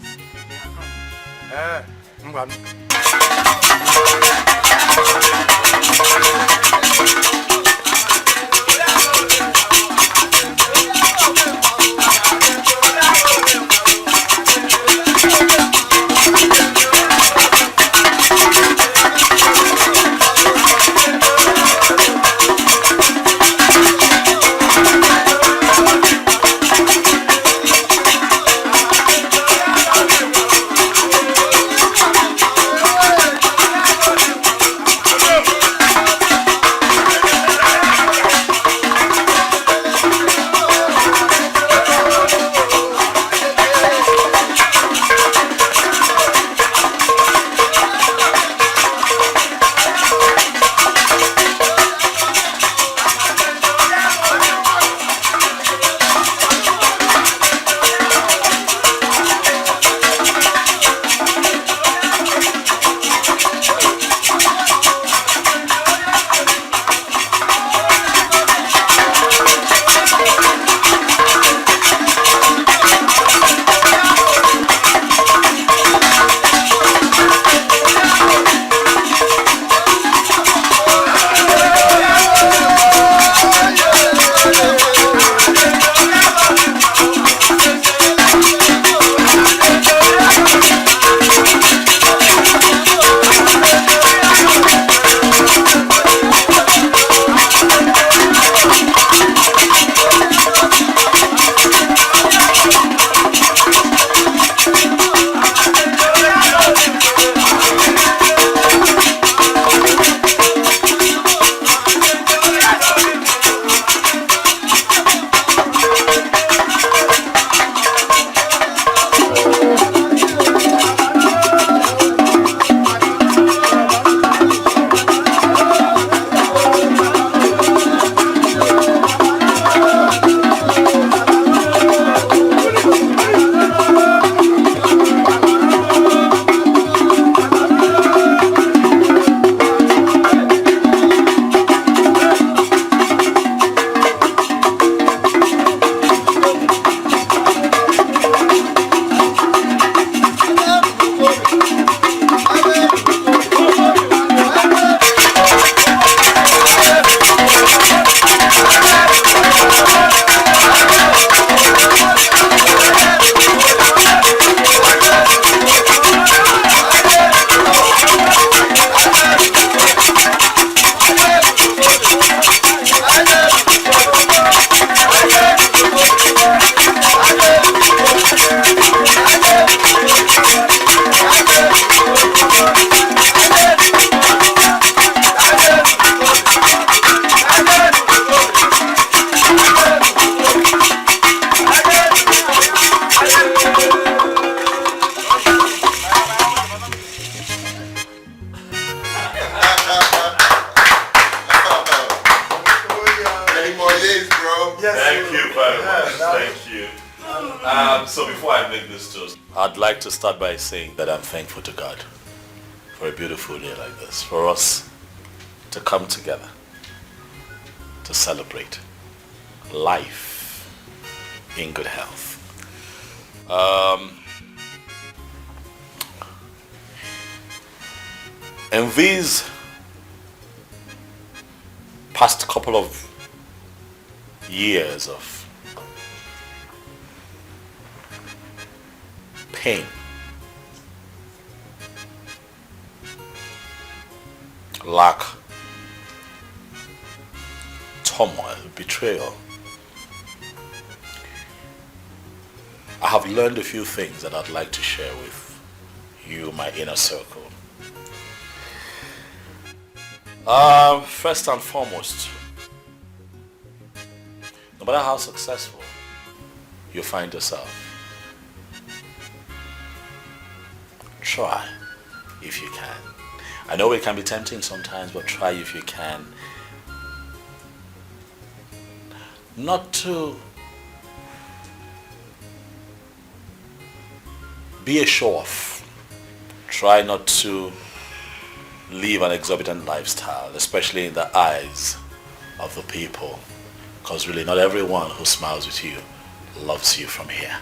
So before I make this toast, I'd like to start by saying that I'm thankful to God for a beautiful day like this, for us to come together to celebrate life in good health. In these past couple of years of pain, lack, turmoil, betrayal, I have learned a few things that I'd like to share with you, my inner circle. First and foremost, no matter how successful you find yourself, try if you can. I know it can be tempting sometimes, but try if you can not to be a show-off. Try not to live an exorbitant lifestyle, especially in the eyes of the people, because really not everyone who smiles with you loves you from here.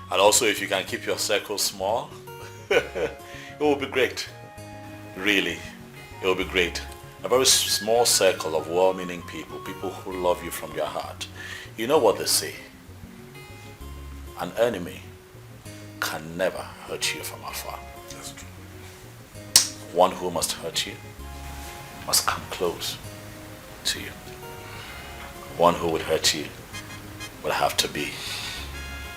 And also, if you can keep your circle small, it will be great. Really, it will be great. A very small circle of well-meaning people, people who love you from your heart. You know what they say? An enemy can never hurt you from afar. That's true. One who must hurt you must come close to you. One who would hurt you will have to be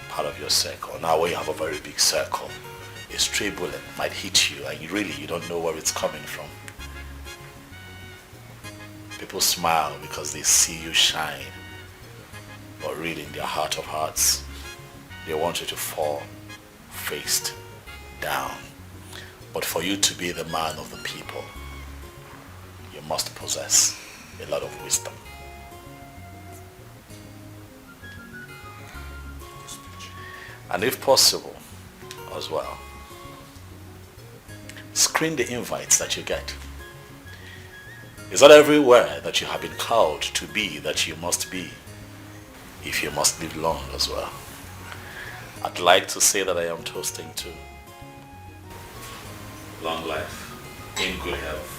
part of your circle. Now when you have a very big circle, a stray bullet might hit you and you don't know where it's coming from. People smile because they see you shine, but really in their heart of hearts, they want you to fall face down. But for you to be the man of the people, you must possess a lot of wisdom. And if possible, as well, screen the invites that you get. It's not everywhere that you have been called to be that you must be, if you must live long as well. I'd like to say that I am toasting to long life, in good health,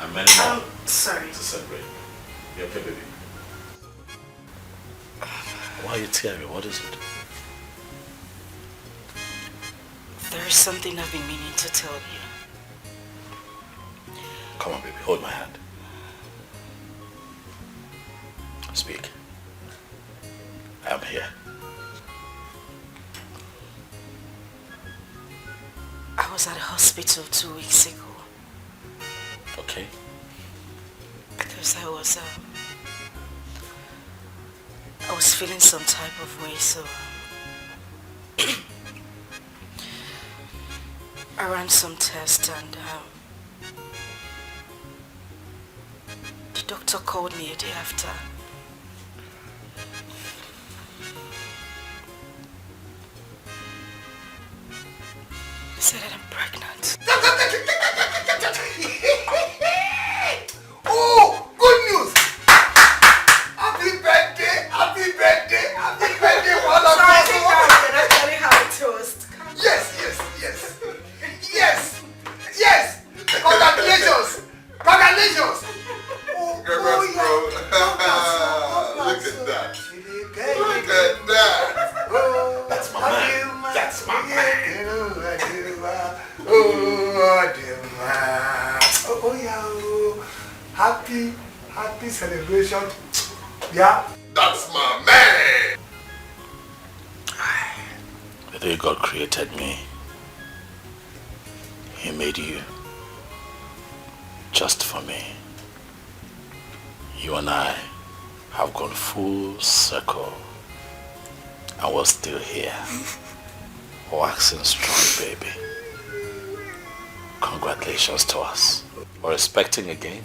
and many more sorry. to celebrate. You okay, baby? Why are you tearing? What is it? There is something I've been meaning to tell you. Come on, baby, hold my hand. Speak. I am here. I was at a hospital 2 weeks ago. Okay. Because I was feeling some type of way, so I ran some tests and the doctor called me a day after. He said that I'm pregnant. Oh, good news! Happy birthday, happy birthday, happy birthday, one of us. So I can actually have a toast. Yes. Congratulations. Congrats, bro. Look at that. Look at that. That's my man. That's my man. Oh, yeah. Happy celebration. Yeah. That's my man. The day God created me, He made you just for me. You and I have gone full circle and we're still here. Waxing strong, baby. Congratulations to us. We're expecting again,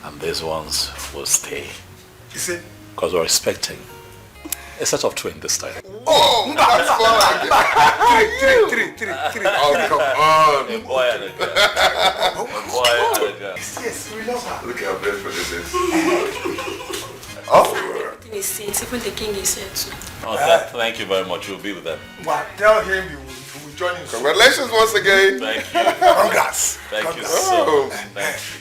and these ones will stay. You see? Because we're expecting A set of twin this time. Oh, that's fun. Three. Oh, come on. A boy and a girl. A boy and a girl. Yes, we love her. Look how beautiful this is. Everything is safe. Even the king is here too. Oh, thank you very much. We'll be with them. Well, tell him you will join him. Congratulations once again. Thank you. Congrats. Thank you so much. Thank you.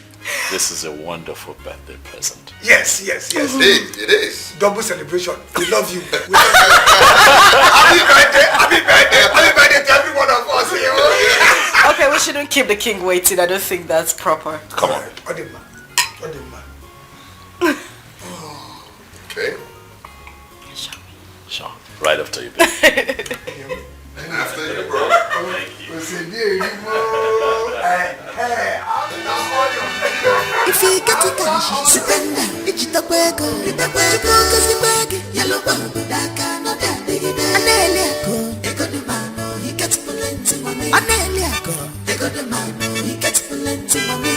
This is a wonderful birthday present. Yes. It is. Double celebration. We love you. Happy birthday to every one of us here. Okay, we shouldn't keep the king waiting. I don't think that's proper. Come on. What the man. Okay. Sure. Right after you, baby. And after you, bro. Thank you. If you get to cash, spend it, the burger, the burger, yellow bump, that kind of that, they got the man, he gets plenty money. They got the man, he gets plenty money.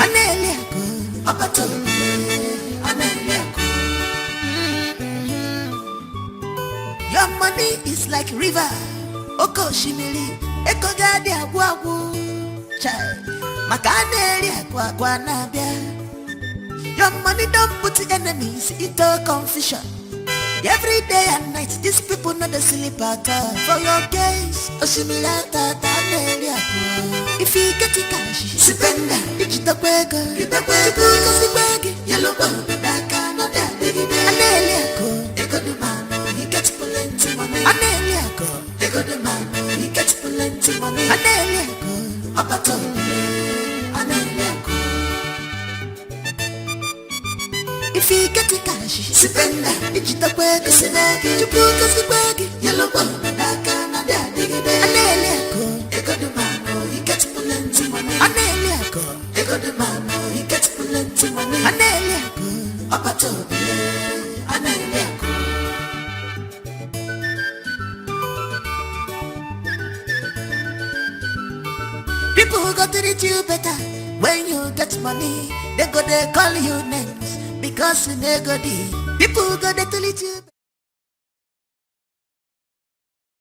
Your money is like river. Oko shimili, eko gadi agwagu. Child, makaneli agwagwa nabia. Your money don't put enemies into confusion. Every day and night, these people know the silly pattern. For your case, osimilata taneli agwa. If you get the cash, spend it. It's the burger, the burger, yellow bump, that kind of that. Aneli agwa, they got the man, he gets plenty money. Aneli agwa, they got the man, he gets plenty money. Aneli agwa, abato, aneli agwa. If you get the cash, spend that. It's the burger, the burger, yellow bump, that kind of that. Aneli agwa, they got the man, he gets plenty money. Aneli agwa, they got the man, he gets plenty money. Aneli agwa, abato, aneli agwa. People go to treat you better when you get money. They call you names because you go. People go to treat you better.